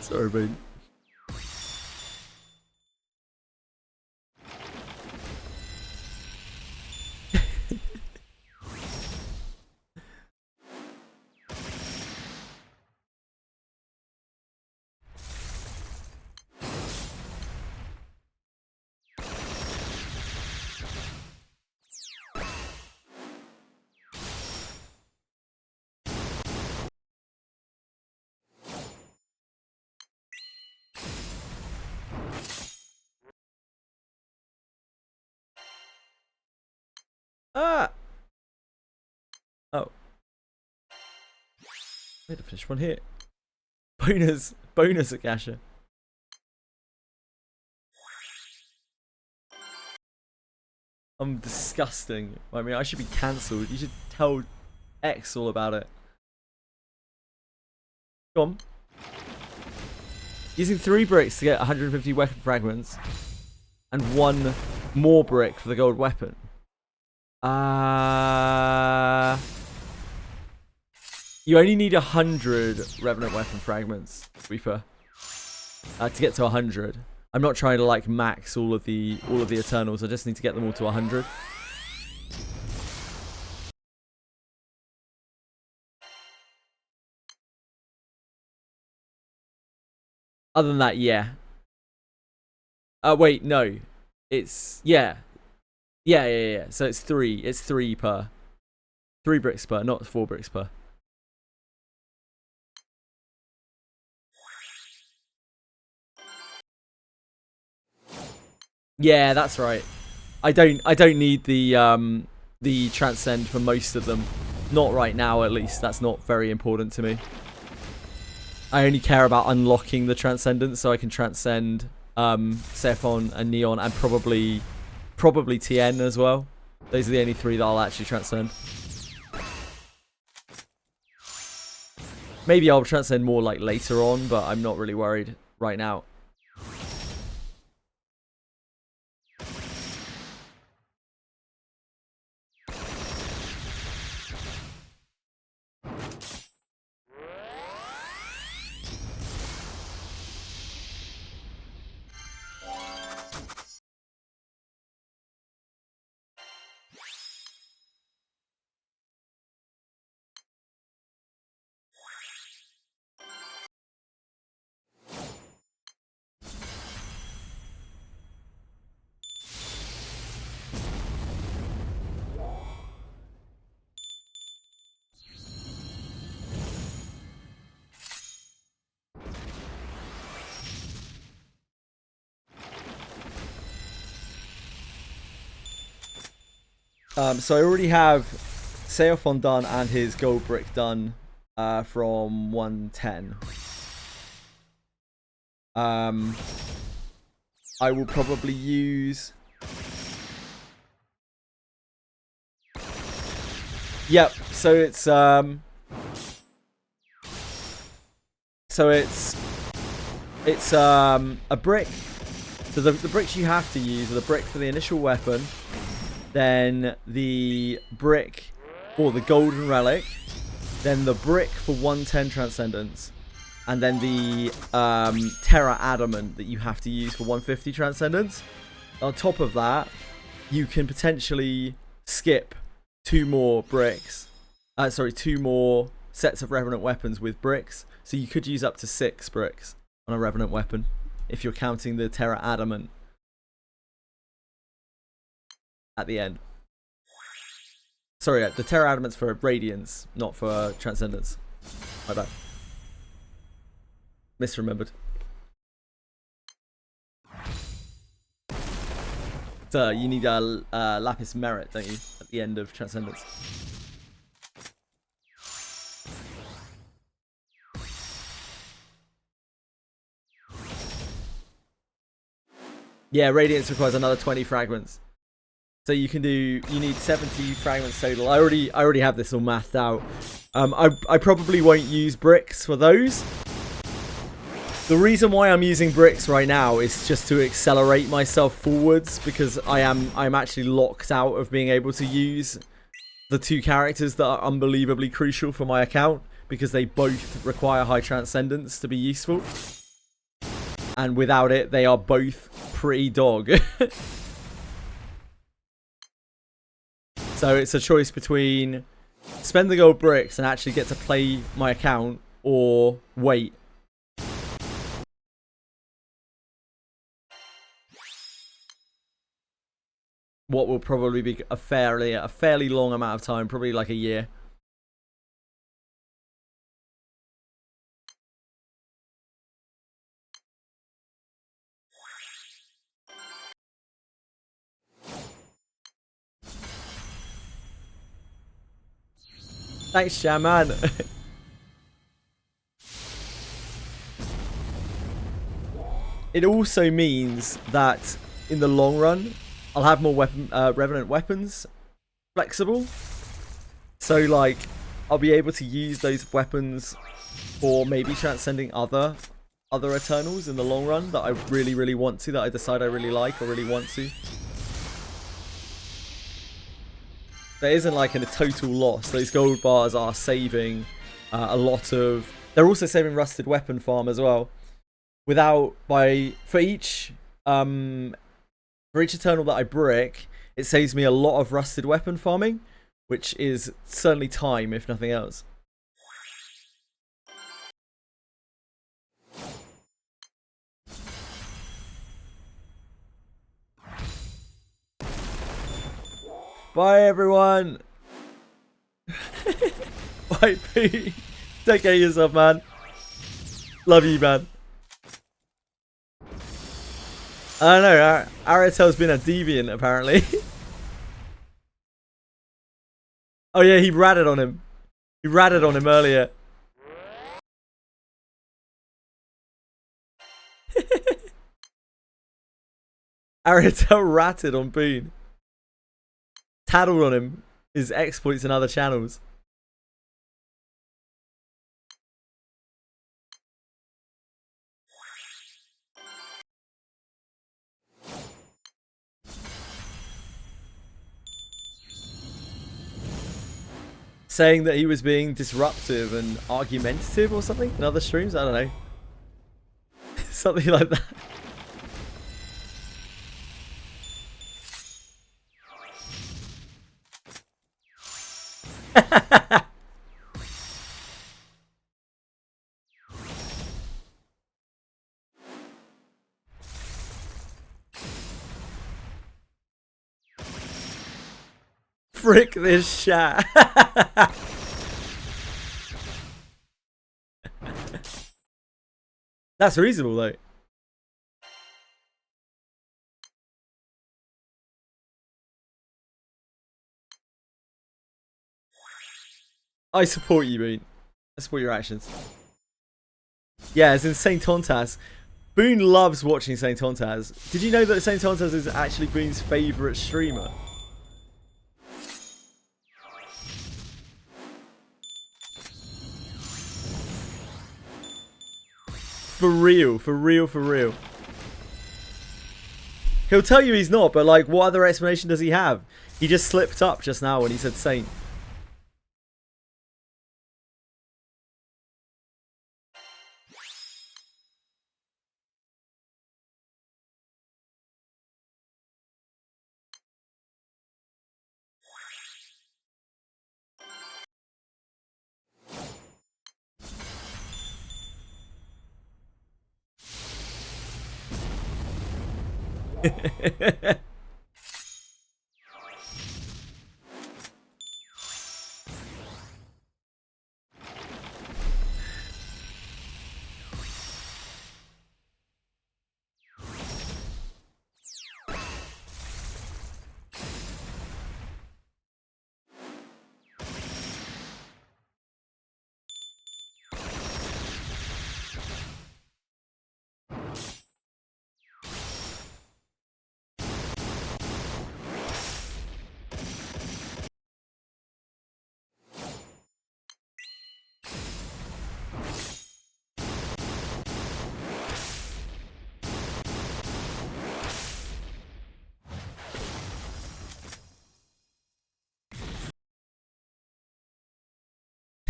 Sorry, Boon. Ah! Oh. We had to finish one here. Bonus Akasha. I'm disgusting. I mean, I should be cancelled. You should tell X all about it. Go on. Using 3 bricks to get 150 weapon fragments. And 1 more brick for the gold weapon. You only need 100 Revenant weapon fragments, Reaper, to get to 100. I'm not trying to like max all of the Eternals. I just need to get them all to 100. Other than that, yeah. Wait, no. It's yeah. So it's 3. It's 3 per. 3 bricks per, not 4 bricks per. Yeah, that's right. I don't need the transcend for most of them. Not right now, at least. That's not very important to me. I only care about unlocking the transcendence so I can transcend Sephon and Neon and probably Tien as well. Those are the only 3 that I'll actually transcend. Maybe I'll transcend more like later on, but I'm not really worried right now. So I already have Seophon done and his gold brick done from 110. I will probably use... Yep, so it's a brick. So the bricks you have to use are the brick for the initial weapon, then the brick for the golden relic, then the brick for 110 transcendence, and then the Terra Adamant that you have to use for 150 transcendence. On top of that, you can potentially skip 2 more bricks. 2 more sets of Revenant weapons with bricks. So you could use up to 6 bricks on a Revenant weapon if you're counting the Terra Adamant at the end. Sorry, the Terra Adamant's for Radiance, not for Transcendence. My bad. Misremembered. So you need a Lapis Merit, don't you, at the end of Transcendence? Yeah, Radiance requires another 20 fragments. So you need 70 fragments total. I already have this all mathed out. I probably won't use bricks for those. The reason why I'm using bricks right now is just to accelerate myself forwards, because I'm actually locked out of being able to use the 2 characters that are unbelievably crucial for my account, because they both require high transcendence to be useful. And without it, they are both pretty dog. So it's a choice between spend the gold bricks and actually get to play my account, or wait. What will probably be a fairly long amount of time, probably like a year. Thanks, Shaman. It also means that in the long run, I'll have more Revenant weapons flexible. So, like, I'll be able to use those weapons for maybe transcending other Eternals in the long run that I really want to, that I decide I really like or really want to. There isn't like a total loss. Those gold bars are saving a lot of... They're also saving rusted weapon farm as well. For each Eternal that I brick, it saves me a lot of rusted weapon farming, which is certainly time, if nothing else. Bye, everyone. Bye, P. Take care of yourself, man. Love you, man. I don't know. Aratel's been a deviant apparently. Oh yeah, he ratted on him. He ratted on him earlier. Aratel ratted on Boone. Tattled on him. His exploits in other channels. Saying that he was being disruptive and argumentative or something in other streams? I don't know. Something like that. Frick this chat. That's reasonable though. I support you, Boone. I support your actions. Yeah, it's in Saint Tontaz. Boone loves watching Saint Tontaz. Did you know that Saint Tontaz is actually Boone's favourite streamer? For real, for real, for real. He'll tell you he's not, but like, what other explanation does he have? He just slipped up just now when he said Saint.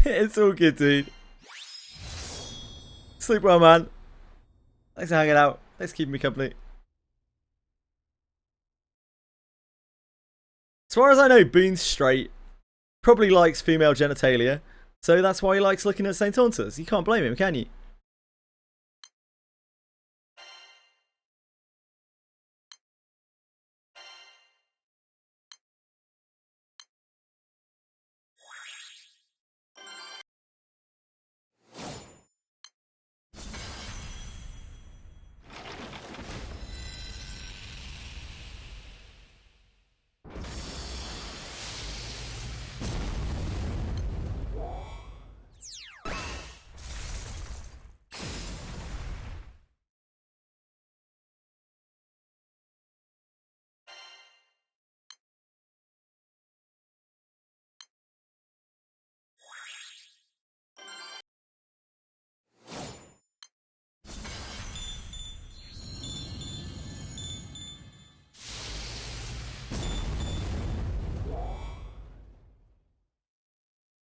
It's all good, dude. Sleep well, man. Thanks for hanging out. Thanks for keeping me company. As far as I know, Boone's straight. Probably likes female genitalia. So that's why he likes looking at Saint Tontaz. You can't blame him, can you?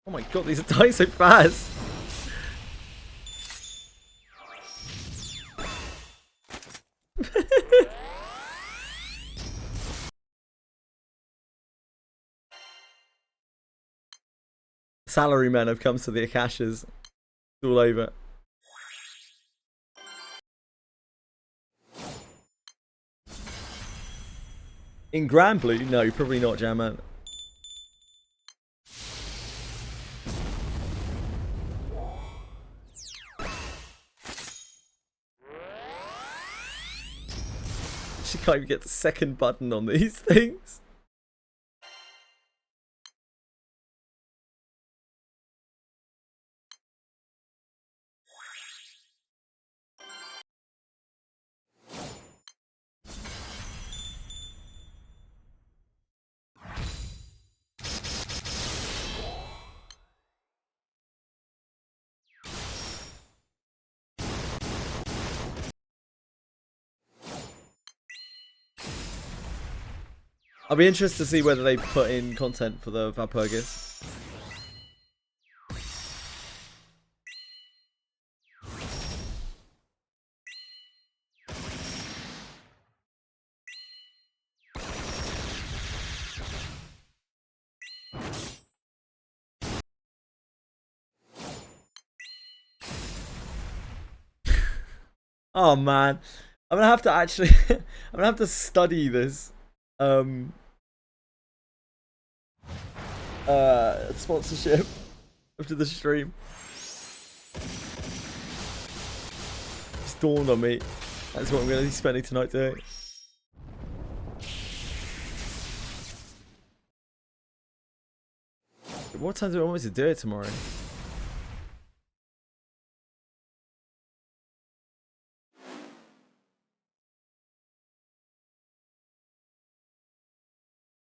Oh my god, these are dying so fast. Salarymen have come to the Akashas. It's all over. In Granblue? No, probably not, Jamman. She can't even get the second button on these things. I'll be interested to see whether they put in content for the Valpurgis. Oh man, I'm gonna have to actually, I'm gonna have to study this. Sponsorship after the stream. It's dawned on me. That's what I'm going to be spending tonight doing. What time do I want me to do it tomorrow?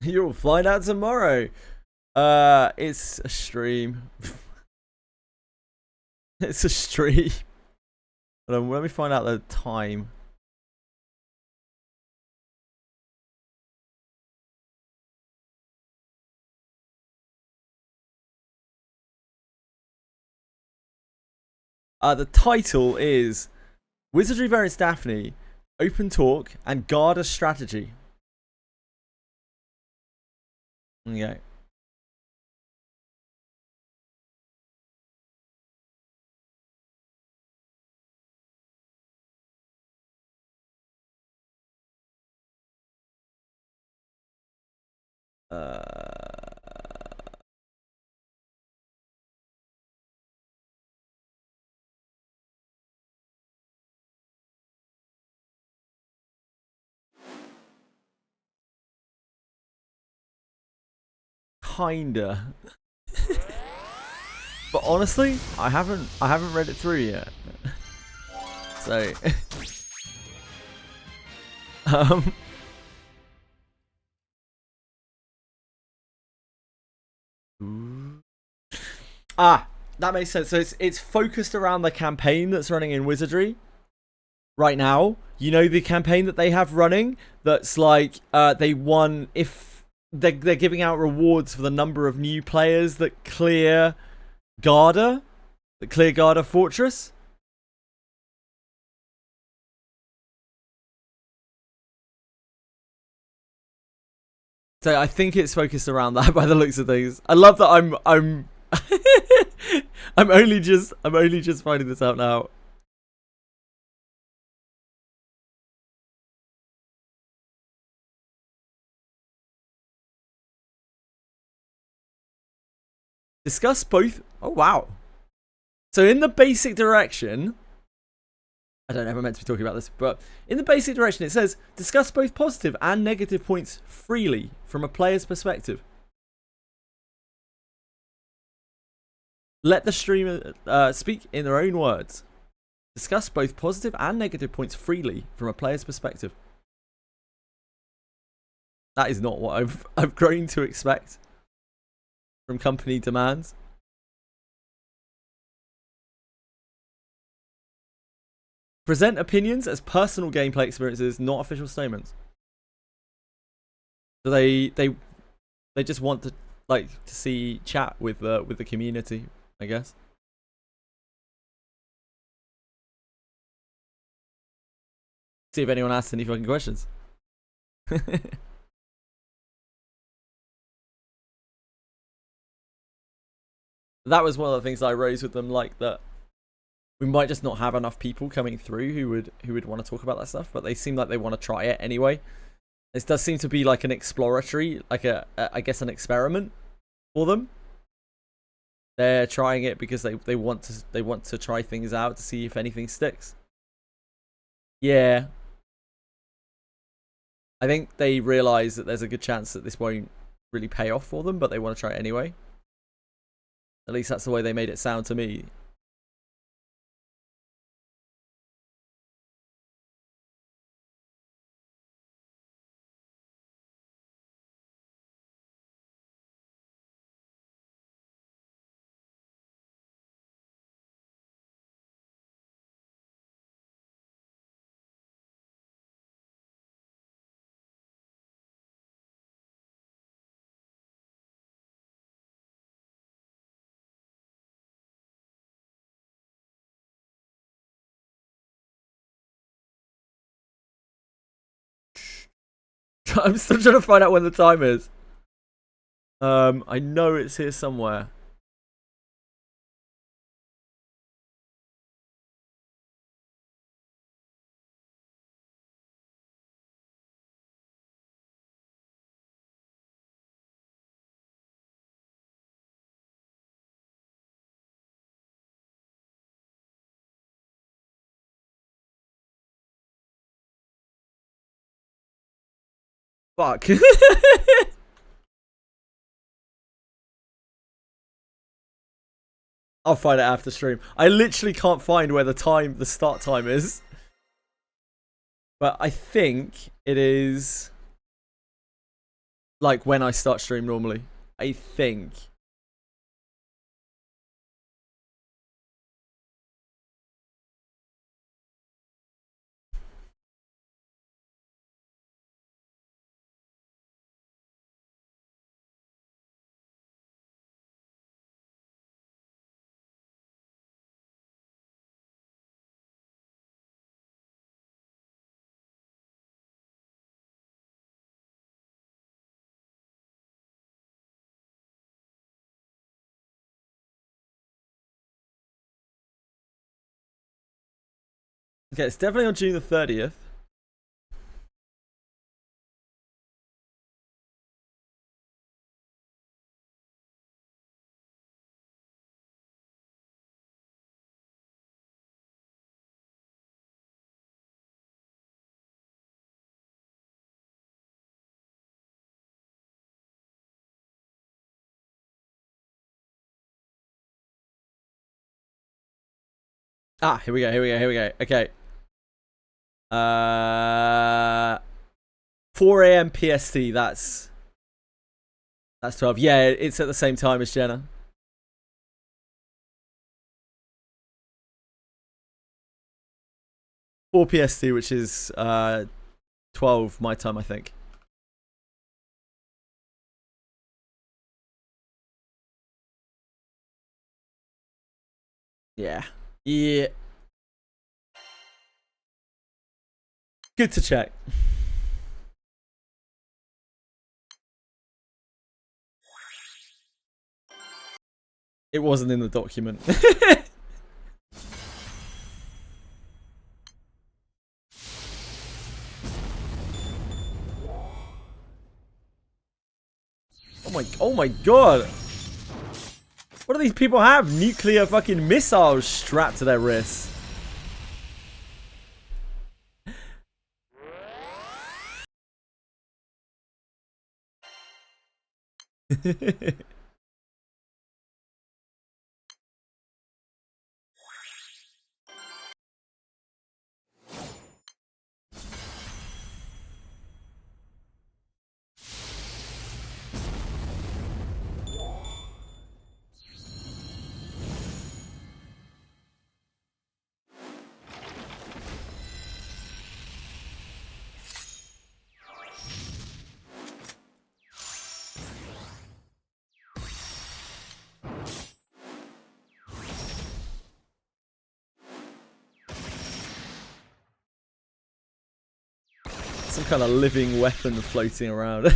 You'll find out tomorrow. It's a stream. It's a stream. Hold on, let me find out the time. The title is Wizardry vs Daphne, Open Talk, and Garda Strategy. Okay. Kinda. But honestly, I haven't read it through yet. So that makes sense. So it's focused around the campaign that's running in Wizardry right now. You know, the campaign that they have running that's like they won, if they're giving out rewards for the number of new players that clear Garda, the clear Garda Fortress. So I think it's focused around that by the looks of things. I love that I'm I'm only just finding this out now. Discuss both. Oh wow. So in the basic direction, I don't know if I'm meant to be talking about this, but in the basic direction it says discuss both positive and negative points freely from a player's perspective. Let the streamer speak in their own words. Discuss both positive and negative points freely from a player's perspective. That is not what I've grown to expect from company demands. Present opinions as personal gameplay experiences, not official statements. So they just want to to see chat with the community, I guess. See if anyone asks any fucking questions. That was one of the things I raised with them, like that we might just not have enough people coming through who would want to talk about that stuff, but they seem like they want to try it anyway. This does seem to be like an exploratory, like I guess an experiment for them. They're trying it because they want to try things out to see if anything sticks. Yeah. I think they realise that there's a good chance that this won't really pay off for them, but they want to try it anyway. At least that's the way they made it sound to me. I'm still trying to find out when the time is. I know it's here somewhere. Fuck. I'll find it after stream. I literally can't find where the start time is. But I think it is like when I start stream normally. I think. Okay, it's definitely on June the 30th. Ah, here we go. Okay. 4 a.m. PST, that's 12. Yeah, it's at the same time as Jenna. Or PST, which is 12 my time, I think. Yeah. Yeah. Good to check. It wasn't in the document. Oh my god. What do these people have? Nuclear fucking missiles strapped to their wrists. Some kind of living weapon floating around.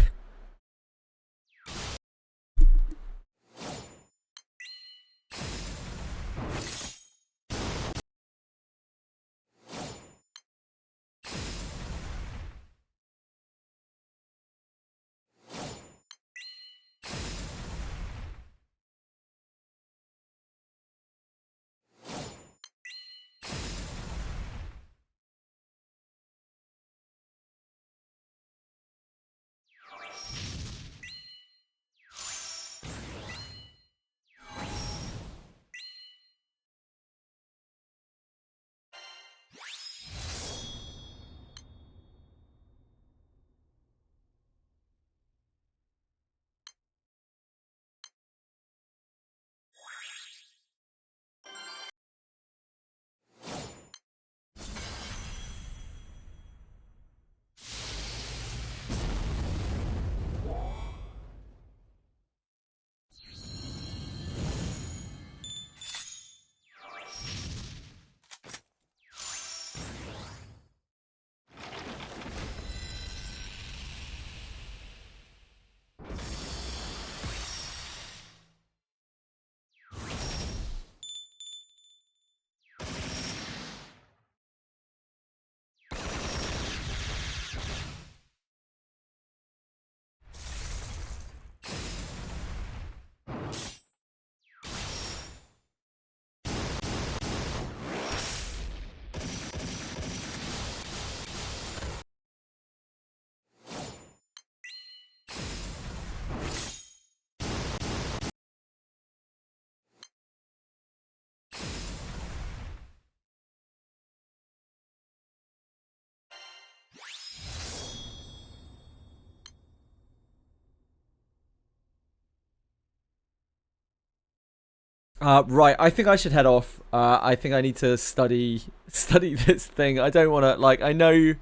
Right, I think I should head off. I think I need to study this thing. I don't want to, like, I know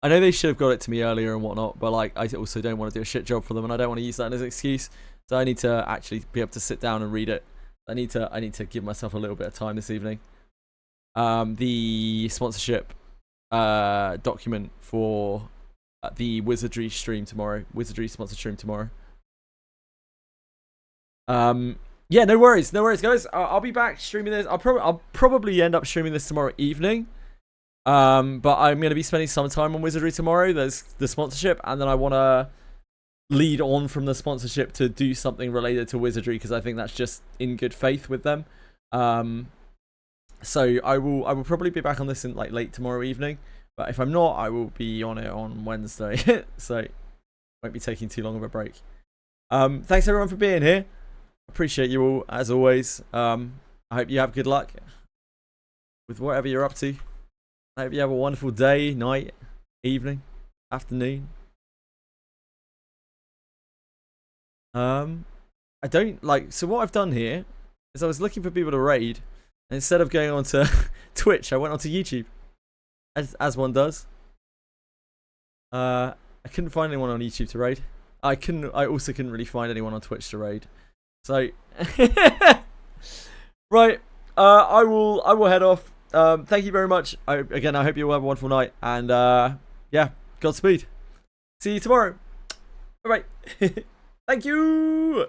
they should have got it to me earlier and whatnot, but like, I also don't want to do a shit job for them, and I don't want to use that as an excuse. So I need to actually be able to sit down and read it. I need to give myself a little bit of time this evening. The sponsorship document for the Wizardry stream tomorrow. Wizardry sponsored stream tomorrow. Yeah, no worries, guys. I'll be back streaming this. I'll probably end up streaming this tomorrow evening. But I'm gonna be spending some time on Wizardry tomorrow. There's the sponsorship, and then I wanna lead on from the sponsorship to do something related to Wizardry because I think that's just in good faith with them. So I will probably be back on this in like late tomorrow evening. But if I'm not, I will be on it on Wednesday. So won't be taking too long of a break. Thanks everyone for being here. Appreciate you all as always. I hope you have good luck with whatever you're up to. I hope you have a wonderful day, night, evening, afternoon. I don't like. So what I've done here is I was looking for people to raid, and instead of going onto Twitch, I went onto YouTube, as one does. I couldn't find anyone on YouTube to raid. I also couldn't really find anyone on Twitch to raid. So, right. I will head off. Thank you very much. Again, I hope you all have a wonderful night, and yeah, Godspeed. See you tomorrow. Bye bye. Thank you.